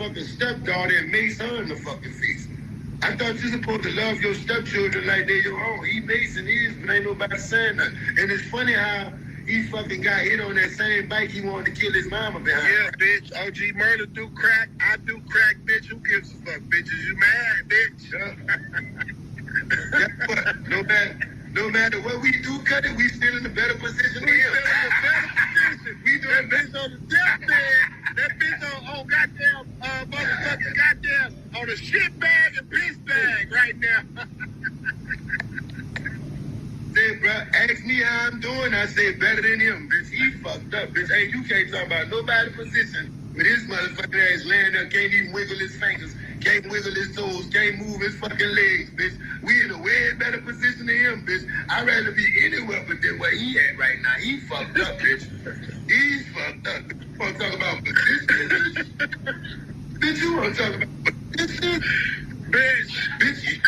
fucking stepdaughter and made her in the fucking face. I thought you're supposed to love your stepchildren like they're your own. He Mason is, but ain't nobody saying nothing. And it's funny how he fucking got hit on that same bike he wanted to kill his mama behind. Yeah, bitch. OG Murder do crack. I do crack, bitch. Who gives a fuck, bitches? You mad, bitch? Yeah, but no matter what we do, cut it, we still in a better position. We still in a better position. We do that bitch on the deathbed. That bitch on goddamn motherfucking goddamn on a shit bag and piss bag right now. Say, bro, ask me how I'm doing. I say better than him, bitch. He fucked up, bitch. Hey, you can't talk about nobody's position. But his motherfucking ass laying there, can't even wiggle his fingers, can't wiggle his toes, can't move his fucking legs, bitch. We in a way better position than him, bitch. I'd rather be anywhere but than where he at right now. He fucked up, bitch. He's fucked up. You want to talk about position, bitch? Bitch, you want to talk about position? Bitch, Bitch, hey,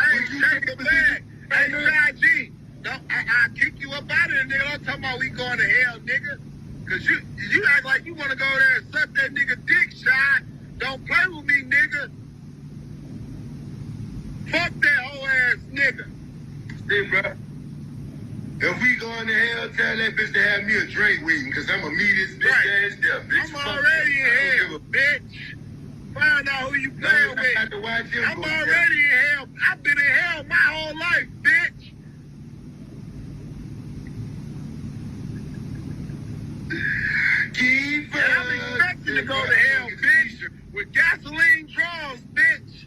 take it back. Hey, Side G. No, I'll kick you up out of there, nigga. I'm talking about we going to hell, nigga. Cause you act like you want to go there and suck that nigga dick, shot. Don't play with me, nigga. Fuck that whole ass nigga. Hey, bro. If we going to hell, tell that bitch to have me a drink waiting, cause I'ma meet his bitch ass there, bitch. I'm already in hell, bitch. Find out who you playing with. I'm already in hell. I've been in hell my whole life, bitch. Keep and I'm expecting to go to hell, bitch, with gasoline draws, bitch.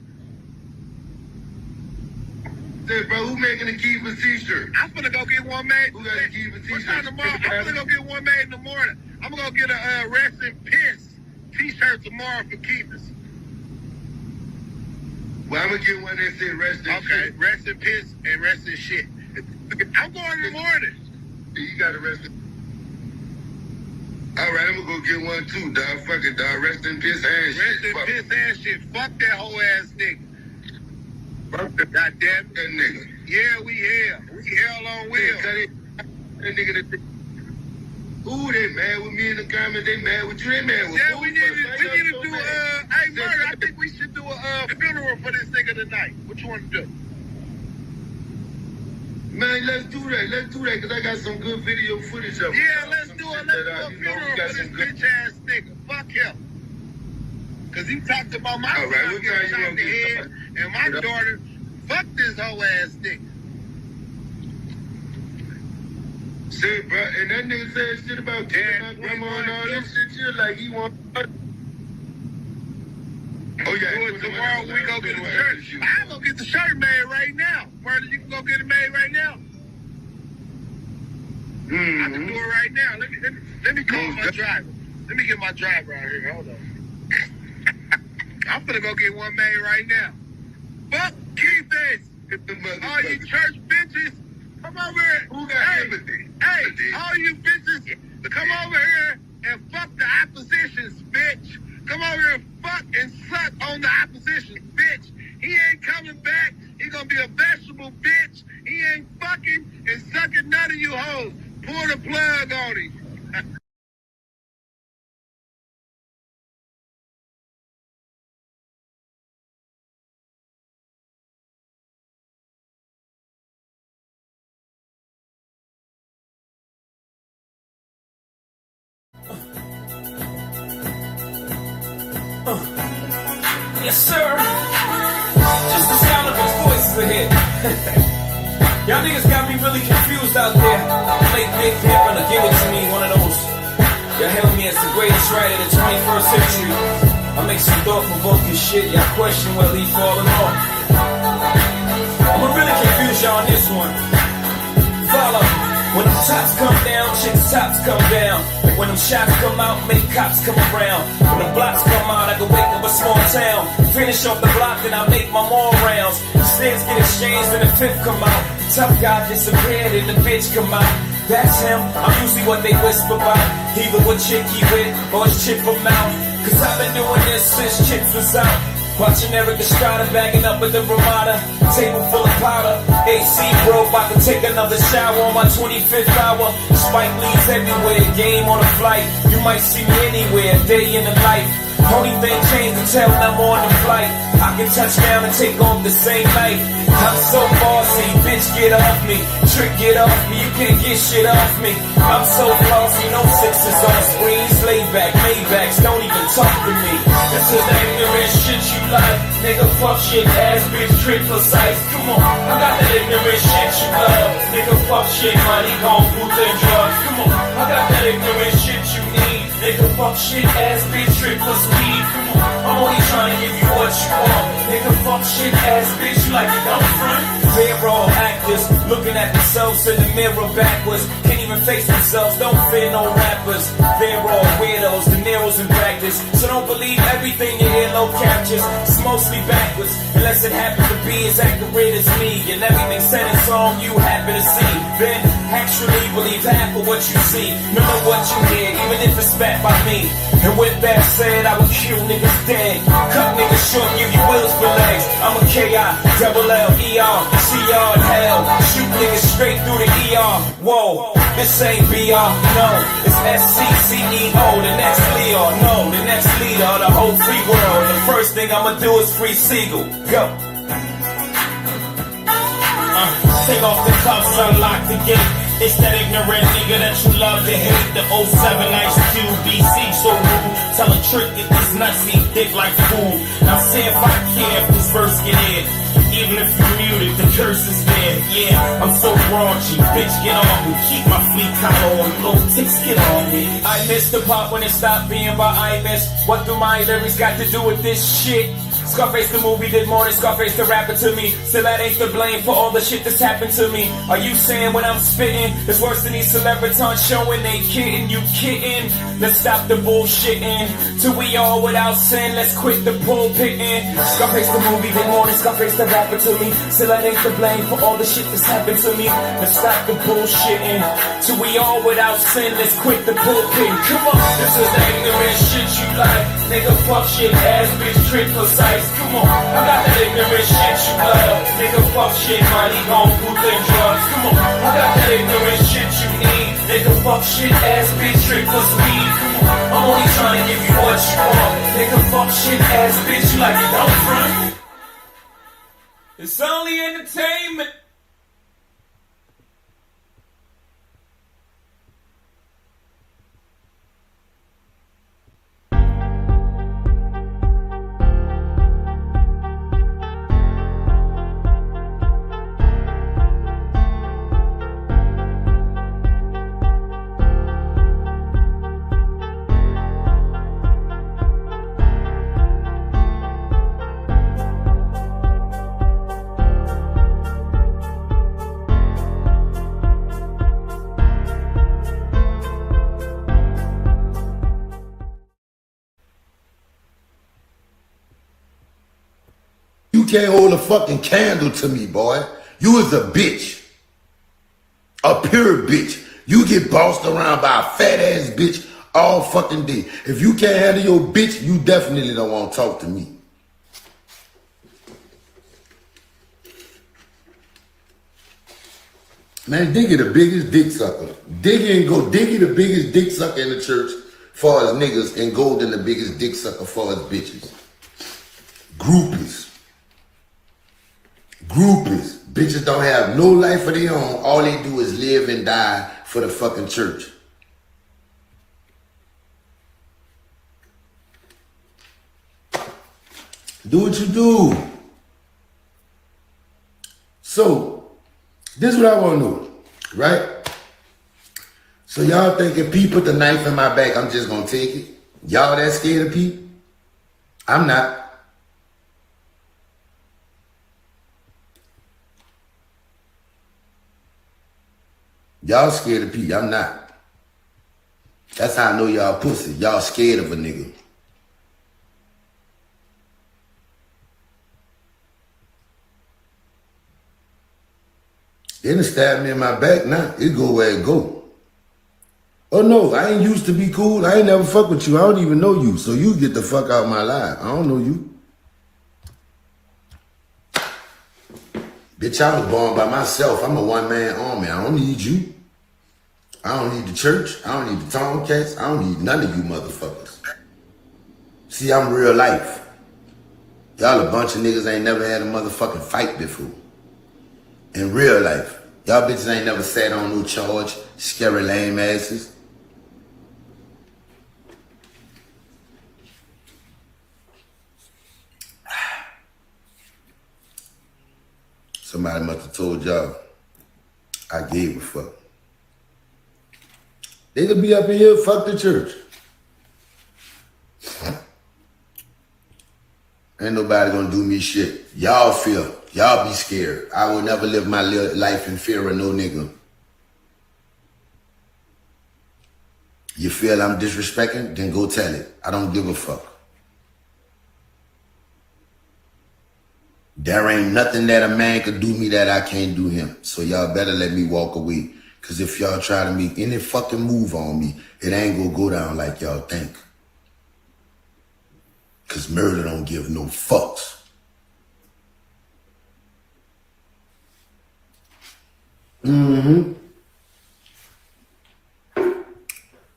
Say, bro, who making a Kiva t-shirt? I'm finna go get one made. Who got a Kiva t-shirt? What time tomorrow? I'm finna go get one made in the morning. I'm gonna go get a Rest in Piss t-shirt tomorrow for Kivas. Well, I'm gonna get one that said rest in shit. Okay, Rest in Piss and Rest in Shit. I'm going in the morning. You gotta rest in... All right, I'm gonna go get one too, dog. Fuck it, dog. Rest in piss and shit. Rest in piss and shit. Fuck that whole ass nigga. Fuck that goddamn that nigga. Yeah, we hell. We hell on wheels. That nigga that... Ooh, they mad with me in the comments. They mad with you. They mad with yeah, we need to do, hey, Murder, I think we should do a funeral for this nigga tonight. What you want to do? Man, let's do that. Let's do that, because I got some good video footage of it. Yeah, let's do a funeral for this bitch-ass nigga. Fuck him. Because he talked about my son getting shot in the head and my daughter. Fuck this whole ass nigga. Say, bro, and that nigga said shit about killing my grandma and all this shit, like he want... Oh, yeah. Do it tomorrow, we go get a shirt. I'm going to get the shirt made right now. Murder, you can go get it made right now. Mm-hmm. I can do it right now. Let me call my driver. Let me get my driver out here. Hold on. I'm going to go get one made right now. Fuck keep this. All you church bitches, come over here. Who got empathy? Hey, all you bitches, come over here and fuck the oppositions, bitch. Come over here and fuck and suck on the opposition, bitch. He ain't coming back. He gonna be a vegetable, bitch. He ain't fucking and sucking none of you hoes. Pull the plug on him. Yes, sir. Just the sound of his voice is a hit. Y'all niggas got me really confused out there. I play big hip and give it to me, one of those. Y'all hail me as the greatest writer of the 21st century. I make some thought-provoking shit. Y'all question whether he falling off. I'ma really confuse y'all on this one. Follow. When them tops come down, chicks' tops come down. When them shots come out, make cops come around. When the blocks come out, I can wake up a small town. Finish off the block, then I make my more rounds. Snares get exchanged, and the fifth come out. Tough guy disappeared, and the bitch come out. That's him, I'm usually what they whisper about. Either what chick he with, or his chip him out. Cause I've been doing this since chips was out. Watching Eric Estrada bagging up with the Ramada. Table full of powder. AC bro, about to take another shower on my 25th hour. Spike Lee's everywhere, game on a flight. You might see me anywhere, day in the life. Only thing changed until I'm on the flight. I can touch down and take off the same night. I'm so bossy, bitch, get off me. Trick, get off me, you can't get shit off me. I'm so flossy, no sixes on screens. Lay back, Maybachs, don't even talk to me. This is the ignorant shit you like. Nigga, fuck shit, ass bitch, trick precise. Come on, I got that ignorant shit you love. Nigga, fuck shit, money, gon' booth and drugs. Come on, I got that ignorant shit you need. Nigga, fuck shit, ass bitch, trick plus weed. Come on, I'm only trying to give you what you want. Nigga, fuck shit, ass bitch, you like it down front. They're all actors, looking at themselves in the mirror backwards. Can't even face themselves, don't fear no rappers. They're all weirdos, De Niro's in practice. So don't believe everything your earlobe captures. It's mostly backwards, unless it happens to be as accurate as me. And everything said in song you happen to see. Then actually believe half of what you see. None of what you hear, even if it's backed by me. And with that said, I would kill niggas dead. Cut niggas short, give you wills for legs. I'm a K-I-double-L-E-R, C-R in hell. Shoot niggas straight through the E-R. Whoa, this ain't B-R, no. It's S-C-C-E-O, the next Leo. No, the next leader of the whole free world. The first thing I'ma do is free Siegel. Go. Take off the cuffs, unlock the gate. It's that ignorant nigga that you love to hate. The 07 Ice Cube BC so rude. Tell a trick, get this nuts, eat dick like food. Now see if I care if this verse get in. Even if you muted, the curse is there. Yeah, I'm so raunchy, bitch, get on me. Keep my fleet collar on, little ticks, get on me. I missed the part when it stopped being by I miss. What do my lyrics got to do with this shit? Scarface the movie did more than Scarface the rapper to me. Still that ain't the blame for all the shit that's happened to me. Are you saying when I'm spitting it's worse than these celebrities showing they kidding? You kidding? Let's stop the bullshitting. Till we all without sin, let's quit the pulpitting. Scarface the movie did more than Scarface the rapper to me. Still that ain't the blame for all the shit that's happened to me. Let's stop the bullshitting. Till we all without sin, let's quit the pulpit. Come on, this is the ignorant shit you like. Nigga, fuck shit, ass bitch, trick precise. Come on, I got that ignorant shit you love. Nigga, fuck shit, money, gon' booth and drugs. Come on, I got that ignorant shit you need. Nigga, fuck shit, ass bitch, trick plus weed. Come on, I'm only trying to give you what you want. Nigga, fuck shit, ass bitch, you like it down front. It's only entertainment. You can't hold a fucking candle to me, boy. You is a bitch. A pure bitch. You get bossed around by a fat ass bitch all fucking day. If you can't handle your bitch, you definitely don't want to talk to me. Man, Diggy the biggest dick sucker. Diggy the biggest dick sucker in the church for his niggas, and Golden the biggest dick sucker for his bitches. Groupies. Bitches don't have no life of their own. All they do is live and die for the fucking church. Do what you do. So, this is what I want to know, right? So y'all think if P put the knife in my back, I'm just going to take it? Y'all that scared of P? I'm not. Y'all scared of P, I'm not. That's how I know y'all pussy. Y'all scared of a nigga. They done stabbed me in my back now. It go where it go. Oh no, I ain't used to be cool. I ain't never fuck with you. I don't even know you. So you get the fuck out of my life. I don't know you. Bitch, I was born by myself. I'm a one-man army. I don't need you. I don't need the church. I don't need the Tomcats. I don't need none of you motherfuckers. See, I'm real life. Y'all a bunch of niggas ain't never had a motherfucking fight before. In real life. Y'all bitches ain't never sat on no charge, scary lame asses. Somebody must have told y'all I gave a fuck. They could be up in here, fuck the church. Ain't nobody gonna do me shit. Y'all feel, y'all be scared. I will never live my life in fear of no nigga. You feel I'm disrespecting? Then go tell it. I don't give a fuck. There ain't nothing that a man could do me that I can't do him. So y'all better let me walk away. Cause if y'all try to make any fucking move on me, it ain't gonna go down like y'all think. Cause murder don't give no fucks.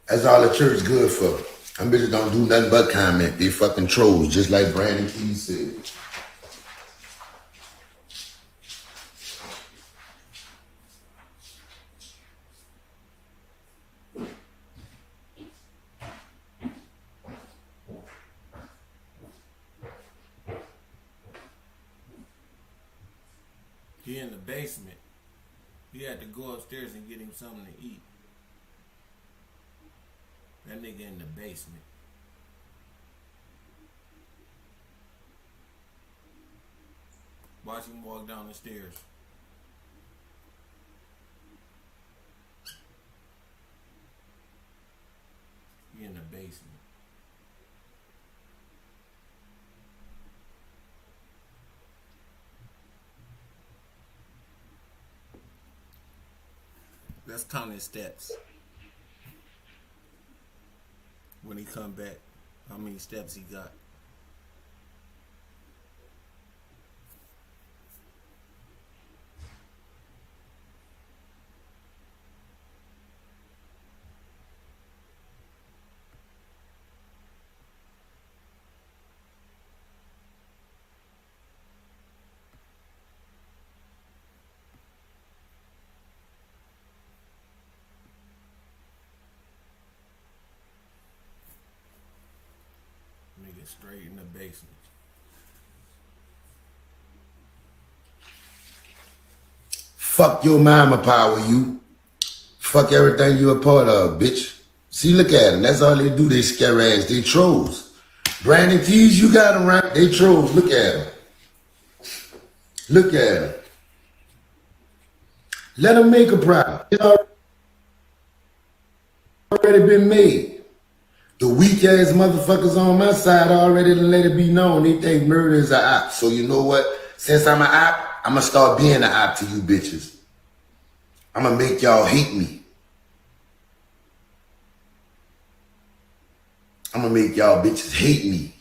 That's all the church good for. Them bitches don't do nothing but comment. They fucking trolls, just like Brandon Keys said. He in the basement. He had to go upstairs and get him something to eat. That nigga in the basement. Watch him walk down the stairs. He in the basement. Let's count his steps. When he come back, how many steps he got. Nigga straight in the basement. Fuck your mama power, you. Fuck everything you a part of, bitch. See, look at them. That's all they do. They scare ass. They trolls. Brandon Keys, you got them right. They trolls. Look at them. Look at them. Let them make a problem. It's already been made. The weak ass motherfuckers on my side already let it be known. They think murder is a op. So you know what? Since I'm an op, I'm gonna start being an op to you bitches. I'm gonna make y'all hate me. I'm gonna make y'all bitches hate me.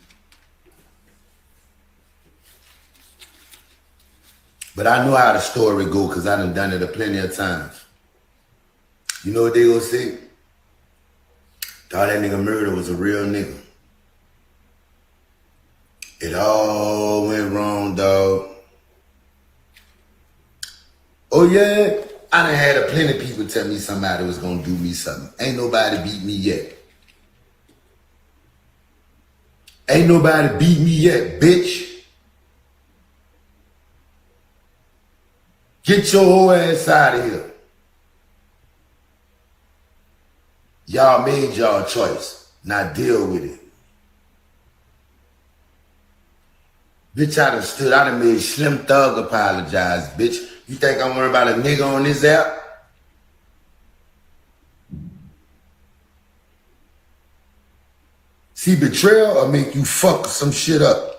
But I know how the story go because I done it a plenty of times. You know what they gonna say? Thought that nigga murder was a real nigga. It all went wrong, dog. Oh yeah? I done had a plenty of people tell me somebody was gonna do me something. Ain't nobody beat me yet. Ain't nobody beat me yet, bitch. Get your whole ass out of here. Y'all made y'all choice. Now deal with it. Bitch, I done made Slim Thug apologize, bitch. You think I'm worried about a nigga on this app? See, betrayal will make you fuck some shit up.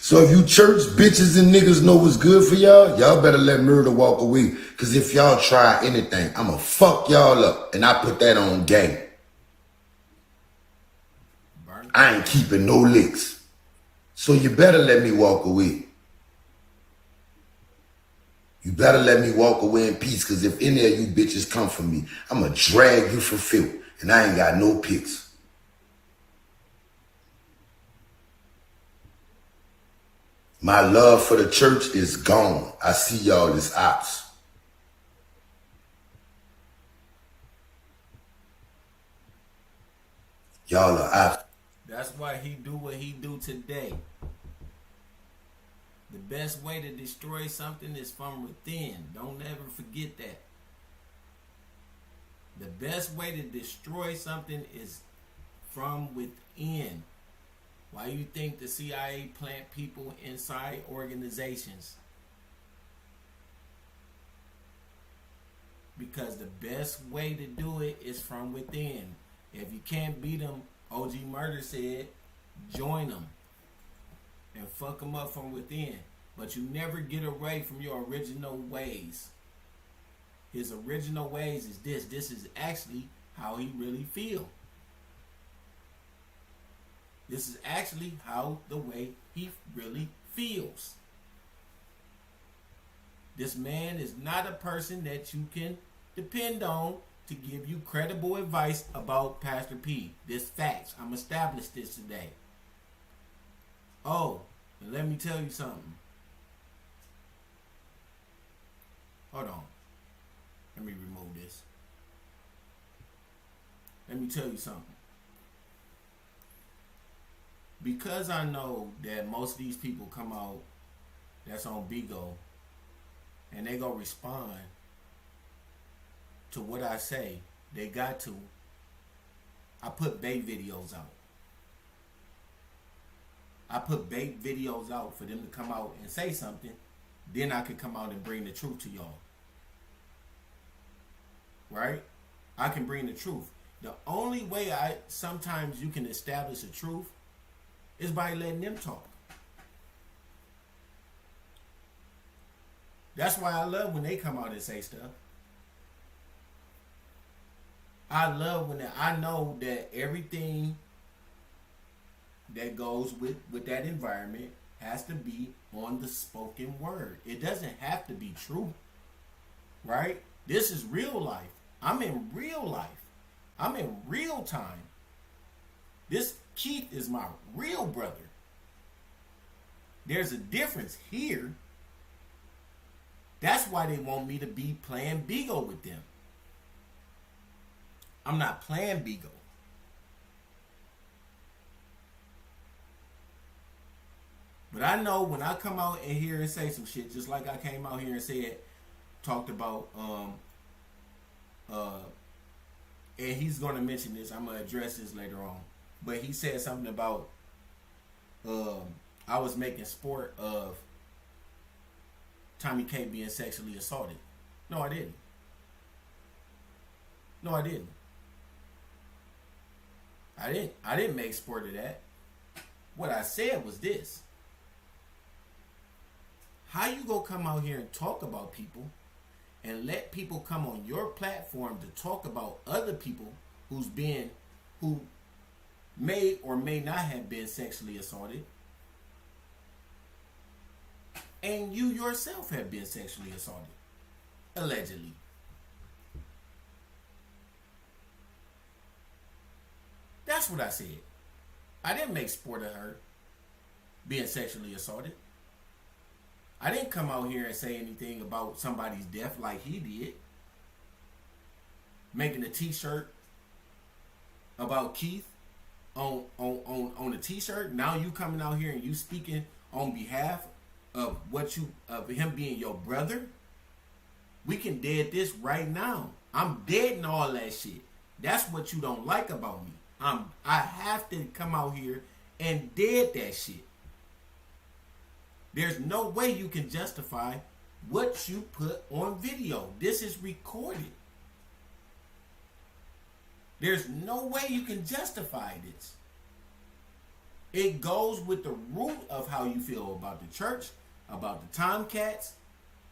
So if you church bitches and niggas know what's good for y'all, y'all better let murder walk away. Cause if y'all try anything, I'ma fuck y'all up. And I put that on game. I ain't keeping no licks. So you better let me walk away. You better let me walk away in peace. Cause if any of you bitches come for me, I'ma drag you for filth. And I ain't got no pics. My love for the church is gone. I see y'all as ops. Y'all are ops. That's why he do what he do today. The best way to destroy something is from within. Don't ever forget that. The best way to destroy something is from within. Why you think the CIA plant people inside organizations? Because the best way to do it is from within. If you can't beat them, OG Murder said, join them and fuck them up from within. But you never get away from your original ways. His original ways is this. This is actually how he really feels. This is actually how the way he really feels. This man is not a person that you can depend on to give you credible advice about Pastor P. This facts. I'm established this today. Oh, and let me tell you something. Hold on. Let me remove this. Let me tell you something. Because I know that most of these people come out that's on Bigo and they gonna respond to what I say, they got to. I put bait videos out. I put bait videos out for them to come out and say something. Then I could come out and bring the truth to y'all. Right? I can bring the truth. The only way sometimes you can establish the truth is by letting them talk. That's why I love when they come out and say stuff. I love when I know that everything that goes with that environment has to be on the spoken word. It doesn't have to be true. Right? This is real life. I'm in real life. I'm in real time. This Keith is my real brother. There's a difference here. That's why they want me to be playing Bigo with them. I'm not playing Bigo. But I know when I come out in here and say some shit, just like I came out here and said, talked about, and he's going to mention this, I'm going to address this later on. But he said something about I was making sport of Tommy K being sexually assaulted. No, I didn't. No, I didn't. I didn't make sport of that. What I said was this. How you gonna come out here and talk about people and let people come on your platform to talk about other people who may or may not have been sexually assaulted, and you yourself have been sexually assaulted, allegedly? That's what I said. I didn't make sport of her being sexually assaulted. I didn't come out here and say anything about somebody's death like he did. Making a t-shirt about Keith on a t-shirt. Now you coming out here and you speaking on behalf of of him being your brother. We can dead this right now. I'm deading all that shit. That's what you don't like about me. I have to come out here and dead that shit. There's no way you can justify what you put on video. This is recorded. There's no way you can justify this. It goes with the root of how you feel about the church, about the Tomcats,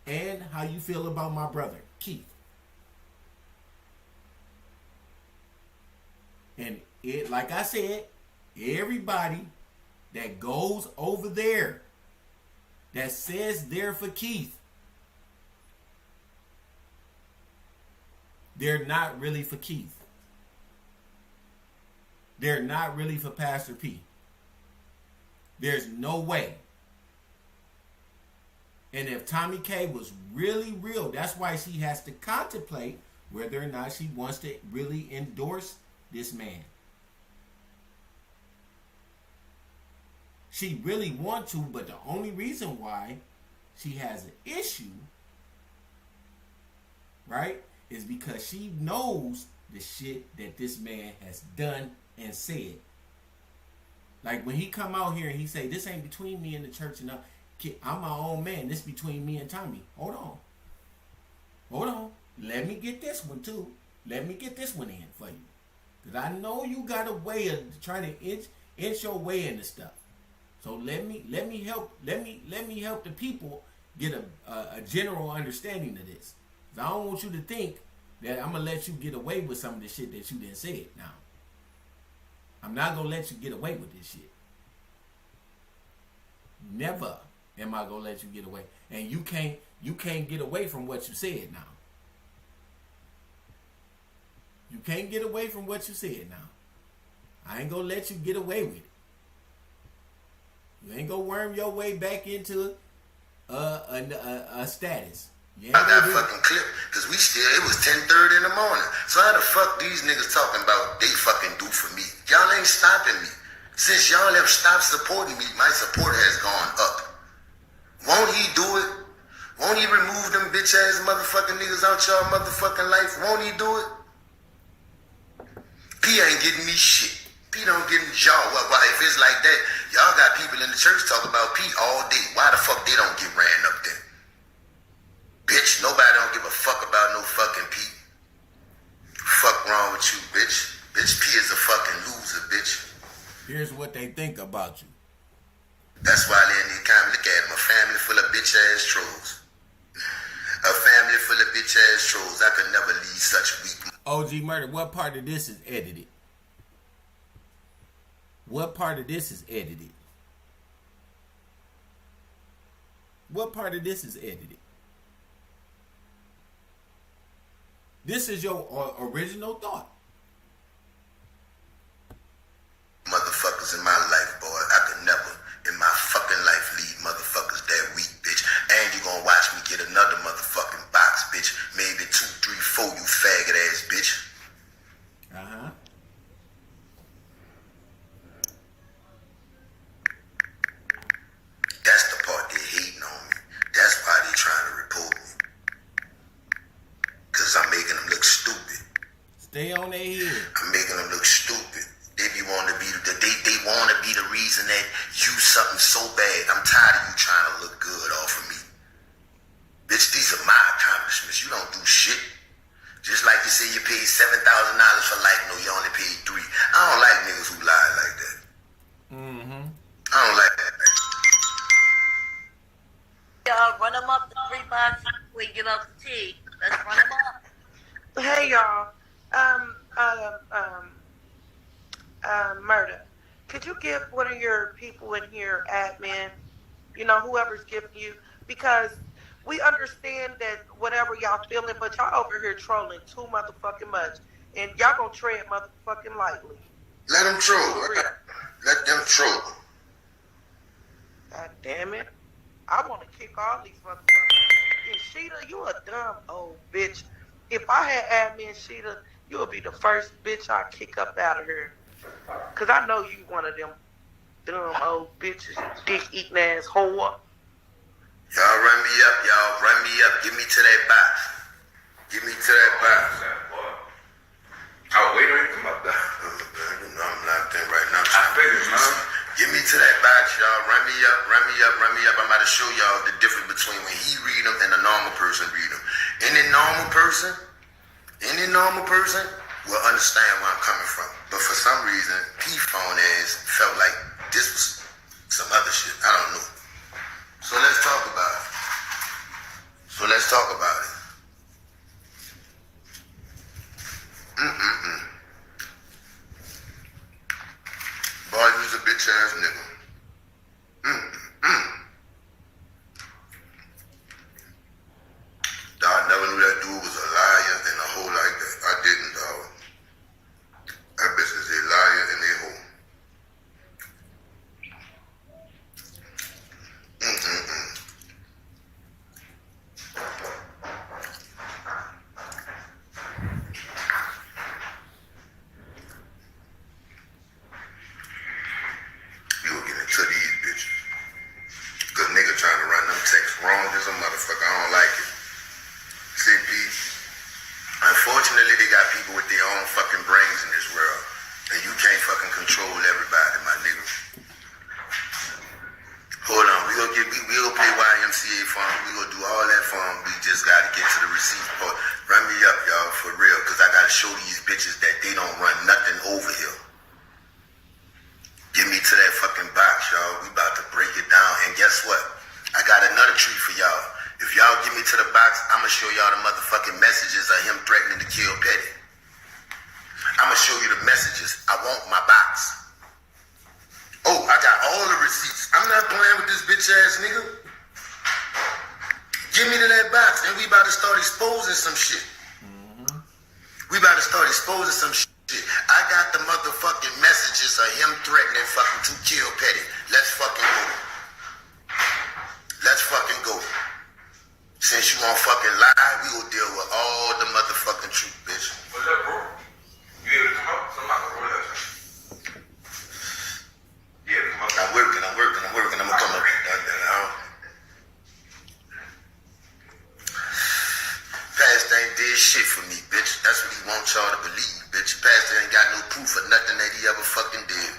and how you feel about my brother, Keith. And it, like I said, everybody that goes over there that says they're for Keith, they're not really for Keith. They're not really for Pastor P. There's no way. And if Tommy K was really real, that's why she has to contemplate whether or not she wants to really endorse this man. She really wants to, but the only reason why she has an issue, right, is because she knows the shit that this man has done and said. Like when he come out here and he say, this ain't between me and the church, and I'm my own man. This between me and Tommy. Hold on. Let me get this one too. Let me get this one in for you, because I know you got a way of trying to inch your way into stuff. So let me help the people get a general understanding of this. 'Cause I don't want you to think that I'm gonna let you get away with some of the shit that you didn't say. Now, I'm not gonna let you get away with this shit. Never am I gonna let you get away. And you can't get away from what you said now. You can't get away from what you said now. I ain't gonna let you get away with it. You ain't gonna worm your way back into a status. You ain't About that gonna do it. fucking clip, cause it was 10:30 in the morning. So how the fuck these niggas talking about they fucking do for me? Y'all ain't stopping me. Since y'all have stopped supporting me, my support has gone up. Won't he do it? Won't he remove them bitch ass motherfucking niggas out y'all motherfucking life? Won't he do it? P ain't getting me shit. P don't get y'all. Why if it's like that, y'all got people in the church talking about P all day. Why the fuck they don't get ran up then? Bitch, nobody don't give a fuck about no fucking P. Fuck wrong with you, bitch? Bitch, P is a fucking loser, bitch. Here's what they think about you. That's why they in the comment. Look at him, a family full of bitch ass trolls. A family full of bitch ass trolls. I could never lead such weak. OG Murder, what part of this is edited? What part of this is edited? What part of this is edited? This is your original thought. Motherfuckers in my life, boy. I could never in my fucking life lead motherfuckers that weak, bitch. And you gonna watch me get another motherfucking box, bitch. Maybe 2, 3, 4, you faggot ass bitch. Uh-huh. That's the part they hating on me. That's why they trying to report me. Cause I'm making them look stupid. Stay on their head. I'm making them look stupid. They be wanting to be they want to be the reason that you something so bad. I'm tired of you trying to look good off of me. Bitch, these are my accomplishments. You don't do shit. Just like you say you paid $7,000 for like, no, you only paid $3. I don't like niggas who lie like that. Mm-hmm. I don't like that. Y'all run them up the 3 boxes before you get off the tee. Let's run them up. Hey y'all, Murder, could you give one of your people in here admin, whoever's giving you, because we understand that whatever y'all feeling, but y'all over here trolling too motherfucking much, and y'all gonna tread motherfucking lightly. Let them troll. Let them troll. God damn it. I want to kick all these motherfuckers. And Sheeta, you a dumb old bitch. If I had admin Sheeta, you would be the first bitch I kick up out of here. Because I know you one of them dumb old bitches, dick-eating ass whore. Y'all run me up, y'all. Run me up. Give me to that box. Give me to that box. Oh, wait, don't come up there. You know I'm locked in right now. I figured, man. Give me to that box, y'all. Run me up, run me up, run me up. I'm about to show y'all the difference between when he read them and a normal person read them. Any normal person will understand where I'm coming from. But for some reason, P-phone ass felt like this was some other shit. I don't know. So let's talk about it. Boy, you's a bitch ass nigga. Dog never knew that dude was a liar and a hoe like that. I didn't, dog. That bitch is a liar and a hoe. y'all the motherfucking messages of him threatening to kill Petty. I'm gonna show you the messages. I want my box. Oh, I got all the receipts. I'm not playing with this bitch ass nigga. Give me to that box and we about to start exposing some shit. We about to start exposing some shit. I got the motherfucking messages of him threatening fucking to kill Petty. Let's fucking go. Let's fucking go. Since you won't fucking lie, we will deal with all the motherfucking truth, bitch. What's up, bro? You able to come up? Somebody can roll that shit. Yeah, come up. I'm working. I'm gonna come up. Pastor ain't did shit for me, bitch. That's what he wants y'all to believe, bitch. Pastor ain't got no proof of nothing that he ever fucking did.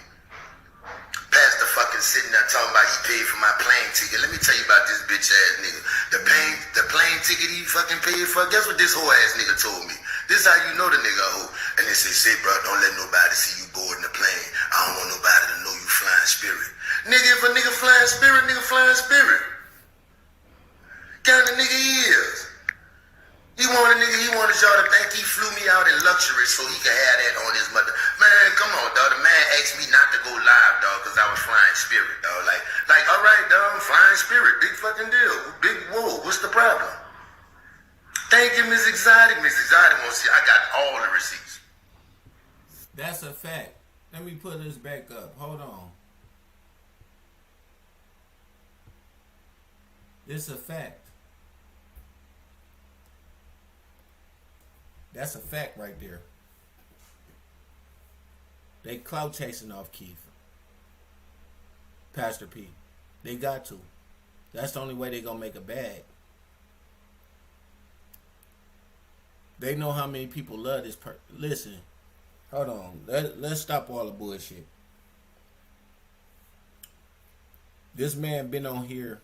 Pastor fucking sitting there talking about he paid for my plane ticket. Let me tell you about this bitch ass nigga. The plane ticket he fucking paid for. Guess what this whole ass nigga told me? This how you know the nigga a hoe. And they say, bro, don't let nobody see you boarding the plane. I don't want nobody to know you flying Spirit. Nigga, if a nigga flying Spirit, nigga flying Spirit. Kind of nigga he is. He wanted y'all to think he flew me out in luxury so he could have that on his mother. Man, come on, dog. The man asked me not to go live, dog, because I was flying Spirit, dog. Like, all right, dog, I'm flying Spirit. Big fucking deal. Big, whoa, what's the problem? Thank you, Miss Exotic. Miss Exotic wants to see. I got all the receipts. That's a fact. Let me put this back up. Hold on. It's a fact. That's a fact right there. They clout chasing off Keith. Pastor P. They got to. That's the only way they gonna make a bag. They know how many people love this Listen. Hold on. Let's stop all the bullshit. This man been on here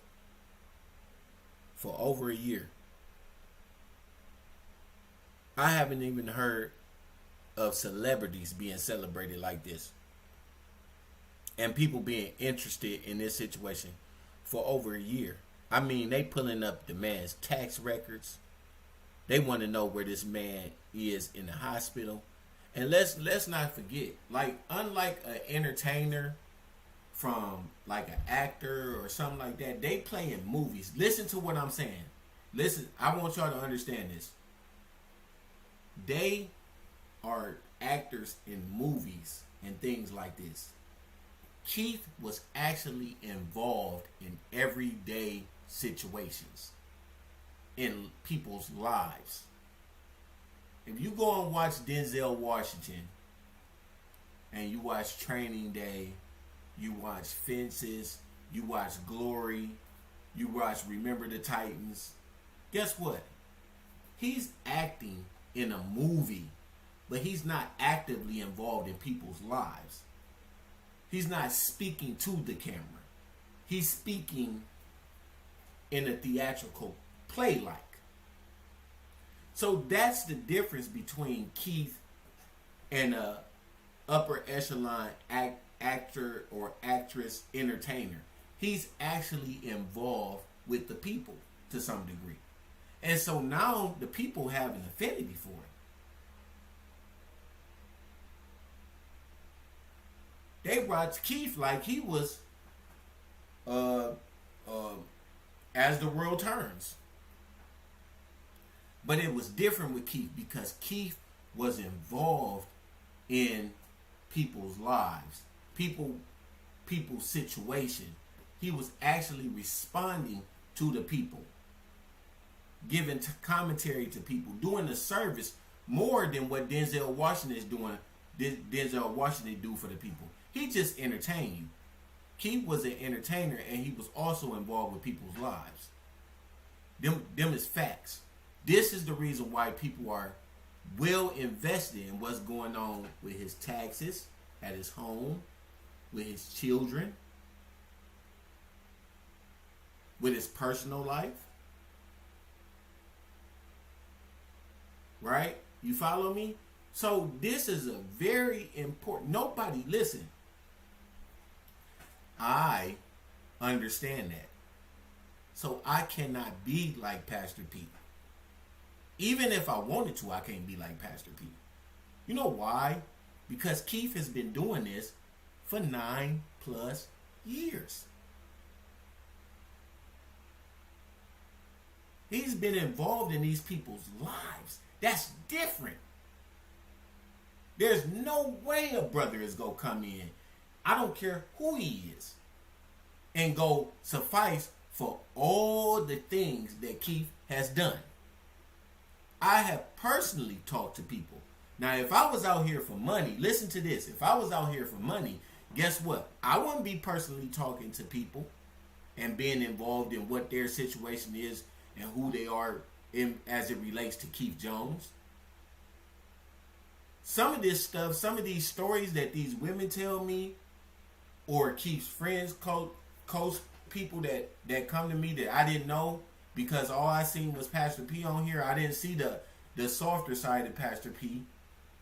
for over a year. I haven't even heard of celebrities being celebrated like this. And people being interested in this situation for over a year. I mean, they pulling up the man's tax records. They want to know where this man is in the hospital. And let's not forget, like, unlike an entertainer from like an actor or something like that, they play in movies. Listen to what I'm saying. Listen, I want y'all to understand this. They are actors in movies and things like this. Keith was actually involved in everyday situations in people's lives. If you go and watch Denzel Washington and you watch Training Day, you watch Fences, you watch Glory, you watch Remember the Titans, guess what? He's acting in a movie, but he's not actively involved in people's lives. He's not speaking to the camera. He's speaking in a theatrical play-like. So that's the difference between Keith and a upper echelon actor or actress entertainer. He's actually involved with the people to some degree. And so now the people have an affinity for it. They watch Keith like he was As the World Turns. But it was different with Keith because Keith was involved in people's lives, people's situation. He was actually responding to the people, giving commentary to people, doing the service more than what Denzel Washington is doing. Denzel Washington do for the people. He just entertained you. Keith was an entertainer, and he was also involved with people's lives. Them is facts. This is the reason why people are well invested in what's going on with his taxes, at his home, with his children, with his personal life. Right? You follow me? So this is a very important. Nobody, listen. I understand that. So I cannot be like Pastor Pete. Even if I wanted to, I can't be like Pastor P. You know why? Because Keith has been doing this for 9+ years. He's been involved in these people's lives. That's different. There's no way a brother is going to come in, I don't care who he is, and go suffice for all the things that Keith has done. I have personally talked to people. Now, if I was out here for money, listen to this. If I was out here for money, guess what? I wouldn't be personally talking to people and being involved in what their situation is and who they are in as it relates to Keith Jones. Some of this stuff, some of these stories that these women tell me, or Keith's friends, coach people that come to me that I didn't know, because all I seen was Pastor P on here. I didn't see the softer side of Pastor P.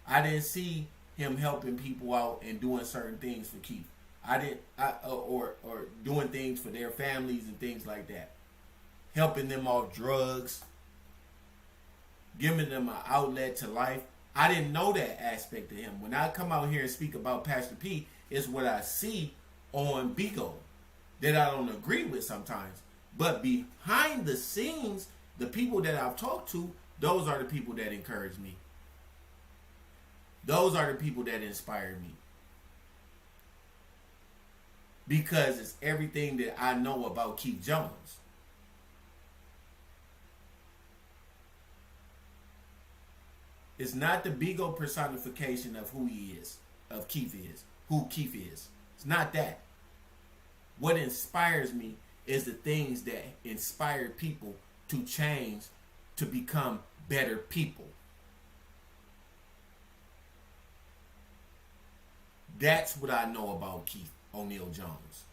I didn't see him helping people out and doing certain things for Keith. Or doing things for their families and things like that. Helping them off drugs, giving them an outlet to life. I didn't know that aspect of him. When I come out here and speak about Pastor P, it's what I see on Bigo that I don't agree with sometimes. But behind the scenes, the people that I've talked to, those are the people that encourage me. Those are the people that inspire me. Because it's everything that I know about Keith Jones. It's not the Bigo personification of who he is, of Keith is, who Keith is. It's not that. What inspires me is the things that inspire people to change, to become better people. That's what I know about Keith O'Neal Jones.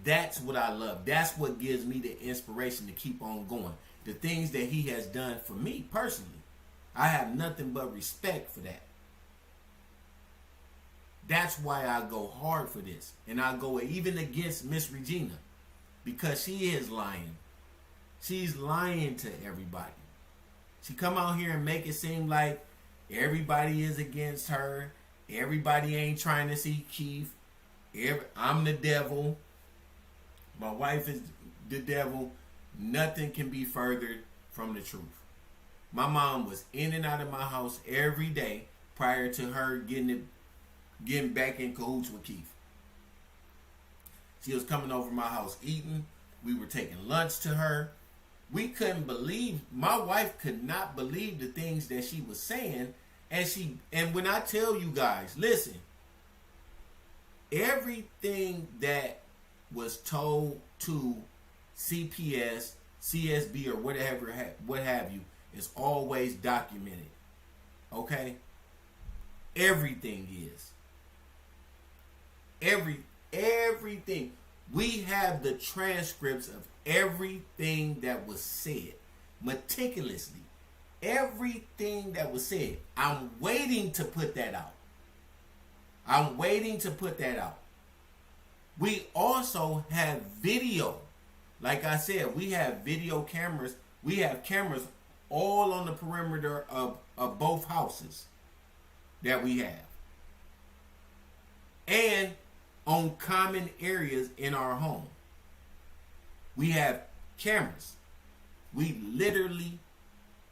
That's what I love. That's what gives me the inspiration to keep on going. The things that he has done for me personally, I have nothing but respect for that. That's why I go hard for this. And I go even against Miss Regina, because she is lying. She's lying to everybody. She come out here and make it seem like everybody is against her. Everybody ain't trying to see Keith. I'm the devil. My wife is the devil. Nothing can be further from the truth. My mom was in and out of my house every day prior to her getting back in cahoots with Keith. She was coming over my house eating. We were taking lunch to her. We couldn't believe, my wife could not believe the things that she was saying. And when I tell you guys, listen, everything that was told to CPS, CSB, or whatever, what have you, is always documented. Okay? Everything is. Everything. We have the transcripts of everything that was said, meticulously. Everything that was said. I'm waiting to put that out. We also have video. Like I said, we have video cameras. We have cameras all on the perimeter of both houses that we have. And on common areas in our home. We have cameras. We literally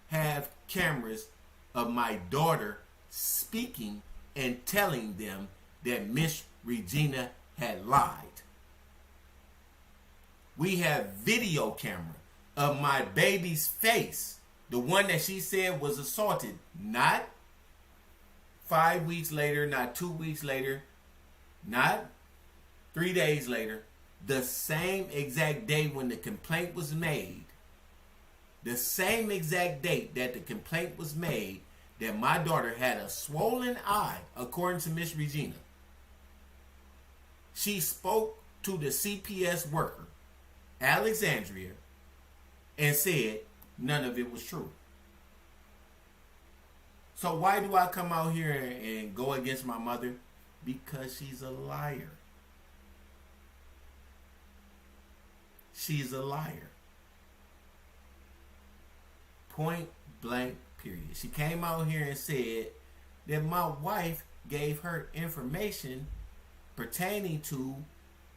have cameras of my daughter speaking and telling them that Miss Regina had lied. We have video camera of my baby's face, the one that she said was assaulted, not 5 weeks later, not 2 weeks later, not 3 days later, the same exact day when the complaint was made, the same exact date that the complaint was made, that my daughter had a swollen eye, according to Miss Regina. She spoke to the CPS worker, Alexandria, and said none of it was true. So why do I come out here and go against my mother? Because she's a liar. She's a liar. Point blank period. She came out here and said that my wife gave her information pertaining to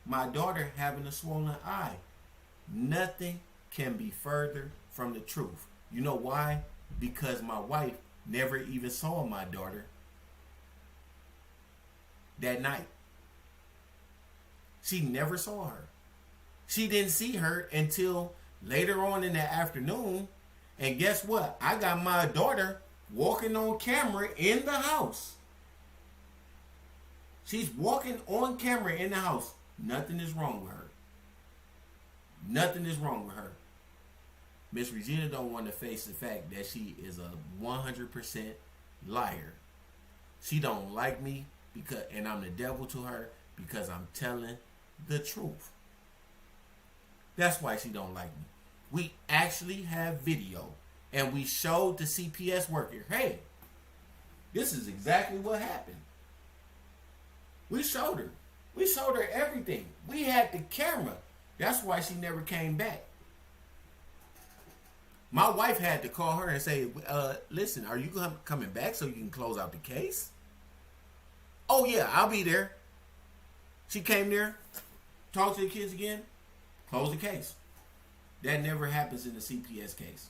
my daughter having a swollen eye. Nothing can be further from the truth. You know why? Because my wife never even saw my daughter that night. She never saw her. She didn't see her until later on in the afternoon. And guess what? I got my daughter walking on camera in the house. She's walking on camera in the house. Nothing is wrong with her. Nothing is wrong with her. Miss Regina don't want to face the fact that she is a 100% liar. She don't like me because, and I'm the devil to her because I'm telling the truth. That's why she don't like me. We actually have video, and we showed the CPS worker, hey, this is exactly what happened. We showed her. We showed her everything. We had the camera. That's why she never came back. My wife had to call her and say, listen, are you coming back so you can close out the case? Oh, yeah, I'll be there. She came there, talked to the kids again, closed the case. That never happens in the CPS case.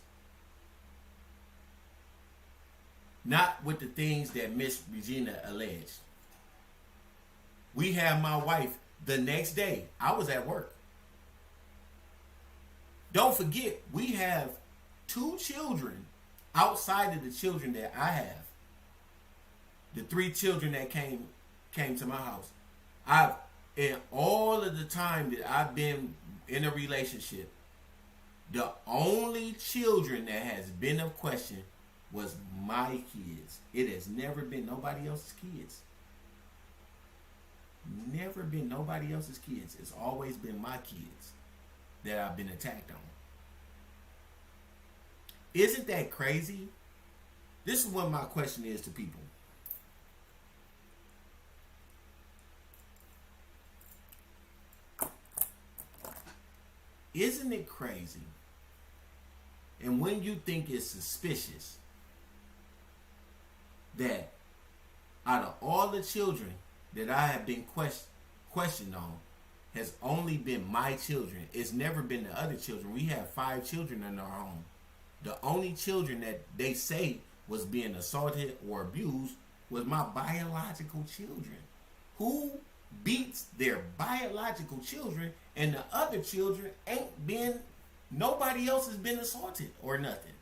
Not with the things that Miss Regina alleged. We had my wife the next day. I was at work. Don't forget, we have 2 children outside of the children that I have. The 3 children that came to my house. In all of the time that I've been in a relationship, the only children that has been of question was my kids. It has never been nobody else's kids. Never been nobody else's kids. It's always been my kids that I've been attacked on. Isn't that crazy? This is what my question is to people. Isn't it crazy? And when you think it's suspicious that out of all the children that I have been questioned on has only been my children. It's never been the other children. We have 5 children in our home. The only children that they say was being assaulted or abused was my biological children. Who beats their biological children and the other children ain't been, nobody else has been assaulted or nothing?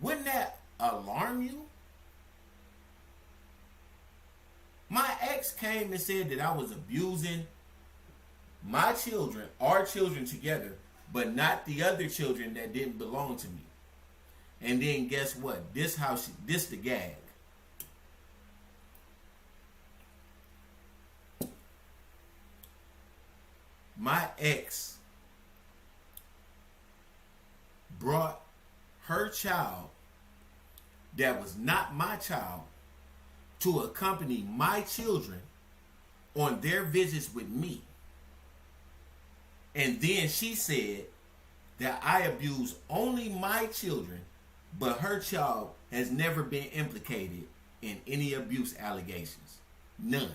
Wouldn't that alarm you? My ex came and said that I was abusing my children, our children together, but not the other children that didn't belong to me. And then guess what? This the gag. My ex brought her child that was not my child to accompany my children on their visits with me. And then she said that I abuse only my children, but her child has never been implicated in any abuse allegations. None.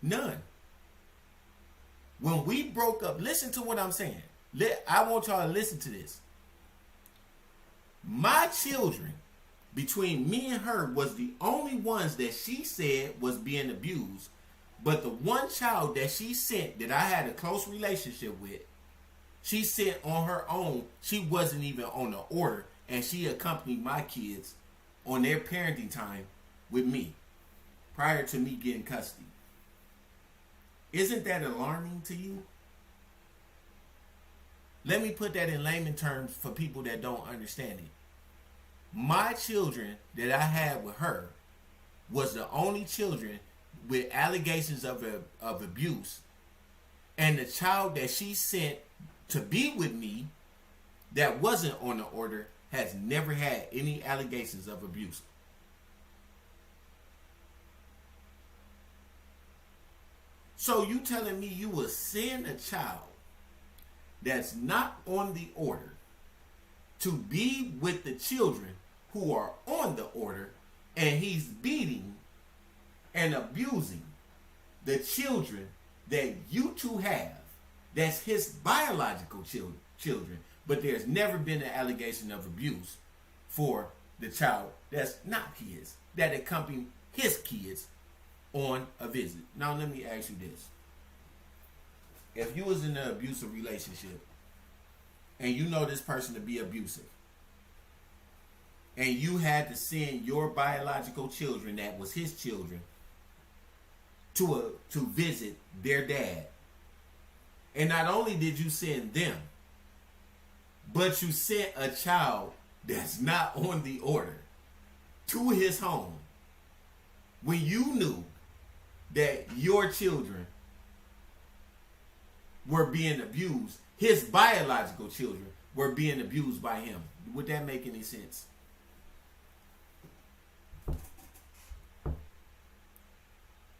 None. When we broke up, listen to what I'm saying. I want y'all to listen to this. My children, between me and her, was the only ones that she said was being abused. But the one child that she sent that I had a close relationship with, she sent on her own. She wasn't even on the order, and she accompanied my kids on their parenting time with me prior to me getting custody. Isn't that alarming to you? Let me put that in layman terms for people that don't understand it. My children that I had with her was the only children with allegations of abuse, and the child that she sent to be with me that wasn't on the order has never had any allegations of abuse. So you telling me you will send a child that's not on the order to be with the children who are on the order, and he's beating and abusing the children that you two have, that's his biological children, but there's never been an allegation of abuse for the child that's not his, that accompany his kids on a visit. Now let me ask you this. If you was in an abusive relationship and you know this person to be abusive, and you had to send your biological children, that was his children, to visit their dad, and not only did you send them, but you sent a child that's not on the order to his home, when you knew that your children were being abused, his biological children were being abused by him. Would that make any sense?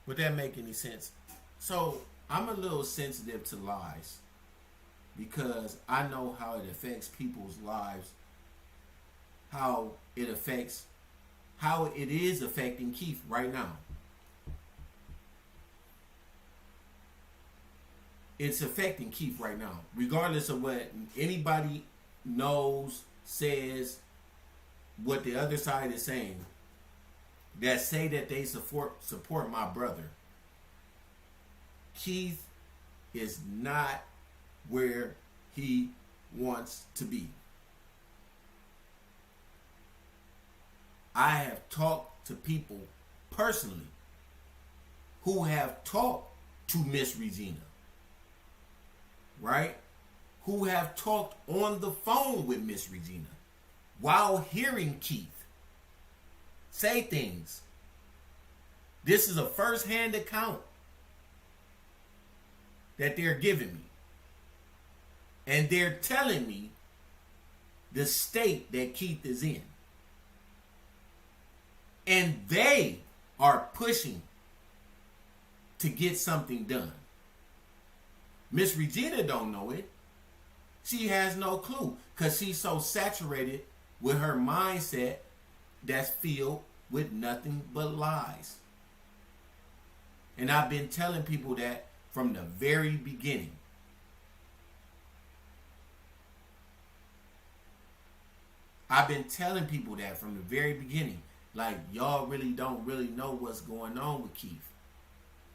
Would that make any sense? So I'm a little sensitive to lies because I know how it affects people's lives, how it is affecting Keith right now. It's affecting Keith right now, regardless of what anybody knows, says, what the other side is saying, that say that they support my brother. Keith is not where he wants to be. I have talked to people personally who have talked to Miss Regina, right? Who have talked on the phone with Miss Regina while hearing Keith say things. This is a first-hand account that they're giving me. And they're telling me the state that Keith is in. And they are pushing to get something done. Miss Regina don't know it. She has no clue because she's so saturated with her mindset that's filled with nothing but lies. And I've been telling people that from the very beginning. I've been telling people that from the very beginning. Like, y'all don't really know what's going on with Keith.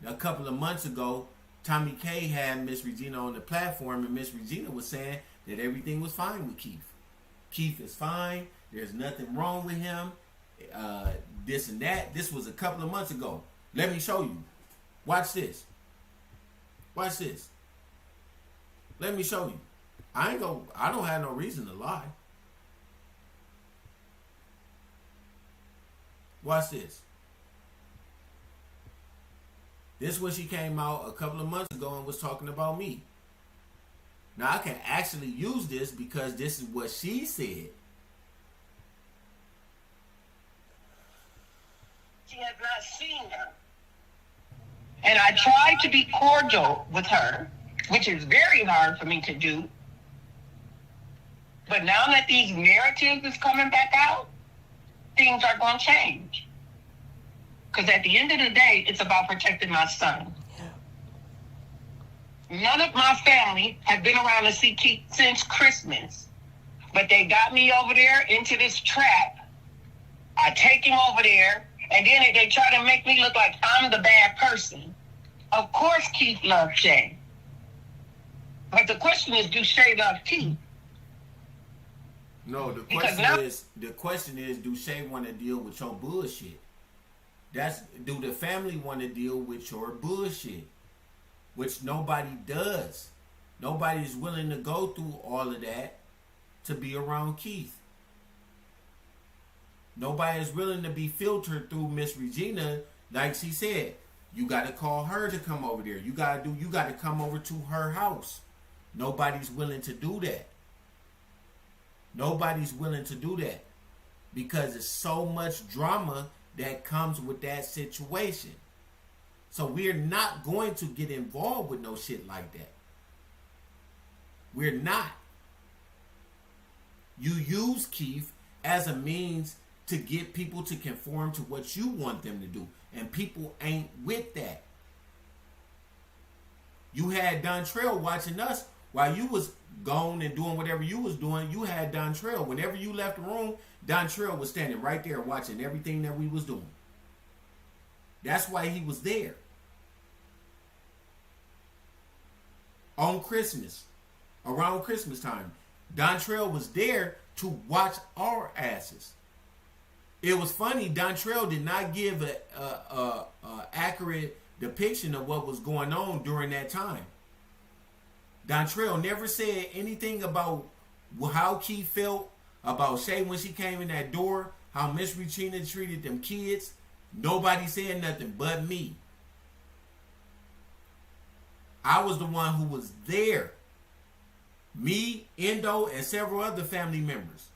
Now, a couple of months ago, Tommy K had Miss Regina on the platform, and Miss Regina was saying that everything was fine with Keith. Keith is fine. There's nothing wrong with him. This and that. This was a couple of months ago. Let me show you. Watch this. Watch this. Let me show you. I don't have no reason to lie. Watch this. This when she came out a couple of months ago and was talking about me. Now I can actually use this because this is what she said. She has not seen her. And I tried to be cordial with her, which is very hard for me to do. But now that these narratives is coming back out, things are going to change. Because at the end of the day, it's about protecting my son. None of my family have been around to see Keith since Christmas. But they got me over there into this trap. I take him over there, and then they try to make me look like I'm the bad person. Of course Keith loves Shay. But the question is, do Shay love Keith? No, the question is, do Shay want to deal with your bullshit? Do the family want to deal with your bullshit? Which nobody does. Nobody's willing to go through all of that to be around Keith. Nobody is willing to be filtered through Miss Regina. Like she said, you got to call her to come over there. You got to come over to her house. Nobody's willing to do that. Nobody's willing to do that because there's so much drama that comes with that situation. So we're not going to get involved with no shit like that. We're not. You use Keith as a means to get people to conform to what you want them to do. And people ain't with that. You had Dontrell watching us while you was gone and doing whatever you was doing. You had Dontrell. Whenever you left the room, Dontrell was standing right there watching everything that we was doing. That's why he was there. On Christmas, around Christmas time, Dontrell was there to watch our asses. It was funny, Dontrell did not give a accurate depiction of what was going on during that time. Dontrell never said anything about how Keith felt about Shay when she came in that door, how Miss Regina treated them kids. Nobody said nothing but me. I was the one who was there. Me, Endo, and several other family members.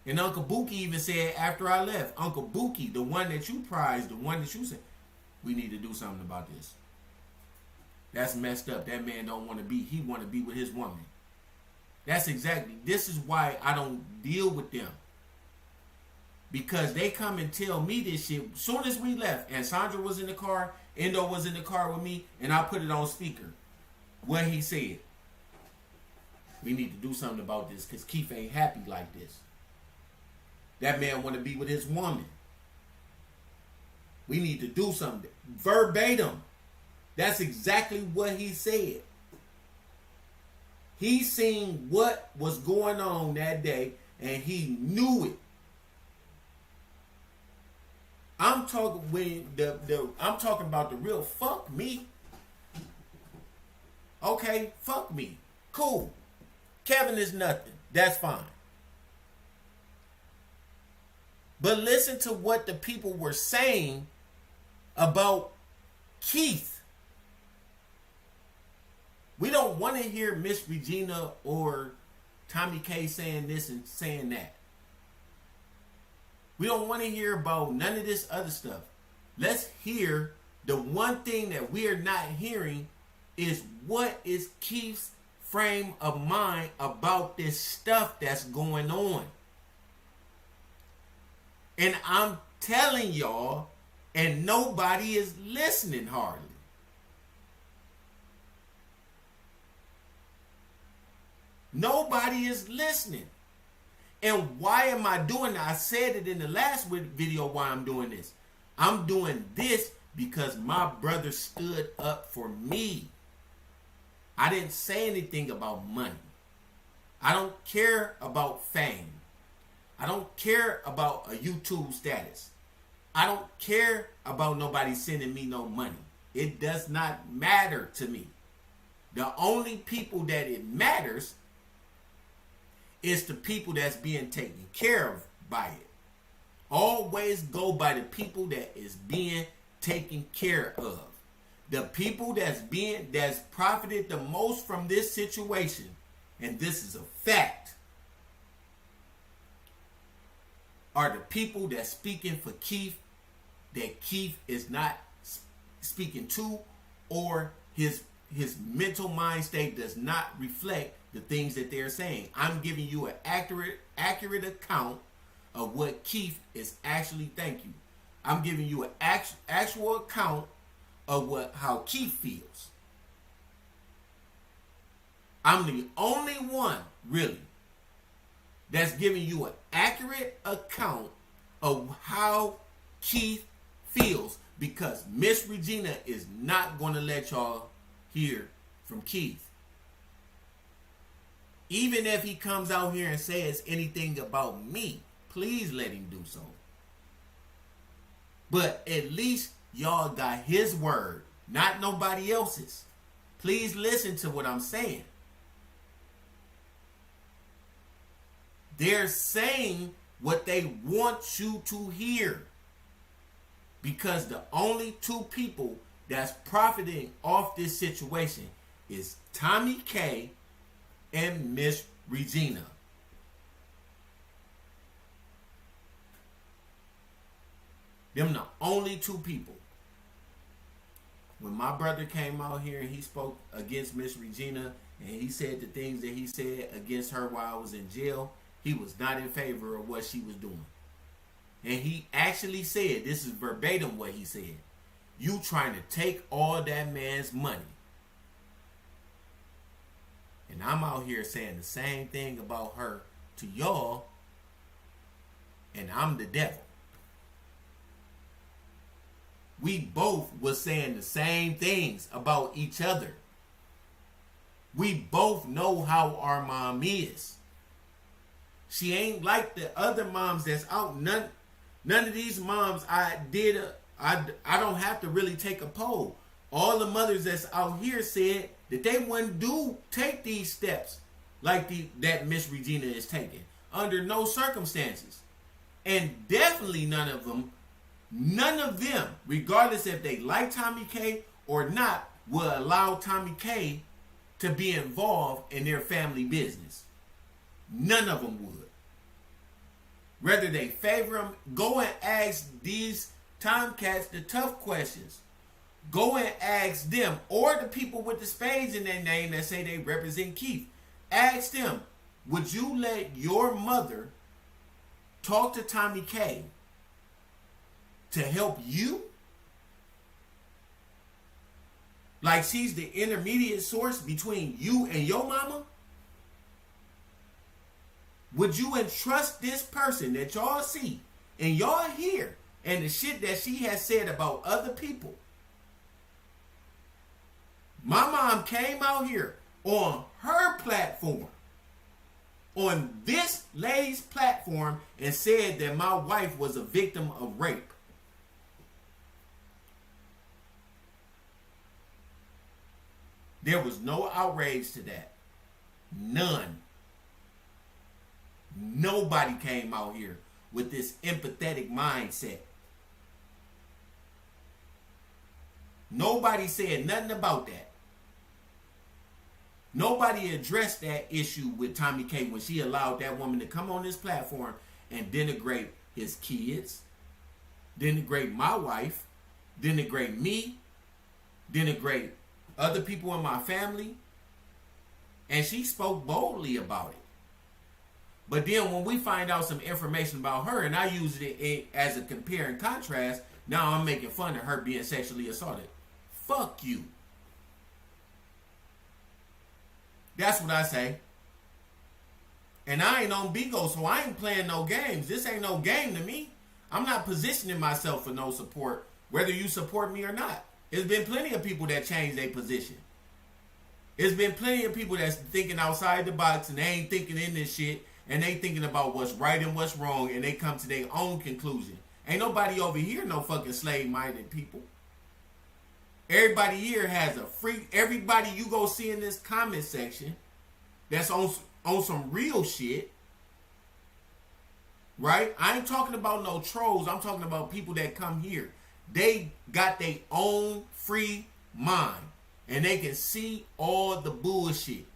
And Uncle Buki even said after I left, Uncle Buki, the one that you prized, the one that you said, we need to do something about this. That's messed up. That man don't want to be, he want to be with his woman. This is why I don't deal with them. Because they come and tell me this shit. As soon as we left, and Sandra was in the car, Endo was in the car with me, and I put it on speaker. What he said. We need to do something about this because Keith ain't happy like this. That man want to be with his woman. We need to do something. Verbatim. That's exactly what he said. He seen what was going on that day and he knew it. I'm talking I'm talking about the real fuck me. Okay, fuck me. Cool. Kevin is nothing. That's fine. But listen to what the people were saying about Keith. We don't want to hear Miss Regina or Tommy K saying this and saying that. We don't want to hear about none of this other stuff. Let's hear the one thing that we are not hearing is what is Keith's frame of mind about this stuff that's going on. And I'm telling y'all, and nobody is listening hardly. Nobody is listening. And why am I doing that? I said it in the last video why I'm doing this. I'm doing this because my brother stood up for me. I didn't say anything about money. I don't care about fame. I don't care about a YouTube status. I don't care about nobody sending me no money. It does not matter to me. The only people that it matters is the people that's being taken care of by it. Always go by the people that is being taken care of. The people that's profited the most from this situation, and this is a fact, are the people that's speaking for Keith, that Keith is not speaking to, or his mental mind state does not reflect the things that they're saying. I'm giving you an accurate account of what Keith is actually thinking. I'm giving you an actual account of how Keith feels. I'm the only one, really, that's giving you an accurate account of how Keith feels, because Miss Regina is not going to let y'all hear from Keith. Even if he comes out here and says anything about me, please let him do so. But at least y'all got his word, not nobody else's. Please listen to what I'm saying. They're saying what they want you to hear. Because the only two people that's profiting off this situation is Tommy K and Miss Regina. Them the only two people. When my brother came out here and he spoke against Miss Regina and he said the things that he said against her while I was in jail, he was not in favor of what she was doing. And he actually said, this is verbatim what he said, you trying to take all that man's money. And I'm out here saying the same thing about her to y'all, and I'm the devil. We both was saying the same things about each other. We both know how our mom is. She ain't like the other moms that's out. None of these moms I don't have to really take a poll. All the mothers that's out here said that they wouldn't take these steps like that Miss Regina is taking under no circumstances. And definitely none of them, regardless if they like Tommy K or not, will allow Tommy K to be involved in their family business. None of them would. Whether they favor him, go and ask these Tomcats the tough questions. Go and ask them, or the people with the spades in their name that say they represent Keith. Ask them, would you let your mother talk to Tommy K to help you? Like she's the intermediate source between you and your mama? Would you entrust this person that y'all see and y'all hear and the shit that she has said about other people? My mom came out here on her platform, on this lady's platform, and said that my wife was a victim of rape. There was no outrage to that. None. Nobody came out here with this empathetic mindset. Nobody said nothing about that. Nobody addressed that issue with Tommy K when she allowed that woman to come on this platform and denigrate his kids, denigrate my wife, denigrate me, denigrate other people in my family. And she spoke boldly about it. But then when we find out some information about her, and I used it as a compare and contrast, now I'm making fun of her being sexually assaulted. Fuck you. That's what I say. And I ain't on Bigo, so I ain't playing no games. This ain't no game to me. I'm not positioning myself for no support, whether you support me or not. There's been plenty of people that change their position. There's been plenty of people that's thinking outside the box and they ain't thinking in this shit, and they thinking about what's right and what's wrong, and they come to their own conclusion. Ain't nobody over here no fucking slave-minded people. Everybody here has a free, everybody you go see in this comment section that's on some real shit, right? I ain't talking about no trolls. I'm talking about people that come here. They got their own free mind, and they can see all the bullshit.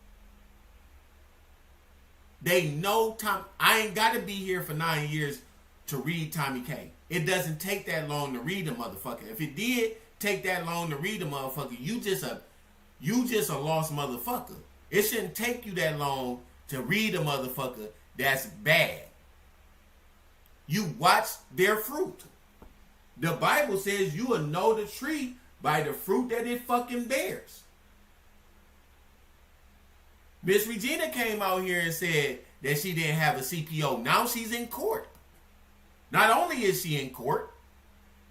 They know I ain't got to be here for 9 years to read Tommy K. It doesn't take that long to read a motherfucker. If it did take that long to read a motherfucker, you just a lost motherfucker. It shouldn't take you that long to read a motherfucker that's bad. You watch their fruit. The Bible says you will know the tree by the fruit that it fucking bears. Miss Regina came out here and said that she didn't have a CPO. Now she's in court. Not only is she in court,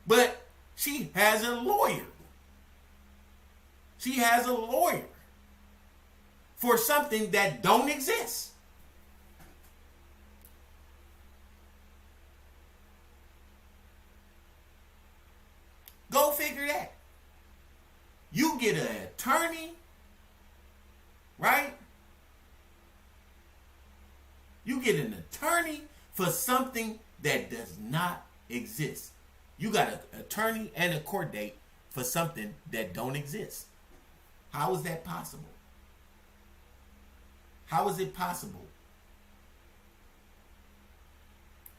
but she has a lawyer. She has a lawyer for something that don't exist. Go figure that. You get an attorney, right? You get an attorney for something that does not exist. You got an attorney and a court date for something that don't exist. How is that possible? How is it possible?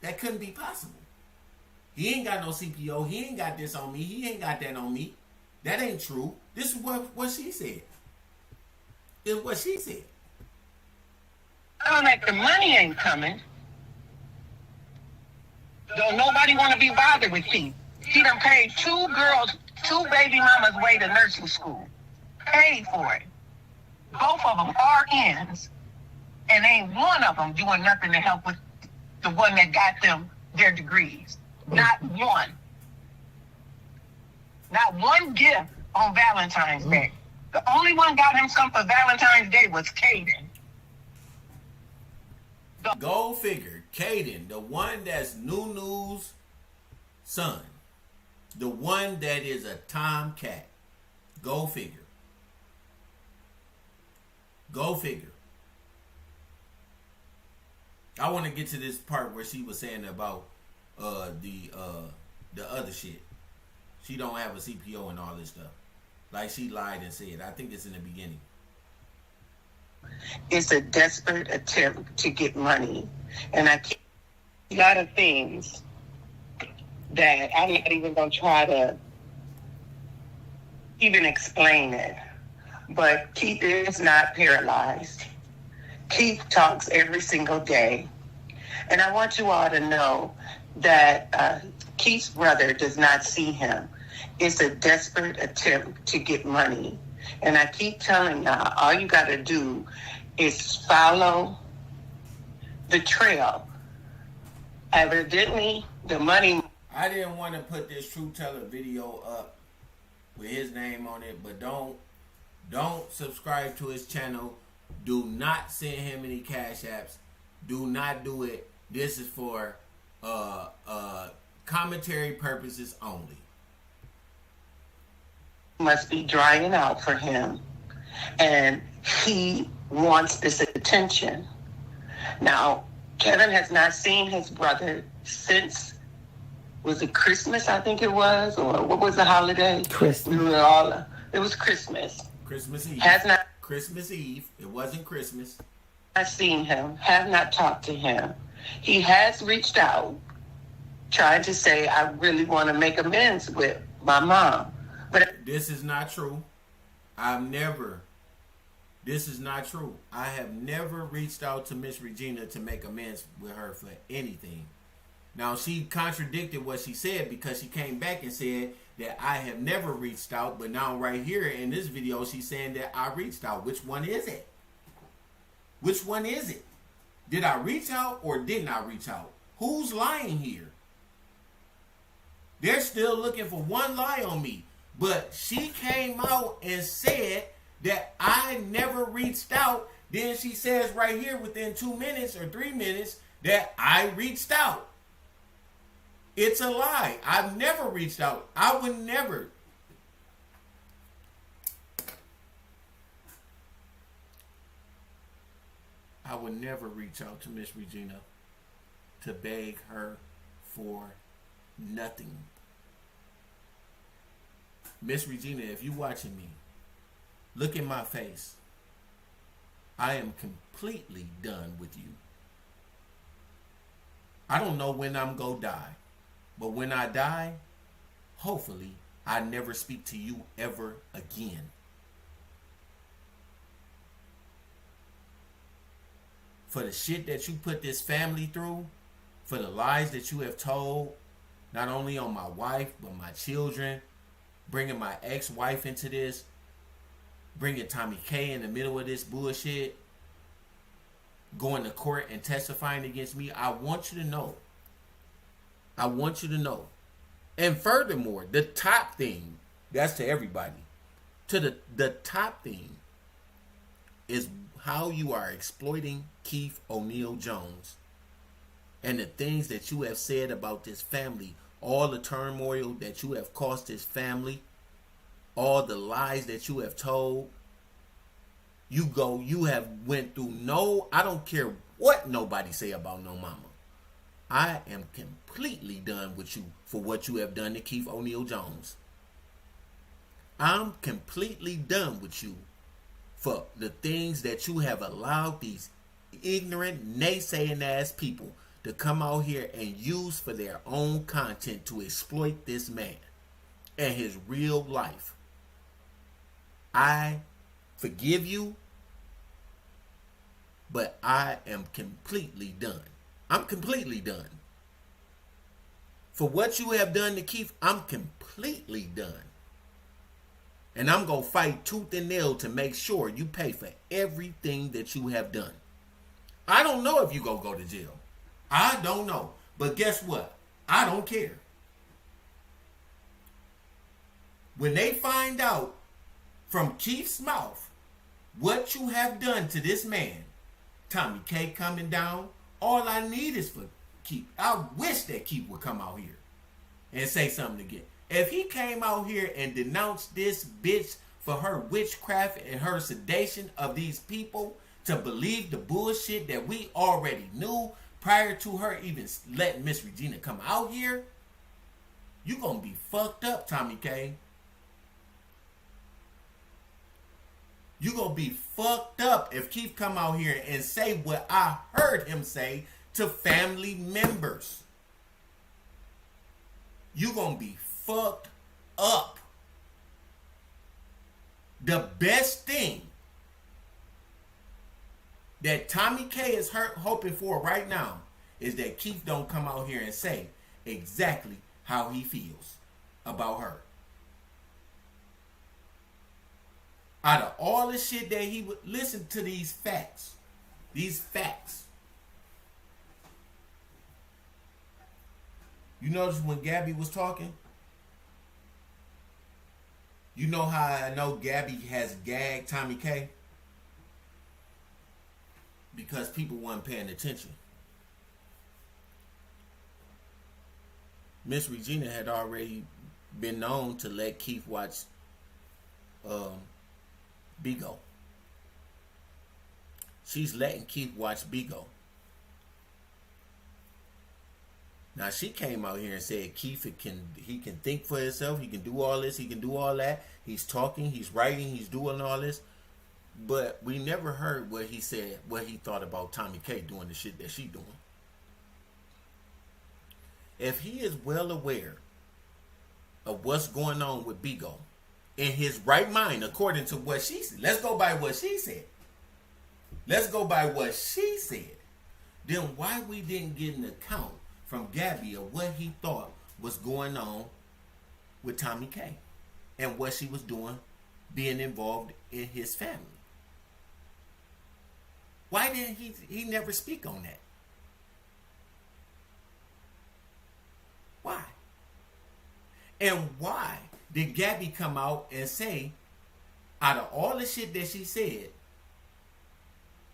That couldn't be possible. He ain't got no CPO. He ain't got this on me. He ain't got that on me. That ain't true. This is what she said. Is what she said. I'm like, the money ain't coming. Don't nobody want to be bothered with Keith. He done paid 2 girls, 2 baby mamas' way to nursing school. Paid for it. Both of them RNs. And ain't one of them doing nothing to help with the one that got them their degrees. Not one. Not one gift on Valentine's Day. The only one got him something for Valentine's Day was Caden. Go figure. Caden, the one that's Nunu's son. The one that is a tomcat. Go figure. Go figure. I want to get to this part where she was saying about the other shit. She don't have a CPO and all this stuff. Like she lied and said. I think it's in the beginning. It's a desperate attempt to get money. And I can't, a lot of things that I'm not even going to try to even explain it. But Keith is not paralyzed. Keith talks every single day. And I want you all to know that Keith's brother does not see him. It's a desperate attempt to get money. And I keep telling y'all, all you got to do is follow the trail. Evidently, the money... I didn't want to put this True Teller video up with his name on it, but don't subscribe to his channel. Do not send him any cash apps. Do not do it. This is for commentary purposes only. Must be drying out for him, and he wants this attention. Now, Kevin has not seen his brother since, was it Christmas, I think it was, or what was the holiday? Christmas. It was Christmas. Christmas Eve. Has not Christmas Eve. It wasn't Christmas. I've seen him, have not talked to him. He has reached out, trying to say, I really want to make amends with my mom. But this is not true. This is not true. I have never reached out to Miss Regina to make amends with her for anything. Now, she contradicted what she said because she came back and said that I have never reached out, but now right here in this video, she's saying that I reached out. Which one is it? Which one is it? Did I reach out or didn't I reach out? Who's lying here? They're still looking for one lie on me. But she came out and said that I never reached out. Then she says right here within 2 minutes or 3 minutes that I reached out. It's a lie. I've never reached out. I would never. I would never reach out to Miss Regina to beg her for nothing. Miss Regina, if you watching me, look in my face. I am completely done with you. I don't know when I'm gonna die, but when I die, hopefully I never speak to you ever again. For the shit that you put this family through, for the lies that you have told, not only on my wife, but my children, bringing my ex-wife into this, bringing Tommy K in the middle of this bullshit, going to court and testifying against me. I want you to know. I want you to know. And furthermore, the top thing, that's to everybody, to the top thing is how you are exploiting Keith O'Neal Jones and the things that you have said about this family, all the turmoil that you have caused this family, all the lies that you have told. You have went through I don't care what nobody say about no mama. I am completely done with you for what you have done to Keith O'Neal Jones. I'm completely done with you for the things that you have allowed these ignorant, naysaying ass people to come out here and use for their own content to exploit this man and his real life. I forgive you but I am completely done. I'm completely done. For what you have done to Keith, I'm completely done. And I'm going to fight tooth and nail to make sure you pay for everything that you have done. I don't know if you going to go to jail. I don't know. But guess what? I don't care. When they find out from Keith's mouth what you have done to this man, Tommy K coming down, all I need is for Keith. I wish that Keith would come out here and say something again. If he came out here and denounced this bitch for her witchcraft and her sedation of these people to believe the bullshit that we already knew prior to her even letting Miss Regina come out here, you gonna be fucked up, Tommy K. You gonna be fucked up if Keith come out here and say what I heard him say to family members. You gonna be fucked up. The best thing that Tommy K is hoping for right now is that Keith don't come out here and say exactly how he feels about her. Out of all the shit that he would listen to, these facts. You notice when Gabby was talking? You know how I know Gabby has gagged Tommy K? Because people weren't paying attention. Miss Regina had already been known to let Keith watch Bigo. She's letting Keith watch Bigo. Now she came out here and said Keith he can think for himself, he can do all this, he can do all that. He's talking, he's writing, he's doing all this. But we never heard what he said, what he thought about Tommy K doing the shit that she doing. If he is well aware of what's going on with Bigo, in his right mind, according to what she said, let's go by what she said. Then why we didn't get an account from Gabby of what he thought was going on with Tommy K and what she was doing, being involved in his family? Why didn't he never speak on that? Why? And why did Gabby come out and say, out of all the shit that she said,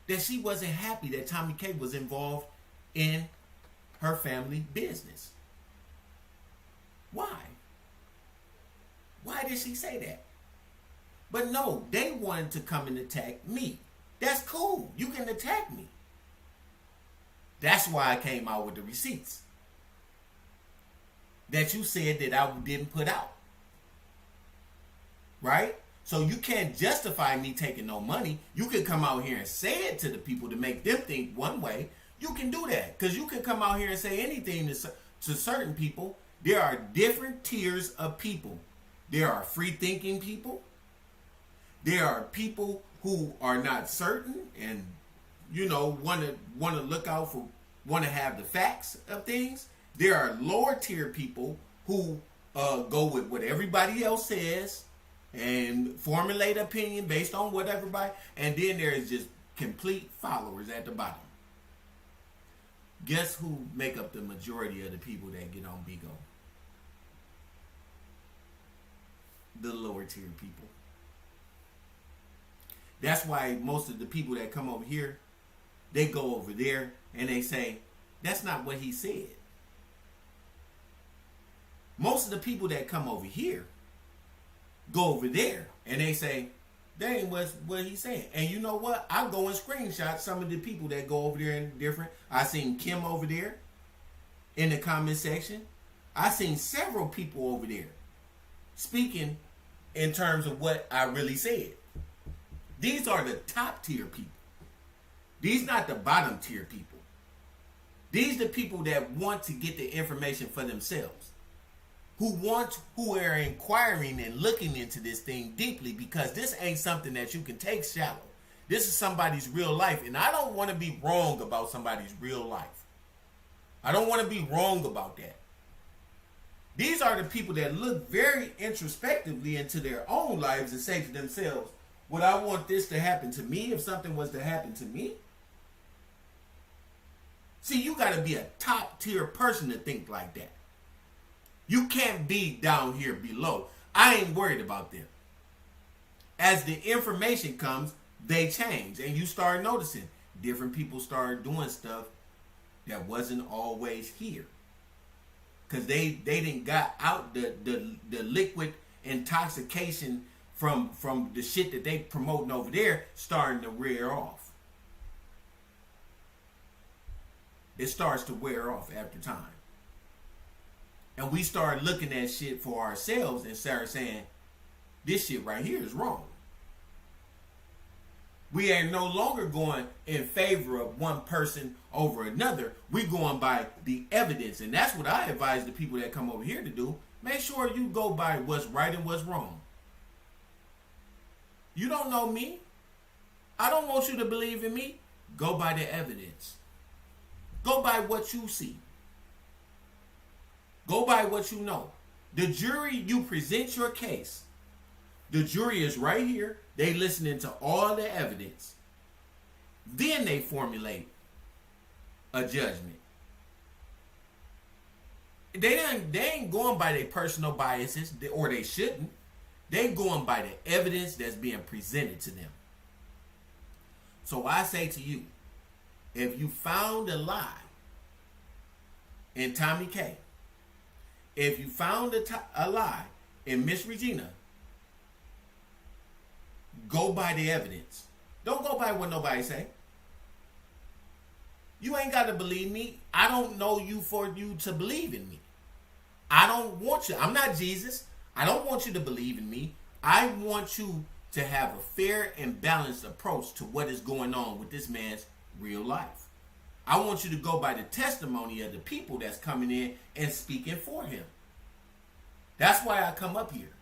that she wasn't happy that Tommy K was involved in her family business? Why? Why did she say that? But no, they wanted to come and attack me. That's cool. You can attack me. That's why I came out with the receipts that you said that I didn't put out. Right? So you can't justify me taking no money. You can come out here and say it to the people to make them think one way. You can do that. Because you can come out here and say anything to certain people. There are different tiers of people. There are free-thinking people. There are people who are not certain and, want to look out for, want to have the facts of things. There are lower-tier people who go with what everybody else says and formulate opinion based on what everybody, and then there is just complete followers at the bottom. Guess who make up the majority of the people that get on Bigo? The lower tier people. That's why most of the people that come over here, they go over there and they say, that's not what he said. Most of the people that come over here go over there and they say, that ain't what he's saying. And you know what? I go and screenshot some of the people that go over there and different. I seen Kim over there in the comment section. I seen several people over there speaking in terms of what I really said. These are the top tier people. These not the bottom tier people. These the people that want to get the information for themselves. Who are inquiring and looking into this thing deeply, because this ain't something that you can take shallow. This is somebody's real life, and I don't want to be wrong about somebody's real life. I don't want to be wrong about that. These are the people that look very introspectively into their own lives and say to themselves, would I want this to happen to me if something was to happen to me? See, you got to be a top tier person to think like that. You can't be down here below. I ain't worried about them. As the information comes, they change. And you start noticing different people start doing stuff that wasn't always here. Because they didn't got out the liquid intoxication from the shit that they promoting over there starting to wear off. It starts to wear off after time. And we start looking at shit for ourselves and start saying, this shit right here is wrong. We are no longer going in favor of one person over another. We're going by the evidence. And that's what I advise the people that come over here to do. Make sure you go by what's right and what's wrong. You don't know me. I don't want you to believe in me. Go by the evidence. Go by what you see. Go by what you know. The jury, you present your case. The jury is right here. They listening to all the evidence. Then they formulate a judgment. They ain't going by their personal biases, or they shouldn't. They going by the evidence that's being presented to them. So I say to you, if you found a lie in Tommy K, if you found a lie in Miss Regina, go by the evidence. Don't go by what nobody say. You ain't got to believe me. I don't know you for you to believe in me. I don't want you. I'm not Jesus. I don't want you to believe in me. I want you to have a fair and balanced approach to what is going on with this man's real life. I want you to go by the testimony of the people that's coming in and speaking for him. That's why I come up here.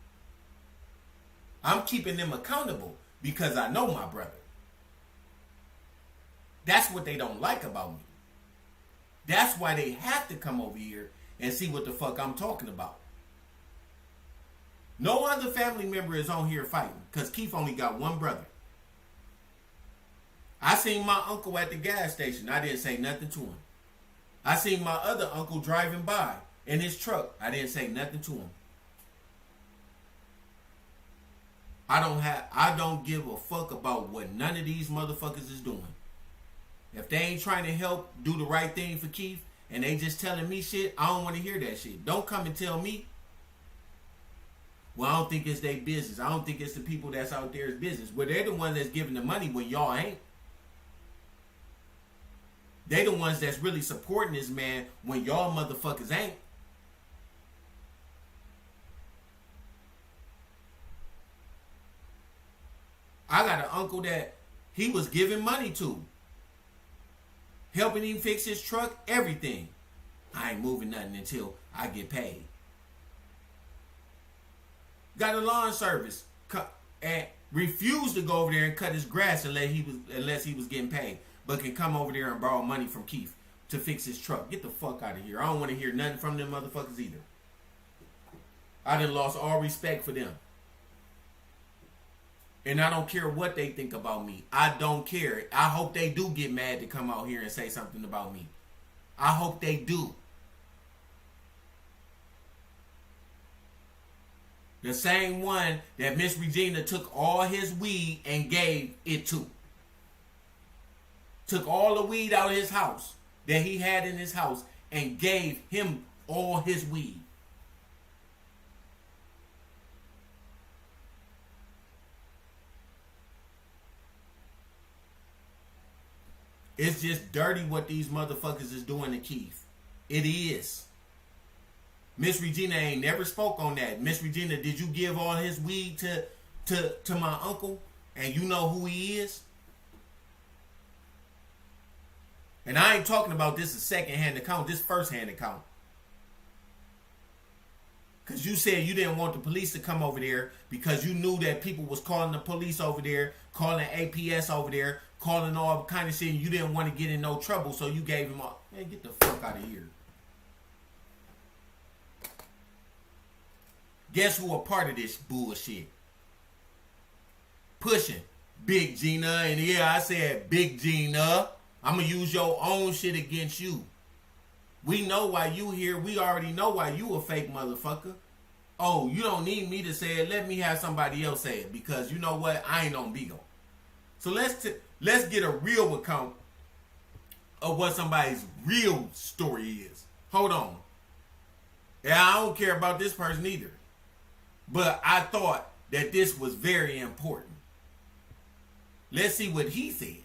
I'm keeping them accountable because I know my brother. That's what they don't like about me. That's why they have to come over here and see what the fuck I'm talking about. No other family member is on here fighting because Keith only got one brother. I seen my uncle at the gas station. I didn't say nothing to him. I seen my other uncle driving by in his truck. I didn't say nothing to him. I don't give a fuck about what none of these motherfuckers is doing. If they ain't trying to help do the right thing for Keith and they just telling me shit, I don't want to hear that shit. Don't come and tell me. Well, I don't think it's their business. I don't think it's the people that's out there's business. Well, they're the ones that's giving the money when y'all ain't. They the ones that's really supporting this man when y'all motherfuckers ain't. I got an uncle that he was giving money to. Helping him fix his truck, everything. I ain't moving nothing until I get paid. Got a lawn service and refused to go over there and cut his grass unless he was getting paid. But can come over there and borrow money from Keith to fix his truck. Get the fuck out of here. I don't want to hear nothing from them motherfuckers either. I done lost all respect for them. And I don't care what they think about me. I don't care. I hope they do get mad to come out here and say something about me. I hope they do. The same one that Miss Regina took all his weed and gave it to. Took all the weed out of his house that he had in his house and gave him all his weed. It's just dirty what these motherfuckers is doing to Keith. It is. Miss Regina ain't never spoke on that. Miss Regina, did you give all his weed to my uncle? And you know who he is? And I ain't talking about this a second-hand account, this first-hand account. Because you said you didn't want the police to come over there because you knew that people was calling the police over there, calling APS over there, calling all kind of shit, and you didn't want to get in no trouble, so you gave him all. Man, get the fuck out of here. Guess who a part of this bullshit? Pushing Big Gina, and yeah, I said Big Gina. I'm gonna use your own shit against you. We know why you here. We already know why you a fake motherfucker. Oh, you don't need me to say it. Let me have somebody else say it, because you know what? I ain't on Bigo. So let's get a real account of what somebody's real story is. Hold on. Yeah, I don't care about this person either. But I thought that this was very important. Let's see what he said.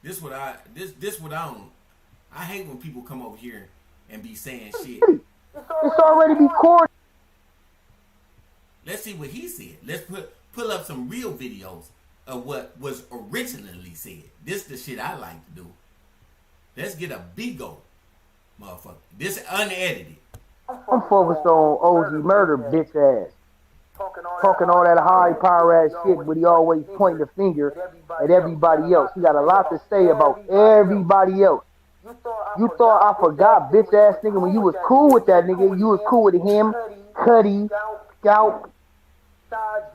This what I don't. I hate when people come over here and be saying shit. It's already recorded. Let's see what he said. Let's pull up some real videos of what was originally said. This the shit I like to do. Let's get a Bigo, motherfucker. This unedited. I'm focused on OG murder, bitch ass. Talking all that high power ass shit, but he always pointing the finger at everybody else. He got a lot to say about everybody else. You thought I forgot, bitch ass nigga, when you was cool with that nigga. You was cool with him, Cuddy, Scout,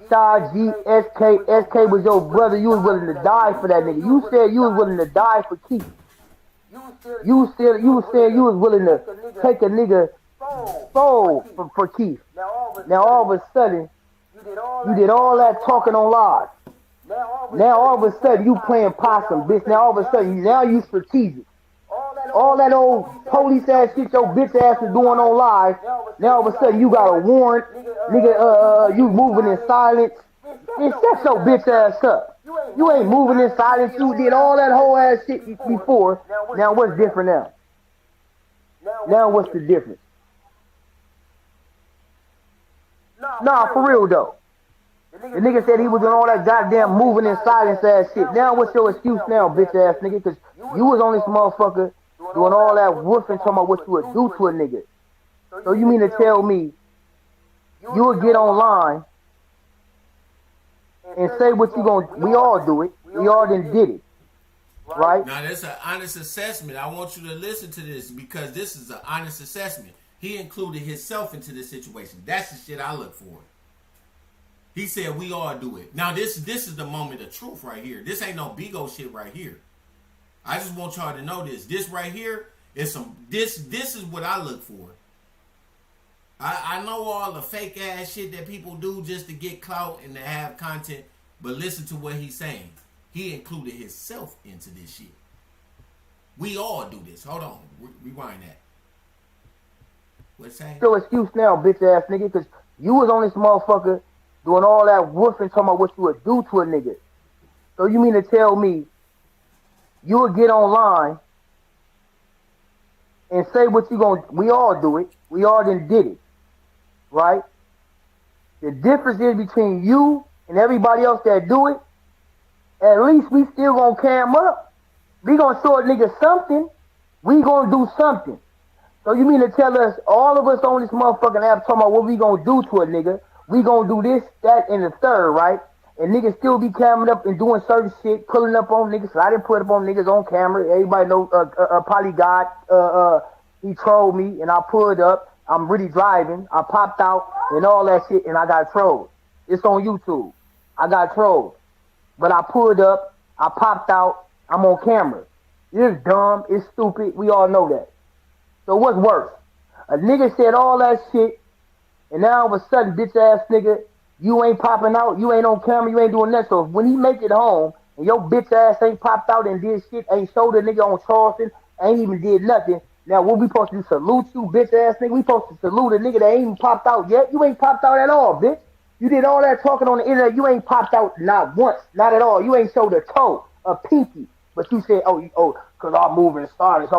Side G, SK. SK was your brother. You was willing to die for that nigga. You said you was willing to die for Keith. You said you was willing to take a nigga soul for Keith. Now all of a sudden, you did all that talking on live. Now all of a sudden you playing possum, bitch. Now all of a sudden you strategic. All that old police ass shit your bitch ass is doing on live. Now all of a sudden you got a warrant, nigga. You moving in silence. And shut your bitch ass up. You ain't moving in silence. You did all that whole ass shit before. Now what's different now? Now what's the difference? Nah, for real though. The nigga said he was doing all that goddamn moving in silence ass shit. Now what's your excuse now, bitch ass nigga? Cause you was on this motherfucker doing all that woofing, talking about what you would do to a nigga. So you mean to tell me you would get online and say what you gonna? We all do it. We all done did it, right? Now that's an honest assessment. I want you to listen to this because this is an honest assessment. He included himself into this situation. That's the shit I look for. He said we all do it. Now this is the moment of truth right here. This ain't no Bigo shit right here. I just want y'all to know this. This right here is some. This is what I look for. I know all the fake ass shit that people do just to get clout and to have content, but listen to what he's saying. He included himself into this shit. We all do this. Hold on, rewind that. What's saying? No excuse now, bitch ass nigga, because you was on this motherfucker doing all that woofing, talking about what you would do to a nigga. So you mean to tell me you would get online and say what you gonna? We all do it. We all done did it, right? The difference is between you and everybody else that do it. At least we still gonna cam up. We gonna show a nigga something. We gonna do something. So you mean to tell us, all of us on this motherfucking app talking about what we gonna do to a nigga? We gonna do this, that, and the third, right? And niggas still be camming up and doing certain shit, pulling up on niggas. So I didn't put up on niggas on camera. Everybody know Polygod, he trolled me, and I pulled up. I'm really driving. I popped out and all that shit, and I got trolled. It's on YouTube. I got trolled. But I pulled up, I popped out, I'm on camera. It's dumb, it's stupid, we all know that. So what's worse? A nigga said all that shit, and now all of a sudden, bitch ass nigga, you ain't popping out, you ain't on camera, you ain't doing that. So when he make it home, and your bitch ass ain't popped out and did shit, ain't showed the nigga on Charleston, ain't even did nothing, now what we supposed to do, salute you, bitch ass nigga? We supposed to salute a nigga that ain't even popped out yet? You ain't popped out at all, bitch. You did all that talking on the internet, you ain't popped out not once, not at all. You ain't showed a toe, a pinky. But you said, cause I'm moving in silence.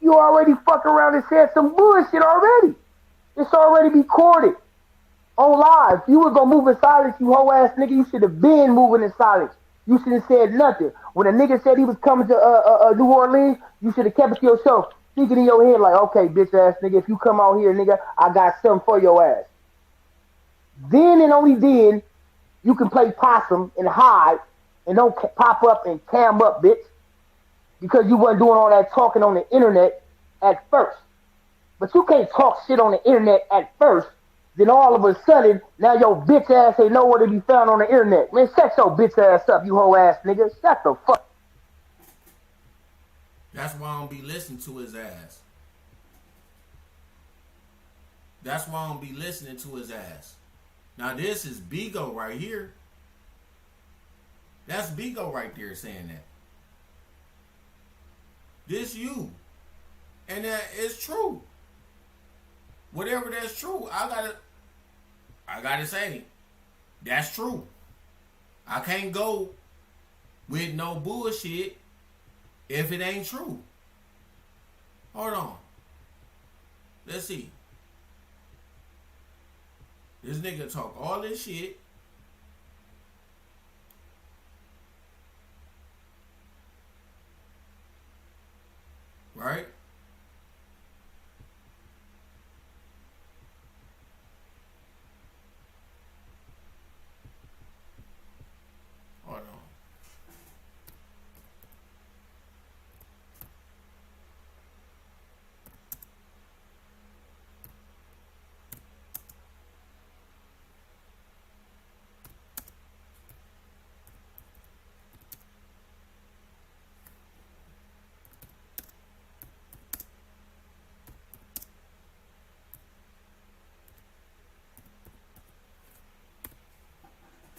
You already fuck around and said some bullshit already. It's already recorded on live. If you was gonna move in silence, you hoe ass nigga, you should have been moving in silence. You should have said nothing. When a nigga said he was coming to New Orleans, you should have kept it to yourself, thinking in your head like, okay, bitch ass nigga, if you come out here, nigga, I got something for your ass. Then and only then you can play possum and hide and don't pop up and cam up, bitch, because you wasn't doing all that talking on the internet at first. But you can't talk shit on the internet at first. Then all of a sudden, now your bitch ass ain't nowhere to be found on the internet. Man, shut your bitch ass up, you hoe ass nigga. Shut the fuck. That's why I don't be listening to his ass. That's why I don't be listening to his ass. Now this is Bigo right here. That's Bigo right there saying that. This you. And that is true. Whatever that's true, I gotta say, that's true. I can't go with no bullshit if it ain't true. Hold on. Let's see. This nigga talk all this shit. Right? Hold on.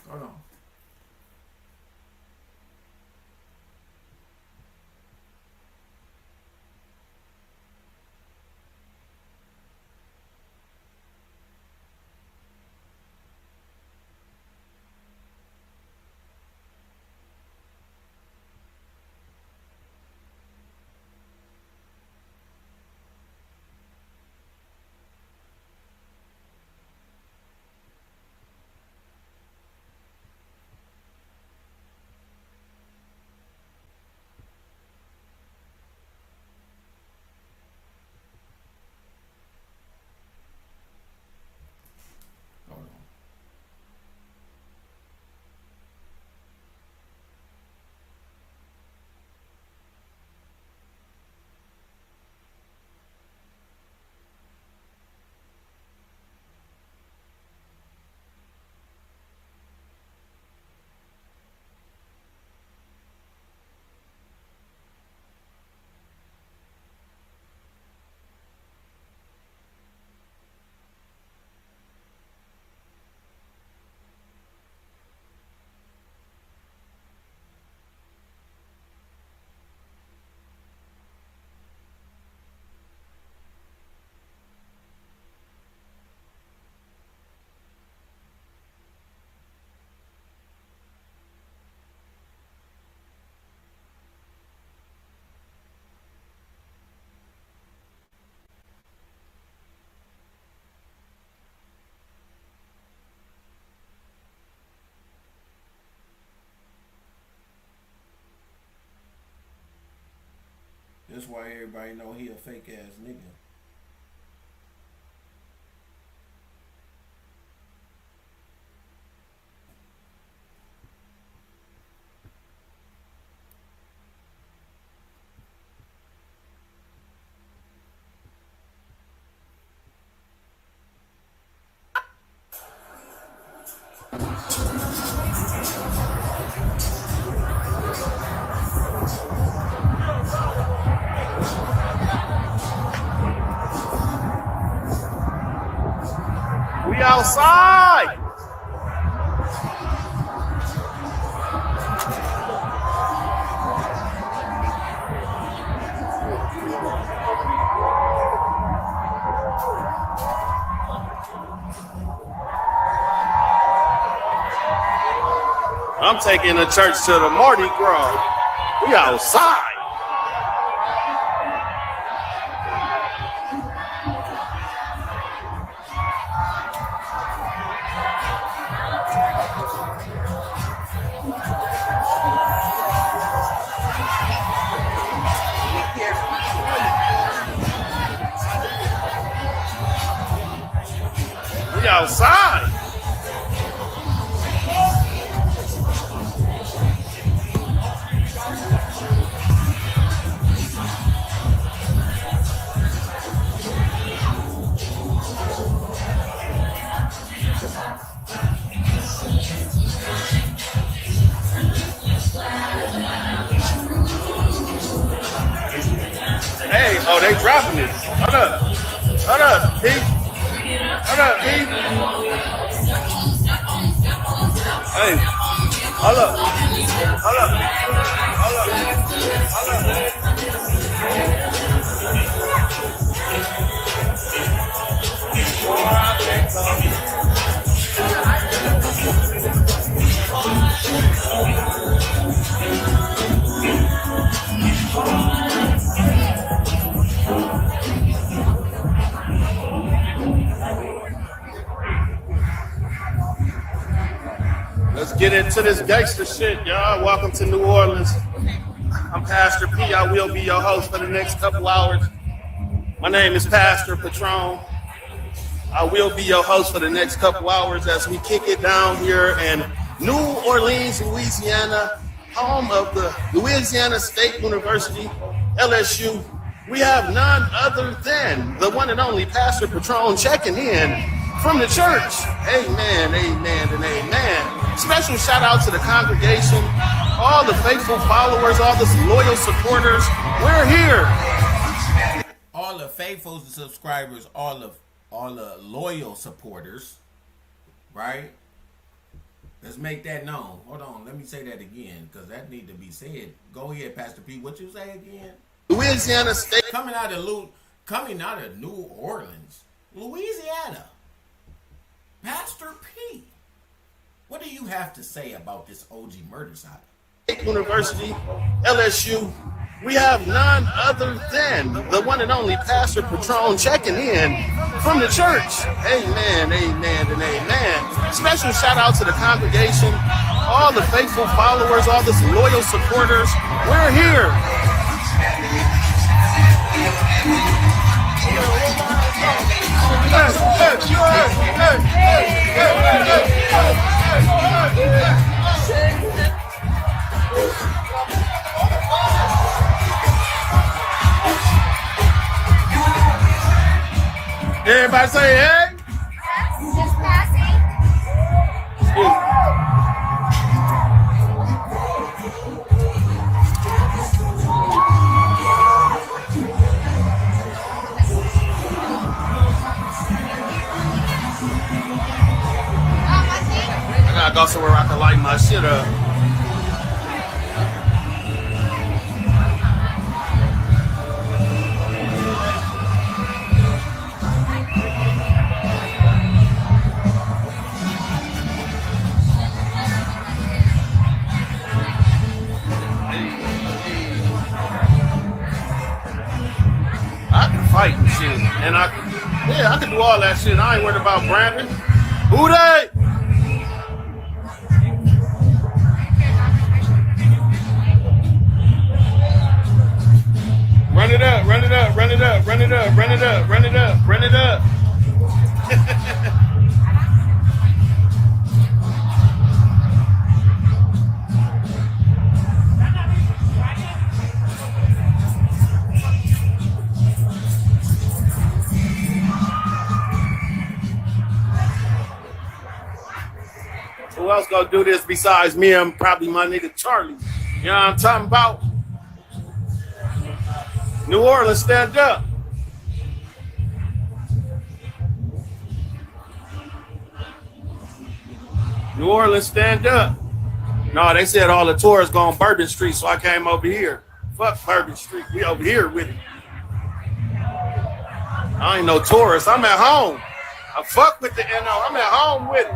Hold on. Hold on. That's why everybody know he a fake ass nigga. We outside. I'm taking the church to the Mardi Gras. We outside. outside. Hey, oh, they dropping it. Hold up. Hold up, Pete. Hold up, Pete. Hey, hold up. Hold up. Hold up. Let's get into this gangster shit, y'all. Welcome to New Orleans. I'm Pastor P. I will be your host for the next couple hours. My name is Pastor Patron. I will be your host for the next couple hours as we kick it down here in New Orleans, Louisiana, home of the Louisiana State University, LSU. We have none other than the one and only Pastor Patron checking in from the church. Amen, amen, and amen. Special shout out to the congregation, all the faithful followers, all the loyal supporters. We're here. All the faithful subscribers, all the loyal supporters, right? Let's make that known. Hold on, let me say that again, because that need to be said. Go ahead, Pastor P. What you say again? Louisiana State. Coming out of New Orleans, Louisiana. Pastor P. What do you have to say about this OG murder saga? University, LSU. We have none other than the one and only Pastor Patron checking in from the church. Amen, amen, and amen. Special shout out to the congregation, all the faithful followers, all the loyal supporters. We're here. Everybody say hey. Just passing. I gotta go somewhere I can light my shit up. I can fight and shit, and I can do all that shit. I ain't worried about Brandon. Who they? Run it up, run it up, run it up, run it up, run it up, run it up, run it up. Who else gonna do this besides me and probably my nigga Charlie? You know what I'm talking about? New Orleans, stand up. New Orleans, stand up. No, they said all the tourists go on Bourbon Street, so I came over here. Fuck Bourbon Street. We over here with it. I ain't no tourist. I'm at home. I fuck with the NO. I'm at home with it.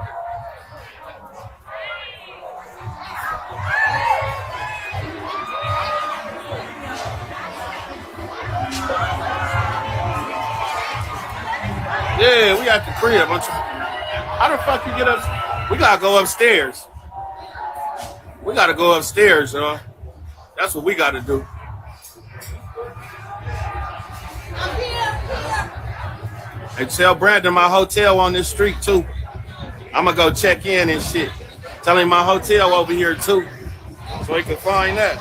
Yeah, we at the crib. How the fuck you get up? We gotta go upstairs. We gotta go upstairs, y'all. That's what we gotta do. Hey, tell Brandon my hotel on this street too. I'm gonna go check in and shit. Tell him my hotel over here too, so he can find that.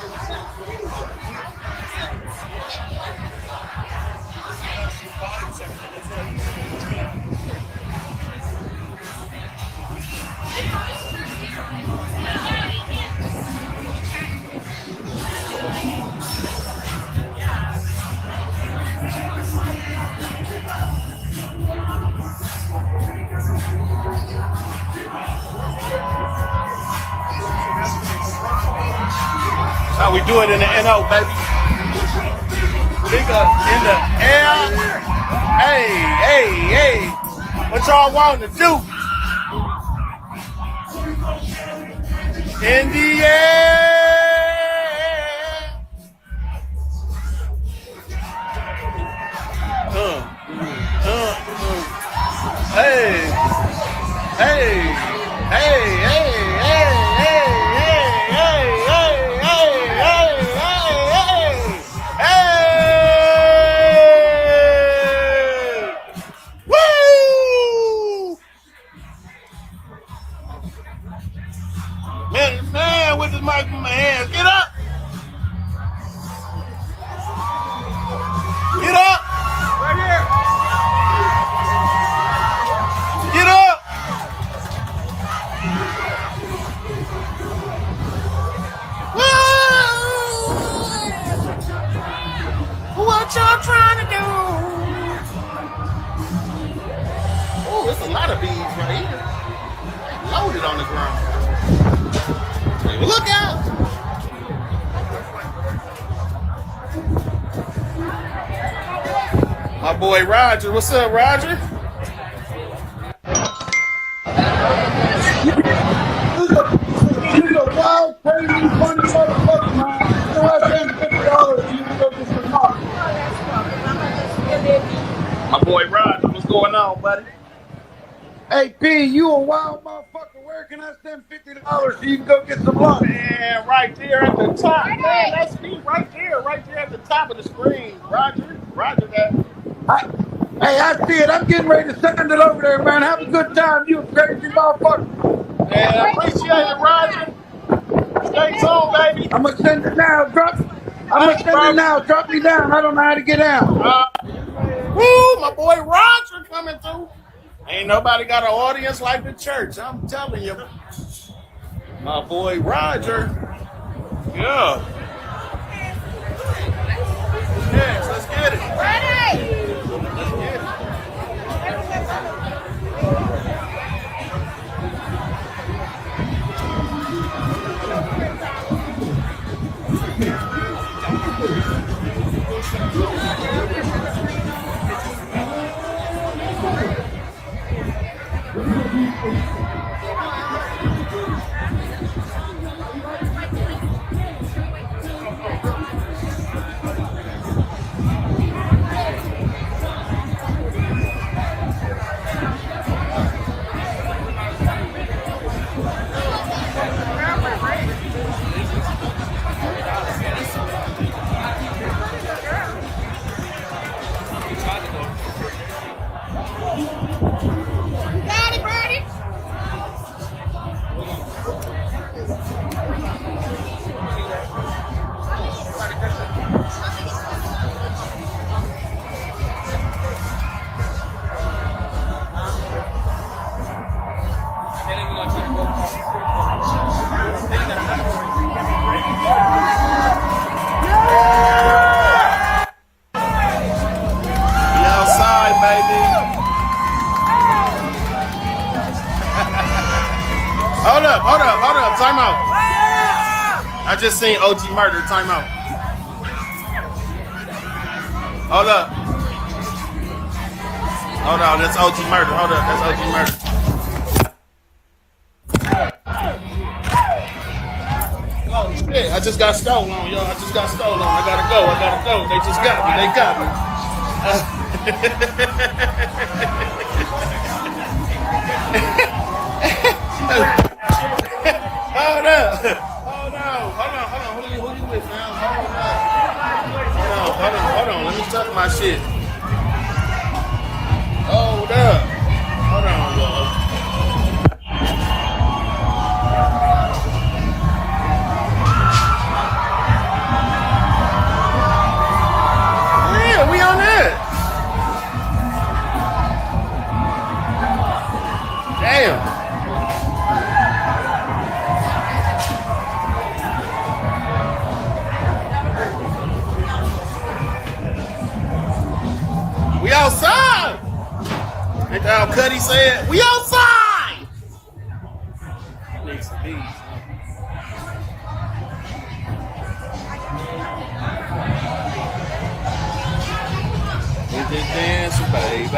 How we do it in the NO, baby. Nigga in the air. Hey, hey, hey. What y'all want to do? In the air. Hey. Hey. Hey, hey, hey, hey, hey, hey, hey, hey, hey, hey. Woo! Man, with the mic in my hands. Get up! Get up! Right here! Get up! What y'all trying to do? Oh, there's a lot of bees right here. They loaded on the ground. Hey, look out! My boy Roger. What's up, Roger? He's a wild, crazy, funny motherfucker, man. So I spent $50 you can go get some coffee. My boy Roger. What's going on, buddy? Hey, P, you a wild motherfucker. Where can I spend $50 so you can go get some lunch? Man, right there at the top. Man, that's me right there at the top of the screen. Roger that. Hey, I see it. I'm getting ready to send it over there, man. Have a good time. You a crazy motherfucker. Man, I appreciate it, Roger. Stay tuned, baby. I'm going to send it now. Drop me down. I don't know how to get down. Woo, my boy Roger coming through. Ain't nobody got an audience like the church. I'm telling you. My boy Roger. Yeah. Next, let's get it. Ready? Let's get it. Hold up, time out. I just seen OG Murder, time out. Hold up, that's OG Murder, that's OG Murder. Oh shit, I just got stolen on, y'all, I gotta go, they just got me, Hold on. Who you with now? Hold on. Let me tuck my shit. Oh what Cuddy said? We outside! Need some beats. We just dancing, baby.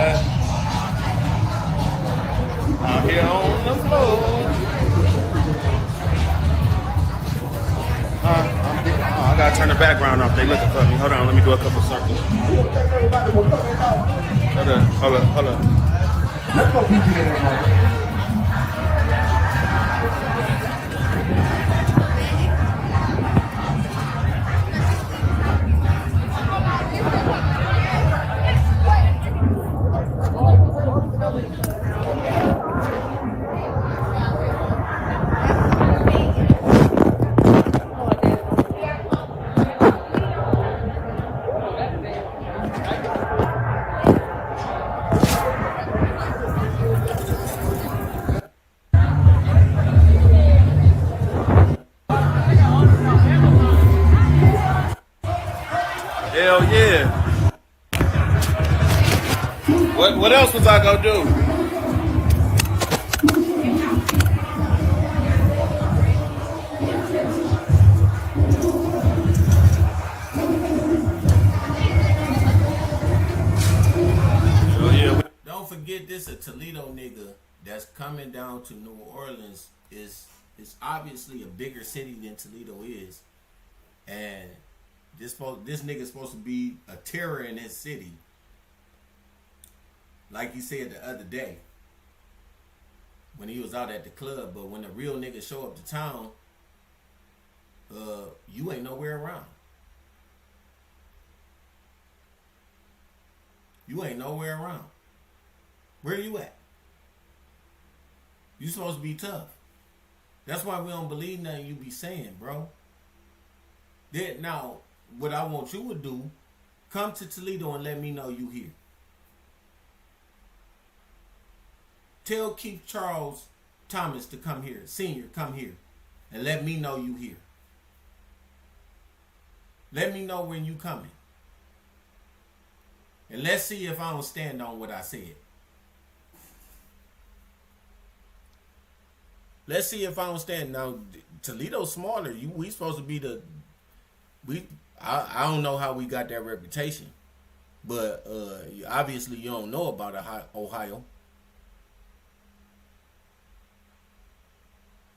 Out here on the floor. I gotta turn the background off. They looking for me. Hold on, let me do a couple circles. Hold up. Hell yeah. What else was I gonna do? Don't forget this, a Toledo nigga that's coming down to New Orleans is obviously a bigger city than Toledo is. And this nigga's supposed to be a terror in his city. Like he said the other day when he was out at the club, but when the real niggas show up to town, you ain't nowhere around. You ain't nowhere around. Where you at? You supposed to be tough. That's why we don't believe nothing you be saying, bro. Now, what I want you to do, come to Toledo and let me know you here. Tell Keith Charles Thomas to come here, Senior, come here, and let me know you here. Let me know when you coming. And let's see if I don't stand on what I said. Let's see if I don't stand. Now, Toledo's smaller. We supposed to be I don't know how we got that reputation. But obviously you don't know about Ohio.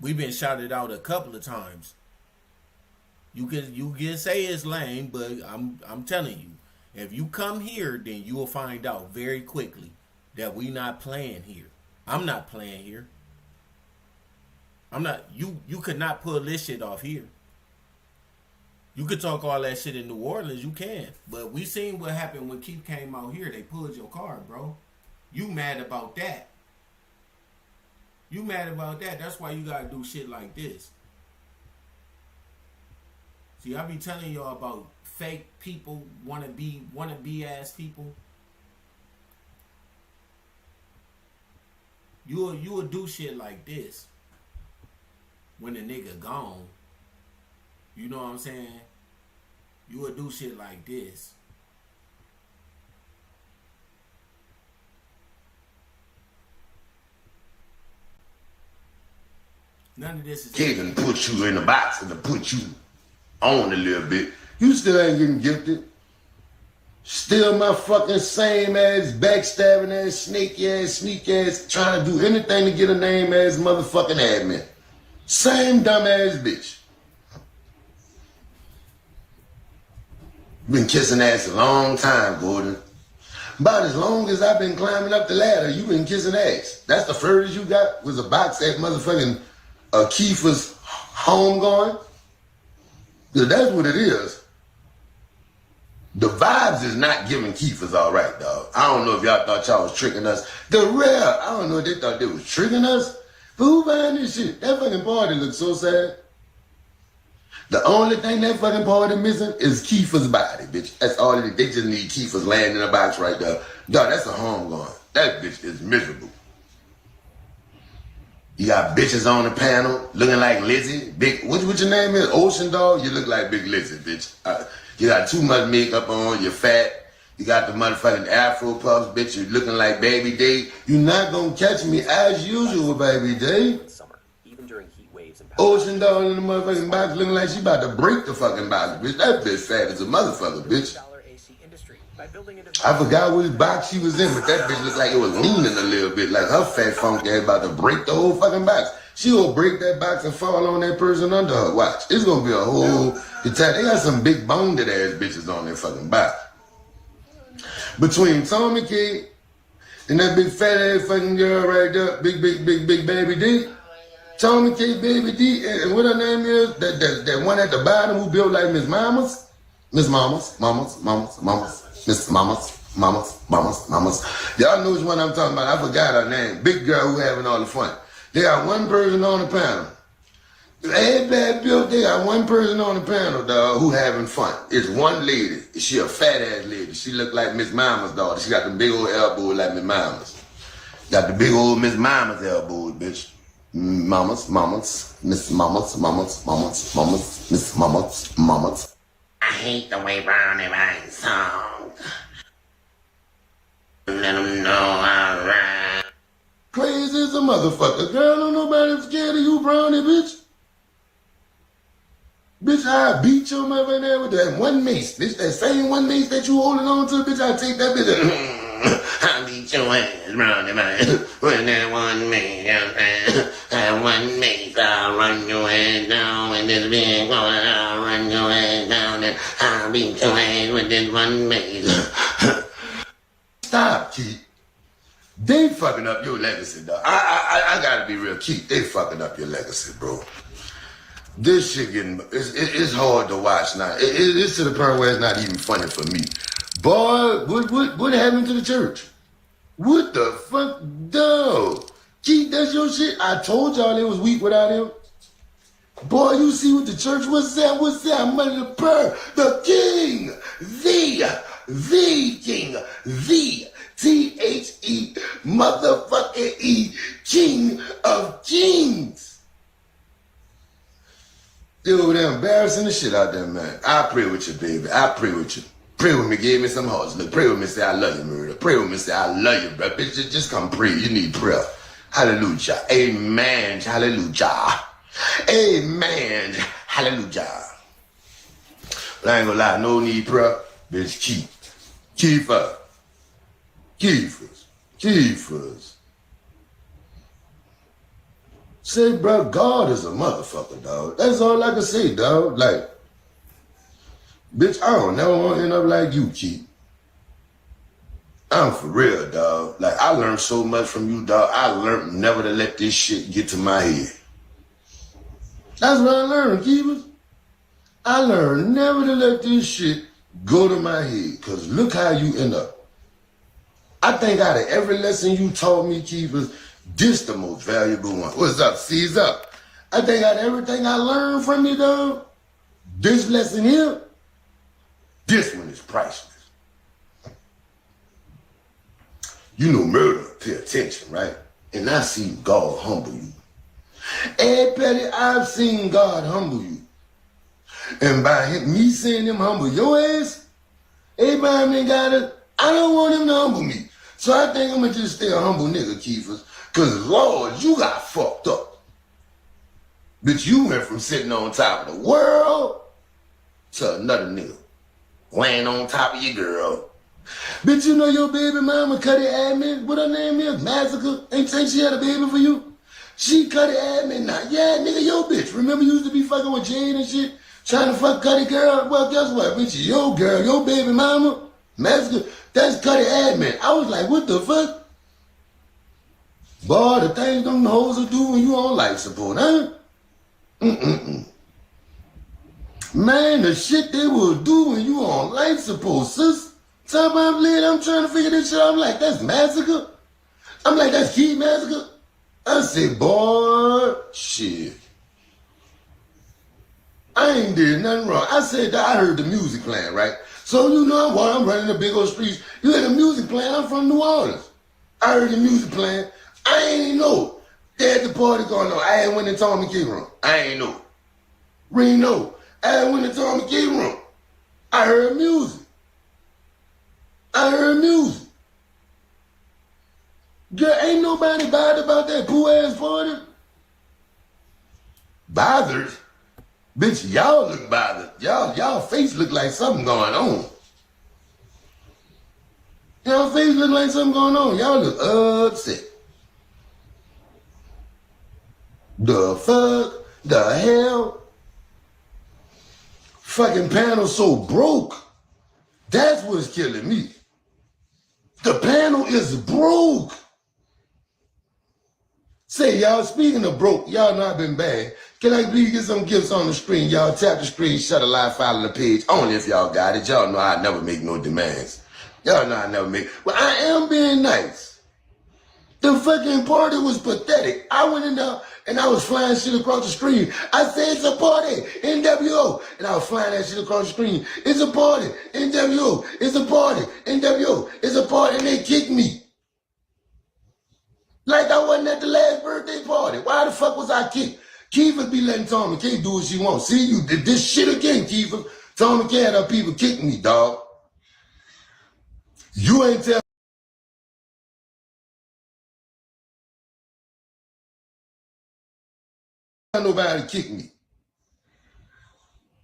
We've been shouted out a couple of times. You can say it's lame, but I'm telling you, if you come here, then you will find out very quickly that we not playing here. I'm not playing here. I'm not. You could not pull this shit off here. You could talk all that shit in New Orleans, you can. But we seen what happened when Keith came out here. They pulled your card, bro. You mad about that. You mad about that. That's why you gotta do shit like this. See, I be telling y'all about fake people, wanna be ass people. You will do shit like this when the nigga gone. You know what I'm saying? You would do shit like this. None of this is... Can't even put you in the box and to put you on a little bit. You still ain't getting gifted. Still my fucking same ass, backstabbing ass, snaky ass, sneak ass, trying to do anything to get a name ass motherfucking admin. Same dumb ass bitch. Been kissing ass a long time, Gordon. About as long as I've been climbing up the ladder, you been kissing ass. That's the furthest you got was a box at motherfucking Kiefer's home going? Because that's what it is. The vibes is not giving Kiefer's all right, dog. I don't know if y'all thought y'all was tricking us. I don't know if they thought they was tricking us. But who buying this shit? That fucking party looks so sad. The only thing that fucking party missing is Kiefer's body, bitch. That's all it is. They just need Kiefer's laying in a box right there. Dog, that's a home going. That bitch is miserable. You got bitches on the panel looking like Lizzie. What your name is? Ocean Dog? You look like Big Lizzie, bitch. You got too much makeup on. You're fat. You got the motherfucking Afro puffs, bitch. You looking like Baby D. You not gonna catch me as usual, Baby D. Ocean doll in the motherfucking box looking like she about to break the fucking box, bitch. That bitch fat as a motherfucker, bitch. I forgot which box she was in, but that bitch looked like it was leaning a little bit, like her fat funky ass about to break the whole fucking box. She will break that box and fall on that person under her. Watch. It's gonna be a whole attack. They got some big boned ass bitches on their fucking box. Between Tommy King and that big fat ass fucking girl right there, big Baby D. Tommy K, Baby D, and what her name is, that one at the bottom who built like Miss Mamas. Miss Mamas. Miss Mamas. Y'all know which one I'm talking about. I forgot her name. Big girl who having all the fun. They got one person on the panel. Ain't bad built. They got one person on the panel, dog, who having fun. It's one lady. She a fat ass lady. She look like Miss Mama's daughter. She got the big old elbows like Miss Mama's. Got the big old Miss Mama's elbows, bitch. Mamas, Miss Mamas. I hate the way Brownie writes songs. Let them know I rap. Crazy as a motherfucker. Girl, don't nobody scared of you, Brownie, bitch. Bitch, I beat your mother in there with that one mace. Bitch, that same one mace that you holding on to, bitch, I take that bitch and I beat your ass, Brownie, man. With that one mace, that one mace, I'll run your ass down. With this big one, I'll run your ass down. And I'll beat your ass with this one mace. Stop, Keith. They fucking up your legacy, dog. I gotta be real, Keith. They fucking up your legacy, bro. This shit getting, it's hard to watch now. It's to the point where it's not even funny for me. Boy, what happened to the church? What the fuck, dog? Keith, that's your shit. I told y'all it was weak without him. Boy, you see what the church was that? What's that? Money the pearl, the king, the king, the T-H-E motherfucking E, king of kings. They over there embarrassing the shit out there, man. I pray with you, baby. I pray with you. Pray with me. Give me some hearts. Look, pray with me. Say I love you, Marita. Pray with me. Say I love you, bro. Bitch, just come pray. You need prayer. Hallelujah. Amen. Hallelujah. Amen. Hallelujah. But I ain't gonna lie. No need prayer. Bitch, Keefers. Say, bro, God is a motherfucker, dog. That's all I can say, dog. Like, bitch, I don't never want to end up like you, Keith. I'm for real, dog. Like, I learned so much from you, dog. I learned never to let this shit get to my head. That's what I learned, Keithers. I learned never to let this shit go to my head. Because look how you end up. I think out of every lesson you taught me, Keithers, this the most valuable one. What's up? Seize up. I think out of everything I learned from you, dog, this lesson here, this one is priceless. You know murder, pay attention, right? And I see God humble you. Hey, Petty, I've seen God humble you. And by me seeing him humble your ass, Abraham ain't got it. I don't want him to humble me. So I think I'm going to just stay a humble nigga, Keefers. Because, Lord, you got fucked up. Bitch, you went from sitting on top of the world to another nigga laying on top of your girl. Bitch, you know your baby mama cut it admin? What her name is? Massacre? Ain't think she had a baby for you? She cut it admin now. Yeah, nigga, your bitch. Remember you used to be fucking with Jane and shit? Trying to fuck Cuddy girl? Well, guess what, bitch? Your girl, your baby mama, Massacre, that's Cuddy admin. I was like, what the fuck? Boy, the things them hoes will do when you on life support, huh? Man, the shit they will do when you on life support, sis. Top I'm late, I'm trying to figure this shit out. I'm like, that's Massacre? I'm like, that's Key Massacre? I said, boy, shit. I ain't did nothing wrong. I said that I heard the music playing, right? So you know while I'm running the big old streets, you hear the music playing, I'm from New Orleans. I heard the music playing. I ain't know. They had the party going on. I ain't went in Tommy Key room. I ain't know. Reno. I ain't went in Tommy Key room. I heard music. I heard music. Girl, ain't nobody bothered about that poo-ass party. Bothered? Bitch, y'all look bothered. Y'all face look like something going on. Y'all face look like something going on. Y'all look upset. The fuck? The hell? Fucking panel so broke. That's what's killing me. The panel is broke. Say, y'all, speaking of broke, y'all not been bad. Can I please get some gifts on the screen? Y'all tap the screen, shut a live file on the page. Only if y'all got it. Y'all know I never make no demands. Y'all know I never make. Well, I am being nice. The fucking party was pathetic. I went in there and I was flying shit across the screen. I said it's a party, NWO. And I was flying that shit across the screen. It's a party, NWO. It's a party, NWO. It's a party, and they kicked me. Like I wasn't at the last birthday party. Why the fuck was I kicked? Kiefer be letting Tommy K do what she wants. See, you did this shit again, Kiefer. Tommy K had her people kick me, dog. You ain't tell nobody to kick me.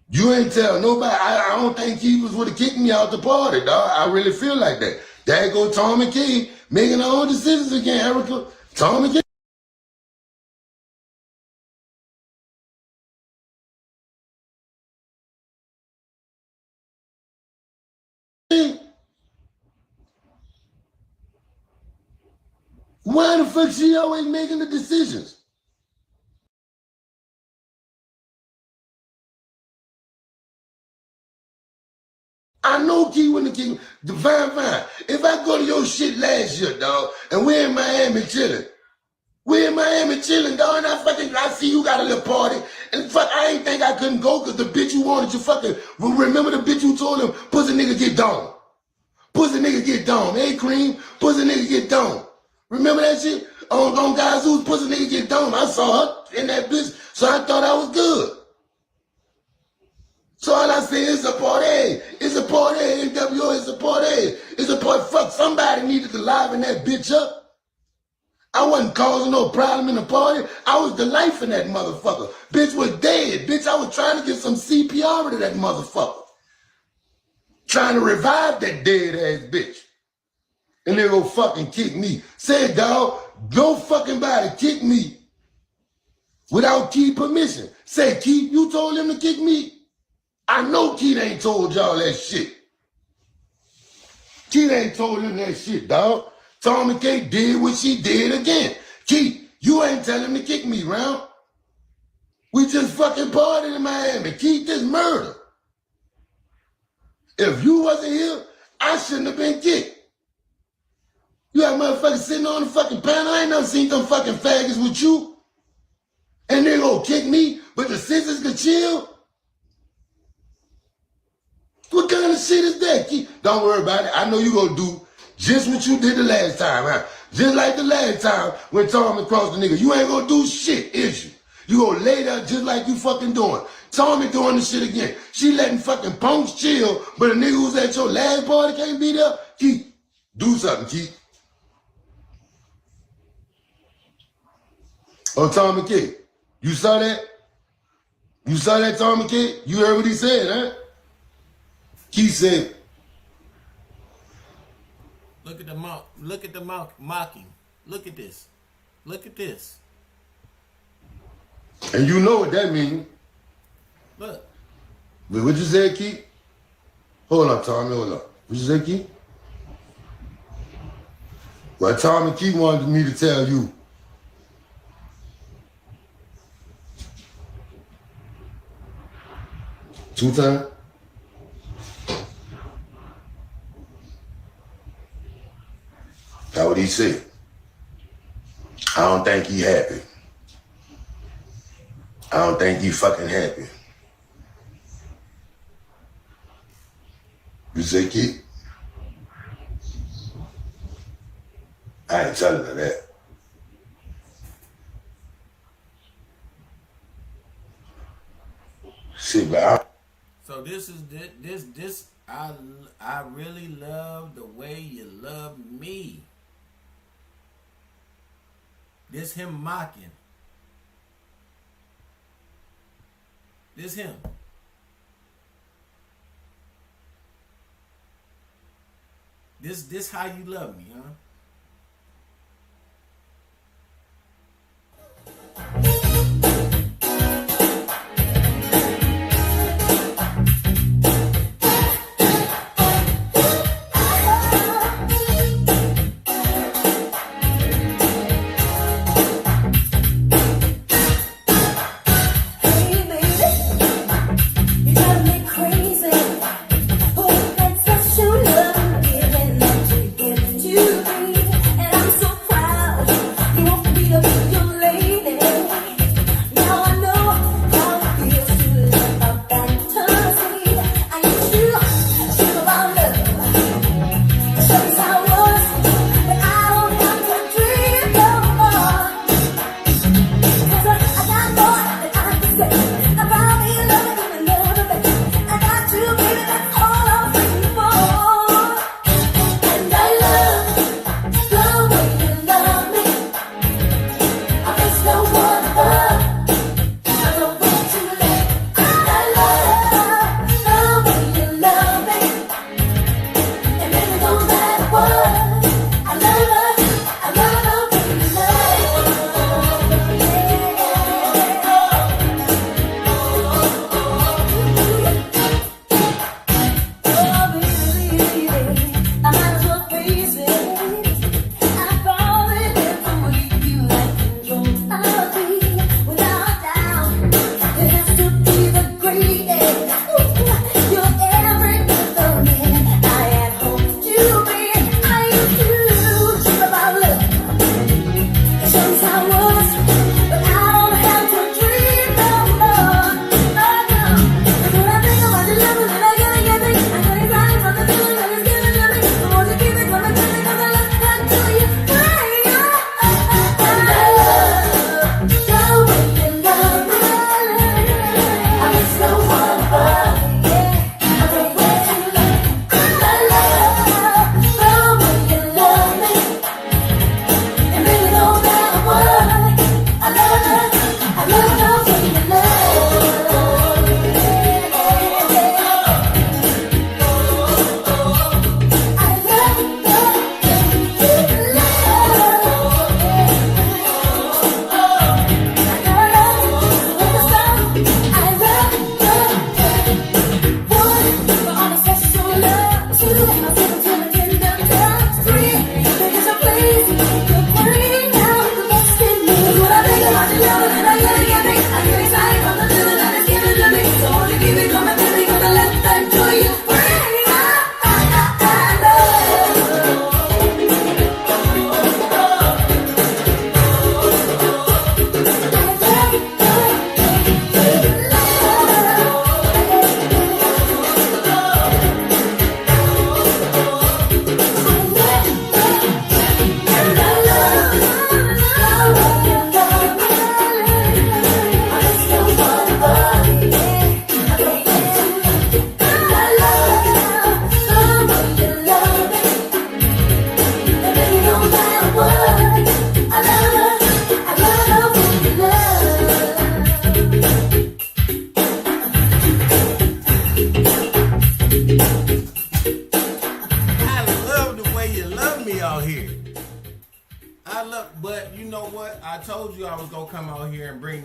You ain't tell nobody. I don't think Kiefer would have kicked me out the party, dog. I really feel like that. There go Tommy K making her own decisions again, Erica. Tommy K. Why the fuck she always making the decisions? I know Key wouldn't kick me. Fine. If I go to your shit last year, dog, and we're in Miami chilling, dog, and I see you got a little party, and fuck, I ain't think I couldn't go because the bitch you wanted to fucking, remember the bitch you told him, pussy nigga get down. Pussy nigga get down. Hey, Cream, pussy nigga get down. Remember that shit? On Guys Who's pussy nigga get down. I saw her in that bitch, so I thought I was good. So all I say is a party. It's a party. NWO is a party. It's a party. Fuck, somebody needed to liven that bitch up. I wasn't causing no problem in the party. I was the life in that motherfucker. Bitch was dead. Bitch, I was trying to get some CPR to that motherfucker. Trying to revive that dead ass bitch. And they go fucking kick me. Say, dog, no fucking body kick me without Key permission. Say, Key, you told him to kick me? I know Keith ain't told y'all that shit. Keith ain't told him that shit, dog. Tommy K did what she did again. Keith, you ain't telling him to kick me, round. We just fucking partied in Miami. Keith, this murder. If you wasn't here, I shouldn't have been kicked. You have motherfuckers sitting on the fucking panel. I ain't never seen them fucking faggots with you. And they gonna kick me, but the sisters can chill. What kind of shit is that, Keith? Don't worry about it. I know you gonna do just what you did the last time, huh? Just like the last time when Tommy crossed the nigga. You ain't gonna do shit, is you? You gonna lay there just like you fucking doing. Tommy doing the shit again. She letting fucking punks chill, but a nigga who's at your last party can't be there? Keith, do something, Keith. Oh, Tommy K, you saw that? You saw that, Tommy K? You heard what he said, huh? Keith said, Look at the mocking. Look at this. Look at this. and you know what that means. Look. Wait, what you say, Keith? Hold on, Tommy, hold on. What you say, Keith? Well, Tommy Keith wanted me to tell you. Two times? That's what he said. I don't think he happy. I don't think he fucking happy. You say, Keith? I ain't telling her that. See, but So this is this I really love the way you love me. This him mocking. This him. This how you love me, huh?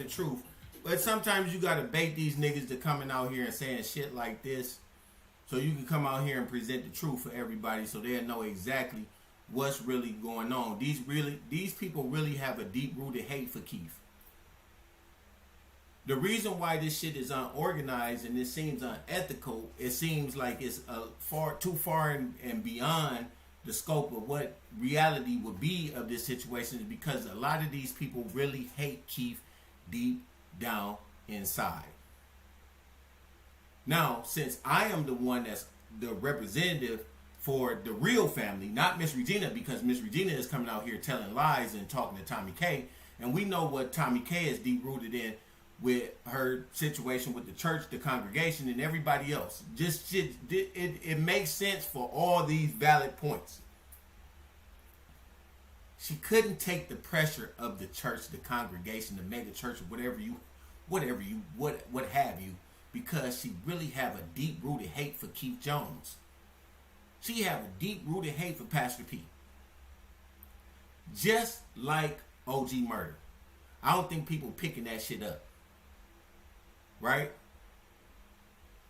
Truth, but sometimes you gotta bait these niggas to coming out here and saying shit like this, so you can come out here and present the truth for everybody, so they'll know exactly what's really going on. These people really have a deep-rooted hate for Keith. The reason why this shit is unorganized and it seems unethical, it seems like it's too far and beyond the scope of what reality would be of this situation, is because a lot of these people really hate Keith deep down inside. Now, since I am the one that's the representative for the real family, not Miss Regina, because Miss Regina is coming out here telling lies and talking to Tommy K, and we know what Tommy K is deep rooted in with her situation with the church, the congregation, and everybody else. Just shit, it makes sense for all these valid points. She couldn't take the pressure of the church, the congregation, the mega church, or what have you, because she really have a deep-rooted hate for Keith Jones. She have a deep-rooted hate for Pastor P. Just like OG Murder. I don't think people picking that shit up. Right?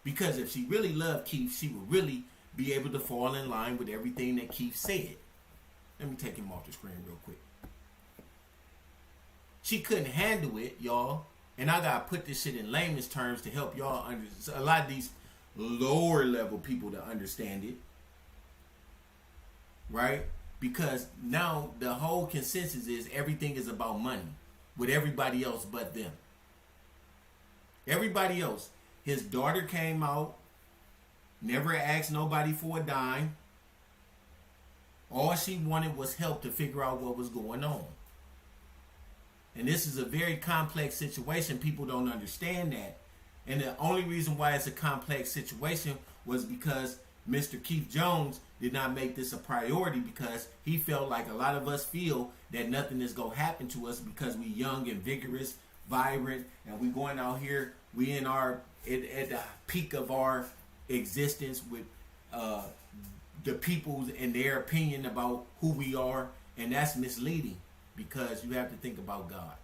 Because if she really loved Keith, she would really be able to fall in line with everything that Keith said. Let me take him off the screen real quick. She couldn't handle it, y'all. And I gotta put this shit in layman's terms to help y'all understand. A lot of these lower level people to understand it. Right? Because now the whole consensus is everything is about money with everybody else but them. Everybody else. His daughter came out, never asked nobody for a dime. All she wanted was help to figure out what was going on. And this is a very complex situation. People don't understand that. And the only reason why it's a complex situation was because Mr. Keith Jones did not make this a priority, because he felt like a lot of us feel that nothing is going to happen to us because we young and vigorous, vibrant, and we going out here, we in our at the peak of our existence with the people and their opinion about who we are, and that's misleading, because you have to think about God.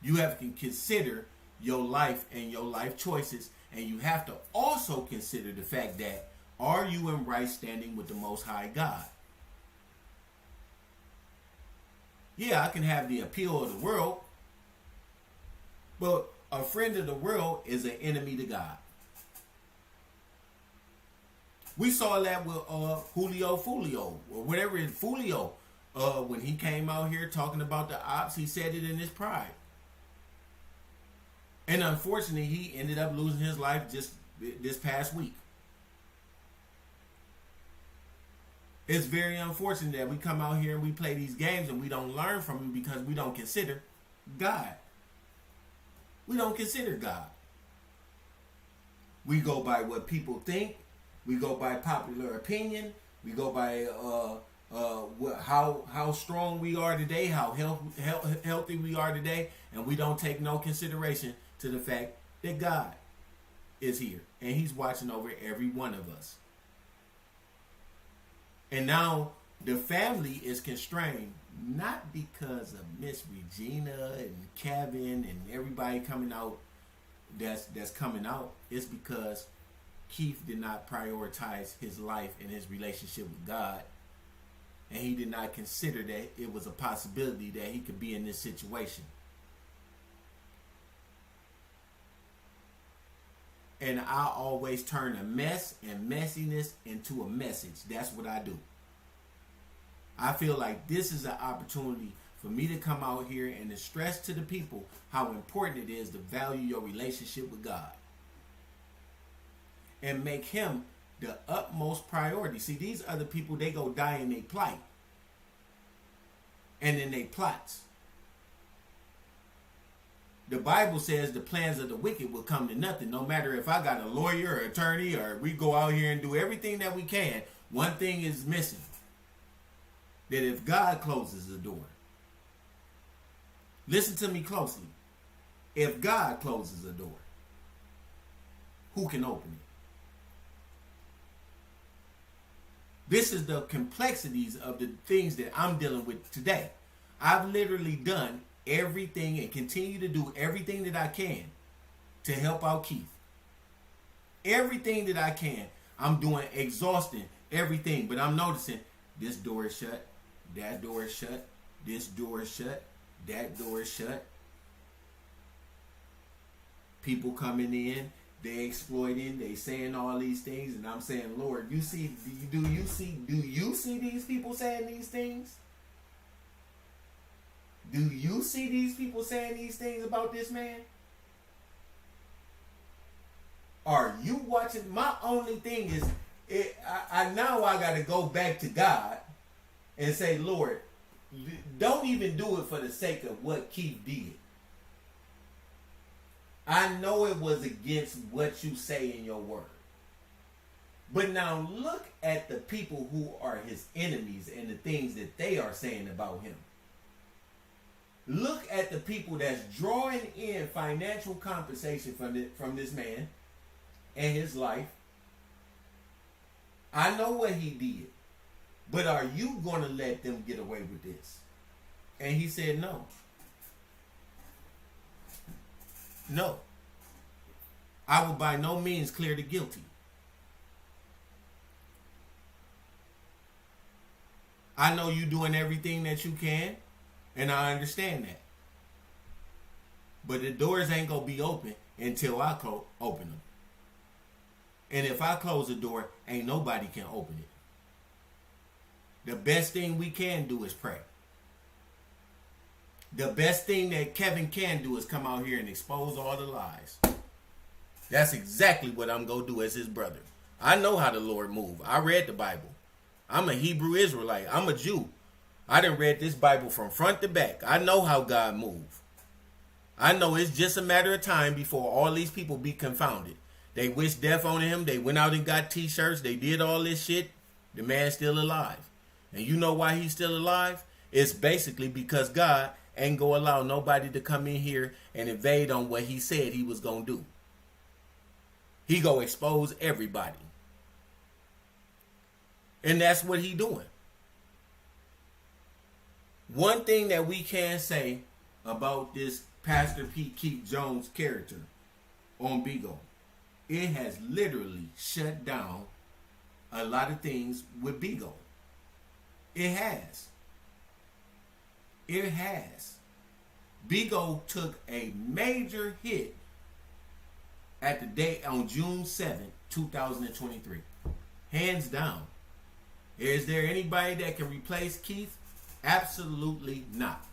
You have to consider your life and your life choices, and you have to also consider the fact that, are you in right standing with the Most High God? Yeah, I can have the appeal of the world, but a friend of the world is an enemy to God. We saw that with Julio Fulio, or whatever is Fulio. When he came out here talking about the ops, he said it in his pride. And unfortunately, he ended up losing his life just this past week. It's very unfortunate that we come out here and we play these games and we don't learn from them because we don't consider God. We don't consider God. We go by what people think. We go by popular opinion. We go by how strong we are today, how healthy we are today, and we don't take no consideration to the fact that God is here and He's watching over every one of us. And now the family is constrained, not because of Miss Regina and Kevin and everybody coming out that's coming out. It's because Keith did not prioritize his life and his relationship with God, and he did not consider that it was a possibility that he could be in this situation. And I always turn a mess and messiness into a message. That's what I do. I feel like this is an opportunity for me to come out here and to stress to the people how important it is to value your relationship with God. And make Him the utmost priority. See, these other people, they go die in their plight. And in their plots. The Bible says the plans of the wicked will come to nothing. No matter if I got a lawyer or attorney or we go out here and do everything that we can, one thing is missing. That if God closes the door, listen to me closely. If God closes the door, who can open it? This is the complexities of the things that I'm dealing with today. I've literally done everything and continue to do everything that I can to help out Keith. Everything that I can. I'm doing exhausting everything, but I'm noticing this door is shut, that door is shut, this door is shut, that door is shut. People coming in, they exploiting, they saying all these things, and I'm saying, Lord, do you see these people saying these things? Do you see these people saying these things about this man? Are you watching? My only thing is, I now got to go back to God and say, Lord, don't even do it for the sake of what Keith did. I know it was against what you say in your word. But now look at the people who are his enemies and the things that they are saying about him. Look at the people that's drawing in financial compensation from this man and his life. I know what he did. But are you going to let them get away with this? And he said no. No. I will by no means clear the guilty. I know you doing everything that you can, and I understand that. But the doors ain't going to be open until I open them. And if I close the door, ain't nobody can open it. The best thing we can do is pray. The best thing that Kevin can do is come out here and expose all the lies. That's exactly what I'm going to do as his brother. I know how the Lord move. I read the Bible. I'm a Hebrew Israelite. I'm a Jew. I done read this Bible from front to back. I know how God move. I know it's just a matter of time before all these people be confounded. They wish death on him. They went out and got t-shirts. They did all this shit. The man's still alive. And you know why he's still alive? It's basically because God ain't gonna allow nobody to come in here and invade on what he said he was gonna do. He gonna expose everybody. And that's what he doing. One thing that we can say about this Pastor P. Keith Jones character on Bigo, it has literally shut down a lot of things with Bigo. It has. It has. Bigo took a major hit at the day on June 7th, 2023. Hands down. Is there anybody that can replace Keith? Absolutely not.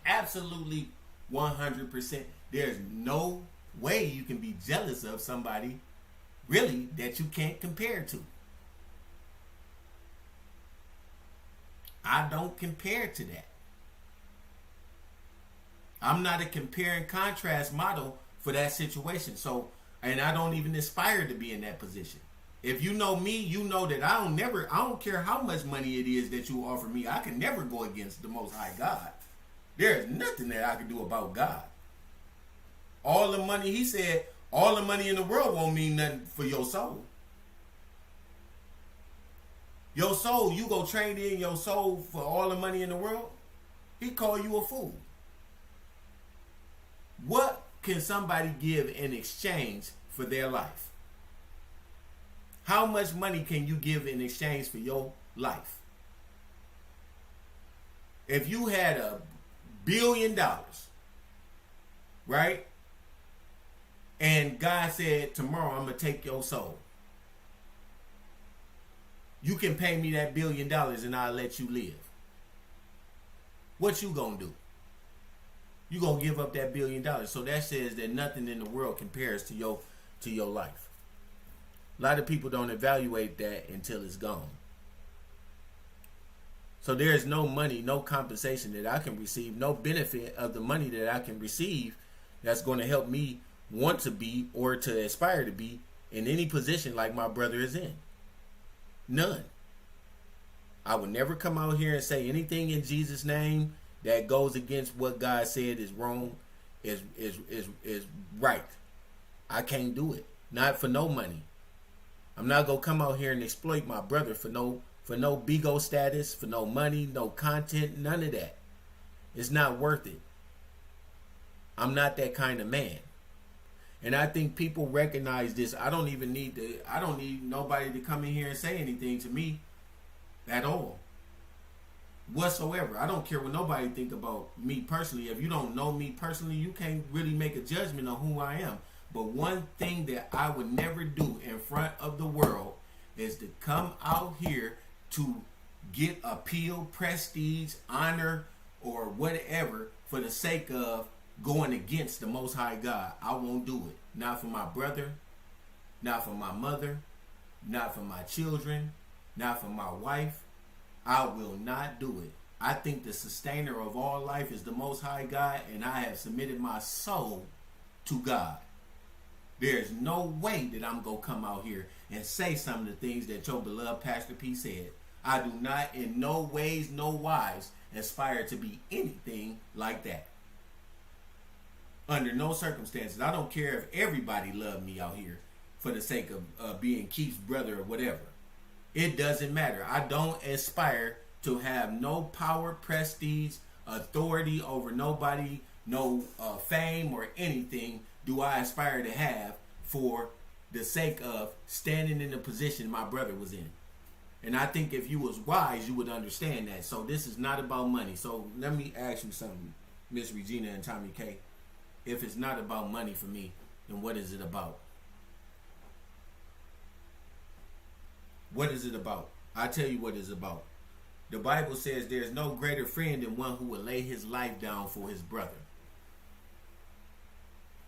Absolutely 100%. There's no way you can be jealous of somebody really that you can't compare to. I don't compare to that. I'm not a compare and contrast model for that situation. So, and I don't even aspire to be in that position. If you know me, you know that I don't care how much money it is that you offer me. I can never go against the Most High God. There is nothing that I can do about God. All the money, he said, all the money in the world won't mean nothing for your soul. Your soul, you go trade in your soul for all the money in the world? He call you a fool. What can somebody give in exchange for their life? How much money can you give in exchange for your life? If you had $1 billion, right? And God said, tomorrow I'm going to take your soul. You can pay me that $1 billion and I'll let you live. What you gonna do? You gonna give up that $1 billion. So that says that nothing in the world compares to your life. A lot of people don't evaluate that until it's gone. So there is no money, no compensation that I can receive, no benefit of the money that I can receive that's going to help me want to be or to aspire to be in any position like my brother is in. None. I would never come out here and say anything in Jesus' name that goes against what God said is wrong, is right. I can't do it. Not for no money. I'm not gonna come out here and exploit my brother for no Bigo status, for no money, no content, none of that. It's not worth it. I'm not that kind of man. And I think people recognize this. I don't need nobody to come in here and say anything to me at all. Whatsoever. I don't care what nobody think about me personally. If you don't know me personally, you can't really make a judgment on who I am. But one thing that I would never do in front of the world is to come out here to get appeal, prestige, honor, or whatever for the sake of going against the Most High God. I won't do it. Not for my brother, not for my mother, not for my children, not for my wife. I will not do it. I think the sustainer of all life is the Most High God, and I have submitted my soul to God. There's no way that I'm going to come out here and say some of the things that your beloved Pastor P said. I do not in no ways, no wise aspire to be anything like that. Under no circumstances. I don't care if everybody loved me out here for the sake of being Keith's brother or whatever. It doesn't matter. I don't aspire to have no power, prestige, authority over nobody, no fame or anything do I aspire to have for the sake of standing in the position my brother was in. And I think if you was wise, you would understand that. So this is not about money. So let me ask you something, Miss Regina and Tommy K. If it's not about money for me, then what is it about? What is it about? I tell you what it's about. The Bible says there's no greater friend than one who will lay his life down for his brother.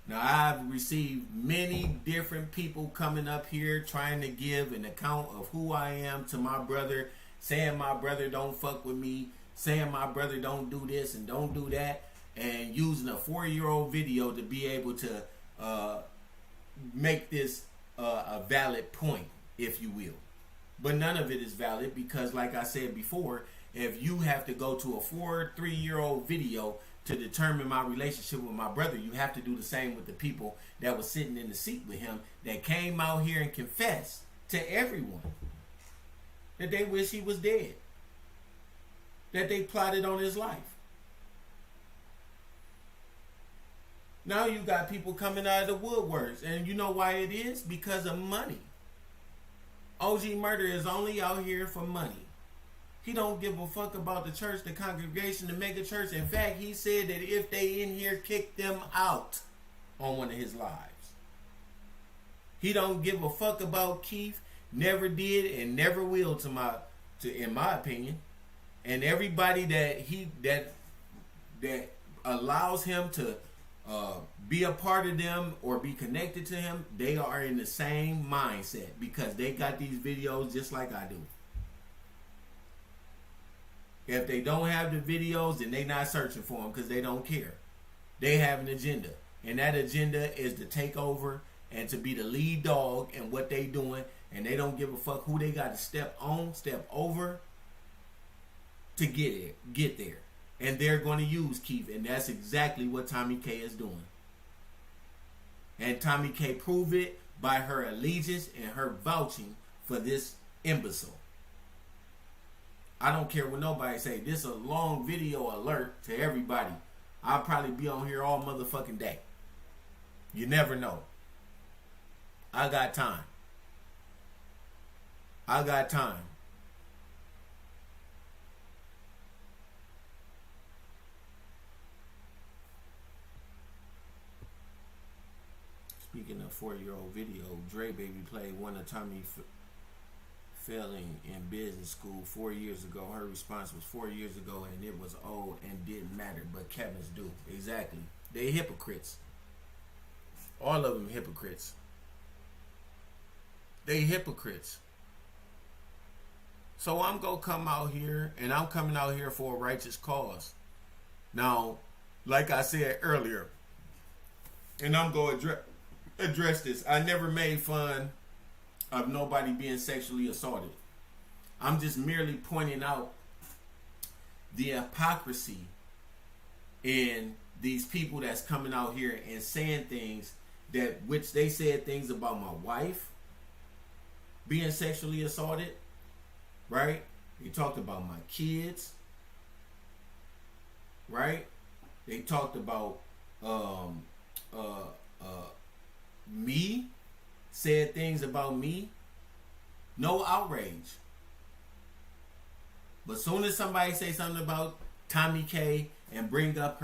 Now, I've received many different people coming up here trying to give an account of who I am to my brother, saying my brother don't fuck with me, saying my brother don't do this and don't do that, and using a 4-year-old video to be able to make this a valid point, if you will. But none of it is valid because, like I said before, if you have to go to a 3-year-old video to determine my relationship with my brother, you have to do the same with the people that was sitting in the seat with him that came out here and confessed to everyone that they wish he was dead, that they plotted on his life. Now you got people coming out of the woodworks, and you know why it is? Because of money. OG Murder is only out here for money. He don't give a fuck about the church, the congregation, the mega church. In fact, he said that if they in here, kick them out on one of his lives. He don't give a fuck about Keith. Never did and never will in my opinion. And everybody that allows him to be a part of them or be connected to him, they are in the same mindset because they got these videos just like I do. If they don't have the videos, then they not searching for them because they don't care. They have an agenda, and that agenda is to take over and to be the lead dog in what they doing, and they don't give a fuck who they got to step over to get there. And they're going to use Keith, and that's exactly what Tommy K is doing. And Tommy K proved it by her allegiance and her vouching for this imbecile. I don't care what nobody say. This is a long video alert to everybody. I'll probably be on here all motherfucking day. You never know. I got time. I got time. Speaking of 4-year-old video, Dre Baby played one of Tommy failing in business school 4 years ago. Her response was 4 years ago and it was old and didn't matter, but Kevin's do. Exactly. They hypocrites. All of them hypocrites. They hypocrites. So I'm going to come out here, and I'm coming out here for a righteous cause. Now, like I said earlier, and I'm going to address this. I never made fun of nobody being sexually assaulted. I'm just merely pointing out the hypocrisy in these people that's coming out here and saying things that, which they said things about my wife being sexually assaulted, right? They talked about my kids, right? They talked about me, said things about me. No outrage. But soon as somebody say something about Tommy K and bring up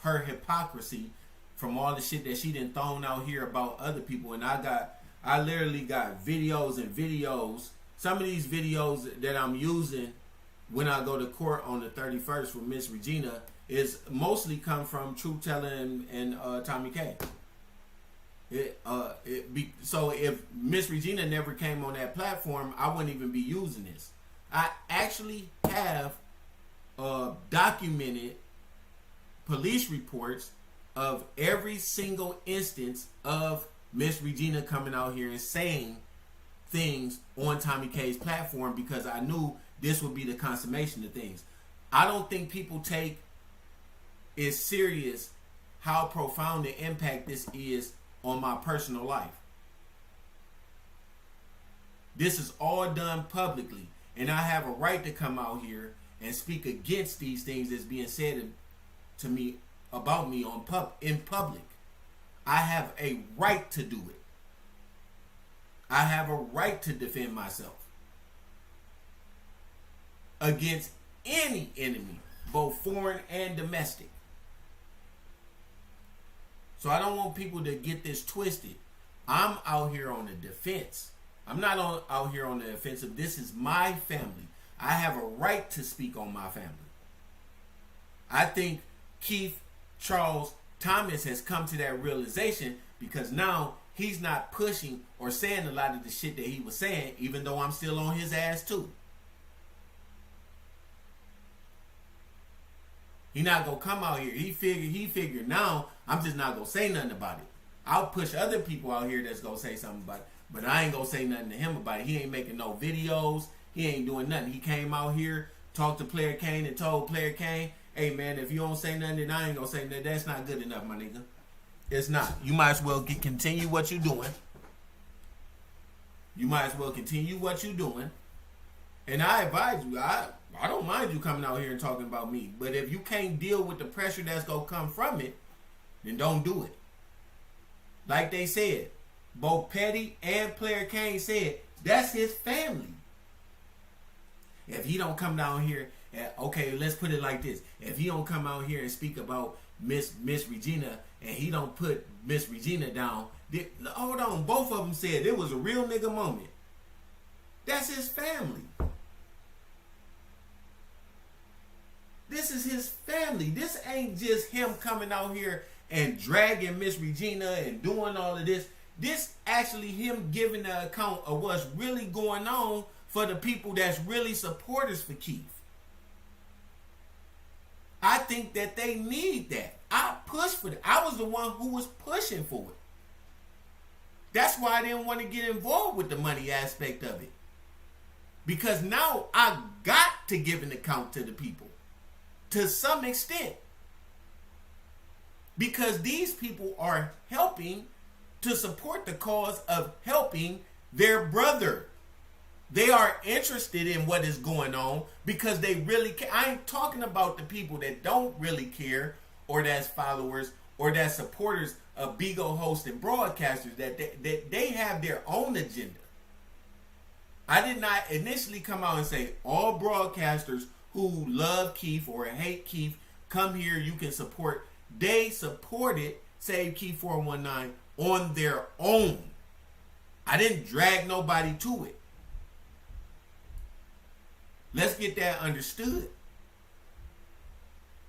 her hypocrisy from all the shit that she done thrown out here about other people, and I literally got videos and videos. Some of these videos that I'm using when I go to court on the 31st for Miss Regina is mostly come from Truth Telling and Tommy K. So if Miss Regina never came on that platform, I wouldn't even be using this. I actually have documented police reports of every single instance of Miss Regina coming out here and saying things on Tommy K's platform, because I knew this would be the consummation of things. I don't think people take it serious how profound the impact this is on my personal life. This is all done publicly, and I have a right to come out here and speak against these things that's being said to me about me in public. I have a right to do it. I have a right to defend myself against any enemy, both foreign and domestic. So I don't want people to get this twisted. I'm out here on the defense. I'm not out here on the offensive. This is my family. I have a right to speak on my family. I think Keith Charles Thomas has come to that realization, because now he's not pushing or saying a lot of the shit that he was saying, even though I'm still on his ass too. He not gonna come out here. He figured now I'm just not gonna say nothing about it. I'll push other people out here that's gonna say something about it, but I ain't gonna say nothing to him about it. He ain't making no videos. He ain't doing nothing. He came out here, talked to Player Kane, and told Player Kane, hey man, if you don't say nothing, then I ain't gonna say nothing. That's not good enough, my nigga. It's not. You might as well continue what you're doing. You might as well continue what you're doing. And I advise you, I don't mind you coming out here and talking about me. But if you can't deal with the pressure that's going to come from it, then don't do it. Like they said, both Petty and Player Kane said, that's his family. If he don't come down here, okay, let's put it like this. If he don't come out here and speak about Miss Regina, and he don't put Miss Regina down, hold on, both of them said it was a real nigga moment. That's his family. This is his family. This ain't just him coming out here and dragging Miss Regina and doing all of this. This actually him giving an account of what's really going on for the people that's really supporters for Keith. I think that they need that. I pushed for it. I was the one who was pushing for it. That's why I didn't want to get involved with the money aspect of it. Because now I got to give an account to the people. To some extent. Because these people are helping to support the cause of helping their brother. They are interested in what is going on because they really care. I ain't talking about the people that don't really care, or that's followers, or that's supporters of Bigo hosts and broadcasters, that they have their own agenda. I did not initially come out and say all broadcasters who love Keith or hate Keith, come here, you can support. They supported Save Keith 419 on their own. I didn't drag nobody to it. Let's get that understood.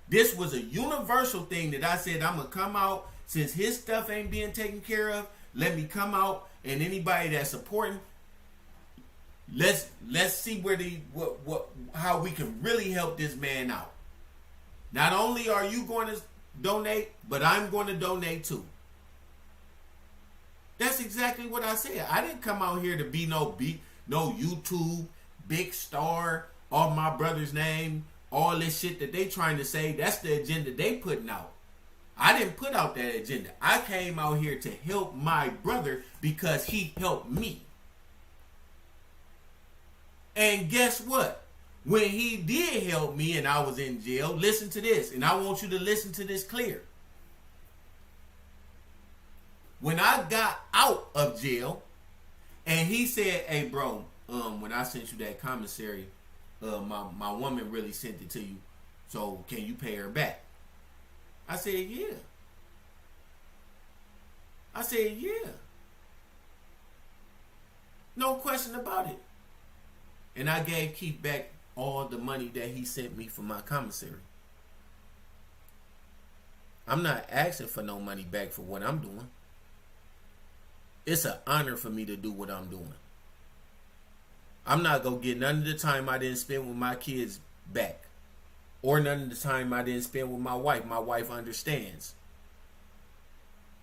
This was a universal thing that I said I'm going to come out, since his stuff ain't being taken care of, let me come out, and anybody that's supporting, let's see where how we can really help this man out. Not only are you going to donate, but I'm going to donate too. That's exactly what I said. I didn't come out here to be no YouTube big star, all my brother's name, all this shit that they trying to say. That's the agenda they putting out. I didn't put out that agenda. I came out here to help my brother because he helped me. And guess what? When he did help me and I was in jail, listen to this, and I want you to listen to this clear. When I got out of jail, and he said, hey bro, when I sent you that commissary, my woman really sent it to you, so can you pay her back? I said, yeah. I said, yeah. No question about it. And I gave Keith back all the money that he sent me for my commissary. I'm not asking for no money back for what I'm doing. It's an honor for me to do what I'm doing. I'm not going to get none of the time I didn't spend with my kids back. or none of the time I didn't spend with my wife. My wife understands.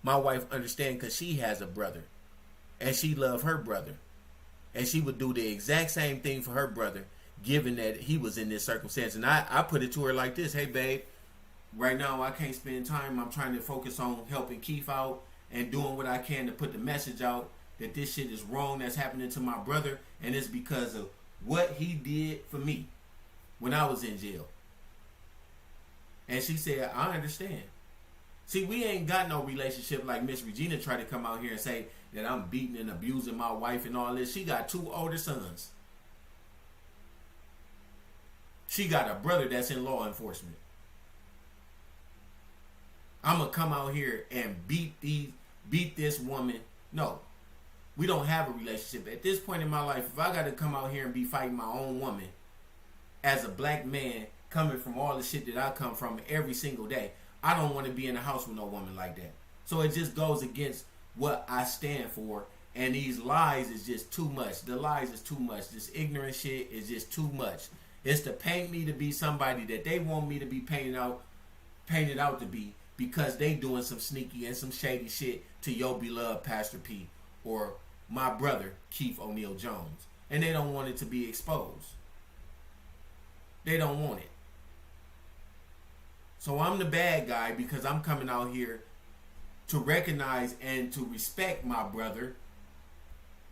My wife understands because she has a brother, and she loved her brother, and she would do the exact same thing for her brother, given that he was in this circumstance. And I put it to her like this: hey, babe, right now I can't spend time. I'm trying to focus on helping Keith out and doing what I can to put the message out that this shit is wrong that's happening to my brother, and it's because of what he did for me when I was in jail. And she said, I understand. See, we ain't got no relationship like Miss Regina tried to come out here and say that I'm beating and abusing my wife and all this. She got 2 older sons. She got a brother that's in law enforcement. I'm going to come out here and beat this woman. No, we don't have a relationship. At this point in my life, if I got to come out here and be fighting my own woman as a black man coming from all the shit that I come from every single day, I don't want to be in a house with no woman like that. So it just goes against what I stand for. And these lies is just too much. The lies is too much. This ignorant shit is just too much. It's to paint me to be somebody that they want me to be painted out to be, because they doing some sneaky and some shady shit to your beloved Pastor P or my brother Keith O'Neal Jones. And they don't want it to be exposed. They don't want it. So I'm the bad guy because I'm coming out here to recognize and to respect my brother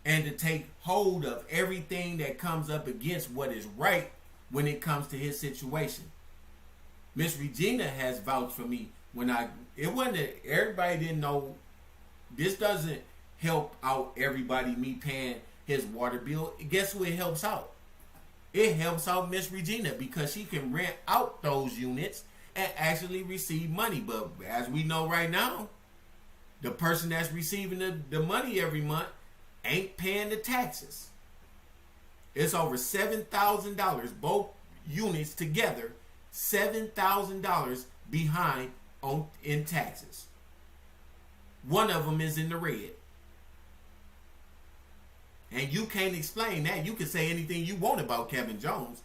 and to take hold of everything that comes up against what is right when it comes to his situation. Miss Regina has vouched for me when it wasn't that everybody didn't know. This doesn't help out everybody, me paying his water bill. Guess who it helps out? It helps out Miss Regina because she can rent out those units and actually receive money. But as we know right now, the person that's receiving the money every month ain't paying the taxes. It's over $7,000, both units together, $7,000 behind in taxes. One of them is in the red. And you can't explain that. You can say anything you want about Kevin Jones,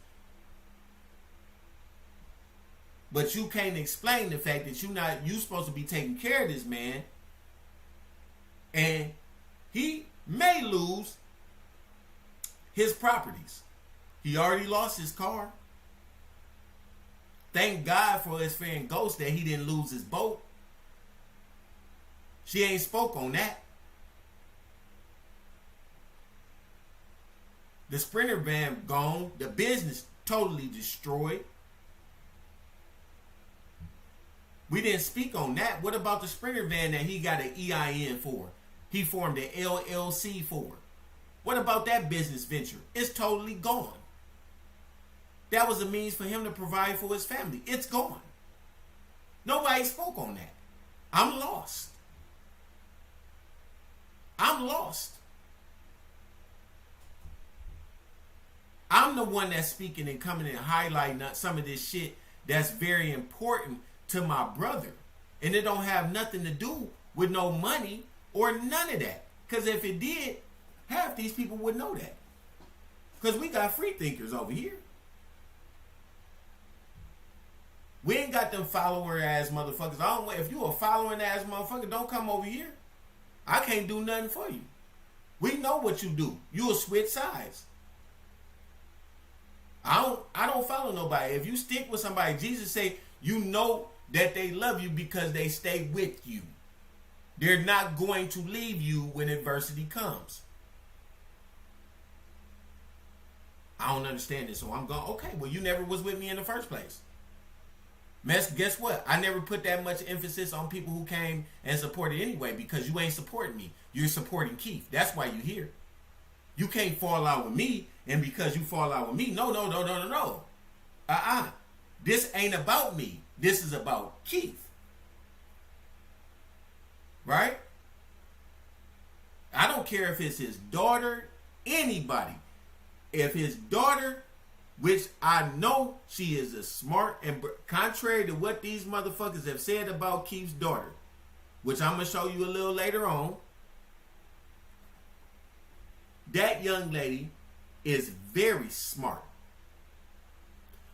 but you can't explain the fact that you supposed to be taking care of this man, and he may lose his properties. He already lost his car. Thank God for his friend Ghost that he didn't lose his boat. She ain't spoke on that. The Sprinter van gone. The business totally destroyed. We didn't speak on that. What about the Sprinter van that he got an EIN for? He formed an LLC for. What about that business venture? It's totally gone. That was a means for him to provide for his family. It's gone. Nobody spoke on that. I'm lost. I'm lost. I'm the one that's speaking and coming and highlighting some of this shit that's very important to my brother. And it don't have nothing to do with no money or none of that. Because if it did, half these people would know that. Because we got free thinkers over here. We ain't got them follower ass motherfuckers. If you a following ass motherfucker, don't come over here. I can't do nothing for you. We know what you do. You'll switch sides. I don't follow nobody. If you stick with somebody, Jesus say you know that they love you because they stay with you. They're not going to leave you when adversity comes. I don't understand this, so I'm going, okay, well, you never was with me in the first place. Misc, guess what? I never put that much emphasis on people who came and supported anyway, because you ain't supporting me. You're supporting Keith. That's why you here. You can't fall out with me, and because you fall out with me, no. This ain't about me. This is about Keith. Right? I don't care if it's his daughter, anybody. If his daughter, which I know she is a smart, and contrary to what these motherfuckers have said about Keith's daughter, which I'm going to show you a little later on, that young lady is very smart.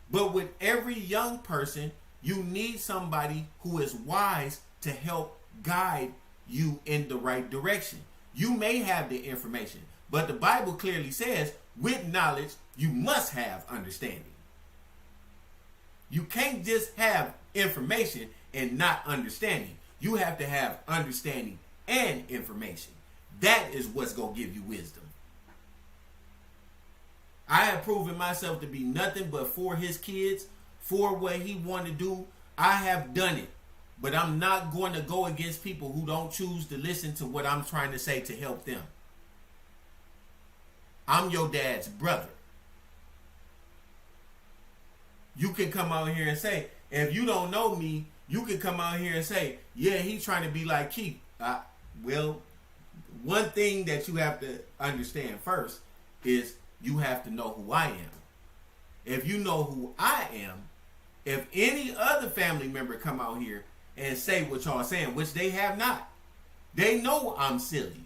But with every young person, you need somebody who is wise to help guide you in the right direction. You may have the information, but the Bible clearly says, with knowledge, you must have understanding. You can't just have information and not understanding. You have to have understanding and information. That is what's going to give you wisdom. I have proven myself to be nothing but for his kids, for what he wanted to do. I have done it. But I'm not going to go against people who don't choose to listen to what I'm trying to say to help them. I'm your dad's brother. You can come out here and say, if you don't know me, you can come out here and say, yeah, he's trying to be like Keith. Well, one thing that you have to understand first is you have to know who I am. If you know who I am, if any other family member come out here and say what y'all saying, which they have not, they know I'm silly.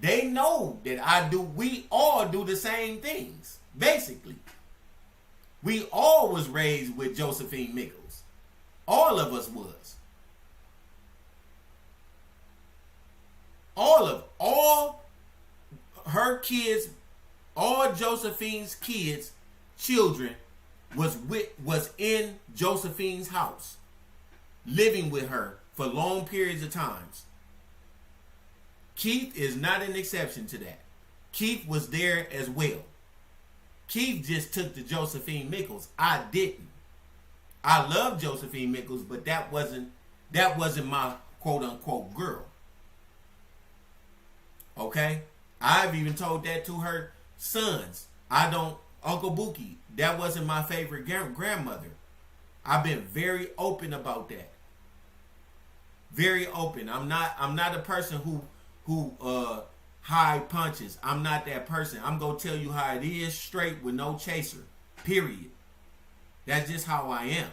They know that we all do the same things, basically. We all was raised with Josephine Mickles. All of us was. All her kids, all Josephine's kids, children, was in Josephine's house, living with her for long periods of times. Keith is not an exception to that. Keith was there as well. Keith just took to Josephine Mickles. I didn't. I love Josephine Mickles, but that wasn't my quote unquote girl. Okay? I've even told that to her sons. Uncle Buki, that wasn't my favorite grandmother. I've been very open about that. Very open. I'm not a person who hide punches. I'm not that person. I'm gonna tell you how it is, straight, with no chaser. Period. That's just how I am.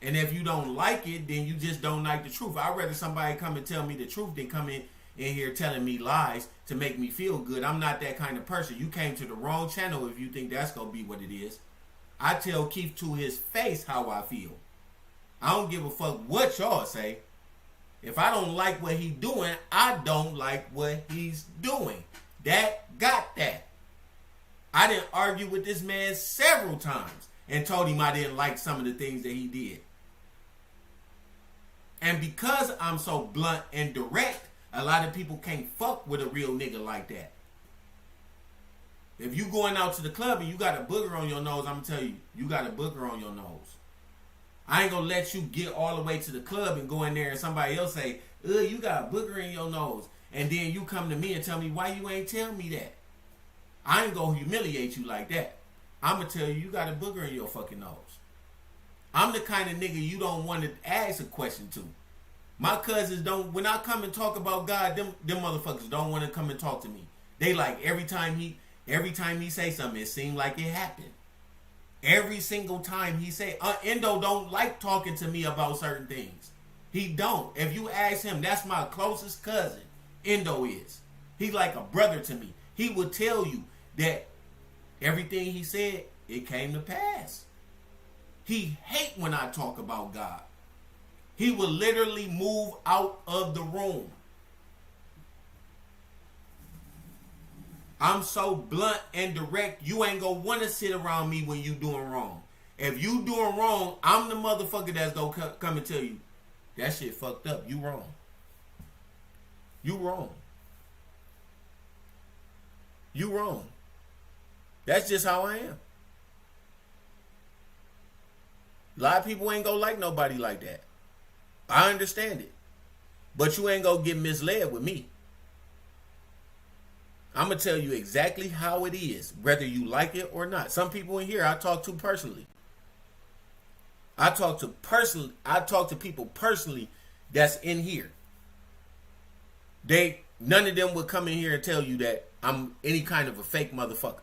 And if you don't like it, then you just don't like the truth. I'd rather somebody come and tell me the truth than come in here telling me lies to make me feel good. I'm not that kind of person. You came to the wrong channel if you think that's gonna be what it is. I tell Keith to his face how I feel. I don't give a fuck what y'all say. If I don't like what he's doing, I don't like what he's doing. Got that. I didn't argue with this man several times and told him I didn't like some of the things that he did. And because I'm so blunt and direct, a lot of people can't fuck with a real nigga like that. If you going out to the club and you got a booger on your nose, I'm gonna tell you, you got a booger on your nose. I ain't gonna let you get all the way to the club and go in there and somebody else say, you got a booger in your nose. And then you come to me and tell me, why you ain't tell me that? I ain't gonna humiliate you like that. I'm gonna tell you, you got a booger in your fucking nose. I'm the kind of nigga you don't want to ask a question to. My cousins don't, when I come and talk about God, them motherfuckers don't want to come and talk to me. They like every time he say something, it seems like it happened. Every single time he say, Endo don't like talking to me about certain things. He don't. If you ask him, that's my closest cousin. Endo is. He's like a brother to me. He would tell you that everything he said, it came to pass. He hate when I talk about God. He will literally move out of the room. I'm so blunt and direct, you ain't gonna want to sit around me when you doing wrong. If you doing wrong, I'm the motherfucker that's gonna come and tell you, that shit fucked up, you wrong. You wrong. You wrong. That's just how I am. A lot of people ain't gonna like nobody like that. I understand it. But you ain't gonna get misled with me. I'm going to tell you exactly how it is, whether you like it or not. Some people in here I talk to personally. I talk to people personally that's in here. None of them would come in here and tell you that I'm any kind of a fake motherfucker.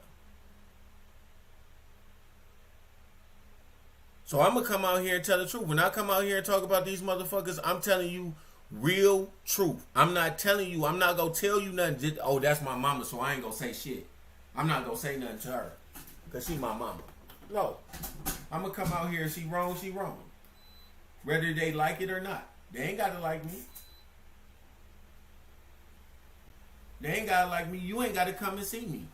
So I'm going to come out here and tell the truth. When I come out here and talk about these motherfuckers, I'm telling you real truth. I'm not telling you, I'm not going to tell you nothing. Just, that's my mama, so I ain't going to say shit. I'm not going to say nothing to her. because she my mama. No. I'm going to come out here and she wrong, she wrong. Whether they like it or not. They ain't got to like me. They ain't got to like me. You ain't got to come and see me.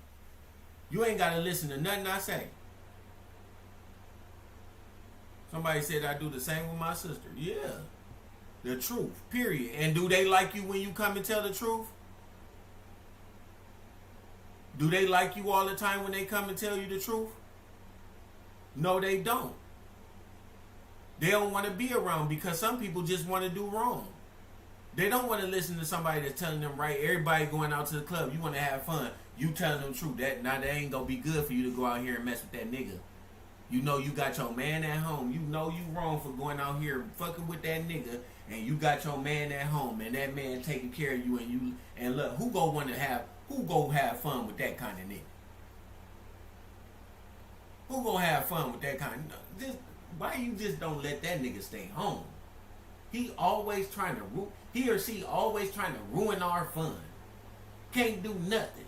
You ain't got to listen to nothing I say. Somebody said I do the same with my sister. Yeah. The truth, period. And do they like you when you come and tell the truth? Do they like you all the time when they come and tell you the truth? No, they don't. They don't want to be around because some people just want to do wrong. They don't want to listen to somebody that's telling them right. Everybody going out to the club, you want to have fun. You telling them the truth. That ain't going to be good for you to go out here and mess with that nigga. You know you got your man at home. You know you wrong for going out here fucking with that nigga, and you got your man at home, and that man taking care of you, and look, who go have fun with that kind of nigga? Who gonna have fun with that kind of nigga? Why you just don't let that nigga stay home? He or she always trying to ruin our fun. Can't do nothing.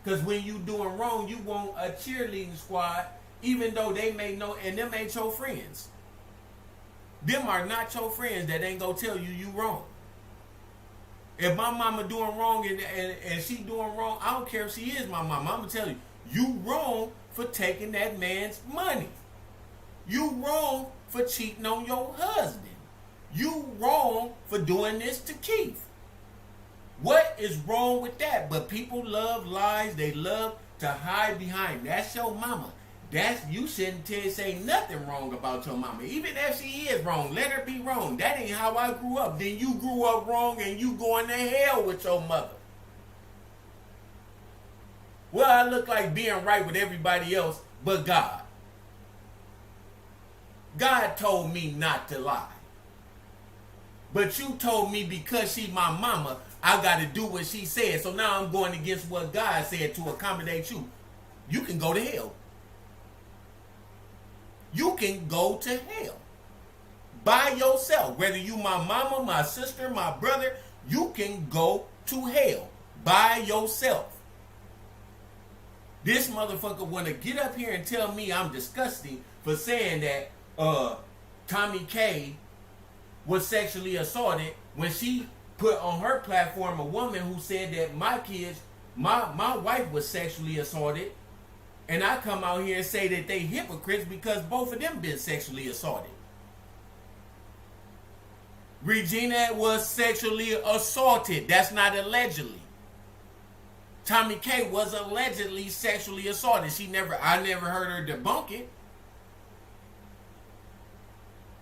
Because when you doing wrong, you want a cheerleading squad, even though they may know, and them ain't your friends. Them are not your friends that ain't gonna tell you wrong. If my mama doing wrong and she doing wrong, I don't care if she is my mama. I'm gonna tell you wrong for taking that man's money. You wrong for cheating on your husband. You wrong for doing this to Keith. What is wrong with that? But people love lies. They love to hide behind. That's your mama. You shouldn't say nothing wrong about your mama. Even if she is wrong, let her be wrong. That ain't how I grew up. Then you grew up wrong and you going to hell with your mother. Well, I look like being right with everybody else but God. God told me not to lie. But you told me because she my mama, I got to do what she said. So now I'm going against what God said to accommodate you. You can go to hell. You can go to hell. By yourself. Whether you my mama, my sister, my brother, you can go to hell. By yourself. This motherfucker want to get up here and tell me I'm disgusting for saying that Tommy K was sexually assaulted when she put on her platform a woman who said that my wife was sexually assaulted, and I come out here and say that they hypocrites because both of them been sexually assaulted. Regina was sexually assaulted. That's not allegedly. Tommy K was allegedly sexually assaulted. I never heard her debunk it.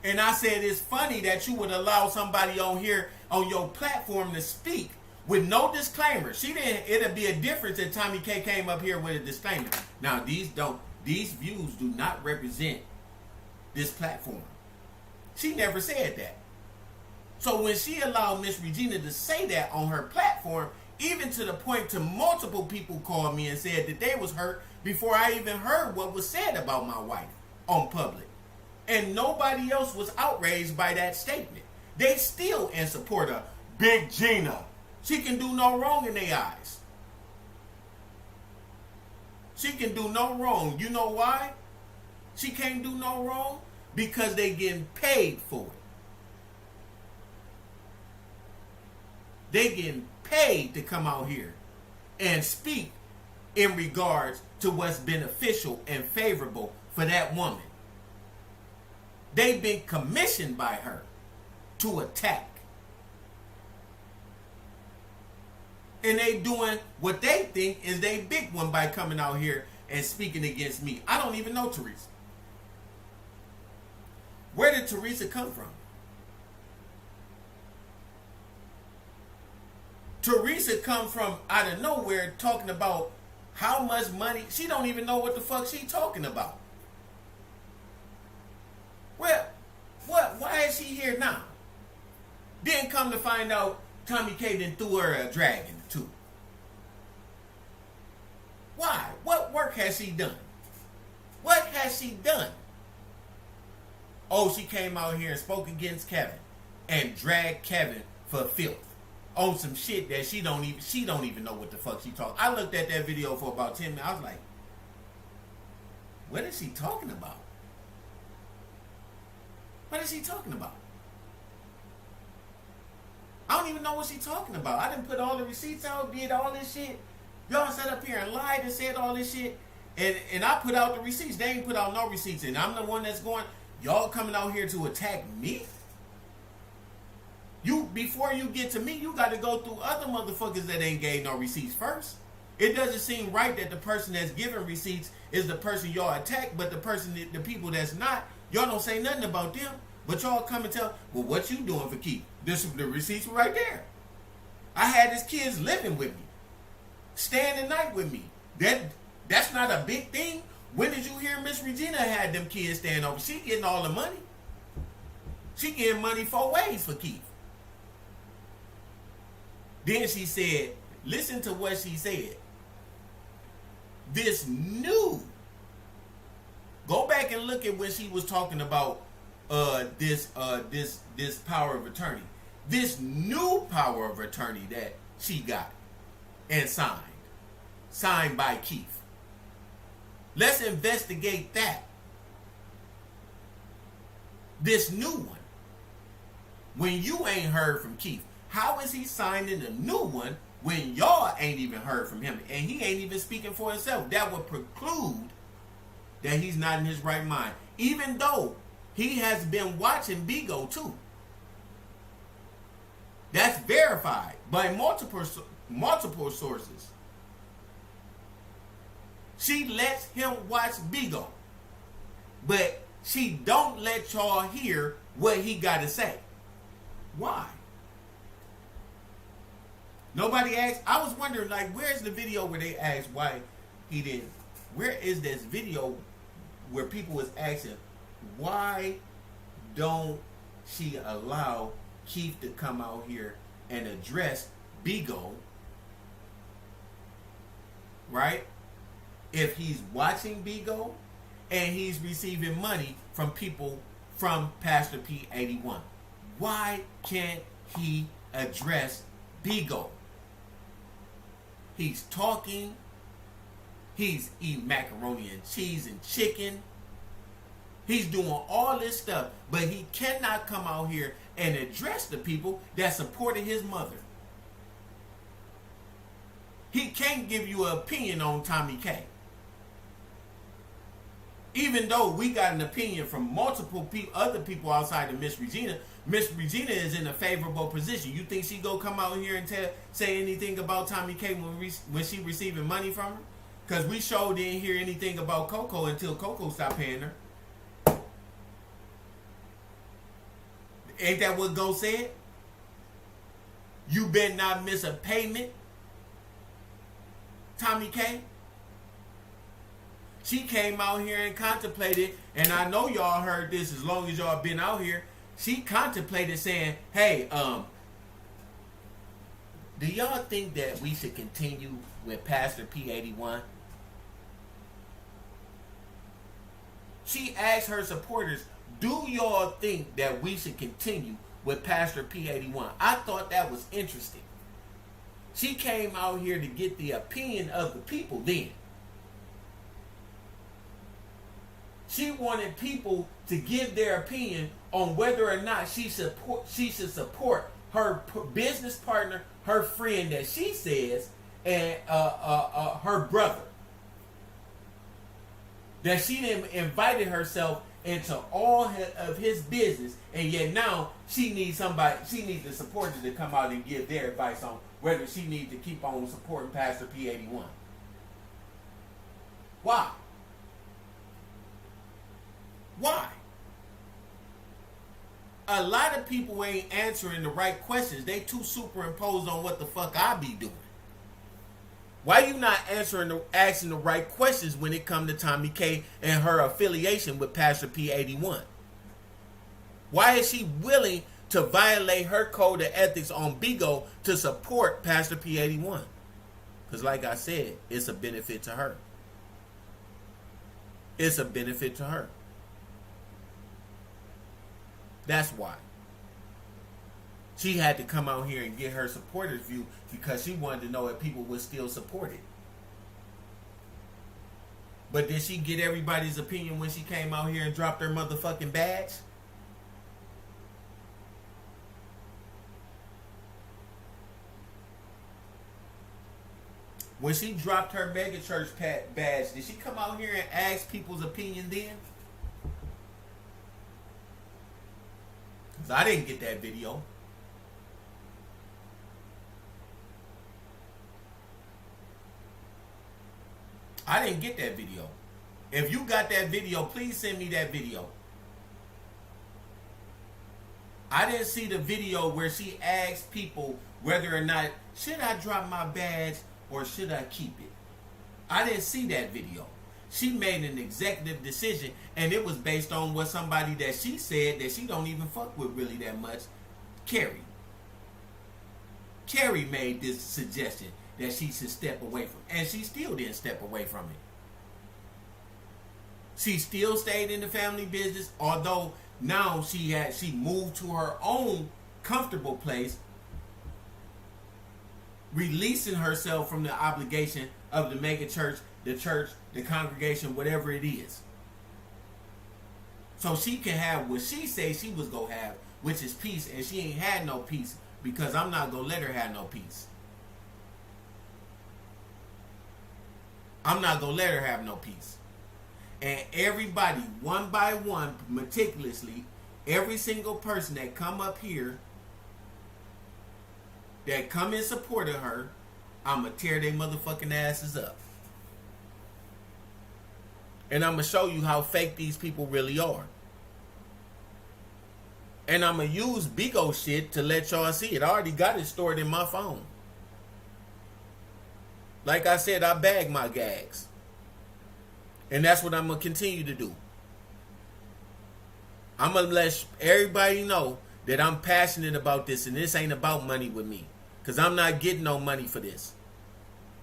And I said it's funny that you would allow somebody on here on your platform to speak with no disclaimer. It'd be a difference if Tommy K came up here with a disclaimer. Now these views do not represent this platform. She never said that. So when she allowed Miss Regina to say that on her platform, even to the point to multiple people called me and said that they was hurt before I even heard what was said about my wife on public. And nobody else was outraged by that statement. They still in support of Big Gina. She can do no wrong in their eyes. She can do no wrong. You know why? She can't do no wrong? Because they getting paid for it. They getting paid to come out here and speak in regards to what's beneficial and favorable for that woman. They've been commissioned by her to attack. And they doing what they think is they big one by coming out here and speaking against me. I don't even know Teresa. Where did Teresa come from? Teresa come from out of nowhere talking about how much money. She don't even know what the fuck she talking about. Well, why is she here now? Then come to find out Tommy K then threw her a dragon too. Why? What work has she done? What has she done? Oh, she came out here and spoke against Kevin and dragged Kevin for filth. on some shit that she don't even know what the fuck she talking. I looked at that video for about 10 minutes. I was like, what is she talking about? What is she talking about? I don't even know what she talking about. I didn't put all the receipts out, did all this shit. Y'all sat up here and lied and said all this shit. And I put out the receipts. They ain't put out no receipts. And I'm the one that's going, y'all coming out here to attack me? Before you get to me, you got to go through other motherfuckers that ain't gave no receipts first. It doesn't seem right that the person that's giving receipts is the person y'all attack, but the people that's not, y'all don't say nothing about them. But y'all come and tell, well, what you doing for Keith? The receipts were right there. I had his kids living with me, staying the night with me. That's not a big thing. When did you hear Miss Regina had them kids staying over? She getting all the money. She getting money 4 ways for Keith. Then she said, listen to what she said. This new, go back and look at when she was talking about this power of attorney. This new power of attorney that she got and signed by Keith. Let's investigate that. This new one. When you ain't heard from Keith, how is he signing a new one when y'all ain't even heard from him? And he ain't even speaking for himself. That would preclude that he's not in his right mind. Even though he has been watching Bigo too. That's verified by multiple sources. She lets him watch Bigo, but she don't let y'all hear what he got to say. Why? Nobody asked. I was wondering, like, where's the video where they asked why he didn't? Where is this video where people was asking, why don't she allow Keith to come out here and address Bigo, right? If he's watching Bigo and he's receiving money from people from Pastor P81, why can't he address Bigo? He's talking. He's eating macaroni and cheese and chicken. He's doing all this stuff, but he cannot come out here and address the people that supported his mother. He can't give you an opinion on Tommy K. Even though we got an opinion from multiple other people outside of Miss Regina, Miss Regina is in a favorable position. You think she go come out here and say anything about Tommy K when she receiving money from her? Because we sure didn't hear anything about Coco until Coco stopped paying her. Ain't that what Go said? You better not miss a payment, Tommy K. She came out here and contemplated, and I know y'all heard this as long as y'all been out here. She contemplated saying, hey, do y'all think that we should continue with Pastor P81? She asked her supporters, do y'all think that we should continue with Pastor P81? I thought that was interesting. She came out here to get the opinion of the people then. She wanted people to give their opinion on whether or not she should support her business partner, her friend that she says, and her brother. That she didn't invited herself into all of his business, and yet now she needs the supporters to come out and give their advice on whether she needs to keep on supporting Pastor P81. Why? Why? A lot of people ain't answering the right questions. They too superimposed on what the fuck I be doing. Why you not asking the right questions when it come to Tommy K and her affiliation with Pastor P81? Why is she willing to violate her code of ethics on Bigo to support Pastor P81? Because like I said, it's a benefit to her. It's a benefit to her. That's why. She had to come out here and get her supporters' view because she wanted to know if people would still support it. But did she get everybody's opinion when she came out here and dropped her motherfucking badge? When she dropped her mega church badge, did she come out here and ask people's opinion then? Because I didn't get that video. I didn't get that video. If you got that video, please send me that video. I didn't see the video where she asked people whether or not, should I drop my badge or should I keep it? I didn't see that video. She made an executive decision, and it was based on what somebody that she said that she don't even fuck with really that much, Carrie. Carrie made this suggestion that she should step away from, and she still didn't step away from it. She still stayed in the family business, although now she moved to her own comfortable place, releasing herself from the obligation of the mega church, the congregation, whatever it is. So she can have what she says she was gonna have, which is peace, and she ain't had no peace because I'm not gonna let her have no peace. I'm not gonna let her have no peace. And everybody, one by one, meticulously, every single person that come up here, that come in support of her, I'ma tear their motherfucking asses up. And I'ma show you how fake these people really are. And I'ma use Bigo shit to let y'all see it. I already got it stored in my phone. Like I said, I bag my gags. And that's what I'm going to continue to do. I'm going to let everybody know that I'm passionate about this, and this ain't about money with me. Because I'm not getting no money for this.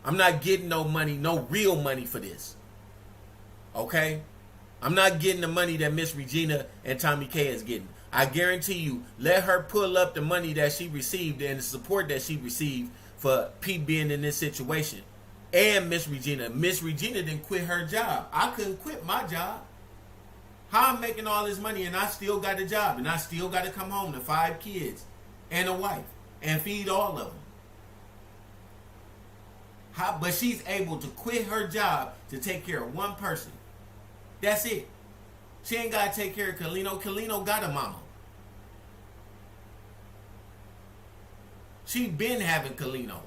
I'm not getting no money, no real money for this. Okay? I'm not getting the money that Miss Regina and Tommy K is getting. I guarantee you, let her pull up the money that she received and the support that she received for Pete being in this situation. And Miss Regina. Miss Regina didn't quit her job. I couldn't quit my job. How I'm making all this money and I still got a job and I still got to come home to 5 kids and a wife and feed all of them. But she's able to quit her job to take care of one person. That's it. She ain't got to take care of Kalino. Kalino got a mama. She been having Kalino.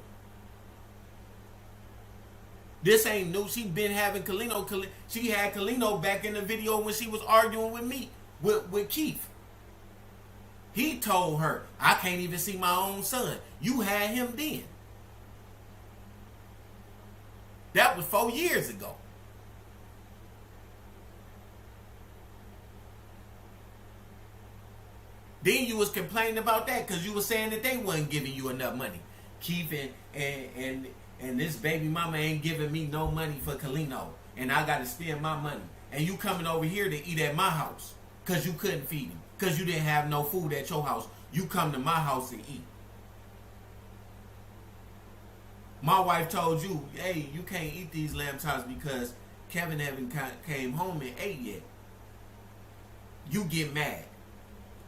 This ain't new. She been having Kalino. She had Kalino back in the video when she was arguing with me, with Keith. He told her, I can't even see my own son. You had him then. That was 4 years ago. Then you was complaining about that because you was saying that they wasn't giving you enough money. Keith and this baby mama ain't giving me no money for Kalino. And I got to spend my money. And you coming over here to eat at my house because you couldn't feed him. Because you didn't have no food at your house. You come to my house and eat. My wife told you, hey, you can't eat these lamb chops because Kevin haven't came home and ate yet. You get mad.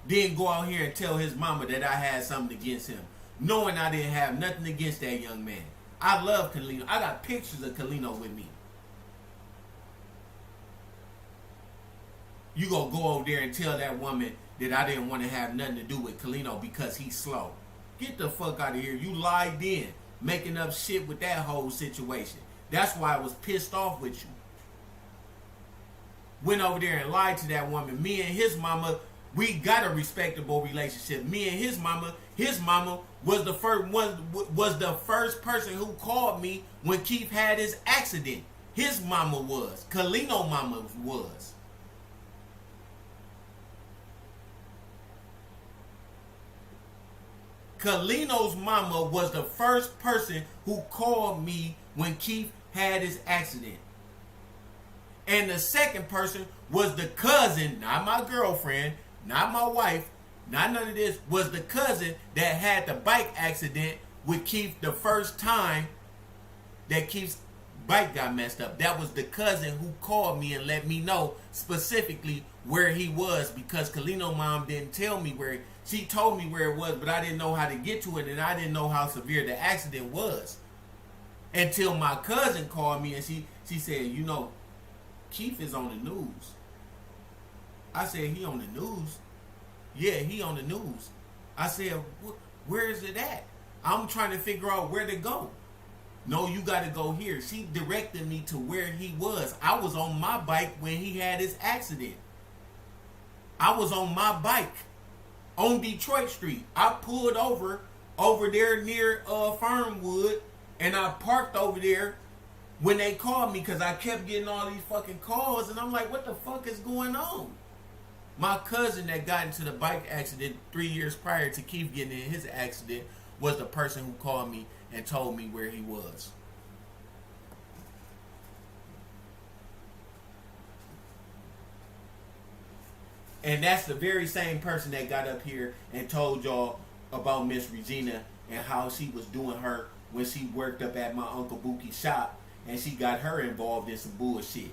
Then go out here and tell his mama that I had something against him. Knowing I didn't have nothing against that young man. I love Kalino. I got pictures of Kalino with me. You gonna go over there and tell that woman that I didn't want to have nothing to do with Kalino because he's slow. Get the fuck out of here. You lied then, making up shit with that whole situation. That's why I was pissed off with you. Went over there and lied to that woman. Me and his mama, we got a respectable relationship. Me and his mama was the first person who called me when Keith had his accident. His mama was. Kalino mama was. Kalino's mama was the first person who called me when Keith had his accident. And the second person was the cousin, not my girlfriend, not my wife, not none of this, was the cousin that had the bike accident with Keith the first time that Keith's bike got messed up. That was the cousin who called me and let me know specifically where he was, because Kalino mom didn't tell me where. She told me where it was, but I didn't know how to get to it, and I didn't know how severe the accident was until my cousin called me and she said, you know, Keith is on the news. I said, he on the news? Yeah, he on the news. I said, where is it at? I'm trying to figure out where to go. No, you got to go here. She directed me to where he was. I was on my bike when he had his accident. I was on my bike on Detroit Street. I pulled over there near Fernwood, and I parked over there when they called me, because I kept getting all these fucking calls, and I'm like, what the fuck is going on? My cousin that got into the bike accident 3 years prior to Keith getting in his accident was the person who called me and told me where he was. And that's the very same person that got up here and told y'all about Miss Regina and how she was doing her when she worked up at my Uncle Bookie's shop, and she got her involved in some bullshit.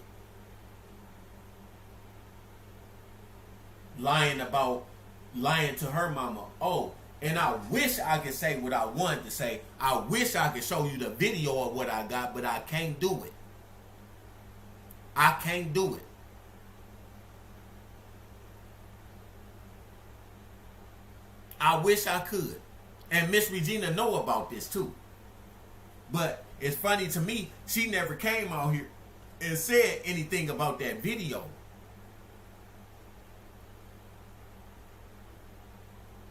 Lying to her mama. Oh, and I wish I could say what I wanted to say. I wish I could show you the video of what I got, but I can't do it. I can't do it. I wish I could. And Miss Regina know about this too. But it's funny to me, she never came out here and said anything about that video.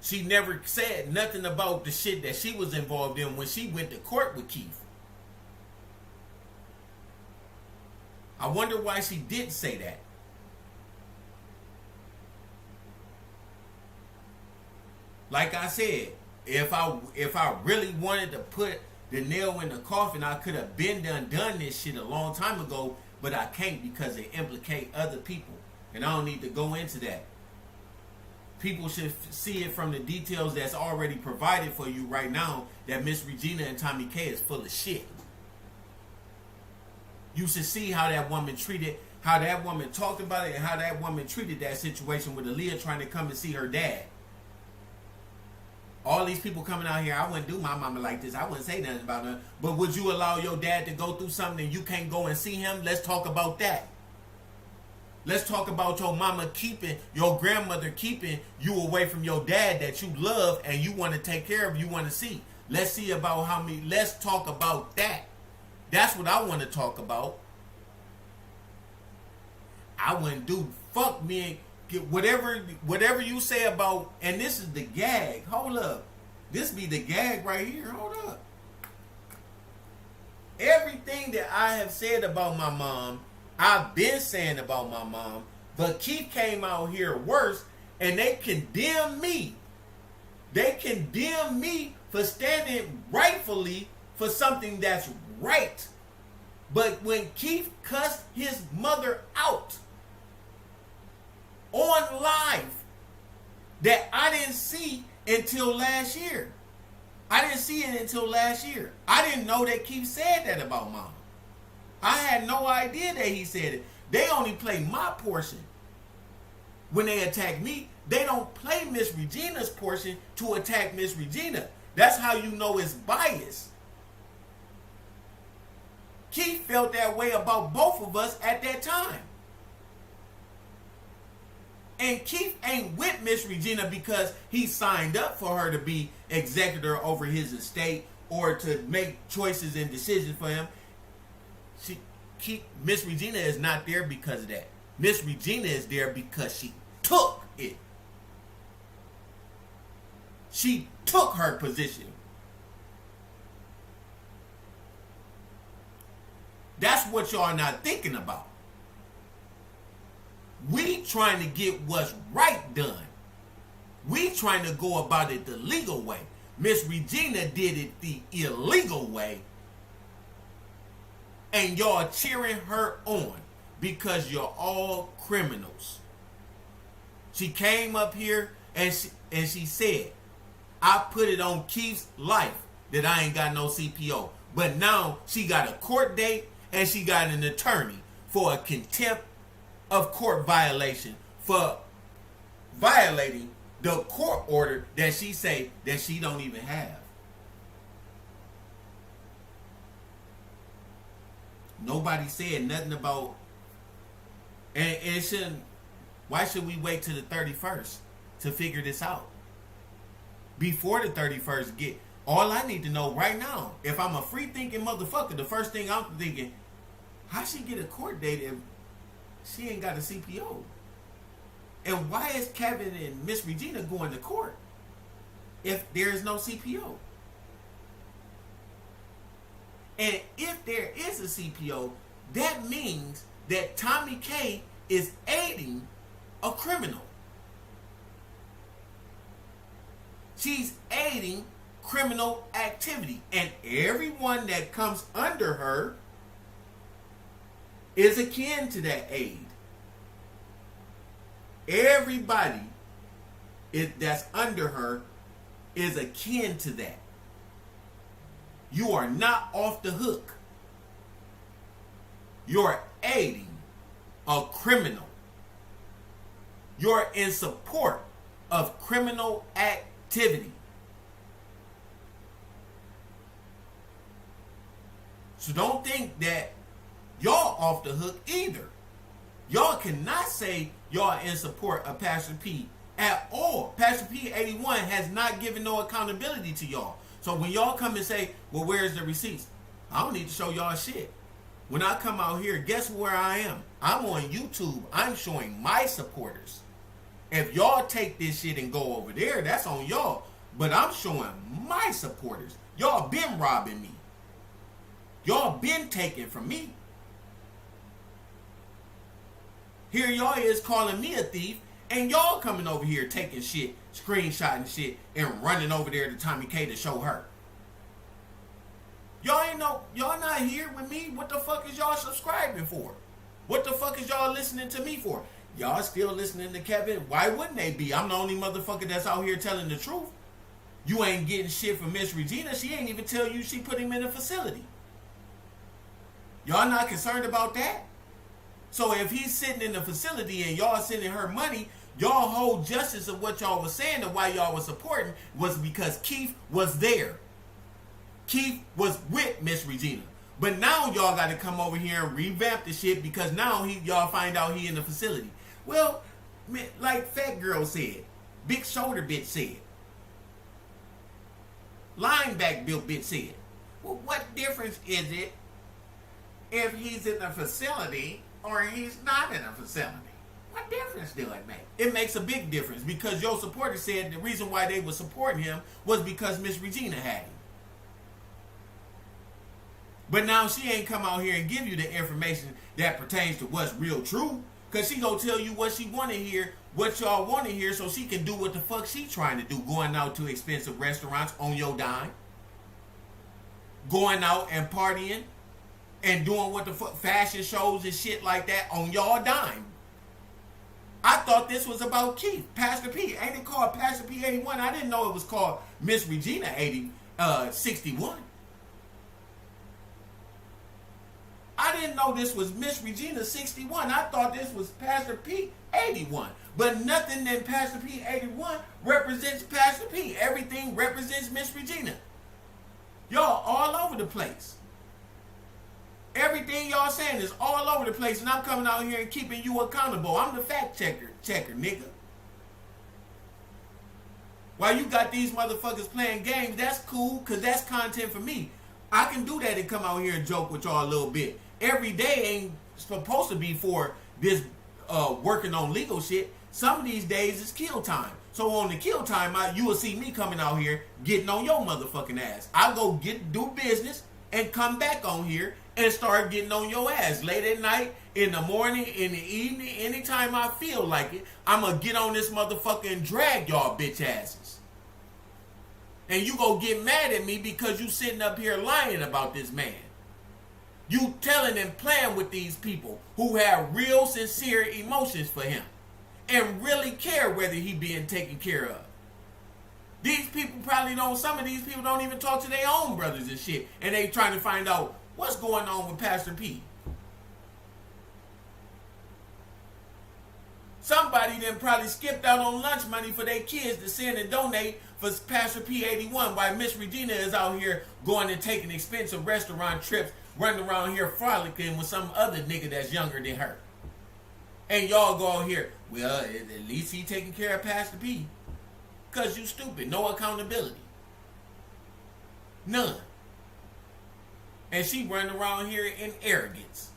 She never said nothing about the shit that she was involved in when she went to court with Keith. I wonder why she did say that. Like I said, if I really wanted to put the nail in the coffin, I could have been done this shit a long time ago, but I can't because it implicate other people, and I don't need to go into that. People should see it from the details that's already provided for you right now, that Miss Regina and Tommy K is full of shit. You should see how that woman treated, how that woman talked about it, and how that woman treated that situation with Aaliyah trying to come and see her dad. All these people coming out here, I wouldn't do my mama like this. I wouldn't say nothing about her. But would you allow your dad to go through something and you can't go and see him? Let's talk about that. Let's talk about your mama keeping, your grandmother keeping you away from your dad that you love and you want to take care of, you want to see. Let's see about how many, let's talk about that. That's what I want to talk about. I wouldn't do, fuck me, whatever you say about, and this is the gag. Hold up. This be the gag right here. Hold up. Everything that I have said about my mom, I've been saying about my mom, but Keith came out here worse, and they condemn me. They condemn me for standing rightfully for something that's right. But when Keith cussed his mother out on live, that I didn't see until last year. I didn't see it until last year. I didn't know that Keith said that about mom. I had no idea that he said it. They only play my portion. When they attack me, they don't play Miss Regina's portion to attack Miss Regina. That's how you know it's biased. Keith felt that way about both of us at that time. And Keith ain't with Miss Regina because he signed up for her to be executor over his estate or to make choices and decisions for him. Miss Regina is not there because of that. Miss Regina is there because she took it. She took her position. That's what y'all not thinking about. We trying to get what's right done. We trying to go about it the legal way. Miss Regina did it the illegal way. And y'all cheering her on because you're all criminals. She came up here and she said, I put it on Keith's life that I ain't got no CPO. But now she got a court date and she got an attorney for a contempt of court violation for violating the court order that she say that she don't even have. Nobody said nothing about, and it shouldn't. Why should we wait till the 31st to figure this out? Before the 31st get, all I need to know right now, if I'm a free thinking motherfucker, the first thing I'm thinking, how she get a court date if she ain't got a CPO? And why is Kevin and Miss Regina going to court if there is no CPO? And if there is a CPO, that means that Tommy K is aiding a criminal. She's aiding criminal activity. And everyone that comes under her is akin to that aid. Everybody that's under her is akin to that. You are not off the hook. You're aiding a criminal. You're in support of criminal activity. So don't think that y'all off the hook either. Y'all cannot say y'all in support of Pastor P at all. Pastor P 81 has not given no accountability to y'all. So when y'all come and say, well, where's the receipts? I don't need to show y'all shit. When I come out here, guess where I am? I'm on YouTube. I'm showing my supporters. If y'all take this shit and go over there, that's on y'all. But I'm showing my supporters. Y'all been robbing me. Y'all been taking from me. Here y'all is calling me a thief, and y'all coming over here taking shit, screenshotting shit, and running over there to Tommy K to show her. Y'all ain't know, y'all not here with me. What the fuck is y'all subscribing for? What the fuck is y'all listening to me for? Y'all still listening to Kevin? Why wouldn't they be? I'm the only motherfucker that's out here telling the truth. You ain't getting shit from Miss Regina. She ain't even tell you she put him in a facility. Y'all not concerned about that? So if he's sitting in the facility and y'all sending her money, y'all whole justice of what y'all was saying and why y'all was supporting was because Keith was there. Keith was with Miss Regina. But now y'all got to come over here and revamp the shit because now y'all find out he in the facility. Well, like Fat Girl said, Big Shoulder Bitch said, Lineback Built Bitch said, well, what difference is it if he's in a facility or he's not in a facility? What difference do it make? It makes a big difference because your supporters said the reason why they were supporting him was because Miss Regina had him. But now she ain't come out here and give you the information that pertains to what's real true. Because she gonna tell you what she want to hear, what y'all want to hear, so she can do what the fuck she trying to do. Going out to expensive restaurants on your dime. Going out and partying. And doing what the fuck, fashion shows and shit like that on y'all dime. I thought this was about Keith, Pastor P. Ain't it called Pastor P 81? I didn't know it was called Miss Regina 61. I didn't know this was Miss Regina 61. I thought this was Pastor P 81. But nothing in Pastor P 81 represents Pastor P. Everything represents Miss Regina. Y'all all over the place. Everything y'all saying is all over the place, and I'm coming out here and keeping you accountable. I'm the fact checker, nigga. While you got these motherfuckers playing games, that's cool, because that's content for me. I can do that and come out here and joke with y'all a little bit. Every day ain't supposed to be for this working on legal shit. Some of these days is kill time. So on the kill time, you will see me coming out here getting on your motherfucking ass. I go do business and come back on here and start getting on your ass late at night, in the morning, in the evening, anytime I feel like it. I'm going to get on this motherfucker and drag y'all bitch asses. And you go get mad at me because you sitting up here lying about this man. You telling and playing with these people who have real, sincere emotions for him. and really care whether he being taken care of. These people probably don't, some of these people don't even talk to their own brothers and shit, and they trying to find out what's going on with Pastor P. Somebody then probably skipped out on lunch money for their kids to send and donate for Pastor P81 while Miss Regina is out here going and taking expensive restaurant trips, running around here frolicking with some other nigga that's younger than her. And y'all go out here, well, at least he taking care of Pastor P. Because you stupid. No accountability. None. And she running around here in arrogance.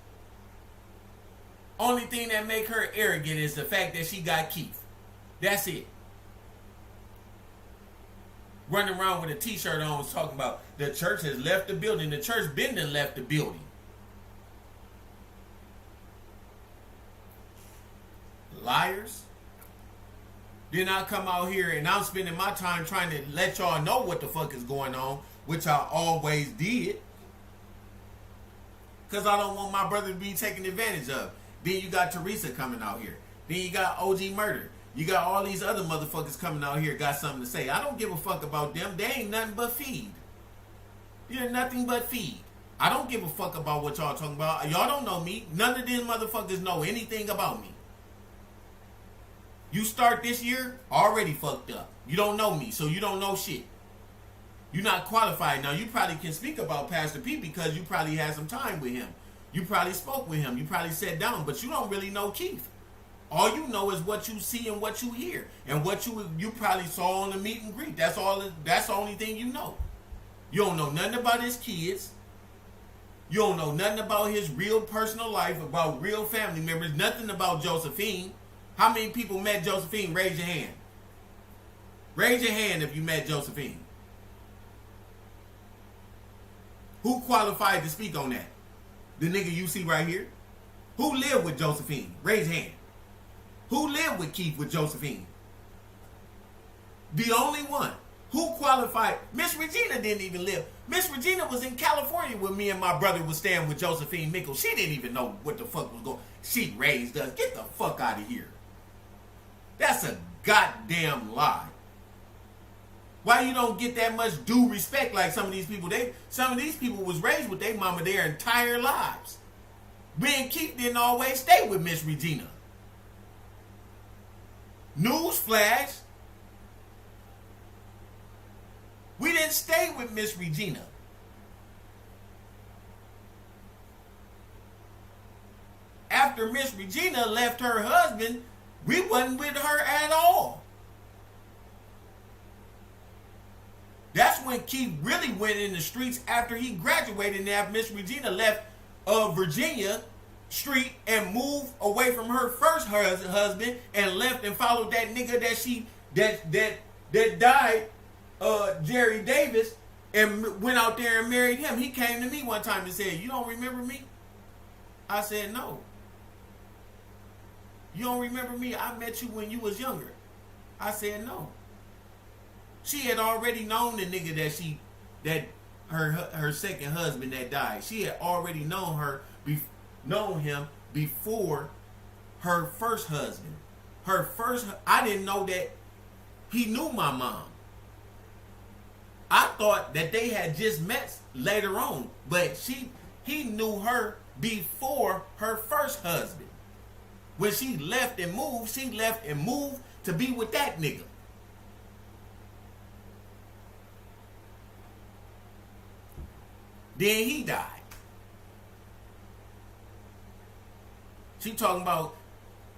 Only thing that make her arrogant is the fact that she got Keith. That's it. Running around with a t-shirt on talking about the church has left the building. The church been done left the building. Liars. Then I come out here and I'm spending my time trying to let y'all know what the fuck is going on, which I always did. Because I don't want my brother to be taken advantage of. Then you got Teresa coming out here. Then you got OG Murder. You got all these other motherfuckers coming out here got something to say. I don't give a fuck about them. They ain't nothing but feed. You're nothing but feed. I don't give a fuck about what y'all talking about. Y'all don't know me. None of them motherfuckers know anything about me. You start this year already fucked up. You don't know me, so you don't know shit. You're not qualified. Now, you probably can speak about Pastor P because you probably had some time with him. You probably spoke with him. You probably sat down, but you don't really know Keith. All you know is what you see and what you hear, and what you probably saw on the meet and greet. That's all. That's the only thing you know. You don't know nothing about his kids. You don't know nothing about his real personal life, about real family members. Nothing about Josephine. How many people met Josephine? Raise your hand. Raise your hand if you met Josephine. Who qualified to speak on that? The nigga you see right here? Who lived with Josephine? Raise hand. Who lived with Keith with Josephine? The only one. Who qualified? Miss Regina didn't even live. Miss Regina was in California when me and my brother was staying with Josephine Mickle. She didn't even know what the fuck was going on. She raised us. Get the fuck out of here. That's a goddamn lie. Why you don't get that much due respect like some of these people? Some of these people was raised with their mama their entire lives. Me and Keith didn't always stay with Miss Regina. Newsflash. We didn't stay with Miss Regina. After Miss Regina left her husband, we wasn't with her at all. That's when Keith really went in the streets after he graduated and after Miss Regina left Virginia Street and moved away from her first husband and left and followed that nigga that died, Jerry Davis, and went out there and married him. He came to me one time and said, "You don't remember me?" I said, "No." "You don't remember me? I met you when you was younger." I said, "No." She had already known the nigga that her second husband that died. She had already known him before her first husband. I didn't know that he knew my mom. I thought that they had just met later on, but he knew her before her first husband. When she left and moved to be with that nigga. Then he died. She talking about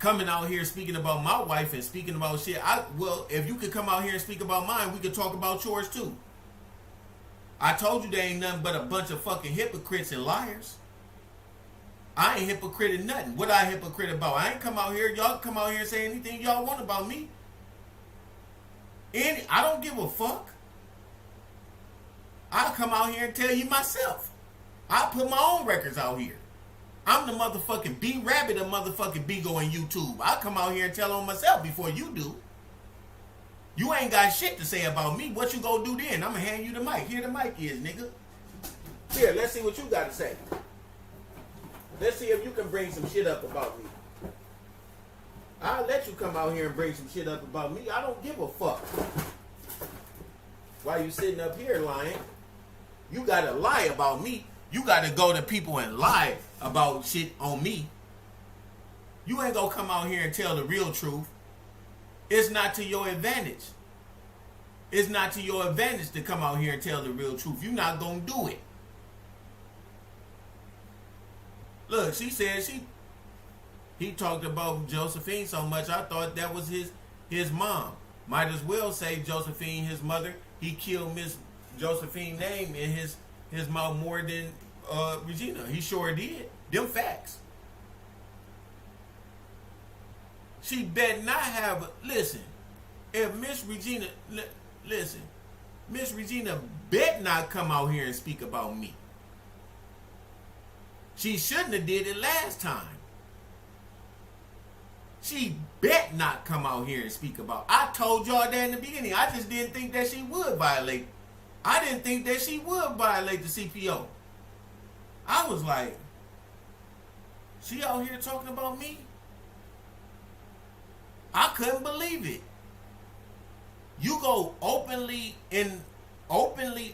coming out here speaking about my wife and speaking about shit. Well, if you could come out here and speak about mine, we could talk about yours too. I told you they ain't nothing but a bunch of fucking hypocrites and liars. I ain't hypocrite in nothing. What I hypocrite about? I ain't come out here. Y'all come out here and say anything y'all want about me. I don't give a fuck. I'll come out here and tell you myself. I'll put my own records out here. I'm the motherfucking B-Rabbit of motherfucking Bigo on YouTube. I'll come out here and tell on myself before you do. You ain't got shit to say about me. What you gonna do then? I'm gonna hand you the mic. Here the mic is, nigga. Here, let's see what you got to say. Let's see if you can bring some shit up about me. I'll let you come out here and bring some shit up about me. I don't give a fuck. Why you sitting up here lying? You gotta lie about me. You gotta go to people and lie about shit on me. You ain't gonna come out here and tell the real truth. It's not to your advantage. It's not to your advantage to come out here and tell the real truth. You're not gonna do it. Look, she said he talked about Josephine so much, I thought that was his mom. Might as well say Josephine, his mother. He killed Miss Josephine's name in his mouth more than Regina. He sure did. Them facts. She bet not have. Listen, if Miss Regina, listen, Miss Regina bet not come out here and speak about me. She shouldn't have did it last time. She bet not come out here and speak about. I told y'all that in the beginning. I just didn't think that she would violate. I didn't think that she would violate the CPO. I was like, she out here talking about me? I couldn't believe it. You go openly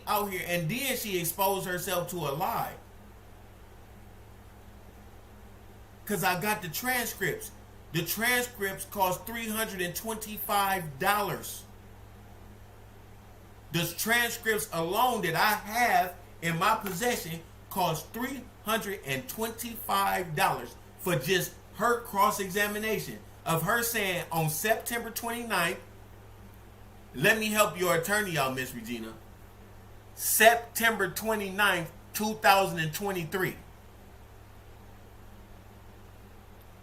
out here, and then she exposed herself to a lie. Because I got the transcripts. The transcripts cost $325. The transcripts alone that I have in my possession cost $325 for just her cross-examination of her saying on September 29th, let me help your attorney out, Miss Regina. September 29th, 2023.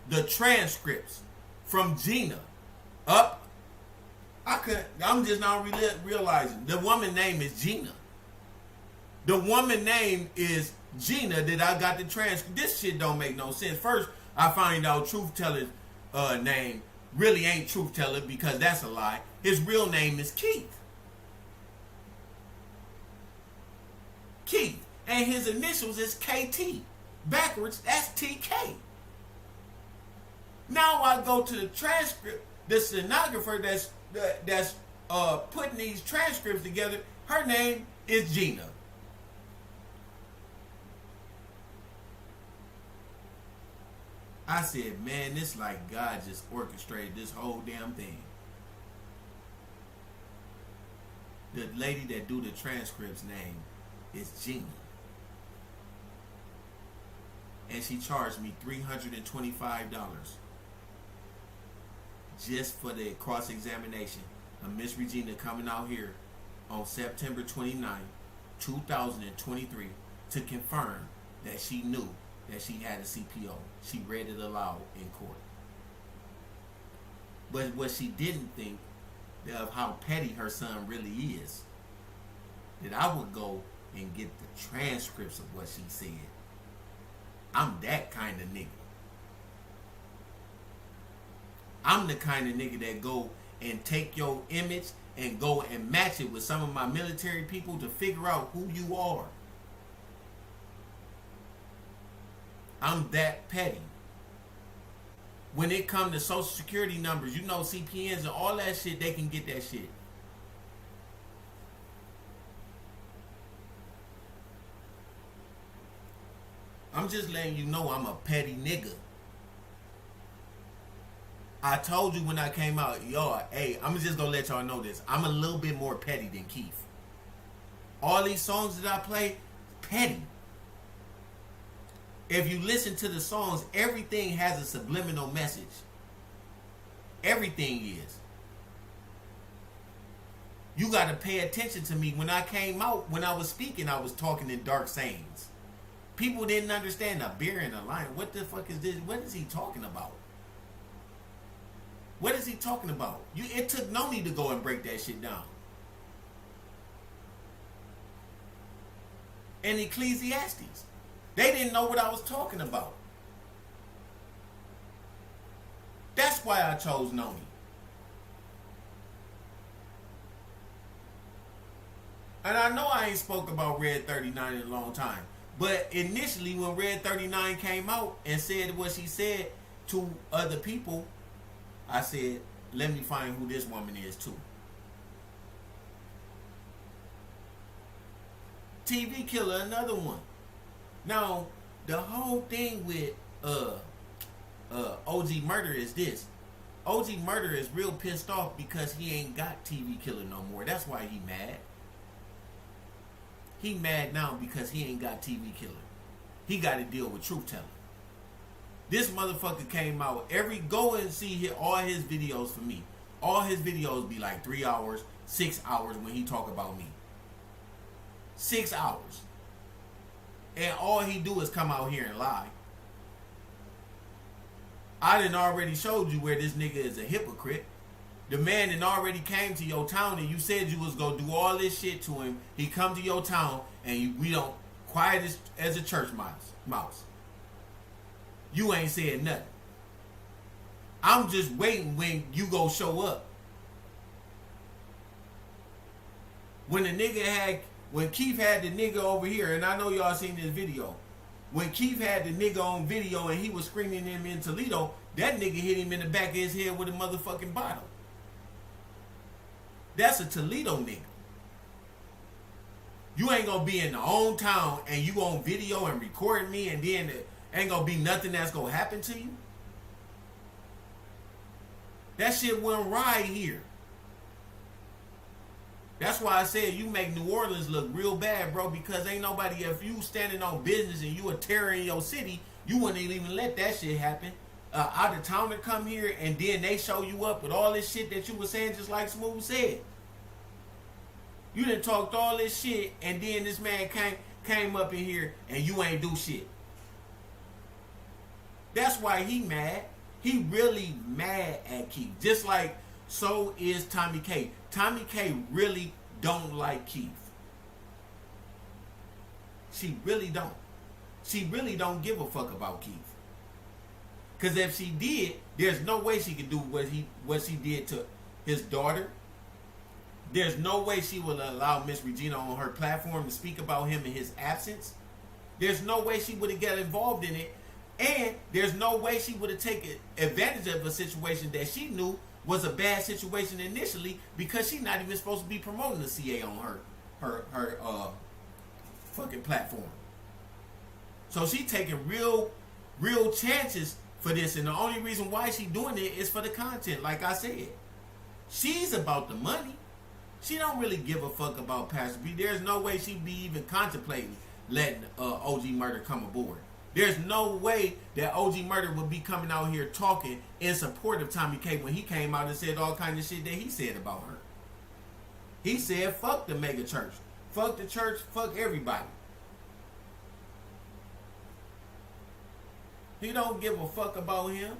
The transcripts from Gina up. I'm just now realizing the woman name is Gina. The woman name is Gina that I got the transcript. This shit don't make no sense. First, I find out Truth Teller's name really ain't Truth Teller because that's a lie. His real name is Keith. Keith. And his initials is KT. Backwards, that's TK. Now I go to the transcript, the stenographer that's putting these transcripts together, her name is Gina. I said, man, this like God just orchestrated this whole damn thing. The lady that do the transcripts name is Gina. And she charged me $325. Just for the cross-examination of Miss Regina coming out here on September 29, 2023 to confirm that she knew that she had a CPO. She read it aloud in court. But what she didn't think of how petty her son really is, that I would go and get the transcripts of what she said. I'm that kind of nigga. I'm the kind of nigga that go and take your image and go and match it with some of my military people to figure out who you are. I'm that petty. When it comes to social security numbers, you know, CPNs and all that shit, they can get that shit. I'm just letting you know I'm a petty nigga. I told you when I came out, y'all, hey, I'm just gonna let y'all know this. I'm a little bit more petty than Keith. All these songs that I play, petty. If you listen to the songs, everything has a subliminal message. Everything is. You gotta pay attention to me. When I came out, when I was speaking, I was talking in dark sayings. People didn't understand a beer and a lion. What the fuck is this? What is he talking about? What is he talking about? It took Noni to go and break that shit down. And Ecclesiastes. They didn't know what I was talking about. That's why I chose Noni. And I know I ain't spoke about Red 39 in a long time. But initially when Red 39 came out and said what she said to other people, I said, let me find who this woman is too. TV killer, another one. Now, the whole thing with OG Murder is this. OG Murder is real pissed off because he ain't got TV killer no more. That's why he mad. He mad now because he ain't got TV killer. He got to deal with truth telling. This motherfucker came out go and see all his videos for me. All his videos be like 3 hours, 6 hours when he talk about me. 6 hours. And all he do is come out here and lie. I done already showed you where this nigga is a hypocrite. The man that already came to your town and you said you was gonna do all this shit to him. He come to your town and we don't quiet as a church mouse. You ain't said nothing. I'm just waiting when you go show up. When Keith had the nigga over here, and I know y'all seen this video. When Keith had the nigga on video and he was screaming him in Toledo, that nigga hit him in the back of his head with a motherfucking bottle. That's a Toledo nigga. You ain't gonna be in the own town and you on video and recording me and then there ain't gonna be nothing that's gonna happen to you. That shit went right here. That's why I said you make New Orleans look real bad, bro, because ain't nobody, if you standing on business and you a terror in your city, you wouldn't even let that shit happen. Out of towner come here and then they show you up with all this shit that you were saying, just like Smooth said. You done talked all this shit and then this man came up in here and you ain't do shit. That's why he mad. He really mad at Keith. Just like so is Tommy K. Tommy K really don't like Keith. She really don't. She really don't give a fuck about Keith. Because if she did, there's no way she could do what she did to his daughter. There's no way she will allow Miss Regina on her platform to speak about him in his absence. There's no way she would have got involved in it. And there's no way she would have taken advantage of a situation that she knew was a bad situation initially, because she's not even supposed to be promoting the CA on her fucking platform. So she taking real chances for this, and the only reason why she doing it is for the content. Like I said, she's about the money. She don't really give a fuck about Pastor B. There's no way she'd be even contemplating letting OG Murder come aboard. There's no way that OG Murder would be coming out here talking in support of Tommy K when he came out and said all kind of shit that he said about her. He said, fuck the mega church. Fuck the church. Fuck everybody. He don't give a fuck about him.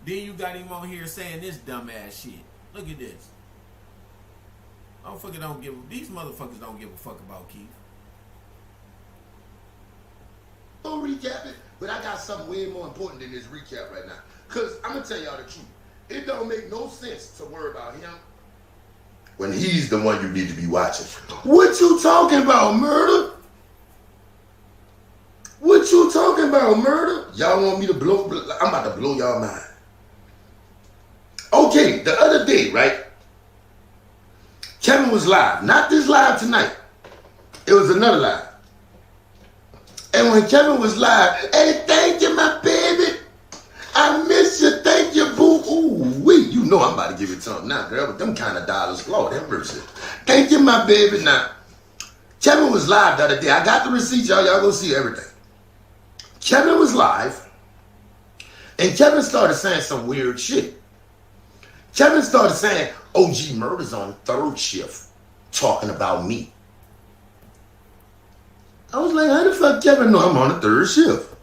Then you got him on here saying this dumbass shit. Look at this. These motherfuckers don't give a fuck about Keith. Don't recap it, but I got something way more important than this recap right now. Because I'm going to tell y'all the truth. It don't make no sense to worry about him when he's the one you need to be watching. What you talking about, Murder? What you talking about, Murder? Y'all want me to blow? I'm about to blow y'all mind. Okay, the other day, right? Kevin was live. Not this live tonight. It was another live. And when Kevin was live, hey, thank you, my baby. I miss you. Thank you, boo. Ooh, wait. You know I'm about to give it to him now, girl. With them kind of dollars, Lord have mercy. Thank you, my baby. Now, Kevin was live the other day. I got the receipt, y'all. Y'all go see everything. Kevin was live, and Kevin started saying some weird shit. Kevin started saying, OG Murder's on third shift talking about me. I was like, how the fuck Kevin know I'm on the third shift?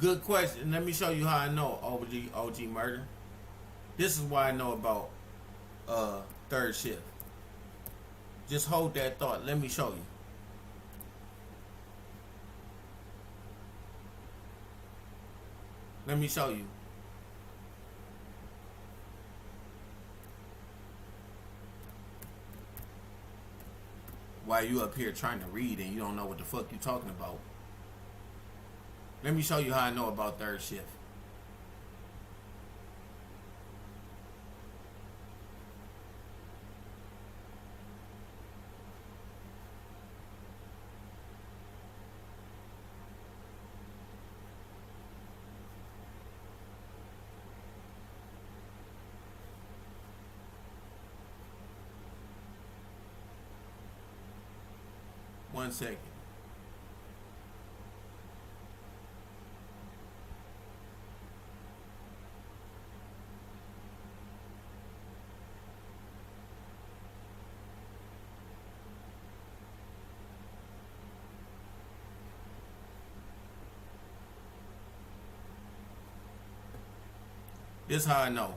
Good question. Let me show you how I know OG Murder. This is why I know about third shift. Just hold that thought. Let me show you. Let me show you. Why you up here trying to read and you don't know what the fuck you talking about. Let me show you how I know about third shift. 1 second. This how I know.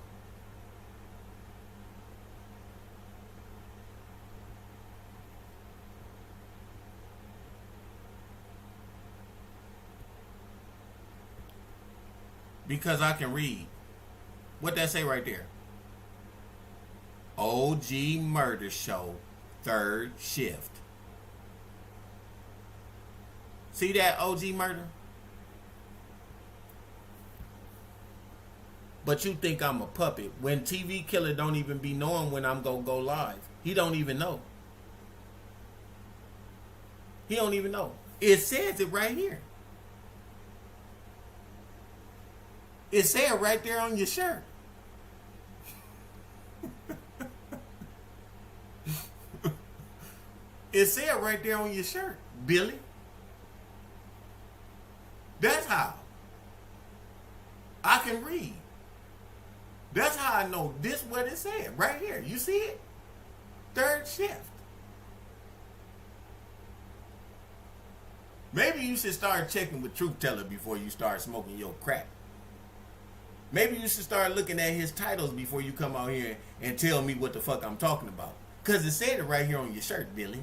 Because I can read. What that say right there? OG Murder Show, 3rd shift. See that OG Murder? But you think I'm a puppet. When TV Killer don't even be knowing when I'm gonna go live. He don't even know. He don't even know. It says it right here. It said right there on your shirt. It said right there on your shirt, Billy. That's how I can read. That's how I know this what it said right here. You see it? 3rd shift. Maybe you should start checking with Truth Teller before you start smoking your crack. Maybe you should start looking at his titles before you come out here and tell me what the fuck I'm talking about. Because it said it right here on your shirt, Billy.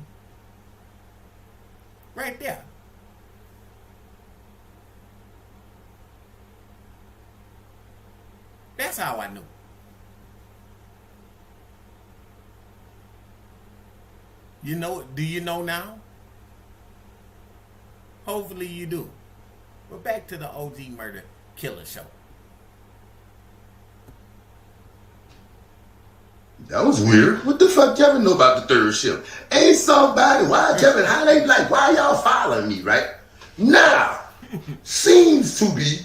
Right there. That's how I knew. You know, do you know now? Hopefully you do. But back to the OG Murder Killer Show. That was weird. What the fuck Kevin know about the 3rd shift? Ain't somebody, why Kevin, how they like, why y'all following me, right? Now, seems to be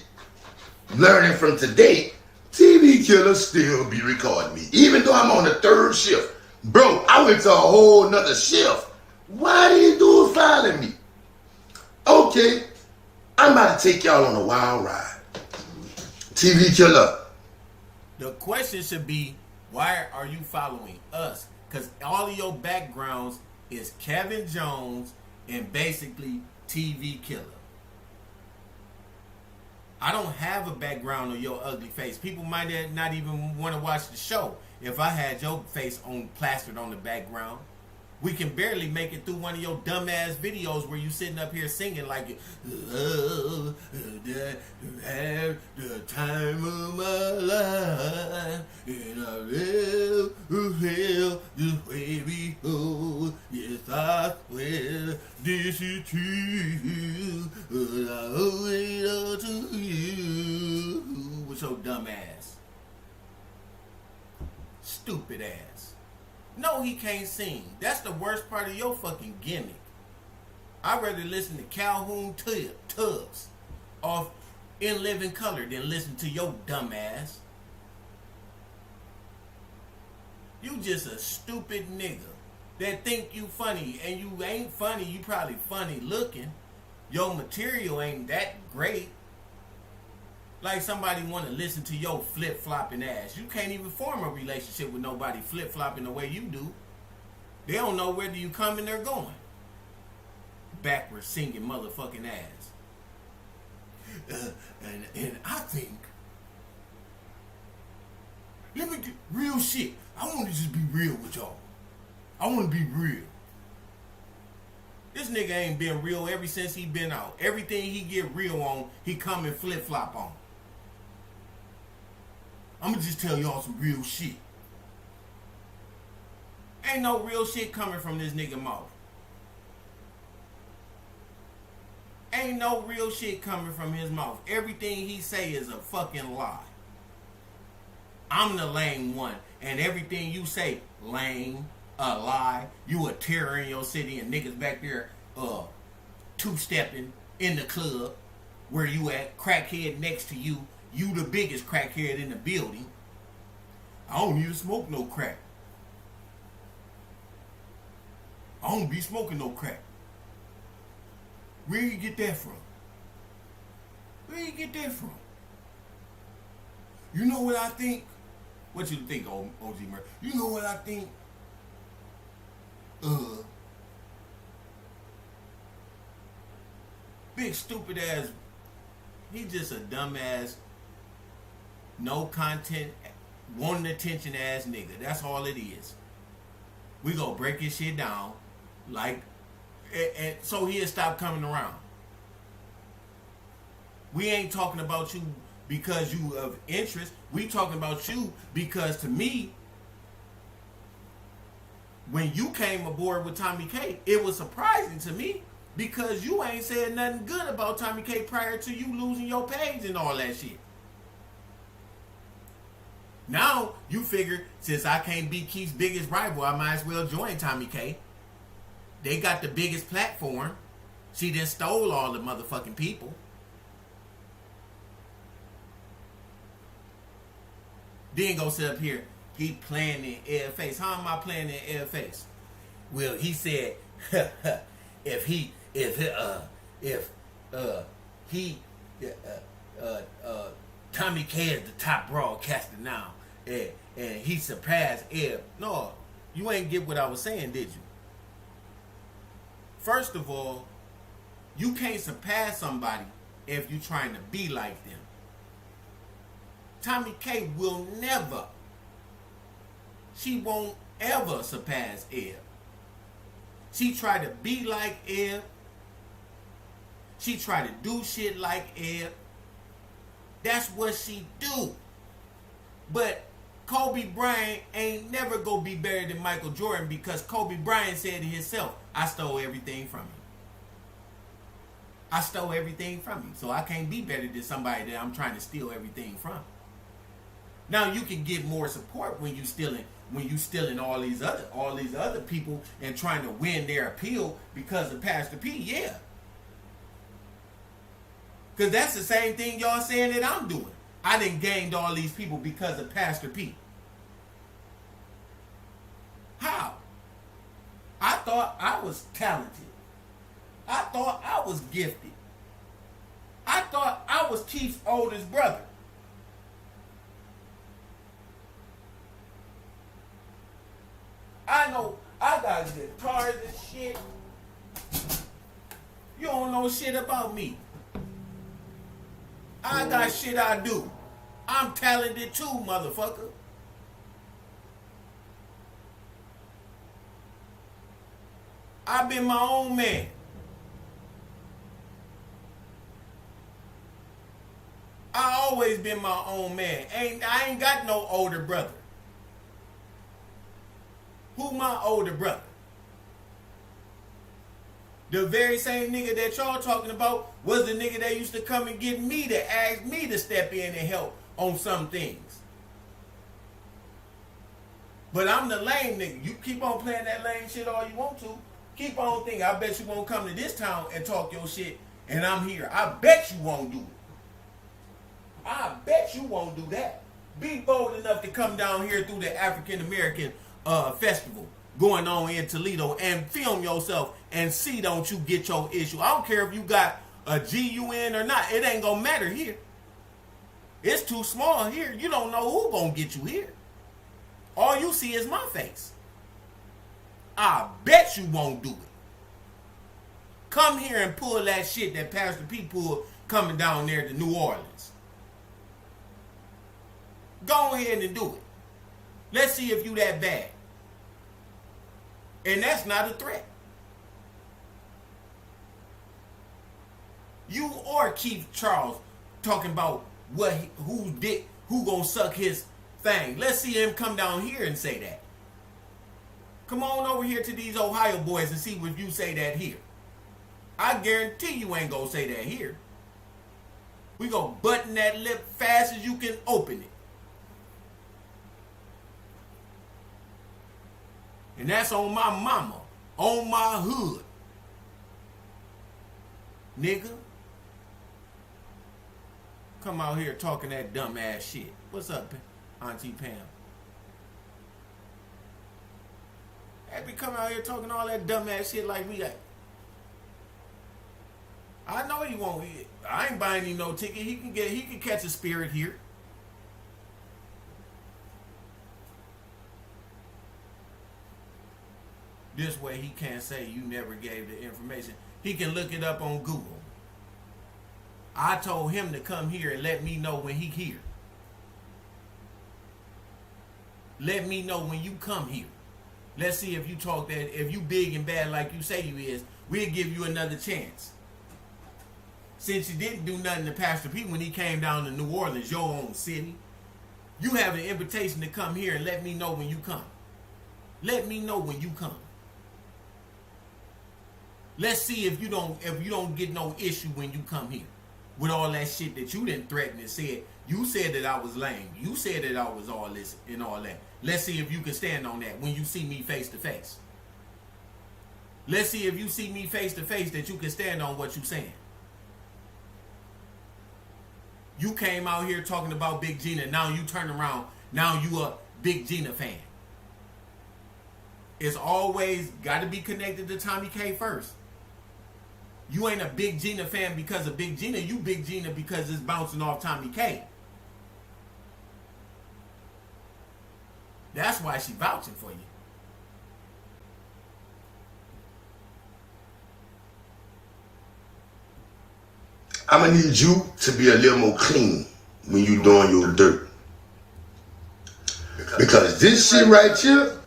learning from today, TV Killer still be recording me. Even though I'm on the 3rd shift. Bro, I went to a whole nother shift. Why do you do following me? Okay, I'm about to take y'all on a wild ride. TV Killer. The question should be, why are you following us? Because all of your backgrounds is Kevin Jones and basically TV Killer. I don't have a background of your ugly face. People might not even want to watch the show if I had your face on plastered on the background. We can barely make it through one of your dumbass videos where you sitting up here singing like, oh, the time of my life, and I will the way we hold. Yes, I swear this is true, but I owe it all to you. What's your dumb ass? Stupid ass. No, he can't sing. That's the worst part of your fucking gimmick. I'd rather listen to Calhoun Tubbs off In Living Color than listen to your dumb ass. You just a stupid nigga that think you funny, and you ain't funny. You probably funny looking. Your material ain't that great. Like somebody want to listen to your flip-flopping ass. You can't even form a relationship with nobody flip-flopping the way you do. They don't know whether you coming or going. Backwards singing motherfucking ass. And I think, let me get real shit. I want to just be real with y'all. I want to be real. This nigga ain't been real ever since he been out. Everything he get real on, he come and flip-flop on. I'm gonna just tell y'all some real shit. Ain't no real shit coming from this nigga mouth. Ain't no real shit coming from his mouth. Everything he say is a fucking lie. I'm the lame one, and everything you say, lame, a lie. You a terror in your city, and niggas back there, two-stepping in the club where you at, crackhead next to you. You the biggest crackhead in the building. I don't even smoke no crack. I don't be smoking no crack. Where you get that from? Where you get that from? You know what I think? What you think, OG Murray? You know what I think? Big stupid ass. He just a dumb ass, no content, wanting attention ass nigga. That's all it is. We gonna break his shit down, like, and so he'll stop coming around. We ain't talking about you because you of interest. We talking about you because, to me, when you came aboard with Tommy K, it was surprising to me because you ain't said nothing good about Tommy K prior to you losing your page and all that shit. Now you figure, since I can't be Keith's biggest rival, I might as well join Tommy K. They got the biggest platform. She done stole all the motherfucking people. Then go sit up here, he playing in air face. How am I playing in air face? Well, he said, Tommy K is the top broadcaster now, and he surpassed Ed. No, you ain't get what I was saying, did you? First of all, you can't surpass somebody if you're trying to be like them. Tommy K will never, she won't ever surpass Ed. She tried to be like Ed. She tried to do shit like Ed. That's what she do. But Kobe Bryant ain't never gonna be better than Michael Jordan because Kobe Bryant said to himself, I stole everything from him. I stole everything from him. So I can't be better than somebody that I'm trying to steal everything from. Now you can get more support when you stealing all these other people and trying to win their appeal because of Pastor P, yeah. Because that's the same thing y'all saying that I'm doing. I done gained all these people because of Pastor P. How? I thought I was talented. I thought I was gifted. I thought I was Keith's oldest brother. I know I got guitars and shit. You don't know shit about me. I got shit I do. I'm talented too, motherfucker. I've been my own man. I always been my own man. I ain't got no older brother. Who my older brother? The very same nigga that y'all talking about was the nigga that used to come and get me to ask me to step in and help on some things. But I'm the lame nigga. You keep on playing that lame shit all you want to. Keep on thinking. I bet you won't come to this town and talk your shit and I'm here. I bet you won't do it. I bet you won't do that. Be bold enough to come down here through the African American festival going on in Toledo and film yourself and see don't you get your issue. I don't care if you got a GUN or not. It ain't gonna matter here. It's too small here. You don't know who gonna get you here. All you see is my face. I bet you won't do it. Come here and pull that shit that Pastor P pulled coming down there to New Orleans. Go ahead and do it. Let's see if you that bad. And that's not a threat. You or Keith Charles talking about who gonna suck his thing. Let's see him come down here and say that. Come on over here to these Ohio boys and see if you say that here. I guarantee you ain't gonna say that here. We gonna button that lip fast as you can open it. And that's on my mama, on my hood. Nigga. Come out here talking that dumb ass shit. What's up, Auntie Pam? Hey, we come out here talking all that dumb ass shit like we got. I know he won't. I ain't buying him no ticket. He can catch a spirit here. This way he can't say you never gave the information. He can look it up on Google. I told him to come here and let me know when he here. Let me know when you come here. Let's see if you talk that, if you big and bad like you say you is, we'll give you another chance. Since you didn't do nothing to Pastor P when he came down to New Orleans, your own city, you have an invitation to come here and let me know when you come. Let me know when you come. Let's see if you don't get no issue when you come here with all that shit that you didn't threaten and said. You said that I was lame. You said that I was all this and all that. Let's see if you can stand on that when you see me face to face. Let's see if you see me face to face that you can stand on what you're saying. You came out here talking about Big Gina. Now you turn around. Now you a Big Gina fan. It's always got to be connected to Tommy K first. You ain't a Big Gina fan because of Big Gina. You Big Gina because it's bouncing off Tommy K. That's why she vouching for you. I'm gonna need you to be a little more clean when you doing your dirt. Because this shit right here,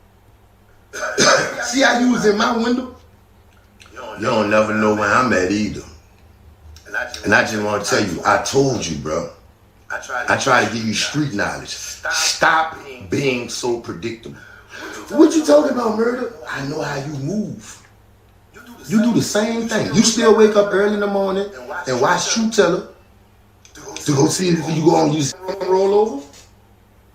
see how you was in my window? You don't never know where I'm at either. And I just want to tell you, I told you, bro. I try to give you street knowledge. Stop being so predictable. What you talking about, murder? I know how you move. You do the same thing. You still wake up early in the morning and watch True Teller to go see if you go on you roll over.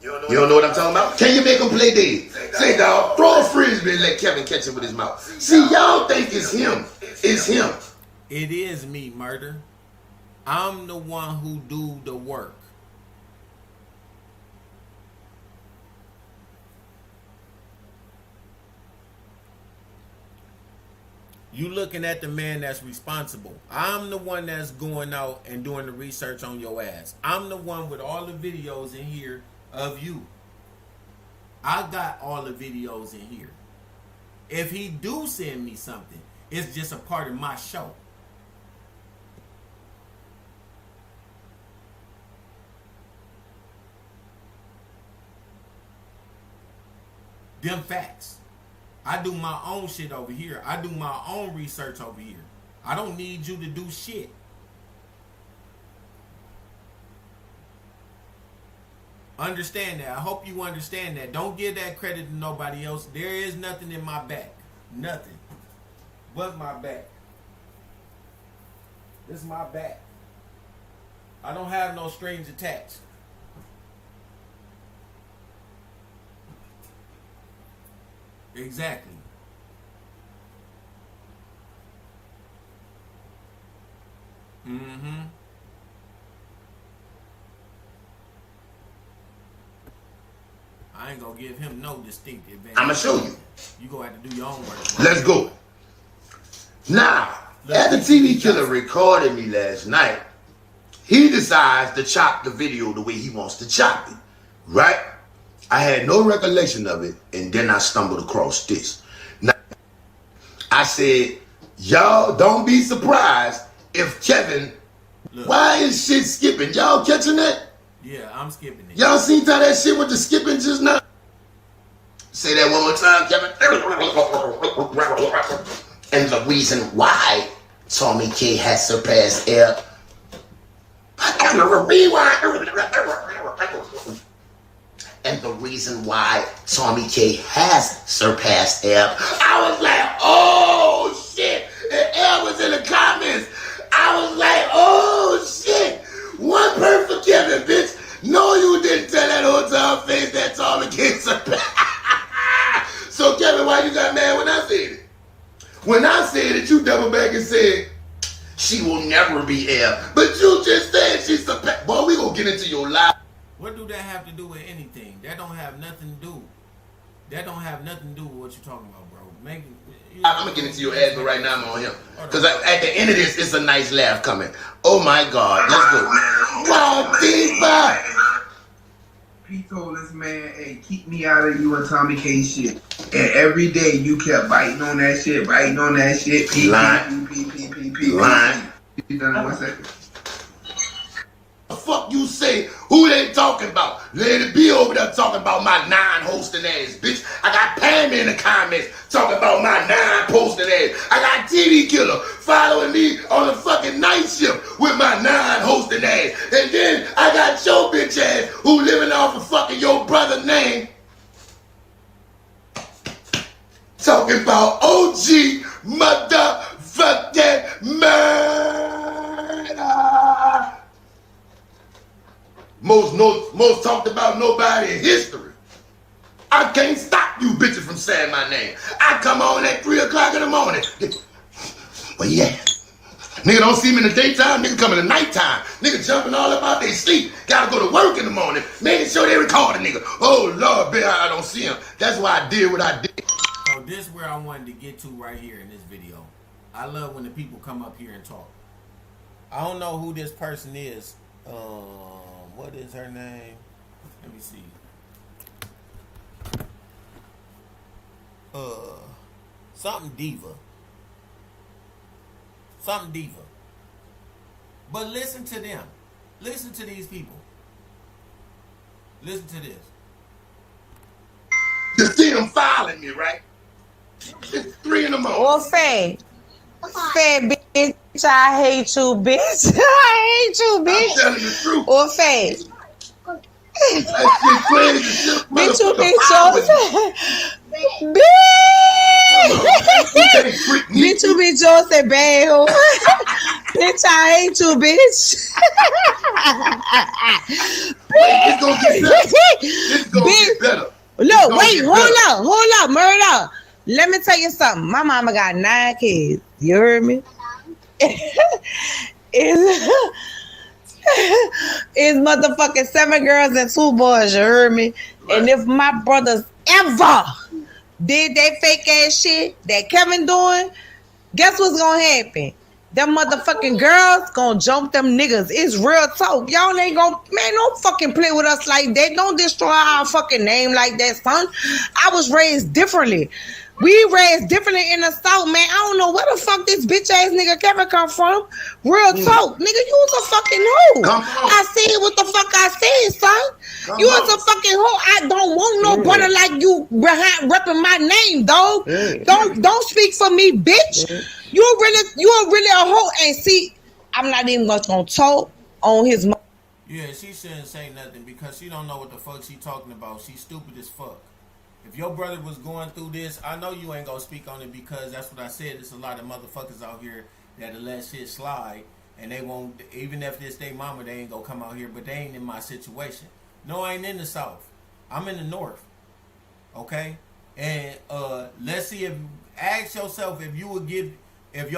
You don't know what I'm talking about? Can you make him play dead? Say, dog, throw a frisbee and let Kevin catch it with his mouth. See, y'all think it's him. It's him. It is me, murder. I'm the one who do the work. You looking at the man that's responsible. I'm the one that's going out and doing the research on your ass. I'm the one with all the videos in here of you. I got all the videos in here. If he do send me something, it's just a part of my show. Them facts. I do my own shit over here. I do my own research over here. I don't need you to do shit. Understand that. I hope you understand that. Don't give that credit to nobody else. There is nothing in my back. Nothing. But my back. This is my back. I don't have no strings attached. Exactly. Mm-hmm. I ain't gonna give him no distinct advantage. I'ma show you. You gonna have to do your own work. Let's go. Now, after TV Killer recorded me last night, he decides to chop the video the way he wants to chop it. Right? I had no recollection of it, and then I stumbled across this. Now, I said, y'all don't be surprised if Kevin, Look. Why is shit skipping? Y'all catching that? Yeah, I'm skipping it. Y'all seen how that shit with the skipping just now? Say that one more time, Kevin. And the reason why Tommy K has surpassed Air. And the reason why Tommy K has surpassed Air. I was like, oh shit. And Air was in the comments. I was like, oh shit. One perk for Kevin, bitch. No, you didn't tell that whole time face that Tommy K surpassed. So Kevin, why you got mad when I said it? When I said it, you double back and said, she will never be Air. But you just said she's surpassed. Boy, we gonna get into your life. What do that have to do with anything? That don't have nothing to do. That don't have nothing to do with what you're talking about, bro. I'm gonna get into your ass, but right now I'm on him. Cause at the end of this, it's a nice laugh coming. Oh my God, let's go. Wow, deeper. He told this man, hey, keep me out of you and Tommy K shit. And every day you kept biting on that shit. Line. You done in 1 second. The fuck you say? Who they talking about? Lady B over there talking about my non-hosting ass, bitch. I got Pam in the comments talking about my non-posting ass. I got TV Killer following me on the fucking night shift with my non-hosting ass. And then I got your bitch ass who living off of fucking your brother's name talking about OG motherfucking murder. Most talked about nobody in history. I can't stop you bitches from saying my name. I come on at 3 o'clock in the morning. Well, yeah. Nigga don't see me in the daytime, nigga come in the nighttime. Nigga jumping all about their sleep. Gotta go to work in the morning, making sure they record a nigga. Oh, Lord, bitch, I don't see him. That's why I did what I did. So this is where I wanted to get to right here in this video. I love when the people come up here and talk. I don't know who this person is. What is her name? Let me see. Something diva. Something diva. But listen to them. Listen to these people. Listen to this. You see them filing me, right? It's 3 in the morning. Well, Faye, bitch, I hate you, bitch. I hate you, bitch. I'm telling the truth. Well, Faye. That shit crazy. Bitch, you beat Joseph. Bitch, you beat Joseph, babe. Bitch, I hate you, bitch. It's gonna get better. It's gonna get better. Look, wait, hold up, murder. Let me tell you something. My mama got 9 kids. You heard me? It's motherfucking 7 girls and 2 boys. You heard me? Right. And if my brothers ever did that fake ass shit that Kevin doing, guess what's gonna happen? Them motherfucking girls gonna jump them niggas. It's real talk. Y'all ain't gonna, man, don't fucking play with us like that. Don't destroy our fucking name like that, son. I was raised differently. We raised differently in the South, man. I don't know where the fuck this bitch ass nigga Kevin come from. Real talk. Nigga, you was a fucking hoe. I said what the fuck I said, son. You was a fucking hoe. I don't want no brother like you repping my name, dog. Don't speak for me, bitch. You're really a hoe. And see, I'm not even gonna talk on his mouth. Yeah, she shouldn't say nothing because she don't know what the fuck she talking about. She's stupid as fuck. If your brother was going through this, I know you ain't gonna speak on it because that's what I said. There's a lot of motherfuckers out here that'll let shit slide and they won't, even if it's their mama, they ain't gonna come out here, but they ain't in my situation. No, I ain't in the South. I'm in the North. Okay? And let's see, if ask yourself if your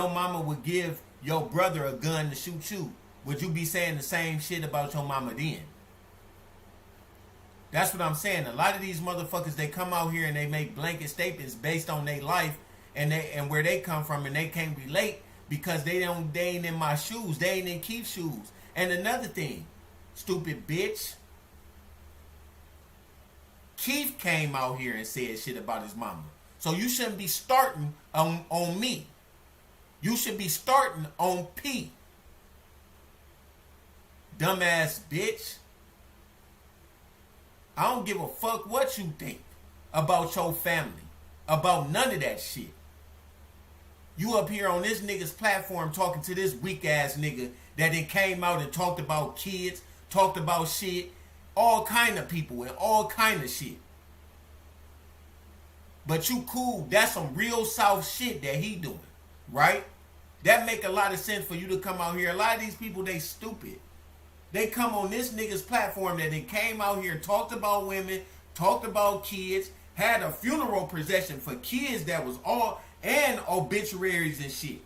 mama would give your brother a gun to shoot you, would you be saying the same shit about your mama then? That's what I'm saying. A lot of these motherfuckers, they come out here and they make blanket statements based on their life and where they come from, and they can't relate because they ain't in my shoes. They ain't in Keith's shoes. And another thing, stupid bitch, Keith came out here and said shit about his mama. So you shouldn't be starting on me. You should be starting on P. Dumbass bitch. I don't give a fuck what you think about your family, about none of that shit. You up here on this nigga's platform talking to this weak ass nigga that then came out and talked about kids, talked about shit, all kind of people and all kind of shit. But you cool, that's some real South shit that he doing, right? That make a lot of sense for you to come out here. A lot of these people, they stupid. They come on this nigga's platform that they came out here, talked about women, talked about kids, had a funeral procession for kids that was all, and obituaries and shit.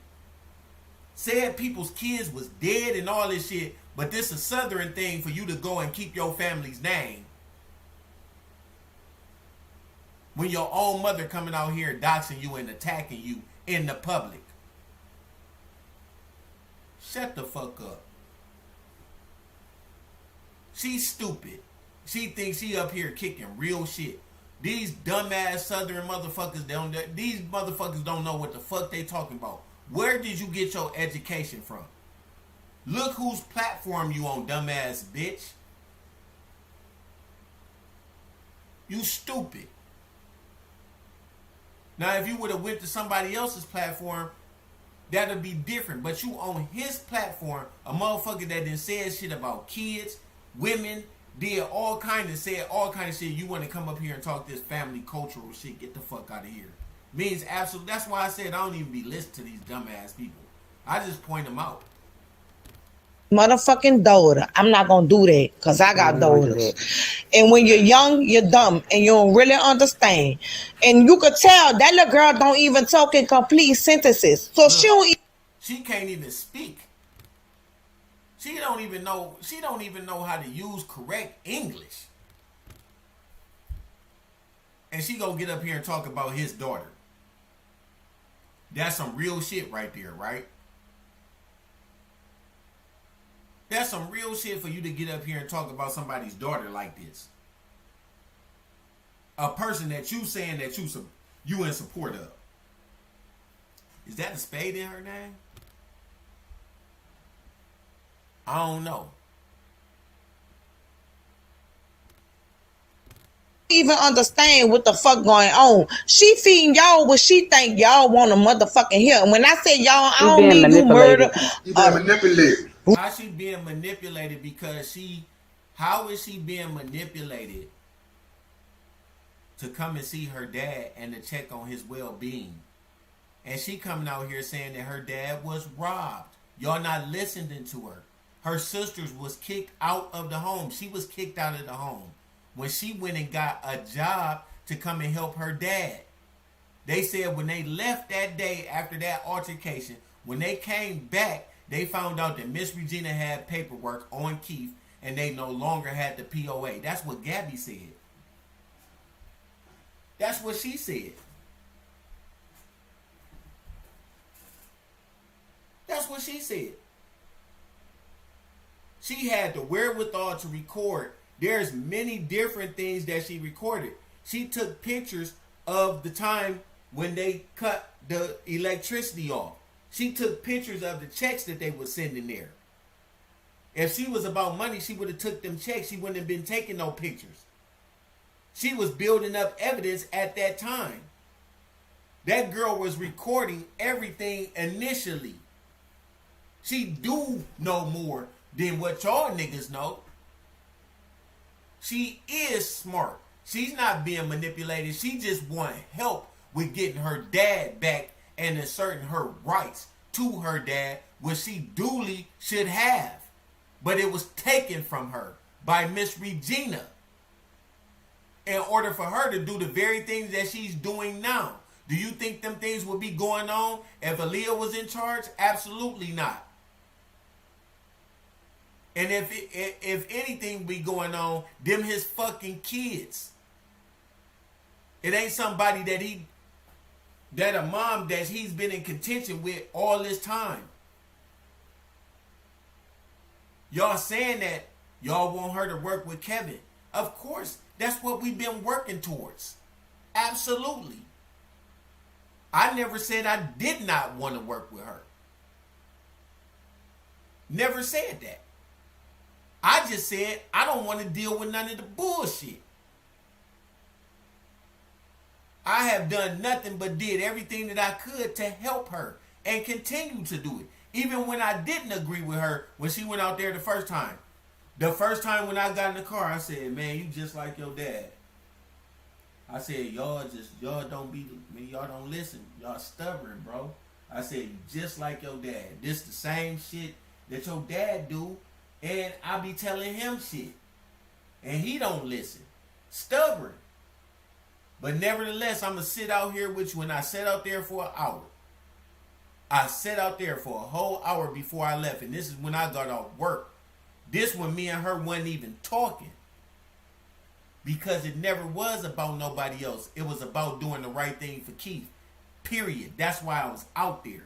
Said people's kids was dead and all this shit, but this is a Southern thing for you to go and keep your family's name. when your own mother coming out here doxing you and attacking you in the public? Shut the fuck up. She's stupid. She thinks she up here kicking real shit. These dumbass southern motherfuckers, these motherfuckers don't know what the fuck they talking about. Where did you get your education from? Look whose platform you on, dumbass bitch. You stupid. Now, if you would have went to somebody else's platform, that'd be different. But you on his platform, a motherfucker that done said shit about kids, women, said all kind of shit. You want to come up here and talk this family cultural shit? Get the fuck out of here. Means absolutely. That's why I said I don't even be listening to these dumbass people. I just point them out. Motherfucking daughter. I'm not gonna do that because I got daughters. And when you're young, you're dumb and you don't really understand. And you could tell that little girl don't even talk in complete sentences. So Look, she can't even speak. She don't even know how to use correct English. And she gonna get up here and talk about his daughter. That's some real shit right there, right? That's some real shit for you to get up here and talk about somebody's daughter like this. A person that you saying that you in support of. Is that a spade in her name? I don't know. Even understand what the fuck going on. She feeding y'all what she think y'all want to motherfucking hear. And when I say y'all, I don't mean you murder. You being manipulated. How she being manipulated? Because how is she being manipulated to come and see her dad and to check on his well-being? And she coming out here saying that her dad was robbed. Y'all not listening to her. Her sisters was kicked out of the home. She was kicked out of the home when she went and got a job to come and help her dad. They said when they left that day after that altercation, when they came back, they found out that Miss Regina had paperwork on Keith and they no longer had the POA. That's what Gabby said. That's what she said. That's what she said. She had the wherewithal to record. There's many different things that she recorded. She took pictures of the time when they cut the electricity off. She took pictures of the checks that they were sending there. If she was about money, she would have took them checks. She wouldn't have been taking no pictures. She was building up evidence at that time. That girl was recording everything initially. She do know more than what y'all niggas know. She is smart. She's not being manipulated. She just want help with getting her dad back and asserting her rights to her dad, which she duly should have. But it was taken from her by Miss Regina in order for her to do the very things that she's doing now. Do you think them things would be going on if Aaliyah was in charge? Absolutely not. And if anything be going on, them his fucking kids. It ain't somebody that a mom that he's been in contention with all this time. Y'all saying that y'all want her to work with Kevin. Of course, that's what we've been working towards. Absolutely. I never said I did not want to work with her. Never said that. I just said I don't want to deal with none of the bullshit. I have done nothing but did everything that I could to help her and continue to do it. Even when I didn't agree with her when she went out there the first time. The first time when I got in the car, I said, man, you just like your dad. I said, y'all don't listen. Y'all stubborn, bro. I said, just like your dad. This the same shit that your dad do. And I be telling him shit. And he don't listen. Stubborn. But nevertheless, I'm going to sit out here with you. And I sat out there for an hour. I sat out there for a whole hour before I left. And this is when I got off work. This when me and her wasn't even talking. because it never was about nobody else. It was about doing the right thing for Keith. Period. That's why I was out there.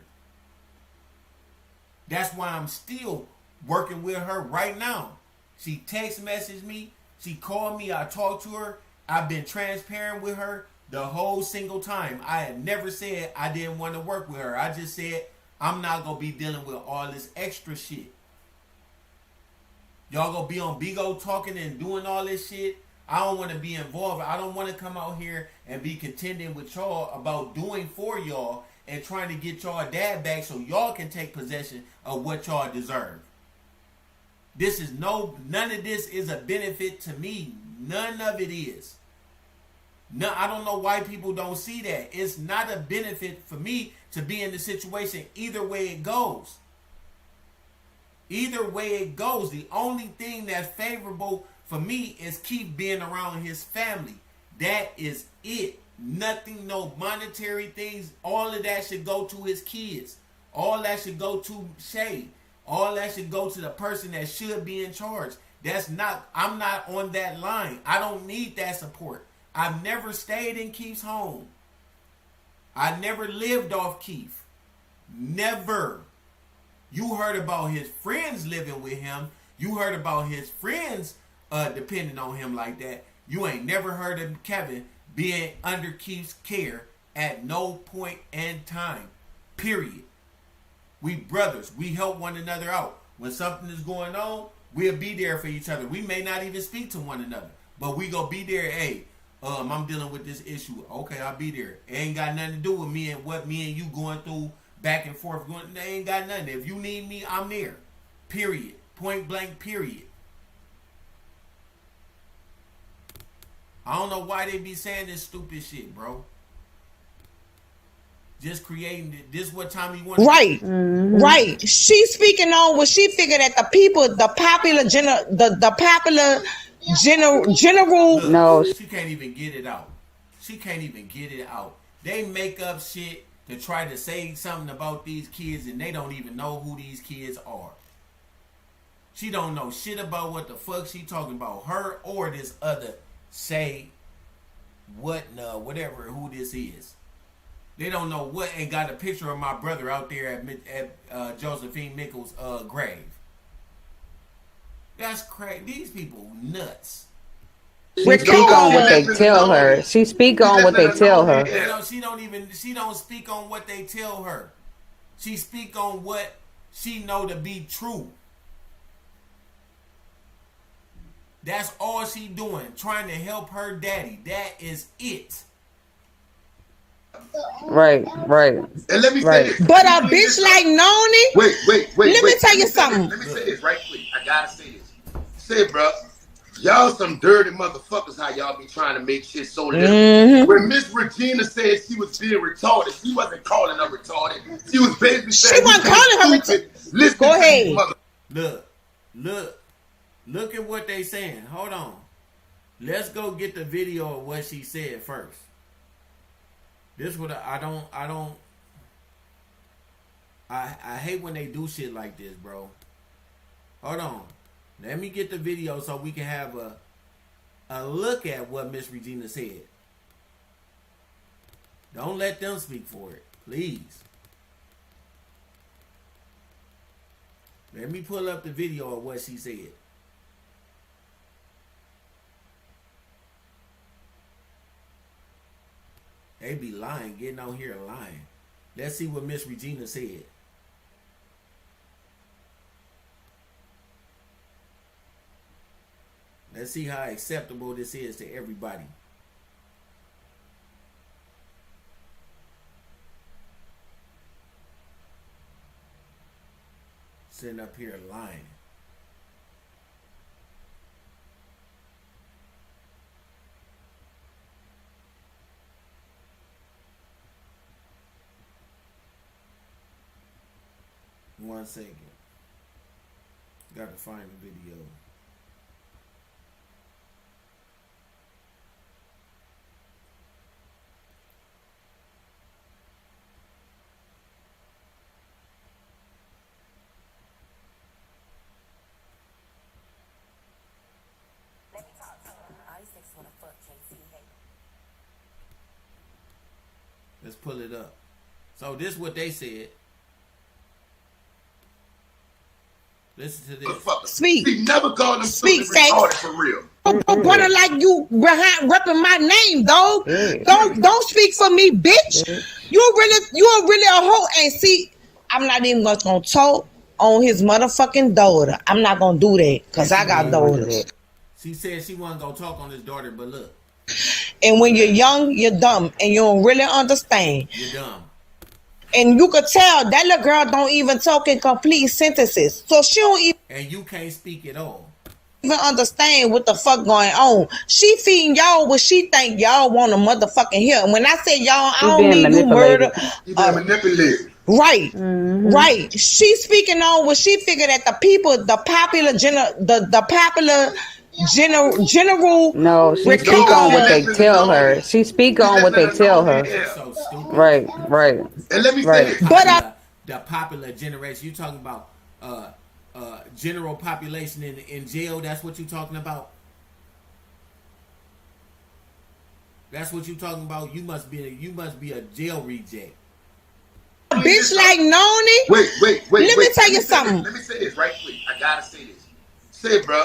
That's why I'm still working with her right now. She text messaged me. She called me. I talked to her. I've been transparent with her the whole single time. I had never said I didn't want to work with her. I just said I'm not going to be dealing with all this extra shit. Y'all going to be on Bigo talking and doing all this shit. I don't want to be involved. I don't want to come out here and be contending with y'all about doing for y'all and trying to get y'all dad back so y'all can take possession of what y'all deserve. None of this is a benefit to me. None of it is. No, I don't know why people don't see that. It's not a benefit for me to be in the situation either way it goes. Either way it goes. The only thing that's favorable for me is keep being around his family. That is it. Nothing, no monetary things. All of that should go to his kids. All that should go to Shay. All that should go to the person that should be in charge. I'm not on that line. I don't need that support. I've never stayed in Keith's home. I never lived off Keith. Never. You heard about his friends living with him. You heard about his friends depending on him like that. You ain't never heard of Kevin being under Keith's care at no point in time. Period. We brothers. We help one another out. When something is going on, we'll be there for each other. We may not even speak to one another, but we gonna be there. Hey, I'm dealing with this issue. Okay, I'll be there. It ain't got nothing to do with me and what me and you going through back and forth. They ain't got nothing. If you need me, I'm there. Period. Point blank, period. I don't know why they be saying this stupid shit, bro. Just creating this what Tommy wanted. Right. Right. She speaking on what she figured that the people, the popular general. Look, No. she can't even get it out. She can't even get it out. They make up shit to try to say something about these kids and they don't even know who these kids are. She don't know shit about what the fuck she talking about. Her or this other say whatever who this is. They don't know what and got a picture of my brother out there at Josephine Mickle's grave. That's crazy. These people nuts. She speak on what they tell her. She speak on what they tell her. She don't speak on what they tell her. She speak on what she know to be true. That's all she doing, trying to help her daddy. That is it. Right. And let me say this. But a bitch like Noni. Wait. Let me tell you something. Let me say this right quick. I gotta say this. Say, bro, y'all some dirty motherfuckers. How y'all be trying to make shit so little. When Miss Regina said she was being retarded, she wasn't calling her retarded. She was basically saying she wasn't calling her retarded. Listen, go ahead. Look at what they saying. Hold on. Let's go get the video of what she said first. This what I hate when they do shit like this, bro. Hold on. Let me get the video so we can have a look at what Miss Regina said. Don't let them speak for it, please. Let me pull up the video of what she said. They be lying, getting out here lying. Let's see what Miss Regina said. Let's see how acceptable this is to everybody. Sitting up here lying. One second. Gotta find the video. Let me talk to him. All these niggas wanna Let's pull it up. So this is what they said. Listen to this. Speak. He never called him Speak, stupid retarded for real. Brother, like you behind repping my name, dog. Don't speak for me, bitch. You're really a hoe. And see, I'm not even gonna talk on his motherfucking daughter. I'm not gonna do that because I got daughters. She said she wasn't gonna talk on his daughter, but look. And when you're young, you're dumb, and you don't really understand. You're dumb. And you could tell that little girl don't even talk in complete sentences. So she don't even. And you can't speak at all. Even understand what the fuck going on. She feeding y'all what she think y'all want to motherfucking hear. And when I say y'all, I don't mean you murder. You being manipulated. Right, right. She speaking on what she figured that the people, the popular general. No, she speak on what they tell her. She speak on what they tell her. So stupid. Right. And let me say this. But the popular generation. You talking about general population in jail? That's what you talking about. That's what you talking about. You must be a jail reject. Bitch like Noni. Wait. Let me tell you something. Let me say this right quick. I gotta say this. Say, bro.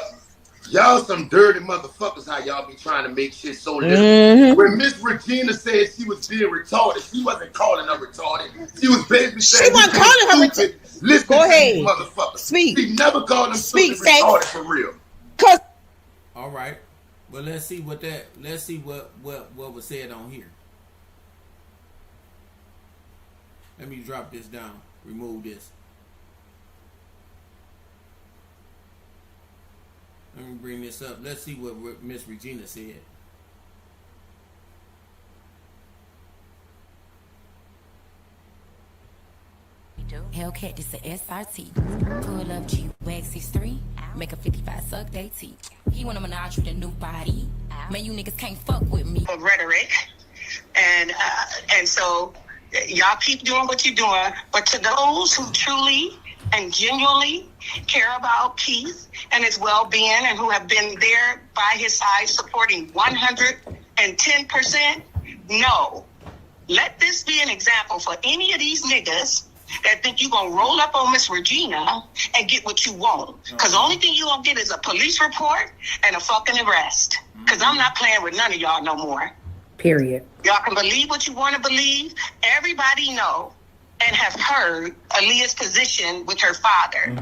Y'all some dirty motherfuckers. How y'all be trying to make shit so little. When Miss Regina said she was being retarded, she wasn't calling her retarded. She was basically saying she wasn't calling her retarded. Listen, go ahead, motherfucker. Speak. She never called them Speak, retarded for real. Cause. All right. Well, let's see what was said on here. Let me drop this down. Remove this. Let me bring this up. Let's see what Miss Regina said. Hellcat, this a SRT. Pull up G-Wax 3, make a 55 suck they teeth. He want a menage with a new body. Man, you niggas can't fuck with me. Rhetoric, and so y'all keep doing what you're doing. But to those who truly and genuinely care about Keith and his well-being and who have been there by his side supporting 110%, no. Let this be an example for any of these niggas that think you gonna roll up on Miss Regina and get what you want. Because the only thing you gonna get is a police report and a fucking arrest. Because I'm not playing with none of y'all no more. Period. Y'all can believe what you want to believe. Everybody know and have heard Aaliyah's position with her father.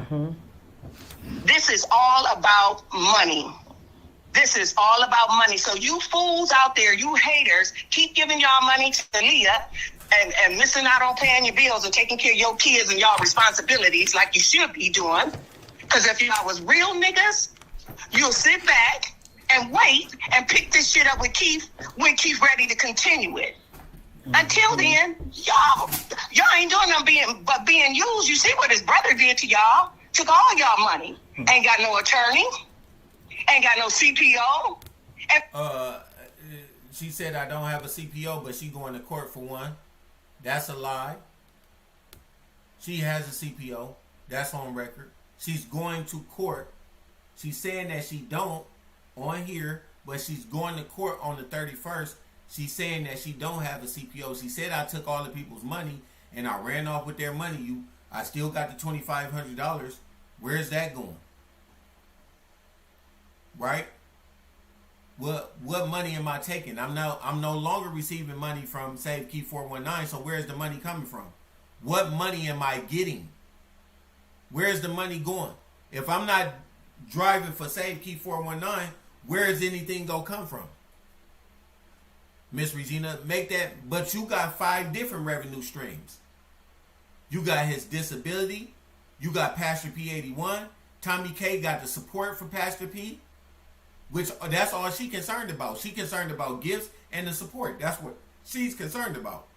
This is all about money. This is all about money. So you fools out there, you haters, keep giving y'all money to Aaliyah and missing out on paying your bills and taking care of your kids and y'all responsibilities like you should be doing. Because if y'all was real niggas, you'll sit back and wait and pick this shit up with Keith when Keith ready to continue it. Until then, y'all ain't doing nothing but being used. You see what his brother did to y'all? Took all y'all money. Ain't got no attorney. Ain't got no CPO. She said I don't have a CPO, but she going to court for one. That's a lie. She has a CPO. That's on record. She's going to court. She's saying that she don't on here, but she's going to court on the 31st. She's saying that she don't have a CPO. She said I took all the people's money and I ran off with their money. I still got the $2,500. Where's that going? Right? What money am I taking? I'm no longer receiving money from Save Key 419. So where's the money coming from? What money am I getting? Where's the money going? If I'm not driving for Save Key 419, where is anything gonna come from? Miss Regina, make that. But you got 5 different revenue streams. You got his disability. You got Pastor P81. Tommy K got the support for Pastor P. Which that's all she concerned about. She concerned about gifts and the support. That's what she's concerned about.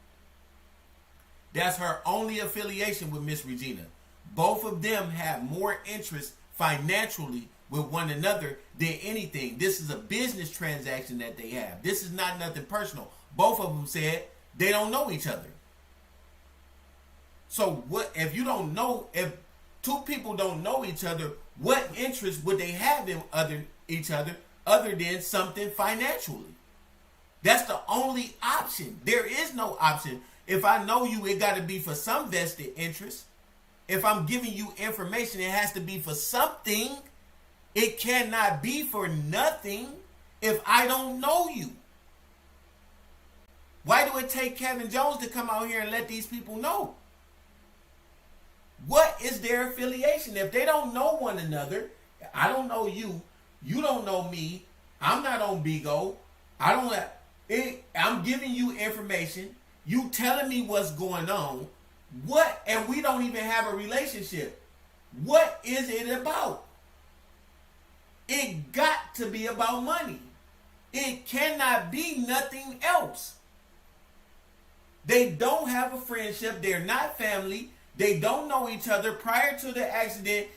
That's her only affiliation with Miss Regina. Both of them have more interest financially with one another than anything. This is a business transaction that they have. This is not nothing personal. Both of them said they don't know each other. So what if you don't know, if two people don't know each other, what interest would they have in each other other than something financially? That's the only only option. There is no option. If I know you, it got to be for some vested interest. If I'm giving you information, it has to be for something. It cannot be for nothing if I don't know you. Why do it take Kevin Jones to come out here and let these people know? What is their affiliation? If they don't know one another, I don't know you, you don't know me, I'm not on Bigo, I'm giving you information, you telling me what's going on, what, and we don't even have a relationship. What is it about? It got to be about money. It cannot be nothing else. They don't have a friendship. They're not family. They don't know each other. Prior to the accident,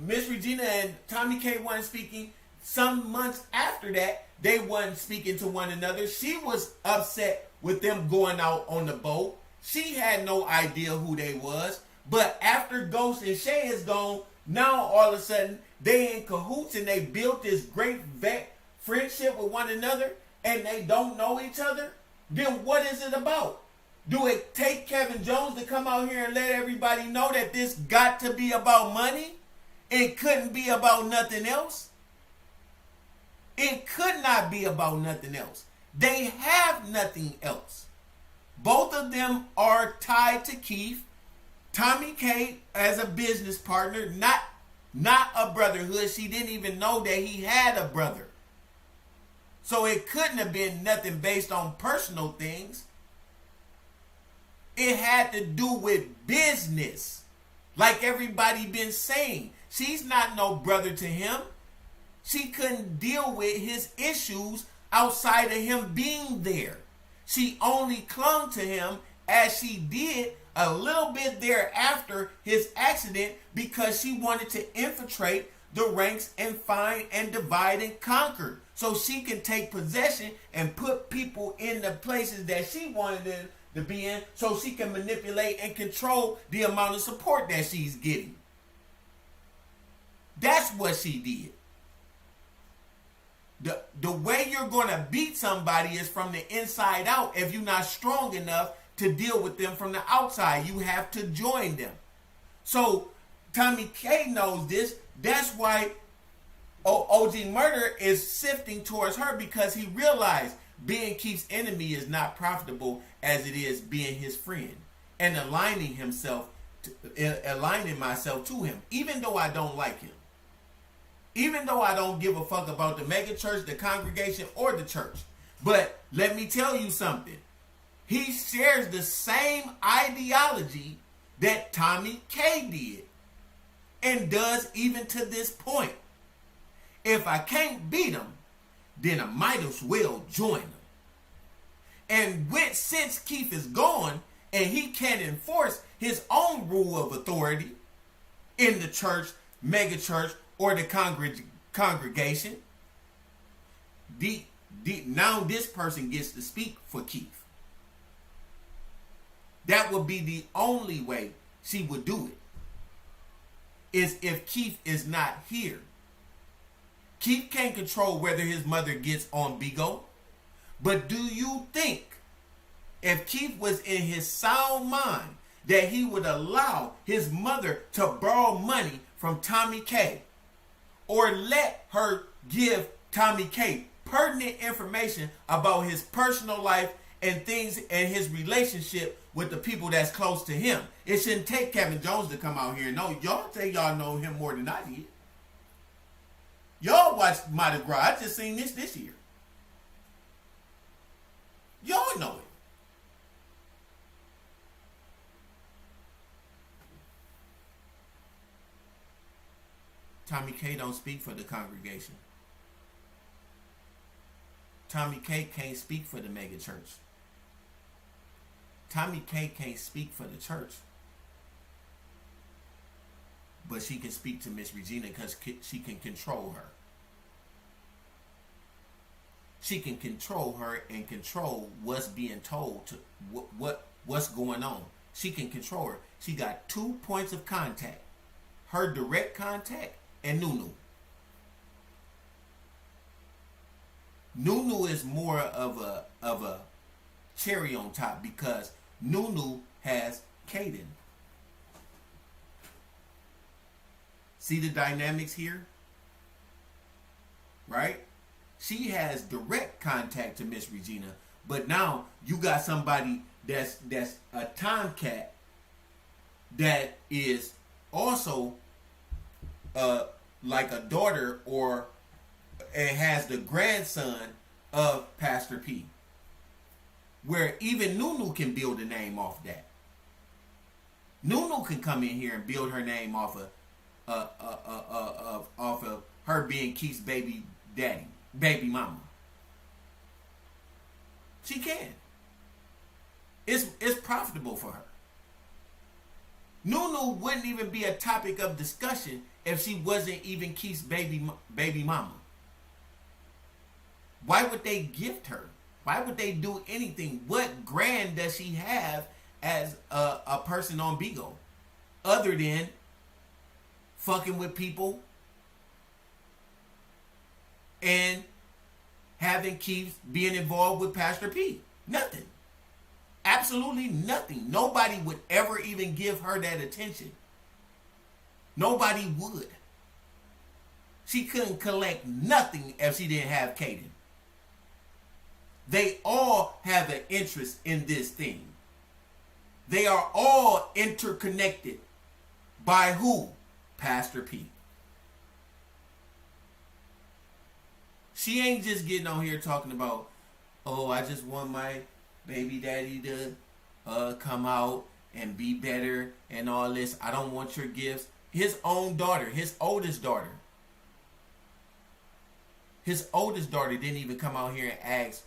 Miss Regina and Tommy K wasn't speaking. Some months after that, they wasn't speaking to one another. She was upset with them going out on the boat. She had no idea who they was. But after Ghost and Shay is gone, now all of a sudden, they in cahoots and they built this great friendship with one another and they don't know each other. Then what is it about? Do it take Kevin Jones to come out here and let everybody know that this got to be about money? It couldn't be about nothing else. It could not be about nothing else. They have nothing else. Both of them are tied to Keith. Tommy K as a business partner, not a brotherhood. She didn't even know that he had a brother. So it couldn't have been nothing based on personal things. It had to do with business. Like everybody been saying. She's not no brother to him. She couldn't deal with his issues outside of him being there. She only clung to him as she did a little bit thereafter his accident because she wanted to infiltrate the ranks and find and divide and conquer so she can take possession and put people in the places that she wanted them to be in so she can manipulate and control the amount of support that she's getting. That's what she did. The way you're going to beat somebody is from the inside out. If you're not strong enough to deal with them from the outside, you have to join them. So Tommy K knows this. That's why OG Murder is sifting towards her because he realized being Keith's enemy is not profitable as it is being his friend and aligning myself to him, even though I don't like him. Even though I don't give a fuck about the mega church, the congregation, or the church. But let me tell you something. He shares the same ideology that Tommy K did. And does even to this point. If I can't beat him, then I might as well join him. And since Keith is gone, and he can't enforce his own rule of authority in the church, mega church, or the congregation, now this person gets to speak for Keith. That would be the only way she would do it, is if Keith is not here. Keith can't control whether his mother gets on Bigo, but do you think if Keith was in his sound mind that he would allow his mother to borrow money from Tommy K or let her give Tommy K pertinent information about his personal life and things and his relationship with the people that's close to him? It shouldn't take Kevin Jones to come out here and know. Y'all say y'all know him more than I did. Y'all watched Mardi Gras. I just seen this year. Y'all know it. Tommy K don't speak for the congregation. Tommy K can't speak for the mega church. Tommy K can't speak for the church. But she can speak to Miss Regina because she can control her. She can control her and control what's being told to what's going on. She can control her. She got 2 points of contact. Her direct contact and Nunu. Nunu is more of a cherry on top because Nunu has Kaden. See the dynamics here? Right? She has direct contact to Miss Regina, but now you got somebody that's a tomcat that is also like a daughter or it has the grandson of Pastor P. Where even Nunu can build a name off that. Nunu can come in here and build her name off of her being Keith's baby mama. She can. It's profitable for her. Nunu wouldn't even be a topic of discussion if she wasn't even Keith's baby mama. Why would they gift her? Why would they do anything? What grand does she have as a person on Bigo? Other than fucking with people and having Keith being involved with Pastor P. Nothing. Absolutely nothing. Nobody would ever even give her that attention. Nobody would. She couldn't collect nothing if she didn't have Kaden. They all have an interest in this thing. They are all interconnected by who? Pastor P. She ain't just getting on here talking about, oh, I just want my baby daddy to come out and be better and all this. I don't want your gifts. His own daughter, his oldest daughter didn't even come out here and ask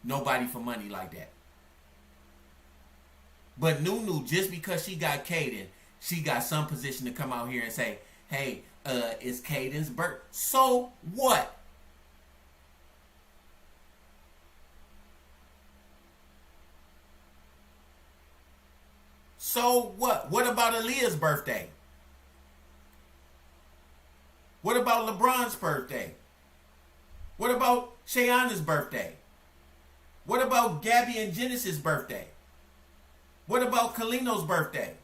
nobody for money like that. But Nunu, just because she got Kaden, she got some position to come out here and say, hey, it's Kaden's birth. So what? So what? What about Aaliyah's birthday? What about LeBron's birthday? What about Shayana's birthday? What about Gabby and Genesis' birthday? What about Kalino's birthday?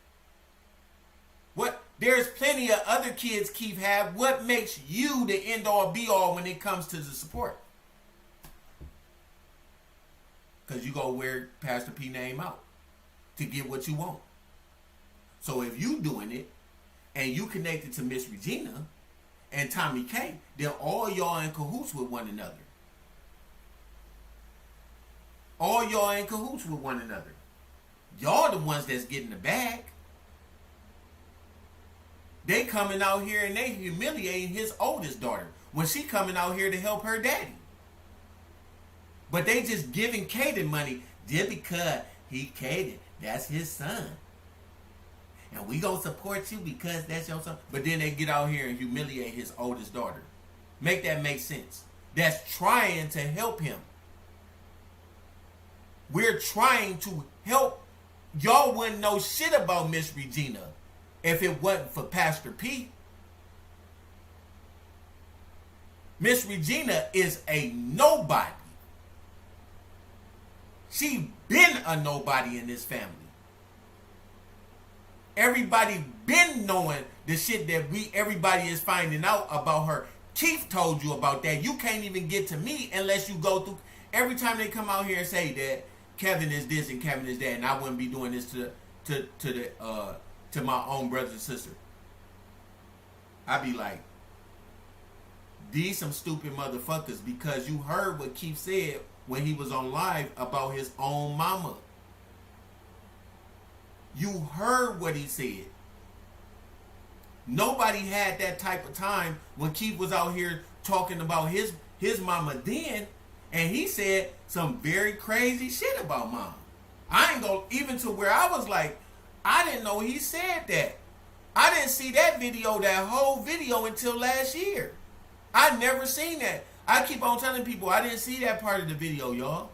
What? There's plenty of other kids Keith have. What makes you the end all be all when it comes to the support? Because you go wear Pastor P name out to get what you want. So if you doing it and you connected to Miss Regina and Tommy K, then all y'all in cahoots with one another. All y'all in cahoots with one another. Y'all the ones that's getting the bag. They coming out here and they humiliating his oldest daughter when she coming out here to help her daddy. But they just giving Kaden money just because he Kaden. That's his son. And we gonna support you because that's your son. But then they get out here and humiliate his oldest daughter. Make that make sense. That's trying to help him. We're trying to help. Y'all wouldn't know shit about Miss Regina if it wasn't for Pastor P. Miss Regina is a nobody. She been a nobody in this family. Everybody been knowing the shit that everybody is finding out about her. Keith told you about that. You can't even get to me unless you go through. Every time they come out here and say that Kevin is this and Kevin is that, and I wouldn't be doing this to my own brother and sister. I be like, these some stupid motherfuckers, because you heard what Keith said when he was on live about his own mama. You heard what he said. Nobody had that type of time when Keith was out here talking about his mama then, and he said some very crazy shit about mom. I ain't gonna, even to where I was like, I didn't know he said that. I didn't see that whole video until last year. I never seen that. I keep on telling people I didn't see that part of the video, y'all.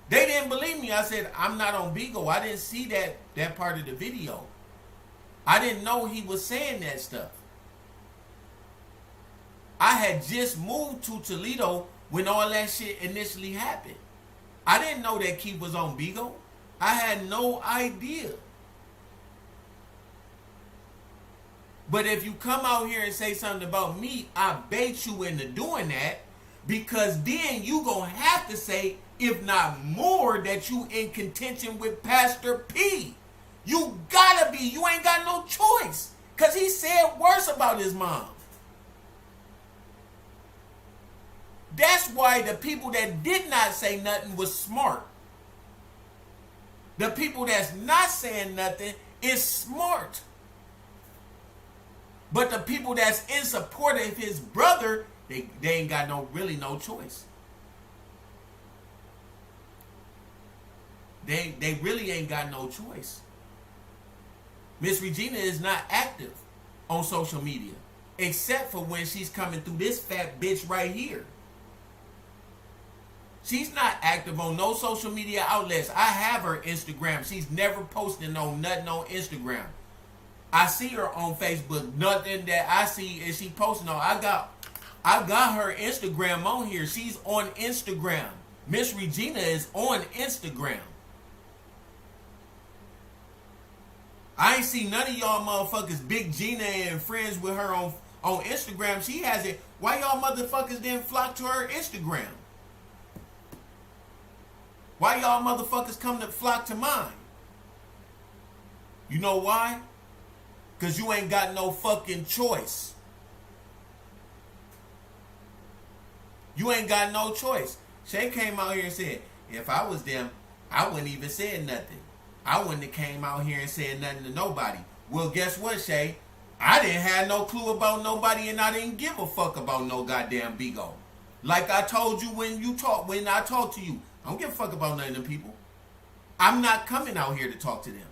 They didn't believe me. I said, I'm not on Bigo. I didn't see that part of the video. I didn't know he was saying that stuff. I had just moved to Toledo when all that shit initially happened. I didn't know that Keith was on Bigo. I had no idea. But if you come out here and say something about me, I bait you into doing that, because then you gonna have to say, if not more, that you in contention with Pastor P. You gotta be. You ain't got no choice. Because he said worse about his mom. That's why the people that did not say nothing was smart. The people that's not saying nothing is smart. But the people that's in support of his brother, they ain't got really no choice. They really ain't got no choice. Miss Regina is not active on social media, except for when she's coming through this fat bitch right here. She's not active on no social media outlets. I have her Instagram. She's never posting on nothing on Instagram. I see her on Facebook. Nothing that I see is she posting on. I got her Instagram on here. She's on Instagram. Miss Regina is on Instagram. I ain't see none of y'all motherfuckers, Big Gina and friends with her on Instagram. She has it. Why y'all motherfuckers didn't flock to her Instagram? Why y'all motherfuckers come to flock to mine? You know why? Because you ain't got no fucking choice. You ain't got no choice. Shay came out here and said, if I was them, I wouldn't even said nothing. I wouldn't have came out here and said nothing to nobody. Well, guess what, Shay? I didn't have no clue about nobody, and I didn't give a fuck about no goddamn Bigo. Like I told you when I talked to you, I don't give a fuck about none of them people. I'm not coming out here to talk to them.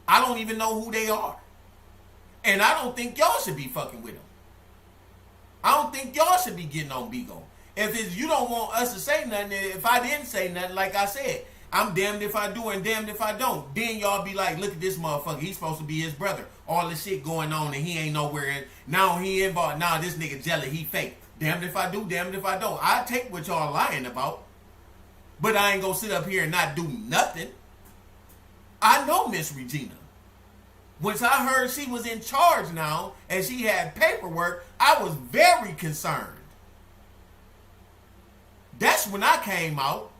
I don't even know who they are. And I don't think y'all should be fucking with them. I don't think y'all should be getting on Bigo. If you don't want us to say nothing, if I didn't say nothing, like I said, I'm damned if I do and damned if I don't. Then y'all be like, look at this motherfucker. He's supposed to be his brother. All this shit going on and he ain't nowhere in. Now he involved. Now this nigga jelly, he fake. Damned if I do, damned if I don't. I take what y'all lying about. But I ain't gonna sit up here and not do nothing. I know Miss Regina. Once I heard she was in charge now and she had paperwork, I was very concerned. That's when I came out.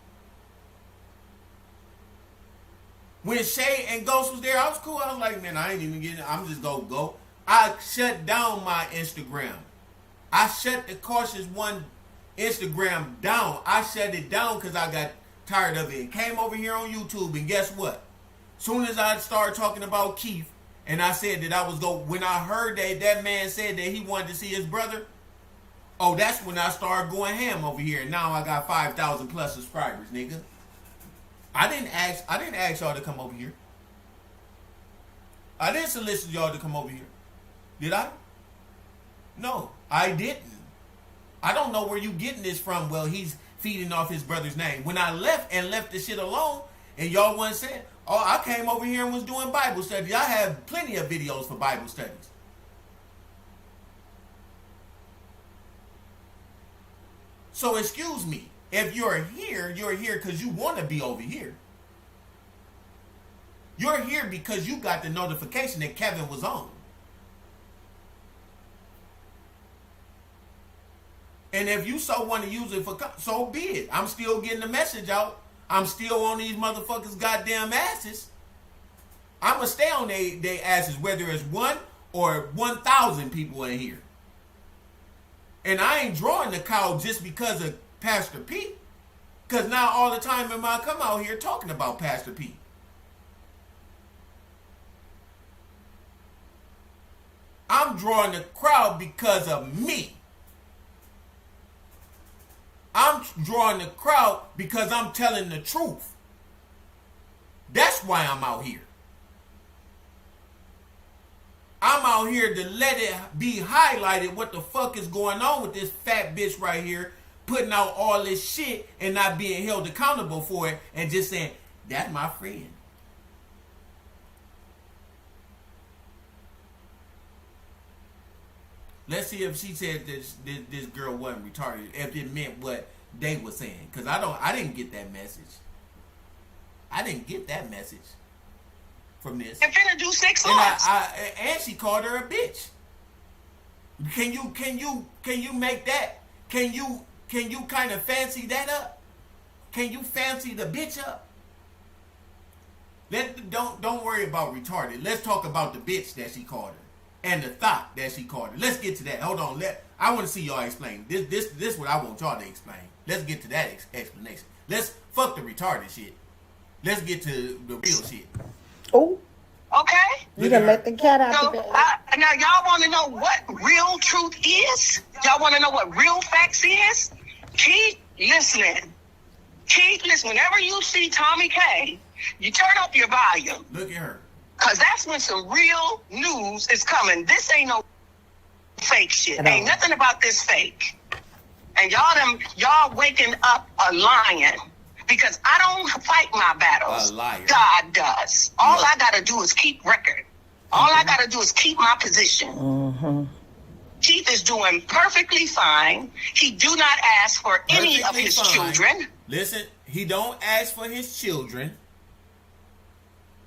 When Shay and Ghost was there, I was cool. I was like, man, I ain't even getting it. I'm just gonna go. I shut down my Instagram. I shut the Cautious One Instagram down. I shut it down because I got tired of it. And came over here on YouTube, and guess what? Soon as I started talking about Keith, and I said that I was when I heard that man said that he wanted to see his brother, oh, that's when I started going ham over here. And now I got 5,000 plus subscribers, nigga. I didn't ask y'all to come over here. I didn't solicit y'all to come over here. Did I? No, I didn't. I don't know where you getting this from. Well, he's feeding off his brother's name. When I left the shit alone, and y'all wasn't saying, oh, I came over here and was doing Bible studies. I have plenty of videos for Bible studies. So excuse me. If you're here because you want to be over here. You're here because you got the notification that Kevin was on. And if you so want to use it for, so be it. I'm still getting the message out. I'm still on these motherfuckers' goddamn asses. I'm going to stay on they asses, whether it's 1 or 1,000 people in here. And I ain't drawing the cow just because of Pastor P. Because now all the time am I come out here talking about Pastor P. I'm drawing the crowd because of me. I'm drawing the crowd because I'm telling the truth. That's why I'm out here. I'm out here to let it be highlighted what the fuck is going on with this fat bitch right here, putting out all this shit and not being held accountable for it and just saying, that's my friend. Let's see if she said this girl wasn't retarded. If it meant what they were saying, because I didn't get that message. I didn't get that message from this. They're finna do 6 And months. and she called her a bitch. Can you make that? Can you kind of fancy that up? Can you fancy the bitch up? Don't worry about retarded. Let's talk about the bitch that she called her and the thought that she called her. Let's get to that. Hold on. I want to see y'all explain. This what I want y'all to explain. Let's get to that explanation. Let's fuck the retarded shit. Let's get to the real shit. Oh, Okay? you done let the cat out So, the bag. now y'all want to know what real truth is? Y'all want to know what real facts is? Keep listening. Keep listening. Whenever you see Tommy K, you turn up your volume. Look at her. Because that's when some real news is coming. This ain't no fake shit. Ain't nothing about this fake. And y'all waking up a lion. Because I don't fight my battles. A liar. God does. All I got to do is keep record. All I got to do is keep my position. Keith is doing perfectly fine. He do not ask for any of his children. Listen, he don't ask for his children.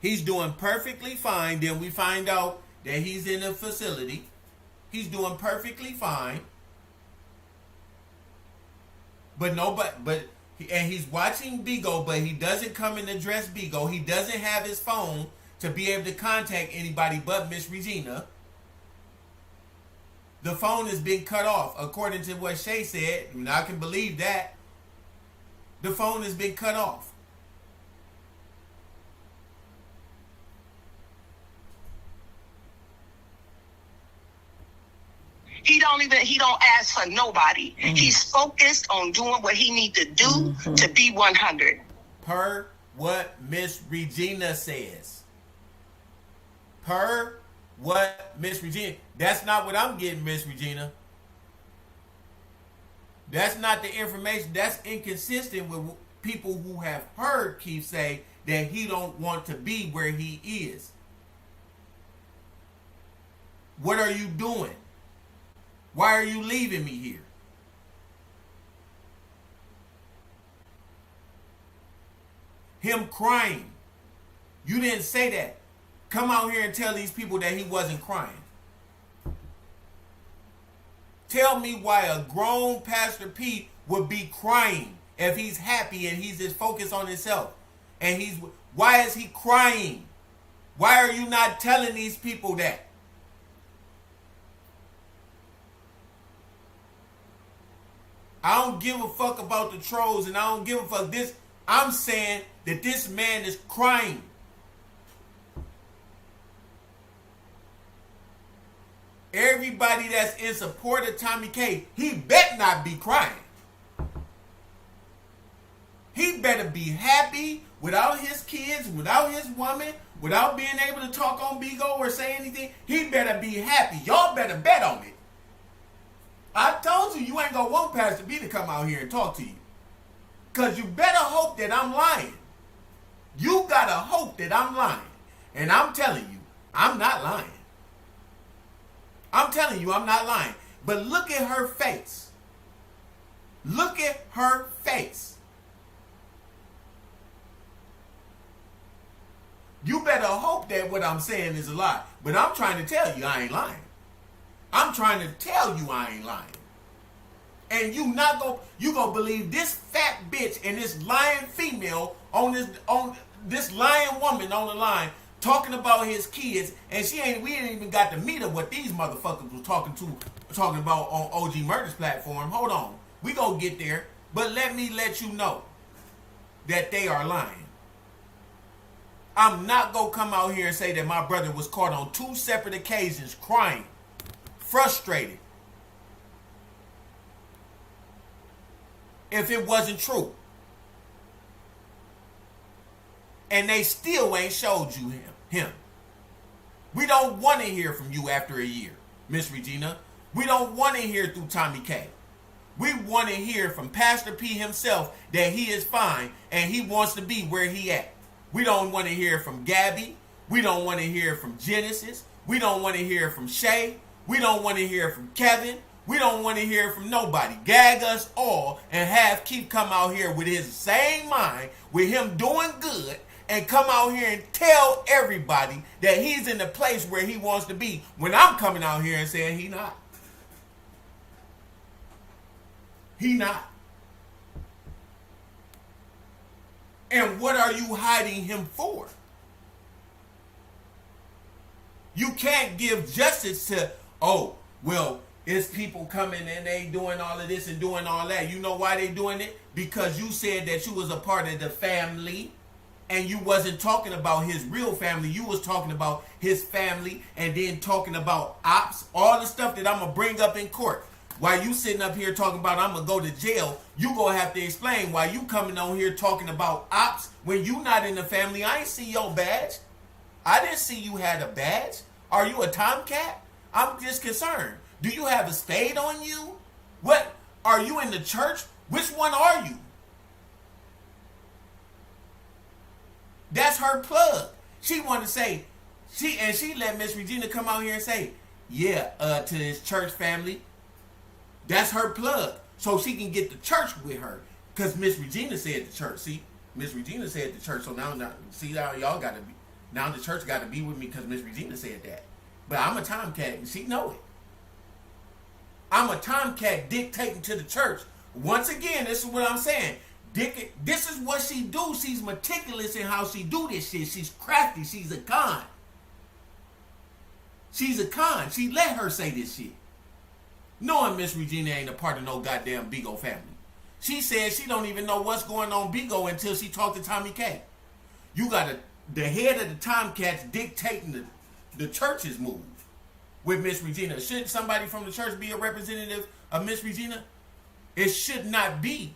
He's doing perfectly fine. Then we find out that he's in a facility. He's doing perfectly fine. And he's watching Bigo, but he doesn't come and address Bigo. He doesn't have his phone to be able to contact anybody but Miss Regina. The phone has been cut off, according to what Shay said. And I can believe that. The phone has been cut off. He don't ask for nobody. He's focused on doing what he need to do to be 100. Per what Miss Regina says. Per what Miss Regina. That's not what I'm getting, Miss Regina. That's not the information. That's inconsistent with people who have heard Keith say that he don't want to be where he is. What are you doing? Why are you leaving me here? Him crying. You didn't say that. Come out here and tell these people that he wasn't crying. Tell me why a grown Pastor P would be crying if he's happy and he's just focused on himself. And why is he crying? Why are you not telling these people that? I don't give a fuck about the trolls, and I don't give a fuck this. I'm saying that this man is crying. Everybody that's in support of Tommy K, he better not be crying. He better be happy without his kids, without his woman, without being able to talk on Bigo or say anything. He better be happy. Y'all better bet on it. I told you ain't gonna want Pastor B to come out here and talk to you. Because you better hope that I'm lying. You gotta hope that I'm lying. And I'm telling you, I'm not lying. I'm telling you, I'm not lying. But look at her face. Look at her face. You better hope that what I'm saying is a lie. But I'm trying to tell you I ain't lying. I'm trying to tell you I ain't lying. And you gonna believe this fat bitch and this lying female on this lying woman on the line talking about his kids, and we ain't even got to meet her what these motherfuckers was talking about on OG Murder's platform. Hold on. We gonna get there, but let me let you know that they are lying. I'm not gonna come out here and say that my brother was caught on 2 separate occasions crying, frustrated, if it wasn't true. And they still ain't showed you him. We don't want to hear from you after a year, Miss Regina. We don't want to hear through Tommy K. We want to hear from Pastor P himself that he is fine and he wants to be where he at. We don't want to hear from Gabby. We don't want to hear from Genesis. We don't want to hear from Shay. We don't want to hear from Kevin. We don't want to hear from nobody. Gag us all and have Keith come out here with his same mind, with him doing good, and come out here and tell everybody that he's in the place where he wants to be, when I'm coming out here and saying he not. He not. And what are you hiding him for? You can't give justice to, oh, well, it's people coming and they doing all of this and doing all that. You know why they doing it? Because you said that you was a part of the family and you wasn't talking about his real family. You was talking about his family and then talking about ops, all the stuff that I'm going to bring up in court. While you sitting up here talking about I'm going to go to jail, you going to have to explain why you coming on here talking about ops when you not in the family. I ain't see your badge. I didn't see you had a badge. Are you a tomcat? I'm just concerned. Do you have a spade on you? What? Are you in the church? Which one are you? That's her plug. She wanted to say, she let Miss Regina come out here and say, yeah, to his church family. That's her plug. So she can get the church with her. Because Miss Regina said the church. See, Miss Regina said the church. So now y'all got to be. Now the church got to be with me because Miss Regina said that. But I'm a tomcat and she know it. I'm a tomcat dictating to the church. Once again, this is what I'm saying. This is what she do. She's meticulous in how she do this shit. She's crafty. She's a con. She's a con. She let her say this shit. Knowing Miss Regina ain't a part of no goddamn Bigo family. She said she don't even know what's going on Bigo until she talked to Tommy K. You got the head of the Tomcats dictating the church's move with Miss Regina. Should somebody from the church be a representative of Miss Regina? It should not be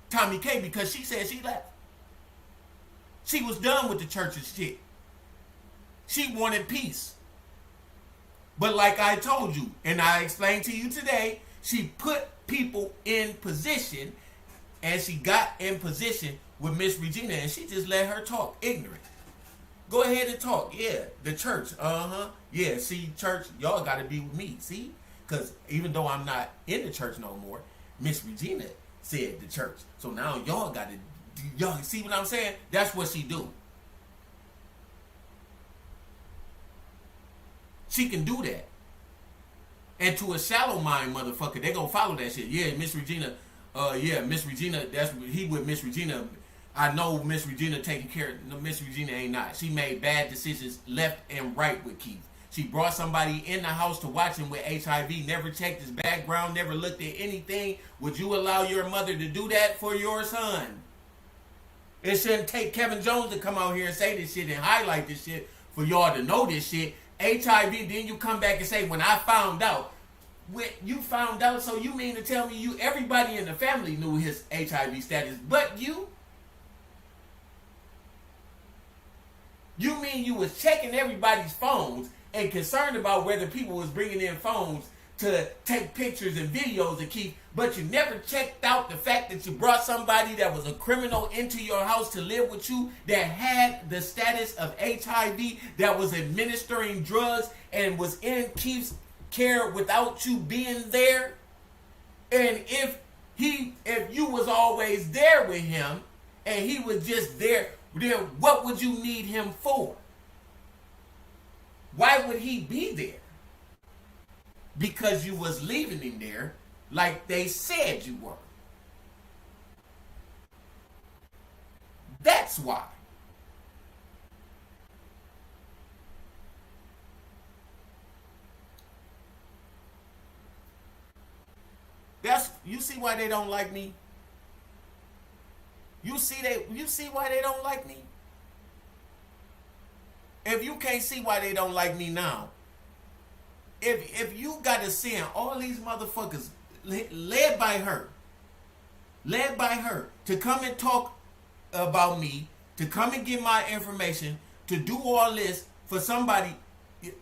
Tommy K because she said she left. She was done with the church's shit. She wanted peace. But like I told you, and I explained to you today, she put people in position, and she got in position with Miss Regina, and she just let her talk ignorant. Go ahead and talk. Yeah, the church. Yeah, see, church, y'all got to be with me. See? Because even though I'm not in the church no more, Miss Regina said the church. So now y'all got to, y'all see what I'm saying? That's what she do. She can do that. And to a shallow mind motherfucker, they gonna follow that shit. Yeah, Miss Regina, Miss Regina, he with Miss Regina. I know Miss Regina taking care of, no, Miss Regina ain't not. She made bad decisions left and right with Keith. She brought somebody in the house to watch him with HIV, never checked his background, never looked at anything. Would you allow your mother to do that for your son? It shouldn't take Kevin Jones to come out here and say this shit and highlight this shit for y'all to know this shit. HIV, then you come back and say, when I found out. You found out, so you mean to tell me everybody in the family knew his HIV status, but you? You mean you was checking everybody's phones and concerned about whether people was bringing in phones to take pictures and videos of Keith, but you never checked out the fact that you brought somebody that was a criminal into your house to live with you, that had the status of HIV, that was administering drugs and was in Keith's care without you being there? And if you was always there with him and he was just there, then what would you need him for? Why would he be there? Because you was leaving him there like they said you were. That's why. You see why they don't like me? You see why they don't like me? If you can't see why they don't like me now, if you got to send all these motherfuckers led by her to come and talk about me, to come and get my information, to do all this for somebody,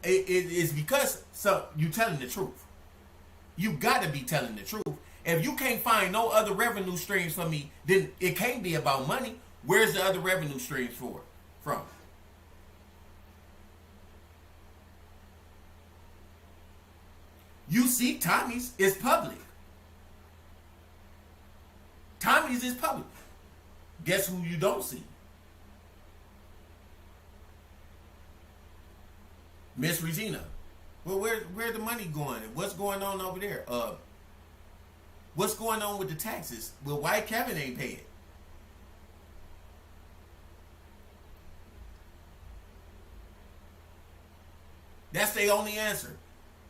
it's because you telling the truth. You got to be telling the truth. If you can't find no other revenue streams for me, then it can't be about money. Where's the other revenue streams from? You see Tommy's is public. Tommy's is public. Guess who you don't see? Miss Regina. Well, where's the money going? What's going on over there? What's going on with the taxes? Well, why Kevin ain't paid? That's the only answer.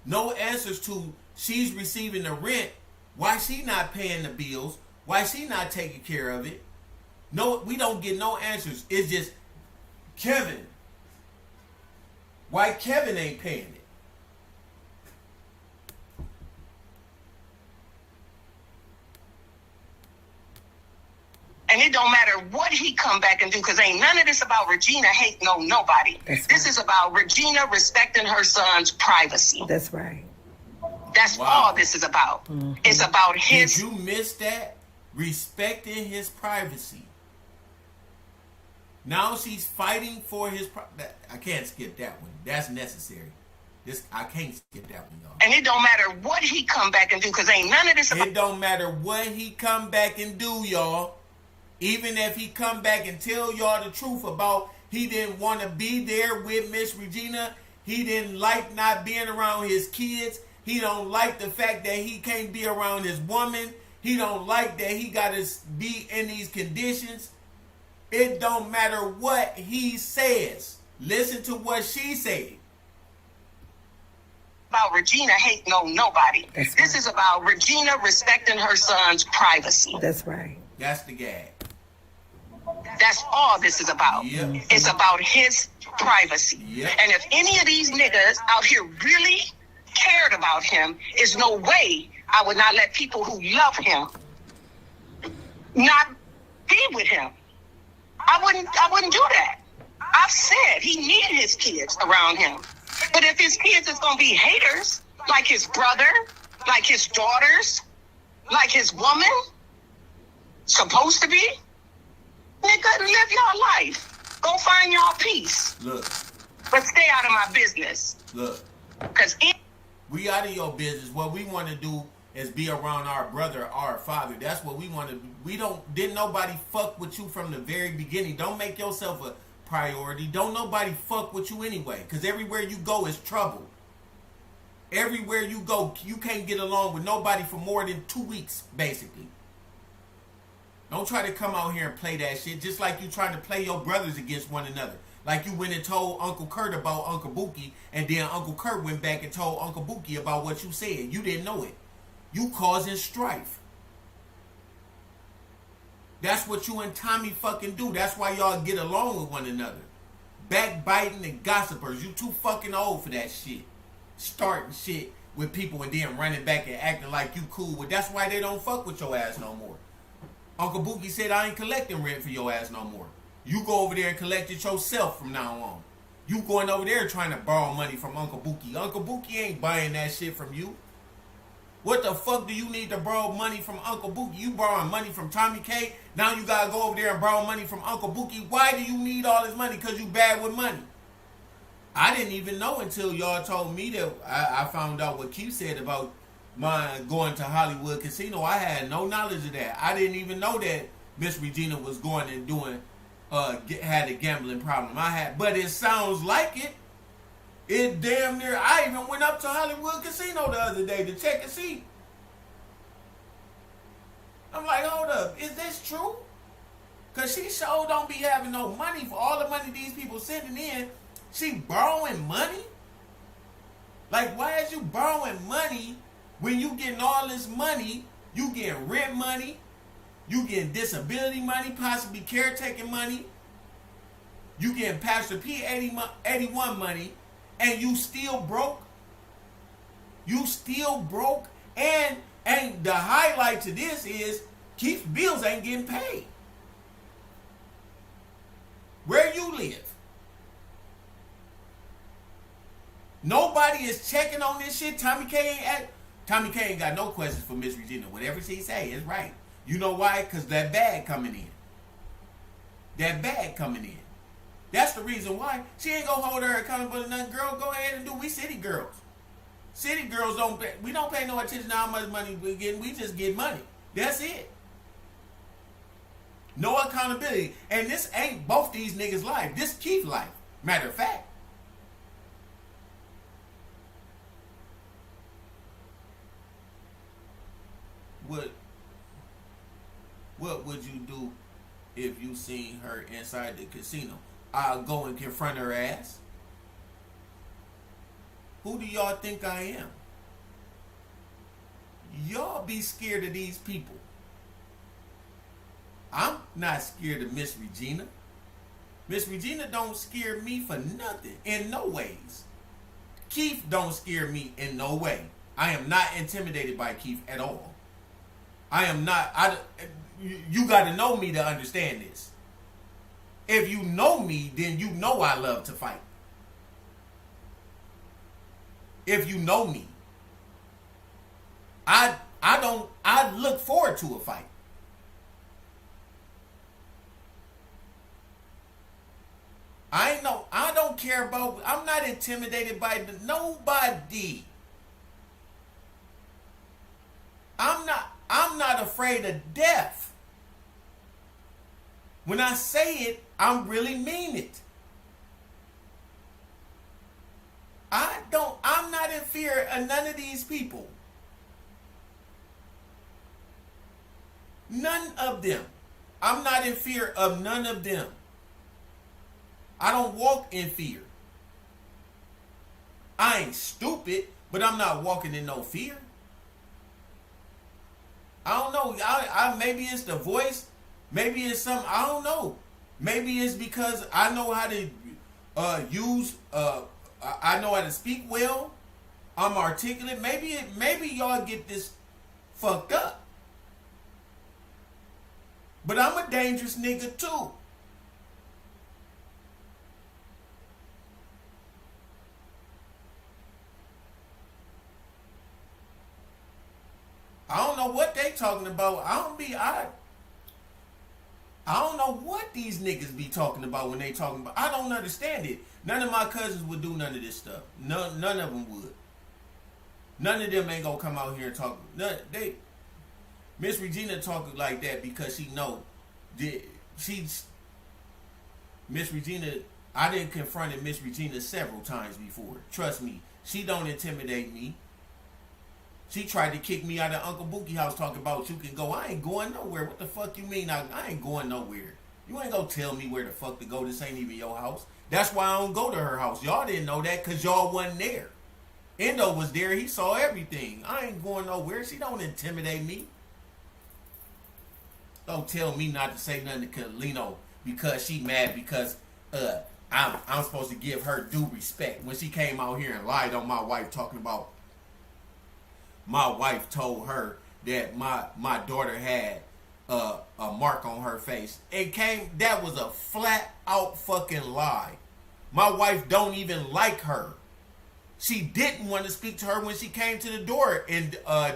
No answers to she's receiving the rent. Why she not paying the bills? Why she not taking care of it? No, we don't get no answers. It's just Kevin. Why Kevin ain't paying it? And it don't matter what he come back and do, because ain't none of this about Regina hating on nobody. This is about Regina respecting her son's privacy. That's right. That's all this is about. Mm-hmm. It's about his... Did you miss that? Respecting his privacy. Now she's fighting for his... I can't skip that one. That's necessary. I can't skip that one, y'all. And it don't matter what he come back and do, because ain't none of this about... It don't matter what he come back and do, y'all. Even if he come back and tell y'all the truth about he didn't want to be there with Miss Regina, he didn't like not being around his kids, he don't like the fact that he can't be around his woman, he don't like that he got to be in these conditions. It don't matter what he says. Listen to what she said. About Regina hating on nobody. This is about Regina respecting her son's privacy. That's right. That's the gag. That's all this is about. Yep. It's about his privacy. Yep. And if any of these niggas out here really cared about him, there's no way I would not let people who love him not be with him. I wouldn't do that. I've said he need his kids around him. But if his kids is gonna be haters, like his brother, like his daughters, like his woman, supposed to be, nigga, live your life. Go find y'all peace. Look. But stay out of my business. Look. Because we out of your business. What we want to do is be around our brother, our father. That's what we want to do. Didn't nobody fuck with you from the very beginning. Don't make yourself a priority. Don't nobody fuck with you anyway. Because everywhere you go is trouble. Everywhere you go, you can't get along with nobody for more than 2 weeks, basically. Don't try to come out here and play that shit, just like you trying to play your brothers against one another. Like you went and told Uncle Kurt about Uncle Buki, and then Uncle Kurt went back and told Uncle Buki about what you said. You didn't know it. You causing strife. That's what you and Tommy fucking do. That's why y'all get along with one another. Backbiting and gossipers. You too fucking old for that shit. Starting shit with people and then running back and acting like you cool with. That's why they don't fuck with your ass no more. Uncle Buki said, I ain't collecting rent for your ass no more. You go over there and collect it yourself from now on. You going over there trying to borrow money from Uncle Buki. Uncle Buki ain't buying that shit from you. What the fuck do you need to borrow money from Uncle Buki? You borrowing money from Tommy K. Now you gotta go over there and borrow money from Uncle Buki. Why do you need all this money? Because you bad with money. I didn't even know until y'all told me that I found out what Q said about my going to Hollywood Casino. I had no knowledge of that. I didn't even know that Miss Regina was going and doing had a gambling problem. But it sounds like it. It damn near. I even went up to Hollywood Casino the other day to check and see. I'm like, hold up, is this true? Cause she sure don't be having no money for all the money these people sending in. She borrowing money? Like, why is you borrowing money when you getting all this money? You getting rent money, you getting disability money, possibly caretaking money, you getting Pastor P 81 money, and you still broke? You still broke? And the highlight to this is Keith's bills ain't getting paid. Where you live? Nobody is checking on this shit. Tommy K ain't got no questions for Miss Regina. Whatever she say is right. You know why? Because that bag coming in. That bag coming in. That's the reason why. She ain't gonna hold her accountable to nothing. Girl, go ahead and do. We city girls. City girls don't pay, we don't pay no attention to how much money we get. We just get money. That's it. No accountability. And this ain't both these niggas' life. This Keith life. Matter of fact. What would you do if you seen her inside the casino? I'll go and confront her ass. Who do y'all think I am? Y'all be scared of these people. I'm not scared of Miss Regina. Miss Regina don't scare me for nothing, in no ways. Keith don't scare me in no way. I am not intimidated by Keith at all. I am not. You got to know me to understand this. If you know me, then you know I love to fight. If you know me, I look forward to a fight. I don't care about, I'm not intimidated by nobody. I'm not afraid of death. When I say it, I really mean it. I'm not in fear of none of these people. None of them. I'm not in fear of none of them. I don't walk in fear. I ain't stupid, but I'm not walking in no fear. I don't know. Maybe it's the voice. Maybe it's something. I don't know. Maybe it's because I know how to use. I know how to speak well. I'm articulate. Maybe y'all get this fucked up. But I'm a dangerous nigga too. I don't know what they talking about. I don't know what these niggas be talking about when they talking about. I don't understand it. None of my cousins would do none of this stuff. None of them would. None of them ain't gonna come out here and talk. Miss Regina talking like that because she know that Miss Regina. I didn't confront Miss Regina several times before. Trust me, she don't intimidate me. She tried to kick me out of Uncle Bookie house talking about you can go. I ain't going nowhere. What the fuck you mean? I ain't going nowhere. You ain't gonna tell me where the fuck to go. This ain't even your house. That's why I don't go to her house. Y'all didn't know that because y'all wasn't there. Endo was there. He saw everything. I ain't going nowhere. She don't intimidate me. Don't tell me not to say nothing to Kalino because she mad because I'm supposed to give her due respect. When she came out here and lied on my wife talking about my wife told her that my daughter had a mark on her face. That was a flat out fucking lie. My wife don't even like her. She didn't want to speak to her when she came to the door in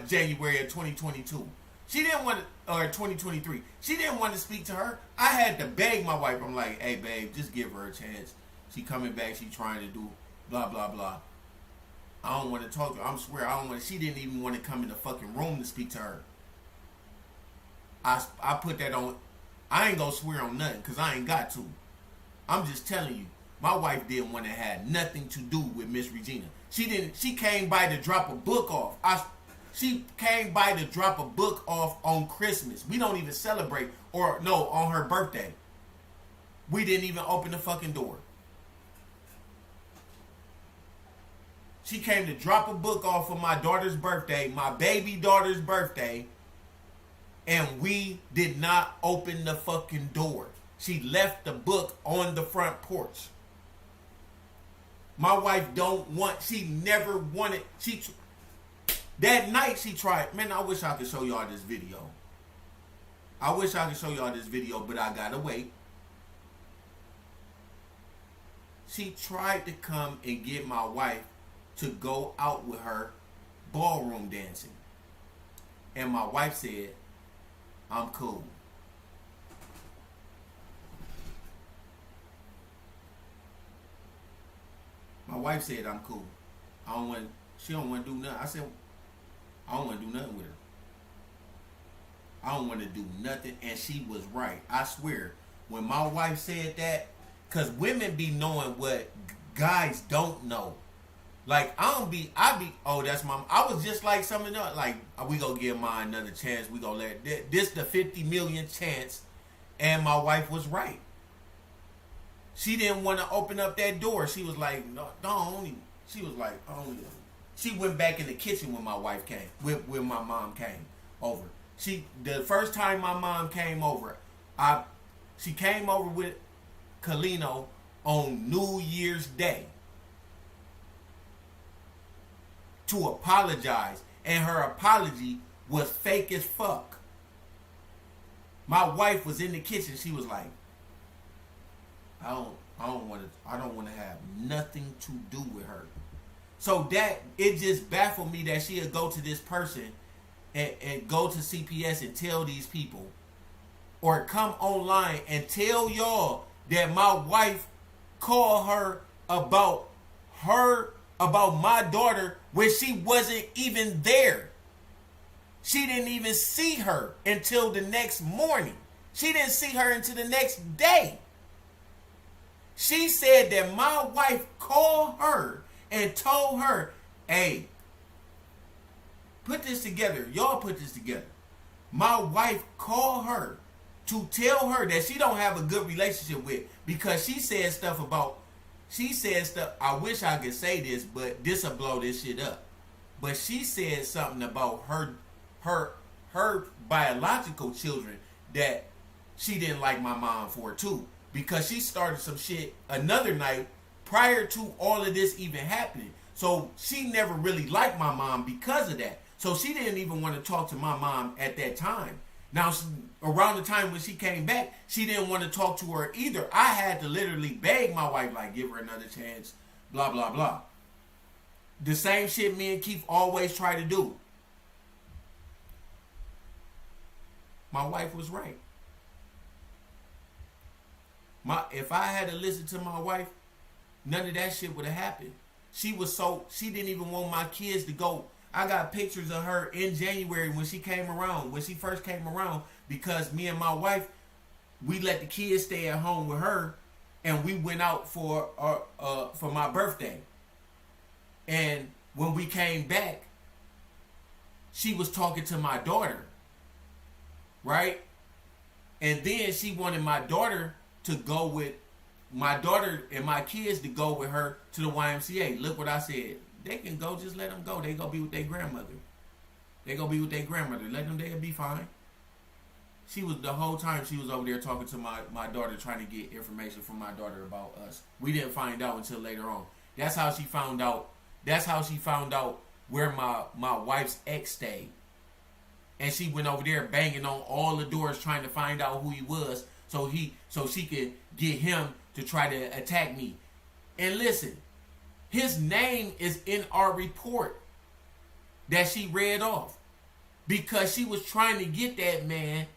January of 2022. She didn't want to, or 2023. She didn't want to speak to her. I had to beg my wife. I'm like, hey babe, just give her a chance. She coming back, she trying to do blah blah blah. I don't want to talk to her. I swear, I don't want. She didn't even want to come in the fucking room to speak to her. I put that on. I ain't gonna swear on nothing because I ain't got to. I'm just telling you. My wife didn't want to have nothing to do with Miss Regina. She didn't. She came by to drop a book off. She came by to drop a book off on Christmas. We don't even celebrate, or no, on her birthday. We didn't even open the fucking door. She came to drop a book off for my daughter's birthday, my baby daughter's birthday, and we did not open the fucking door. She left the book on the front porch. My wife she never wanted, that night she tried, man, I wish I could show y'all this video. But I gotta wait. She tried to come and get my wife to go out with her ballroom dancing. And my wife said, I'm cool. My wife said, I'm cool. She don't want to do nothing. I said, I don't want to do nothing with her. I don't want to do nothing. And she was right. I swear. When my wife said that, because women be knowing what guys don't know. Like, I be, oh, that's my, I was just like something else. Like, we gonna give mine another chance. We gonna let, this the 50 million chance. And my wife was right. She didn't want to open up that door. She was like, no, don't. She was like, oh. She went back in the kitchen when my wife came, when my mom came over. The first time my mom came over, she came over with Kalino on New Year's Day to apologize, and her apology was fake as fuck. My wife was in the kitchen. She was like, I don't want to have nothing to do with her. So that, it just baffled me that she'll go to this person and go to CPS and tell these people, or come online and tell y'all that my wife called her about my daughter when she wasn't even there. She didn't even see her until the next morning. She didn't see her until the next day. She said that my wife called her and told her, hey, put this together. Y'all put this together. My wife called her to tell her that she don't have a good relationship with, because she said stuff, I wish I could say this, but this will blow this shit up. But she said something about her biological children that she didn't like my mom for too, because she started some shit another night prior to all of this even happening. So she never really liked my mom because of that. So she didn't even want to talk to my mom at that time. Now, around the time when she came back, she didn't want to talk to her either. I had to literally beg my wife, like, give her another chance, blah, blah, blah. The same shit me and Keith always try to do. My wife was right. If I had to listen to my wife, none of that shit would have happened. She didn't even want my kids to go. I got pictures of her in January when she first came around, because me and my wife, we let the kids stay at home with her, and we went out for my birthday. And when we came back, she was talking to my daughter, right? And then she wanted my daughter to go with my daughter and my kids to go with her to the YMCA. Look what I said. They can go, just let them go. They go be with their grandmother. Let them, they'll be fine. She was, the whole time she was over there talking to my daughter, trying to get information from my daughter about us. We didn't find out until later on. That's how she found out where my wife's ex stayed. And she went over there banging on all the doors trying to find out who he was, so she could get him to try to attack me. And listen, his name is in our report that she read off, because she was trying to get that man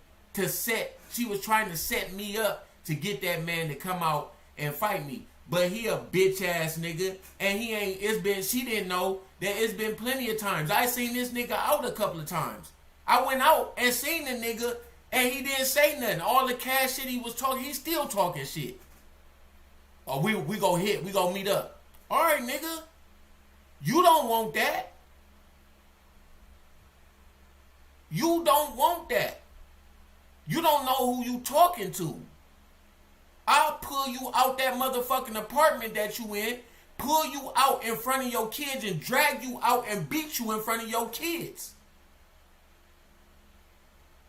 she was trying to set me up to get that man to come out and fight me. But he a bitch ass nigga, and she didn't know that it's been plenty of times. I seen this nigga out a couple of times. I went out and seen the nigga, and he didn't say nothing. All the cash shit he was talking, he's still talking shit. Oh, we gonna meet up. All right, nigga. You don't want that. You don't want that. You don't know who you talking to. I'll pull you out that motherfucking apartment that you in, pull you out in front of your kids, and drag you out and beat you in front of your kids.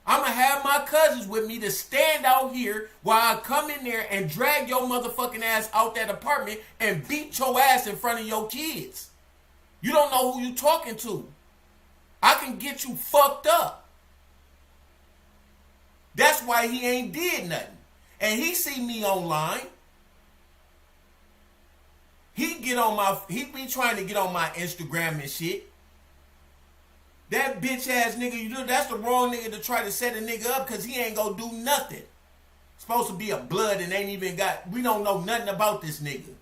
I'm going to have my cousins with me to stand out here while I come in there and drag your motherfucking ass out that apartment and beat your ass in front of your kids. You don't know who you talking to. I can get you fucked up. That's why he ain't did nothing. And he see me online. He be trying to get on my Instagram and shit. That bitch ass nigga, that's the wrong nigga to try to set a nigga up, because he ain't gonna do nothing. Supposed to be a blood and we don't know nothing about this nigga.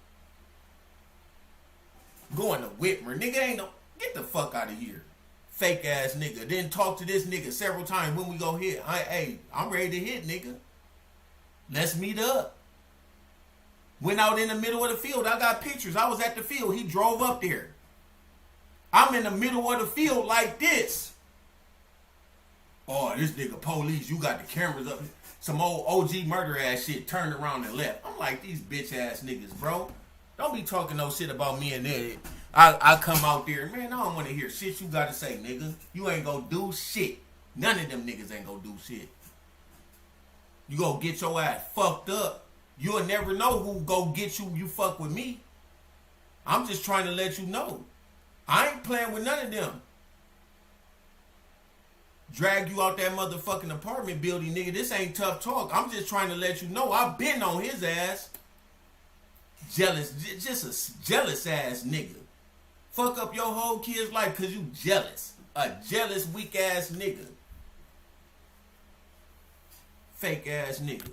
Going to Whitmer. Nigga ain't no, Get the fuck out of here. Fake ass nigga. Then talk to this nigga several times when we go hit. Hey, I'm ready to hit, nigga. Let's meet up. Went out in the middle of the field. I got pictures. I was at the field. He drove up there. I'm in the middle of the field like this. Oh, this nigga police. You got the cameras up. Some old OG murder ass shit turned around and left. I'm like, these bitch ass niggas, bro. Don't be talking no shit about me and that. I come out there, man, I don't want to hear shit you got to say, nigga. You ain't gonna do shit. None of them niggas ain't gonna do shit. You gonna get your ass fucked up. You'll never know who go get you fuck with me. I'm just trying to let you know. I ain't playing with none of them. Drag you out that motherfucking apartment building, nigga. This ain't tough talk. I'm just trying to let you know I've been on his ass. Jealous, just a jealous ass nigga. Fuck up your whole kid's life because you jealous. A jealous, weak ass nigga. Fake ass nigga.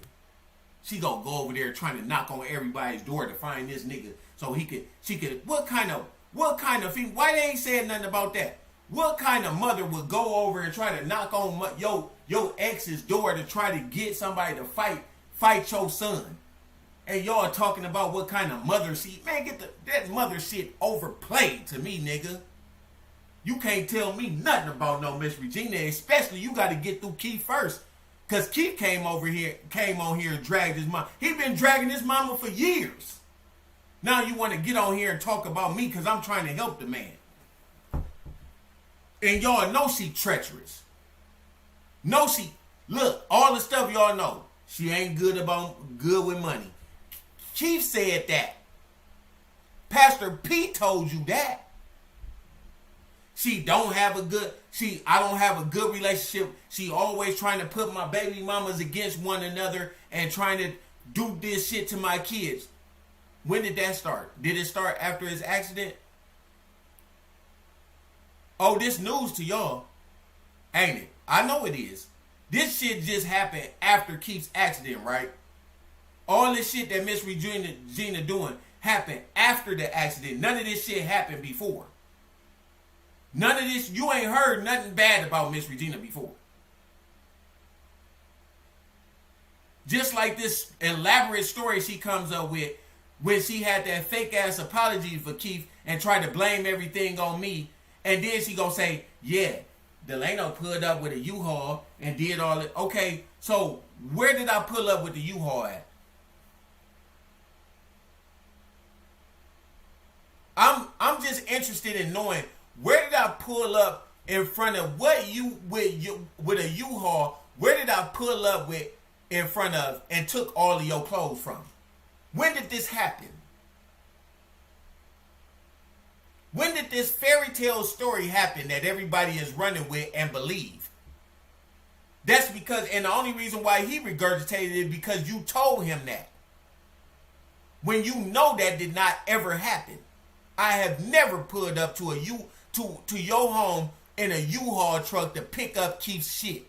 She gonna go over there trying to knock on everybody's door to find this nigga so she could, what kind of, why they ain't saying nothing about that? What kind of mother would go over and try to knock on your ex's door to try to get somebody to fight your son? And y'all talking about what kind of mother shit. Man, get that mother shit overplayed to me, nigga. You can't tell me nothing about no Miss Regina, especially you got to get through Keith first. Because Keith came on here and dragged his mom. He been dragging his mama for years. Now you want to get on here and talk about me because I'm trying to help the man. And y'all know she treacherous. Look, all the stuff y'all know. She ain't good with money. Chief said that. Pastor P told you that. I don't have a good relationship. She always trying to put my baby mamas against one another and trying to do this shit to my kids. When did that start? Did it start after his accident? Oh, this news to y'all, ain't it? I know it is. This shit just happened after Keith's accident, right? All this shit that Miss Regina doing happened after the accident. None of this shit happened before. None of this, you ain't heard nothing bad about Miss Regina before. Just like this elaborate story she comes up with when she had that fake ass apology for Keith and tried to blame everything on me. And then she gonna say, yeah, Delano pulled up with a U-Haul and did all it. Okay, so where did I pull up with the U-Haul at? I'm just interested in knowing where did I pull up in front of with a U-Haul? Where did I pull up with in front of and took all of your clothes from? When did this happen? When did this fairy tale story happen that everybody is running with and believe? That's because, and the only reason why he regurgitated it because you told him that. When you know that did not ever happen. I have never pulled up to your home in a U-Haul truck to pick up Keith's shit.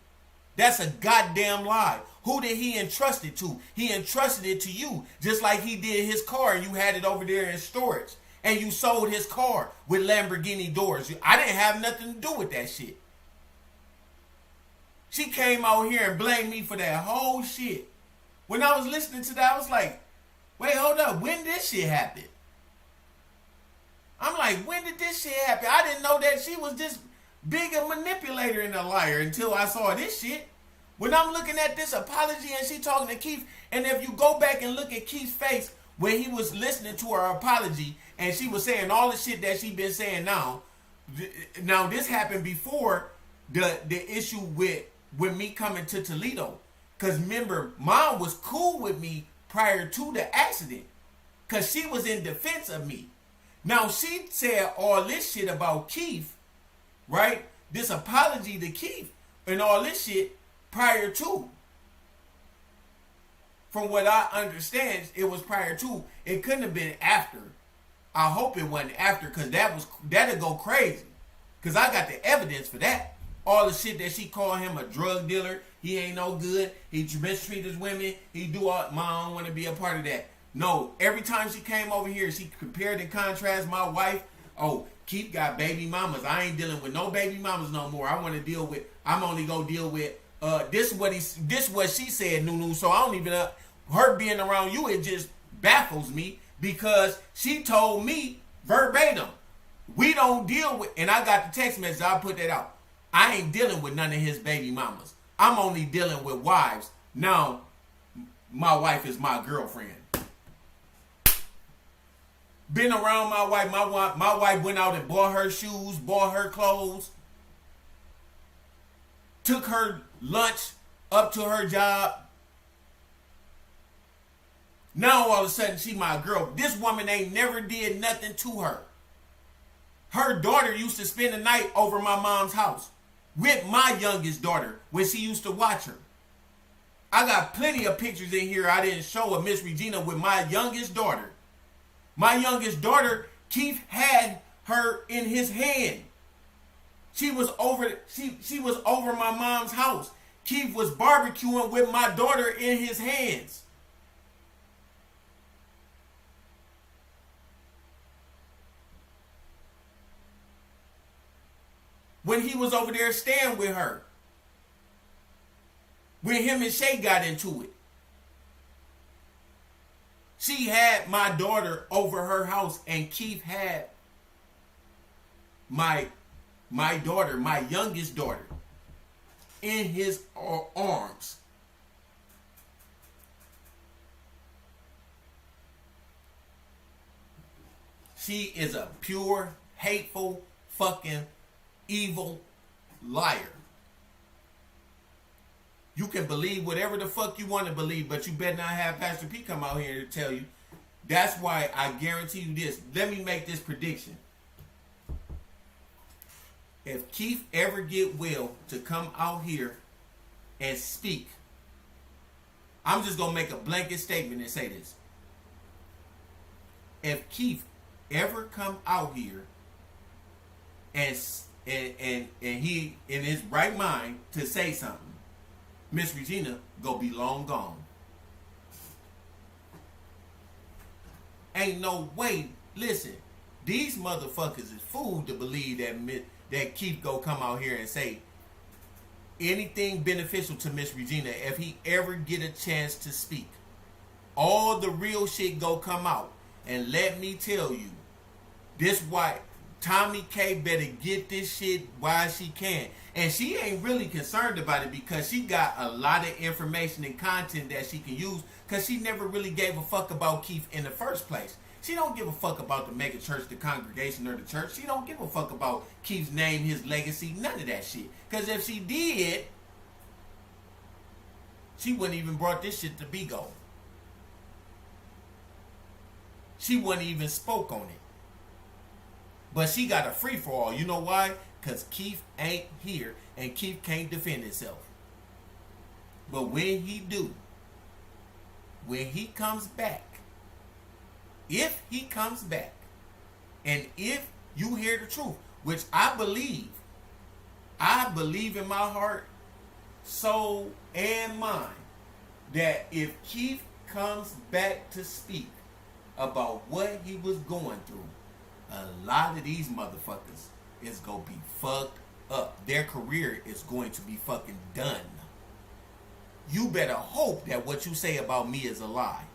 That's a goddamn lie. Who did he entrust it to? He entrusted it to you, just like he did his car and you had it over there in storage. And you sold his car with Lamborghini doors. I didn't have nothing to do with that shit. She came out here and blamed me for that whole shit. When I was listening to that, I was like, wait, hold up. When did this shit happen? I'm like, when did this shit happen? I didn't know that she was this big a manipulator and a liar until I saw this shit. When I'm looking at this apology and she talking to Keith, and if you go back and look at Keith's face when he was listening to her apology and she was saying all the shit that she been saying now. Now this happened before the issue with me coming to Toledo. Because remember, Mom was cool with me prior to the accident. Because she was in defense of me. Now she said all this shit about Keith, right? This apology to Keith and all this shit prior to. From what I understand, it was prior to. It couldn't have been after. I hope it wasn't after, because that'd go crazy. Because I got the evidence for that. All the shit that she called him a drug dealer. He ain't no good. He mistreat his women. He do all. Mom, I don't want to be a part of that. No, every time she came over here, she compared and contrast my wife. Oh, Keith got baby mamas. I ain't dealing with no baby mamas no more. I want to deal with. I'm only gonna deal with. This what she said, Nunu. So I don't even. Her being around you, it just baffles me because she told me verbatim, we don't deal with. And I got the text message. I put that out. I ain't dealing with none of his baby mamas. I'm only dealing with wives. Now, my wife is my girlfriend. Been around my wife. My wife went out and bought her shoes, bought her clothes, took her lunch up to her job. Now all of a sudden she my girl. This woman ain't never did nothing to her. Her daughter used to spend the night over my mom's house with my youngest daughter when she used to watch her. I got plenty of pictures in here I didn't show of Miss Regina with my youngest daughter. My youngest daughter, Keith had her in his hand. She was over my mom's house. Keith was barbecuing with my daughter in his hands. When he was over there staying with her. When him and Shay got into it. She had my daughter over her house and Keith had my daughter, my youngest daughter, in his arms. She is a pure, hateful, fucking, evil liar. You can believe whatever the fuck you want to believe, but you better not have Pastor P come out here to tell you. That's why I guarantee you this. Let me make this prediction. If Keith ever get Will to come out here and speak, I'm just going to make a blanket statement and say this. If Keith ever come out here and he in his right mind to say something, Miss Regina go be long gone. Ain't no way. Listen, these motherfuckers is fooled to believe that Keith go come out here and say anything beneficial to Miss Regina if he ever get a chance to speak. All the real shit go come out. And let me tell you, this why Tommy K better get this shit while she can. And she ain't really concerned about it because she got a lot of information and content that she can use because she never really gave a fuck about Keith in the first place. She don't give a fuck about the mega church, the congregation, or the church. She don't give a fuck about Keith's name, his legacy, none of that shit. Because if she did, she wouldn't even brought this shit to Bigo. She wouldn't even spoke on it. But she got a free-for-all. You know why? Because Keith ain't here and Keith can't defend himself. But when he do, when he comes back, if he comes back, and if you hear the truth, which I believe in my heart, soul, and mind, that if Keith comes back to speak about what he was going through, a lot of these motherfuckers is going to be fucked up. Their career is going to be fucking done. You better hope that what you say about me is a lie.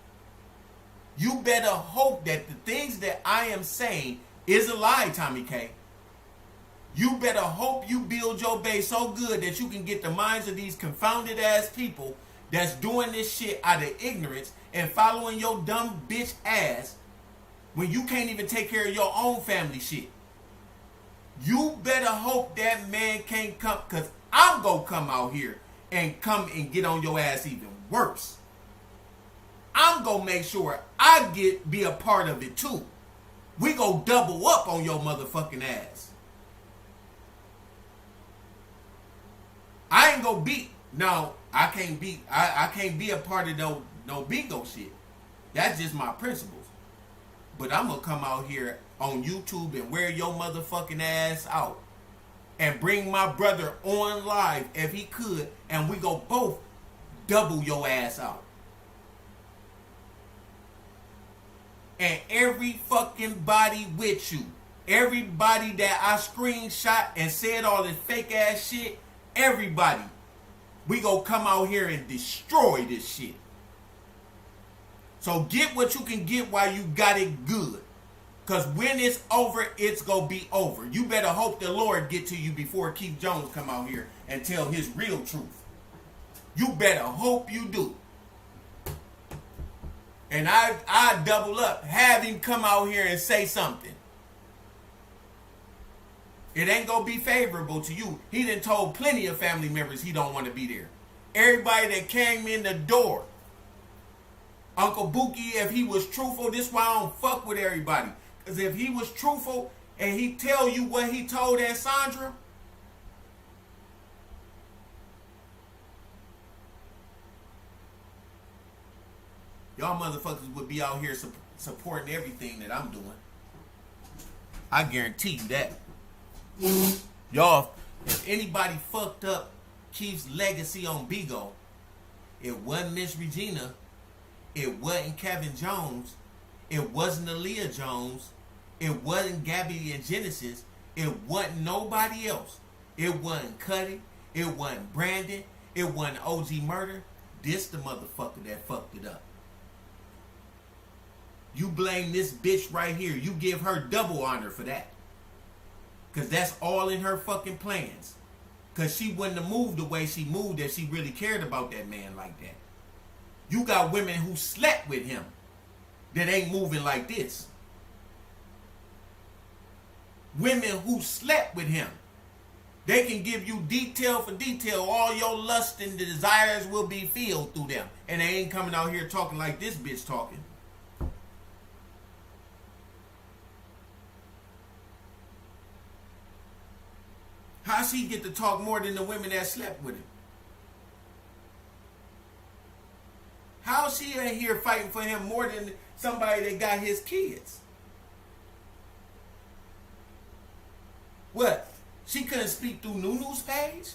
You better hope that the things that I am saying is a lie, Tommy K. You better hope you build your base so good that you can get the minds of these confounded ass people that's doing this shit out of ignorance and following your dumb bitch ass when you can't even take care of your own family shit. You better hope that man can't come, because I'm going to come out here and come and get on your ass even worse. I'm going to make sure I be a part of it too. We go double up on your motherfucking ass. I ain't going to beat. No, I can't be a part of no bingo shit. That's just my principles. But I'm going to come out here on YouTube and wear your motherfucking ass out. And bring my brother on live if he could. And we go both double your ass out. And every fucking body with you. Everybody that I screenshot and said all this fake ass shit, everybody, we gonna come out here and destroy this shit. So get what you can get while you got it good. Cause when it's over, it's gonna be over. You better hope the Lord get to you before Keith Jones come out here and tell his real truth. You better hope you do. And I double up, have him come out here and say something. It ain't gonna be favorable to you. He done told plenty of family members he don't want to be there. Everybody that came in the door. Uncle Buki, if he was truthful, this is why I don't fuck with everybody. Because if he was truthful and he tell you what he told Aunt Sandra, y'all motherfuckers would be out here supporting everything that I'm doing. I guarantee you that. Y'all, if anybody fucked up Keith's legacy on Bigo, it wasn't Miss Regina, it wasn't Kevin Jones, it wasn't Aaliyah Jones, it wasn't Gabby and Genesis, it wasn't nobody else. It wasn't Cuddy, it wasn't Brandon, it wasn't OG Murder. This the motherfucker that fucked it up. You blame this bitch right here. You give her double honor for that. Because that's all in her fucking plans. Because she wouldn't have moved the way she moved if she really cared about that man like that. You got women who slept with him that ain't moving like this. Women who slept with him. They can give you detail for detail. All your lust and desires will be filled through them. And they ain't coming out here talking like this bitch talking. How she get to talk more than the women that slept with him? How she ain't here fighting for him more than somebody that got his kids? What? She couldn't speak through Nunu's page?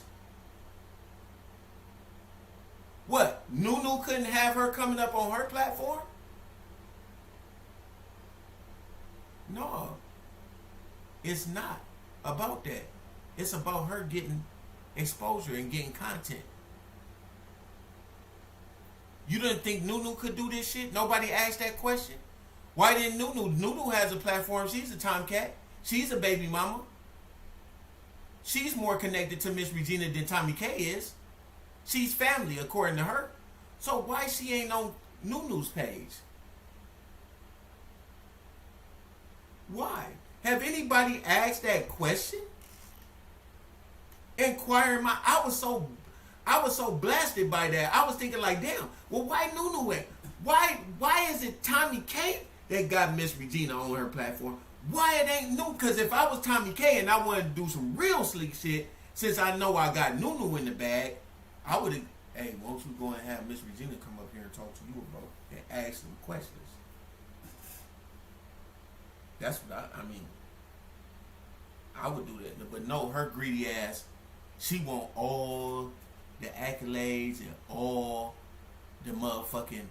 What? Nunu couldn't have her coming up on her platform? No. It's not about that. It's about her getting exposure and getting content. You didn't think Nunu could do this shit? Nobody asked that question. Why didn't Nunu? Nunu has a platform. She's a Tomcat. She's a baby mama. She's more connected to Miss Regina than Tommy K is. She's family, according to her. So why she ain't on Nunu's page? Why? Have anybody asked that question? Inquiring my, I was so blasted by that. I was thinking like, damn, well, why Nunu ain't? Why is it Tommy K that got Miss Regina on her platform? Why it ain't Nunu? Because if I was Tommy K and I wanted to do some real sleek shit, since I know I got Nunu in the bag, I would have, hey, won't you go and have Miss Regina come up here and talk to you about and ask some questions? That's what I mean. I would do that. But no, her greedy ass, she want all the accolades and all the motherfucking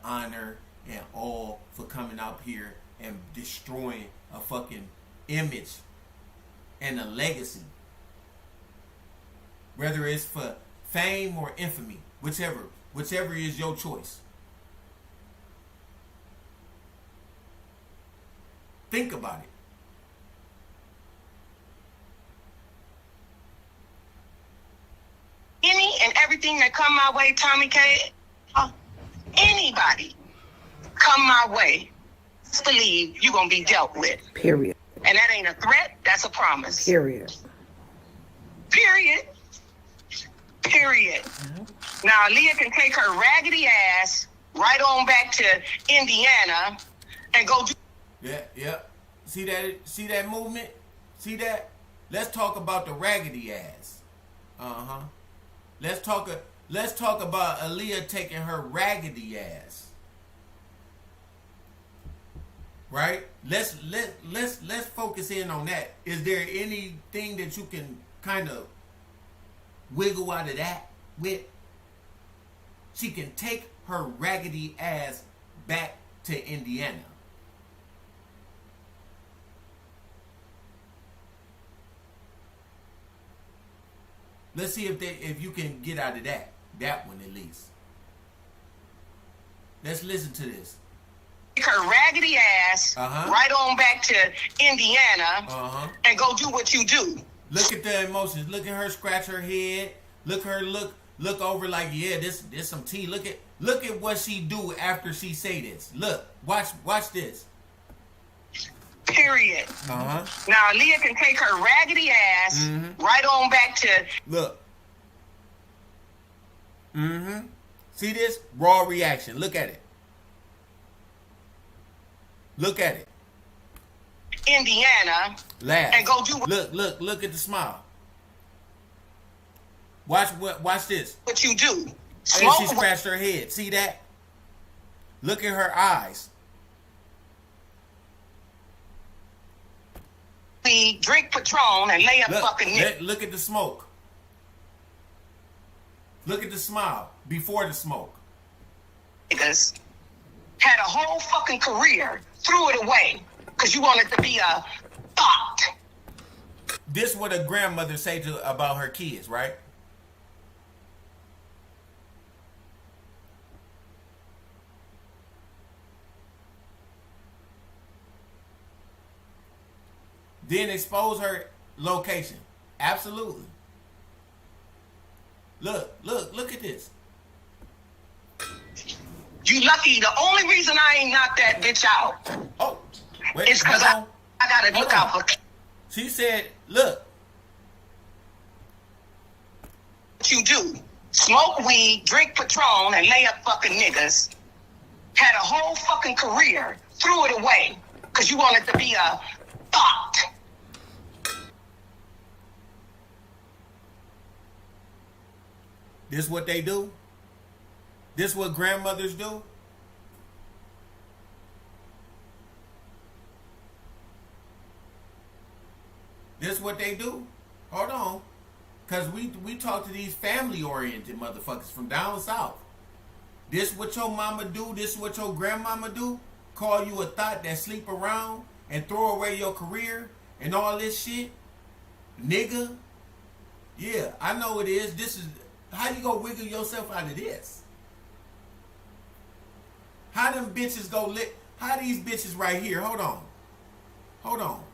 honor and all for coming out here and destroying a fucking image and a legacy. Whether it's for fame or infamy, whichever is your choice. Think about it. Any and everything that come my way, Tommy K, anybody come my way, just believe you're going to be dealt with. Period. And that ain't a threat, that's a promise. Period. Period. Period. Now, Leah can take her raggedy ass right on back to Indiana and go do... Yeah. See that movement? See that? Let's talk about the raggedy ass. Uh-huh. Let's talk about Aaliyah taking her raggedy ass. Right? Let's focus in on that. Is there anything that you can kind of wiggle out of that with? She can take her raggedy ass back to Indiana. Let's see if you can get out of that one at least. Let's listen to this. Take her raggedy ass right on back to Indiana and go do what you do. Look at the emotions. Look at her scratch her head. Look over like, yeah, this some tea. Look at what she do after she say this. Look, watch this. Period. Now Aaliyah can take her raggedy ass right on back to look. See this? Raw reaction. Look at it. Look at it. Indiana. Laugh. And go do look at the smile. Watch this. What you do. And she scratched her head. See that? Look at her eyes. We drink Patron and lay a fucking nigga. Look at the smoke. Look at the smile before the smoke. Niggas had a whole fucking career, threw it away because you wanted to be a thought. This what a grandmother say about her kids, right? Then expose her location. Absolutely. Look at this. You lucky. The only reason I ain't knocked that bitch out is because I gotta look out for. She said, look. What you do. Smoke weed, drink Patron, and lay up fucking niggas. Had a whole fucking career. Threw it away because you wanted to be a thought. This what they do? This what grandmothers do? This what they do? Hold on. Because we talk to these family-oriented motherfuckers from down south. This what your mama do? This what your grandmama do? Call you a thought that sleep around and throw away your career and all this shit? Nigga? Yeah, I know it is. This is... How you gonna wiggle yourself out of this? How them bitches go lit? How these bitches right here? Hold on.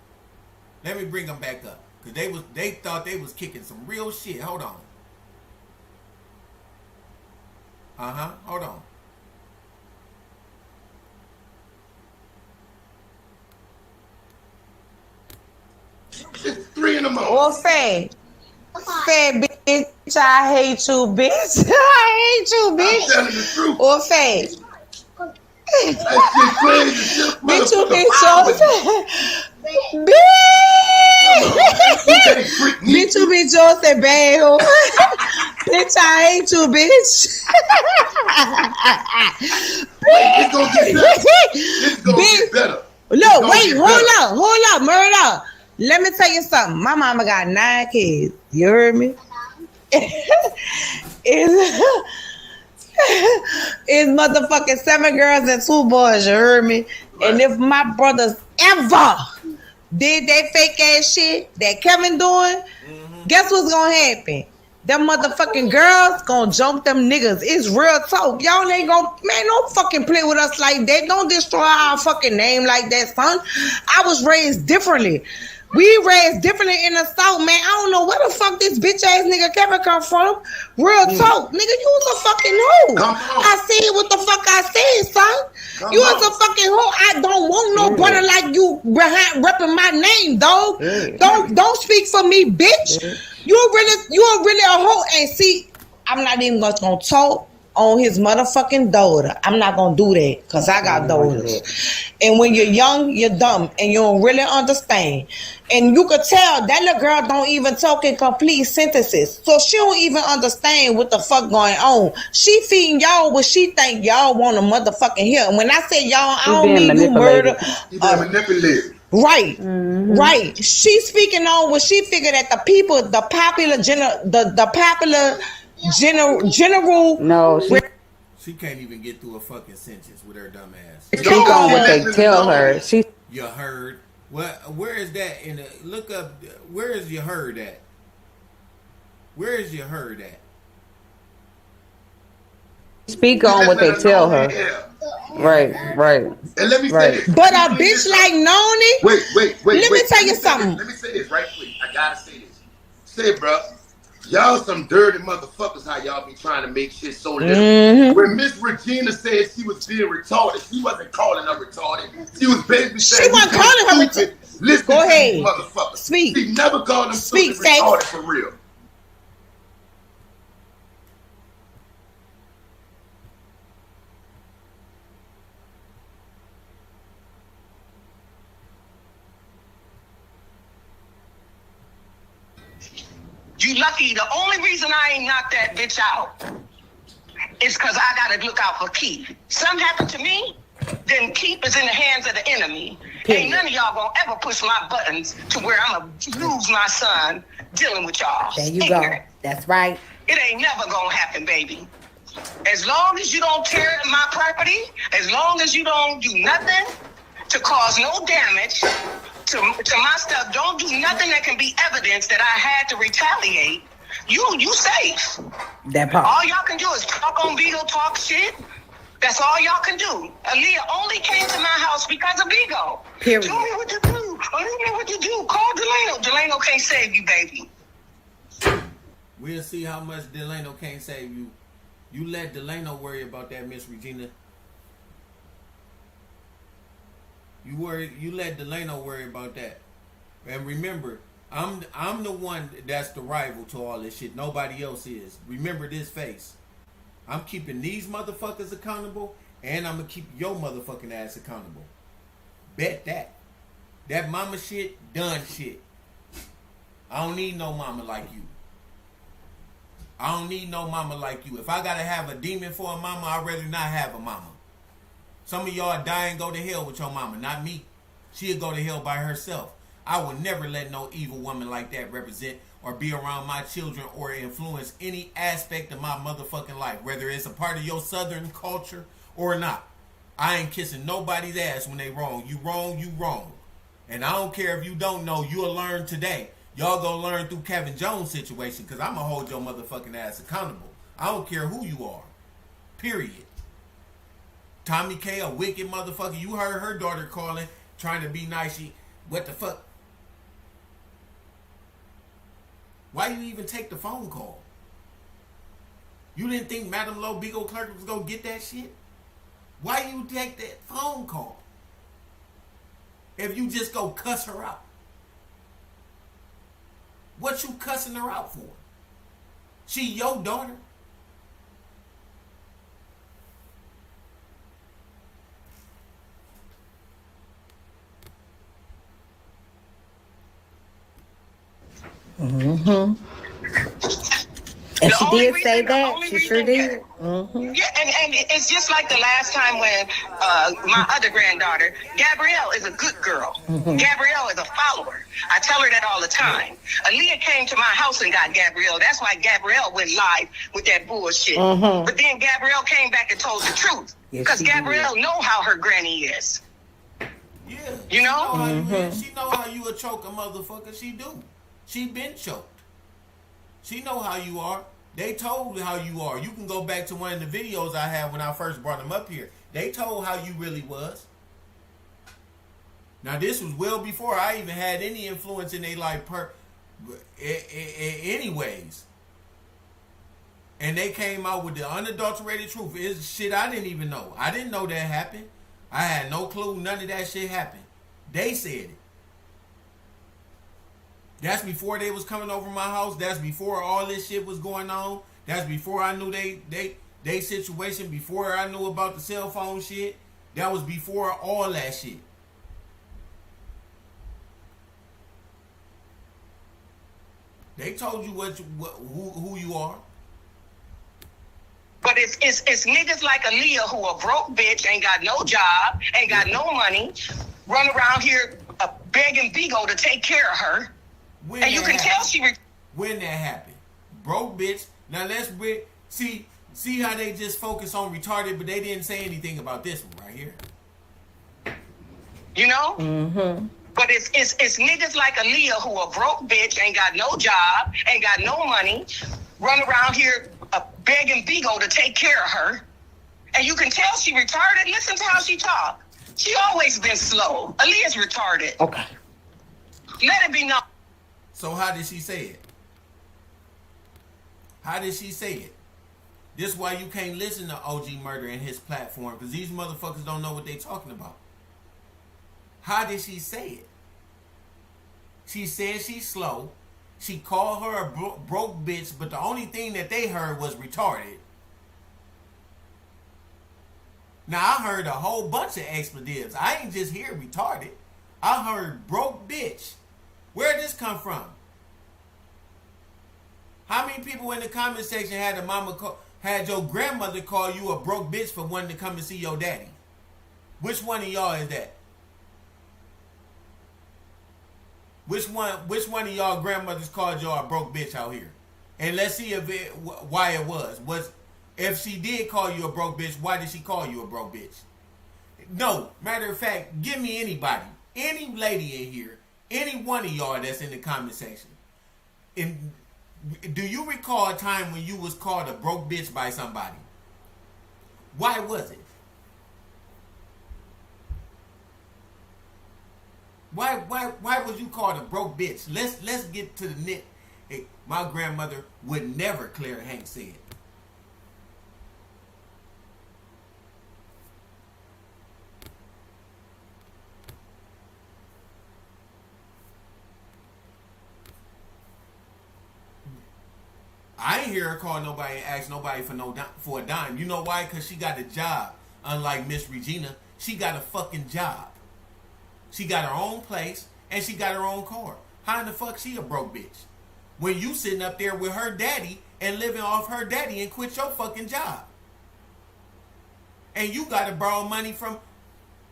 Let me bring them back up. Cause they thought they was kicking some real shit. Hold on. Hold on. It's 3 in the morning. Well, Fat bitch, I hate you, bitch. I hate you, bitch. I'm telling the truth. Or Fat. That shit crazy. Bitch, you bitch, bitch, you bitch, Joseph bad hoe. Bitch, I hate you, bitch. It's gonna get better. It's gonna get better. Look, wait, hold up, murder. Let me tell you something. My mama got 9 kids. You heard me? It's motherfucking 7 girls and 2 boys. You heard me? Right. And if my brothers ever did that fake ass shit that Kevin doing, guess what's gonna happen? Them motherfucking girls gonna jump them niggas. It's real talk. Y'all ain't gonna, man, don't fucking play with us like that. Don't destroy our fucking name like that, son. I was raised differently. We raised differently in the South, man. I don't know where the fuck this bitch ass nigga Kevin come from. Real talk. Nigga, you was a fucking hoe. I said what the fuck I said, son. You was a fucking hoe. I don't want no brother like you behind repping my name, dog. Don't speak for me, bitch. You're really a hoe. And see, I'm not even gonna talk on his motherfucking daughter. I'm not gonna do that because I got daughters. And when you're young, you're dumb and you don't really understand. And you could tell that little girl don't even talk in complete sentences. So she don't even understand what the fuck going on. She feeding y'all what she think y'all want to motherfucking hear. And when I say y'all, I don't mean you murder. You being manipulated. Right, right. She speaking on what she figured that the people, the popular general. No, she can't even get through a fucking sentence with her dumb ass. Speak on what they tell her. You heard. Where is that in the look up? Where is you heard at? Where is your herd at? Speak on what they tell her. Right. And let me say Right. this. But a bitch like Noni. Wait. Let me tell you something. Let me say this right quick. I gotta say this. Say, bro, y'all some dirty motherfuckers. How y'all be trying to make shit so little. When Miss Regina said she was being retarded, she wasn't calling her retarded. She was basically saying She wasn't calling her retarded. Listen Go to ahead. these motherfuckers. Speak. She never called them Speak, stupid retarded for real. You lucky. The only reason I ain't knocked that bitch out is because I gotta look out for Keith. Something happened to me, then Keith is in the hands of the enemy. Ain't none of y'all gonna ever push my buttons to where I'm gonna lose my son dealing with y'all. There you go. That's right. It ain't never gonna happen, baby. As long as you don't tear up my property, as long as you don't do nothing to cause no damage to my stuff, don't do nothing that can be evidence that I had to retaliate, you safe. That part. All y'all can do is talk on Beagle, talk shit. That's all y'all can do. Aaliyah only came to my house because of Beagle. Period. Tell me what to do. I don't know what to do. Call Delano. Delano can't save you, baby. We'll see how much Delano can't save you. You let Delano worry about that, Miss Regina. You let Delano worry about that. And remember, I'm the one that's the rival to all this shit. Nobody else is. Remember this face. I'm keeping these motherfuckers accountable, and I'm gonna keep your motherfucking ass accountable. Bet that. That mama shit, done shit. I don't need no mama like you. I don't need no mama like you. If I gotta have a demon for a mama, I'd rather not have a mama. Some of y'all die and go to hell with your mama, not me. She'll go to hell by herself. I will never let no evil woman like that represent or be around my children or influence any aspect of my motherfucking life, whether it's a part of your southern culture or not. I ain't kissing nobody's ass when they wrong. You wrong, you wrong. And I don't care if you don't know, you'll learn today. Y'all gonna learn through Kevin Jones' situation, because I'm gonna hold your motherfucking ass accountable. I don't care who you are. Period. Tommy K, a wicked motherfucker. You heard her daughter calling, trying to be nice. What the fuck? Why you even take the phone call? You didn't think Madam Low Beagle Clerk was gonna get that shit? Why you take that phone call? If you just go cuss her out. What you cussing her out for? She your daughter. Mm-hmm. And she did say that. She sure did. Mm-hmm. Yeah, and it's just like the last time when my other granddaughter, Gabrielle, is a good girl. Mm-hmm. Gabrielle is a follower. I tell her that all the time. Aaliyah came to my house and got Gabrielle. That's why Gabrielle went live with that bullshit. Mm-hmm. But then Gabrielle came back and told the truth. Because Gabrielle know how her granny is. Yeah. You know? She know how you a choke a motherfucker. She do. She been choked. She know how you are. They told how you are. You can go back to one of the videos I had when I first brought them up here. They told how you really was. Now this was well before I even had any influence in their life anyways. And they came out with the unadulterated truth. It's shit I didn't even know. I didn't know that happened. I had no clue none of that shit happened. They said it. That's before they was coming over my house. That's before all this shit was going on. That's before I knew they situation. Before I knew about the cell phone shit. That was before all that shit. They told you who you are. But it's niggas like Aaliyah who a broke bitch, ain't got no job, ain't got no money, run around here begging Bigo to take care of her. When and you can tell she... when that happened. Broke bitch. Now let's... See how they just focus on retarded, but they didn't say anything about this one right here. You know? Mm-hmm. But it's niggas like Aaliyah who are broke bitch, ain't got no job, ain't got no money, run around here begging Vigo to take care of her. And you can tell she retarded. Listen to how she talk. She always been slow. Aaliyah's retarded. Okay. Let it be known. So how did she say it? How did she say it? This is why you can't listen to OG Murder and his platform, because these motherfuckers don't know what they talking about. How did she say it? She said she's slow. She called her a broke bitch, but the only thing that they heard was retarded. Now, I heard a whole bunch of expletives. I ain't just hear retarded. I heard broke bitch. Where'd this come from? How many people in the comment section had your grandmother call you a broke bitch for wanting to come and see your daddy? Which one of y'all is that? Which one of y'all grandmothers called y'all a broke bitch out here? And let's see why it was. If she did call you a broke bitch, why did she call you a broke bitch? No, matter of fact, give me anybody, any lady in here, any one of y'all that's in the comment section. Do you recall a time when you was called a broke bitch by somebody? Why was it? Why was you called a broke bitch? Let's get to the nit. Hey, my grandmother would never, Claire Hanks said. I ain't hear her call nobody and ask nobody for a dime. You know why? Because she got a job. Unlike Miss Regina, she got a fucking job. She got her own place and she got her own car. How in the fuck she a broke bitch? When you sitting up there with her daddy and living off her daddy and quit your fucking job. And you got to borrow money from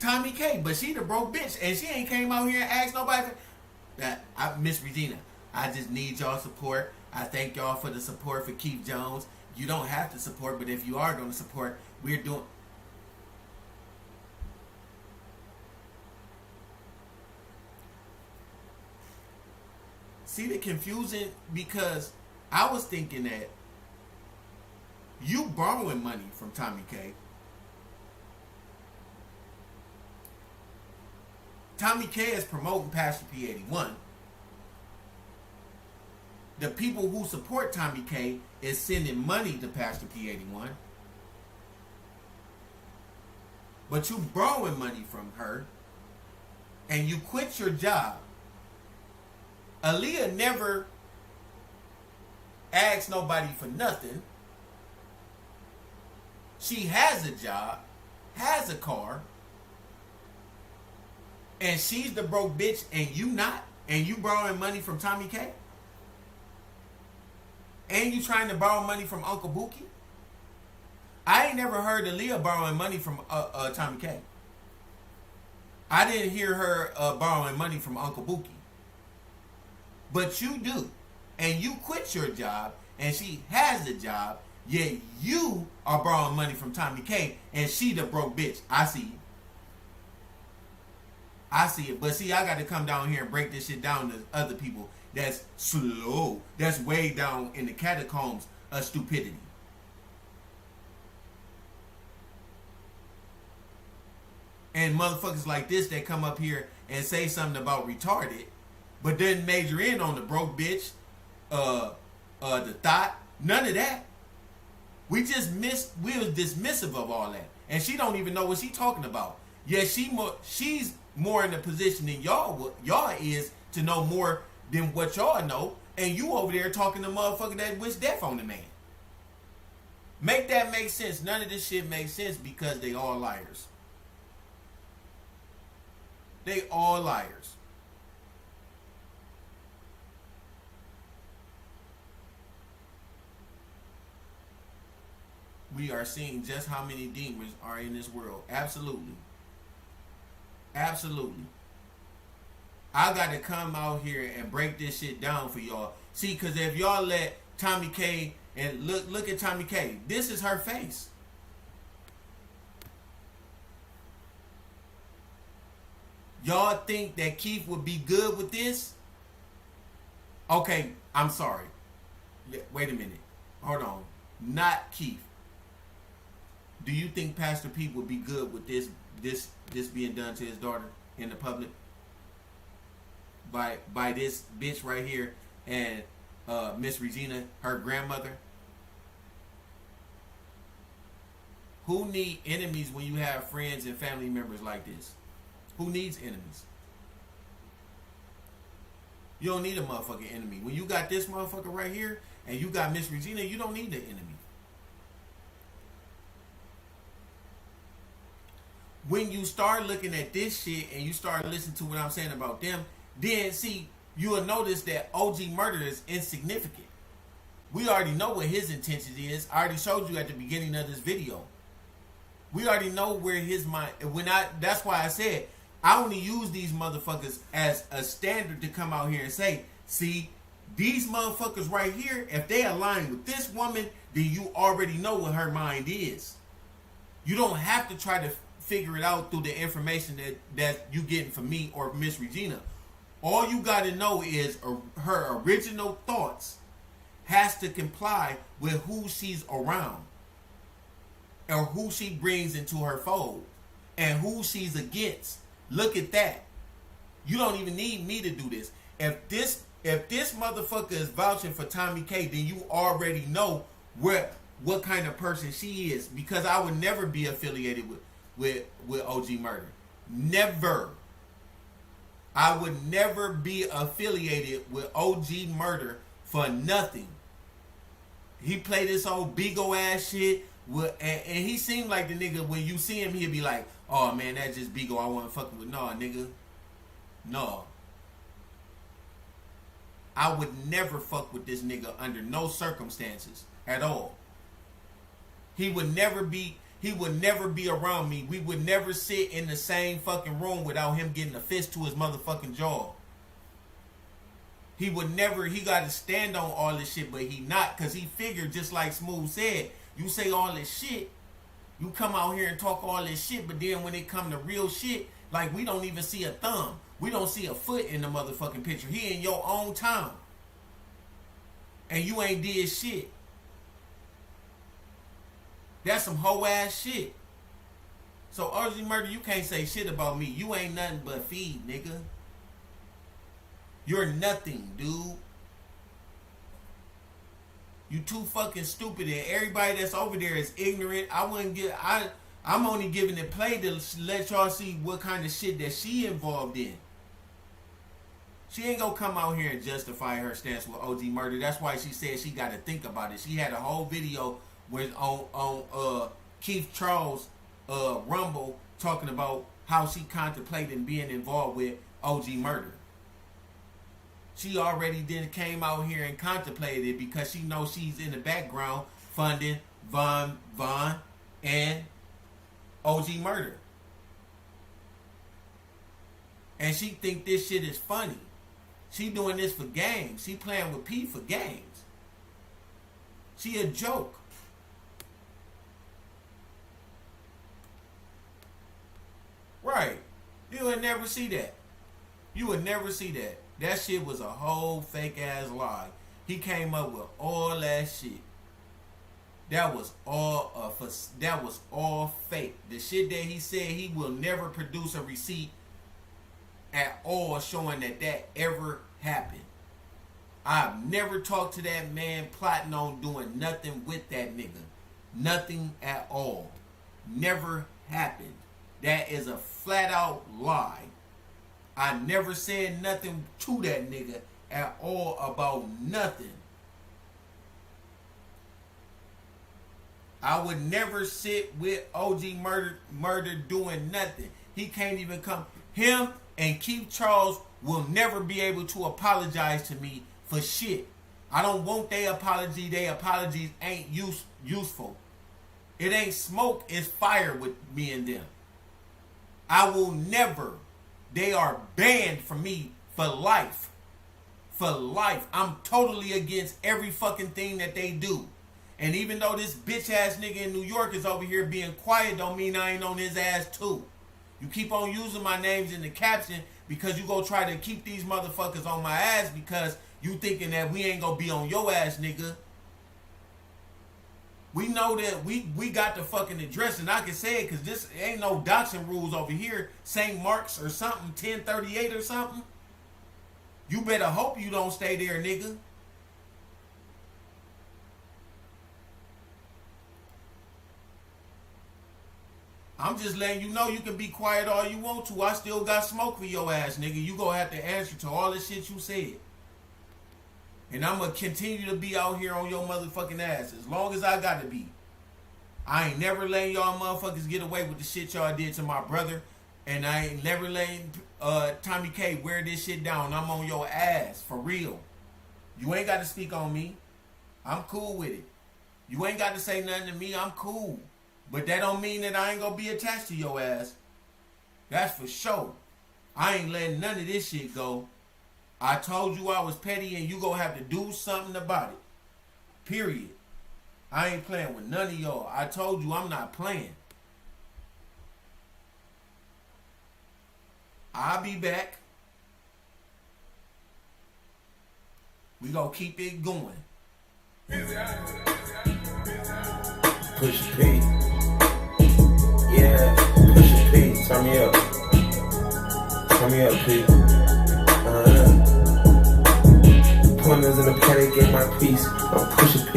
Tommy K. But she the broke bitch and she ain't came out here and asked nobody for... Miss Regina, I just need y'all support. I thank y'all for the support for Keith Jones. You don't have to support, but if you are going to support, we're doing... See the confusion? Because I was thinking that you borrowing money from Tommy K. Tommy K is promoting Pastor P81. The people who support Tommy K is sending money to Pastor P81. But you borrowing money from her and you quit your job. Aaliyah never asked nobody for nothing. She has a job, has a car, and she's the broke bitch and you not, and you borrowing money from Tommy K? And you trying to borrow money from Uncle Buki? I ain't never heard Aaliyah borrowing money from Tommy K. I didn't hear her borrowing money from Uncle Buki. But you do. And you quit your job, and she has a job, yet you are borrowing money from Tommy K, and she the broke bitch. I see you. I see it. But see, I got to come down here and break this shit down to other people that's slow, that's way down in the catacombs of stupidity. And motherfuckers like this that come up here and say something about retarded, but then major in on the broke bitch, the thought, none of that. We was dismissive of all that. And she don't even know what she talking about. Yeah, she's more in a position than y'all is to know more than what y'all know, and you over there talking to motherfucker that wish death on the man. Make that make sense. None of this shit makes sense because they all liars. They all liars. We are seeing just how many demons are in this world. Absolutely. Absolutely. I got to come out here and break this shit down for y'all. See, because if y'all let Tommy K, and look at Tommy K. This is her face. Y'all think that Keith would be good with this? Okay, I'm sorry. Wait a minute. Hold on. Not Keith. Do you think Pastor Pete would be good with this being done to his daughter in the public? By this bitch right here and Miss Regina, her grandmother? Who need enemies when you have friends and family members like this? Who needs enemies? You don't need a motherfucking enemy. When you got this motherfucker right here and you got Miss Regina, you don't need an enemy. When you start looking at this shit and you start listening to what I'm saying about them, then see, you will notice that OG Murder is insignificant. We already know what his intention is. I already showed you at the beginning of this video. We already know where his mind. That's why I said I only use these motherfuckers as a standard to come out here and say, see, these motherfuckers right here, if they align with this woman, then you already know what her mind is. You don't have to try to figure it out through the information that you getting from me or Miss Regina. All you got to know is her original thoughts has to comply with who she's around or who she brings into her fold and who she's against. Look at that. You don't even need me to do this. If this motherfucker is vouching for Tommy K, then you already know what kind of person she is, because I would never be affiliated with OG Murder. Never. I would never be affiliated with OG Murder for nothing. He played this old Bigo ass shit, and he seemed like the nigga, when you see him, he'll be like, oh man, that's just Bigo, I wasn't fucking with. Nah, nigga. No. I would never fuck with this nigga under no circumstances at all. He would never be around me. We would never sit in the same fucking room without him getting a fist to his motherfucking jaw. He got to stand on all this shit, but he not, because he figured, just like Smooth said, you say all this shit, you come out here and talk all this shit, but then when it come to real shit, like, we don't even see a thumb. We don't see a foot in the motherfucking picture. He in your own town. And you ain't did shit. That's some hoe ass shit. So OG Murder, you can't say shit about me. You ain't nothing but feed, nigga. You're nothing, dude. You too fucking stupid, and everybody that's over there is ignorant. I'm only giving it play to let y'all see what kind of shit that she involved in. She ain't gonna come out here and justify her stance with OG Murder. That's why she said she got to think about it. She had a whole video with on Keith Charles Rumble talking about how she contemplated being involved with OG Murder. She already came out here and contemplated it because she knows she's in the background funding Von and OG Murder. And she think this shit is funny. She doing this for games. She playing with P for games. She a joke. Right. You would never see that. You would never see that. That shit was a whole fake ass lie. He came up with all that shit. That was all fake. The shit that he said, he will never produce a receipt at all showing that ever happened. I've never talked to that man plotting on doing nothing with that nigga. Nothing at all. Never happened. That is a flat out lie. I never said nothing to that nigga at all about nothing. I would never sit with OG Murder doing nothing. He can't even come. Him and Keith Charles will never be able to apologize to me for shit. I don't want their apology. Their apologies ain't useful. It ain't smoke, it's fire with me and them. I will never. They are banned from me for life. For life. I'm totally against every fucking thing that they do. And even though this bitch ass nigga in New York is over here being quiet, don't mean I ain't on his ass too. You keep on using my names in the caption because you go try to keep these motherfuckers on my ass because you thinking that we ain't gonna be on your ass, nigga. We know that we got the fucking address, and I can say it because this ain't no doxing rules over here. St. Mark's or something, 1038 or something. You better hope you don't stay there, nigga. I'm just letting you know you can be quiet all you want to. I still got smoke for your ass, nigga. You gonna have to answer to all the shit you said. And I'm gonna continue to be out here on your motherfucking ass as long as I gotta be. I ain't never letting y'all motherfuckers get away with the shit y'all did to my brother. And I ain't never letting Tommy K wear this shit down. I'm on your ass, for real. You ain't gotta speak on me. I'm cool with it. You ain't got to say nothing to me. I'm cool. But that don't mean that I ain't gonna be attached to your ass. That's for sure. I ain't letting none of this shit go. I told you I was petty and you gonna have to do something about it. Period. I ain't playing with none of y'all. I told you I'm not playing. I'll be back. We gonna keep it going. Push P. Yeah, push P. Turn me up. Turn me up, P. Pointers in the paddock, get my piece. I'm pushing P.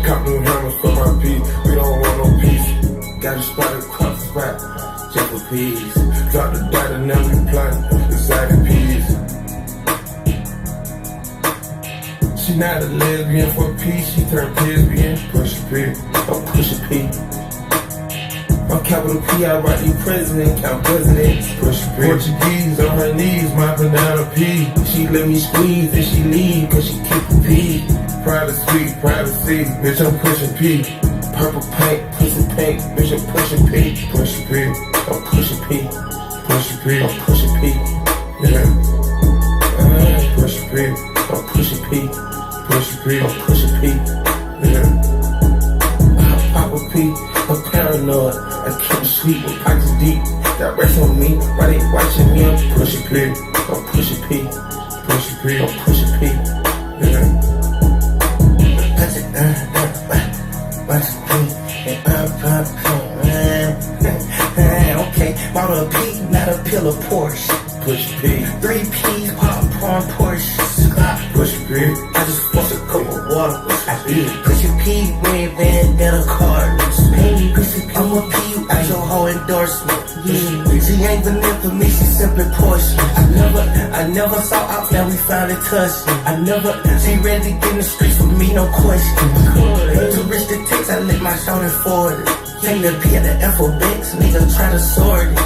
Cop new hammers for my piece. We don't want no peace. Got a spot across the spot. Just for peace. Drop the data, now we plotting. Excited peace. She not a lesbian for peace. She turned lesbian. Push P. I'm pushing P. I'm capital P, I write you president, count presidents. Push Portuguese on her knees, mopping down a P. She let me squeeze and she leave, cause she keep a P. Privacy, privacy, bitch, I'm pushing P. Purple paint, pussy paint, bitch, I'm pushing P. Push P, I'm pushing P. Push P, I'm pushing P. Yeah. Push P, I'm pushing P. Push P, I'm pushing P. Yeah. Papa P, I'm paranoid. I can't sleep with pockets deep. That rest on me, why they watching me? I'm pushing P. I'm pushing P. Pushing P. I'm pushing P. Yeah. Okay, bought a P, not a pill of Porsche. Push P. 3 P's, popcorn Porsche. Push P. I just forced a cup of water. I did. Push P, red bandana cards. Push P, I'm a P, as your whole endorsement. Yeah. She ain't vanilla for me, she simply Porsche. I never saw out, now we finally touched. She ready to get in the streets for me, no question. To reach the text, I let my shoulder forward. Take the P at the alphabets, nigga try to sort it.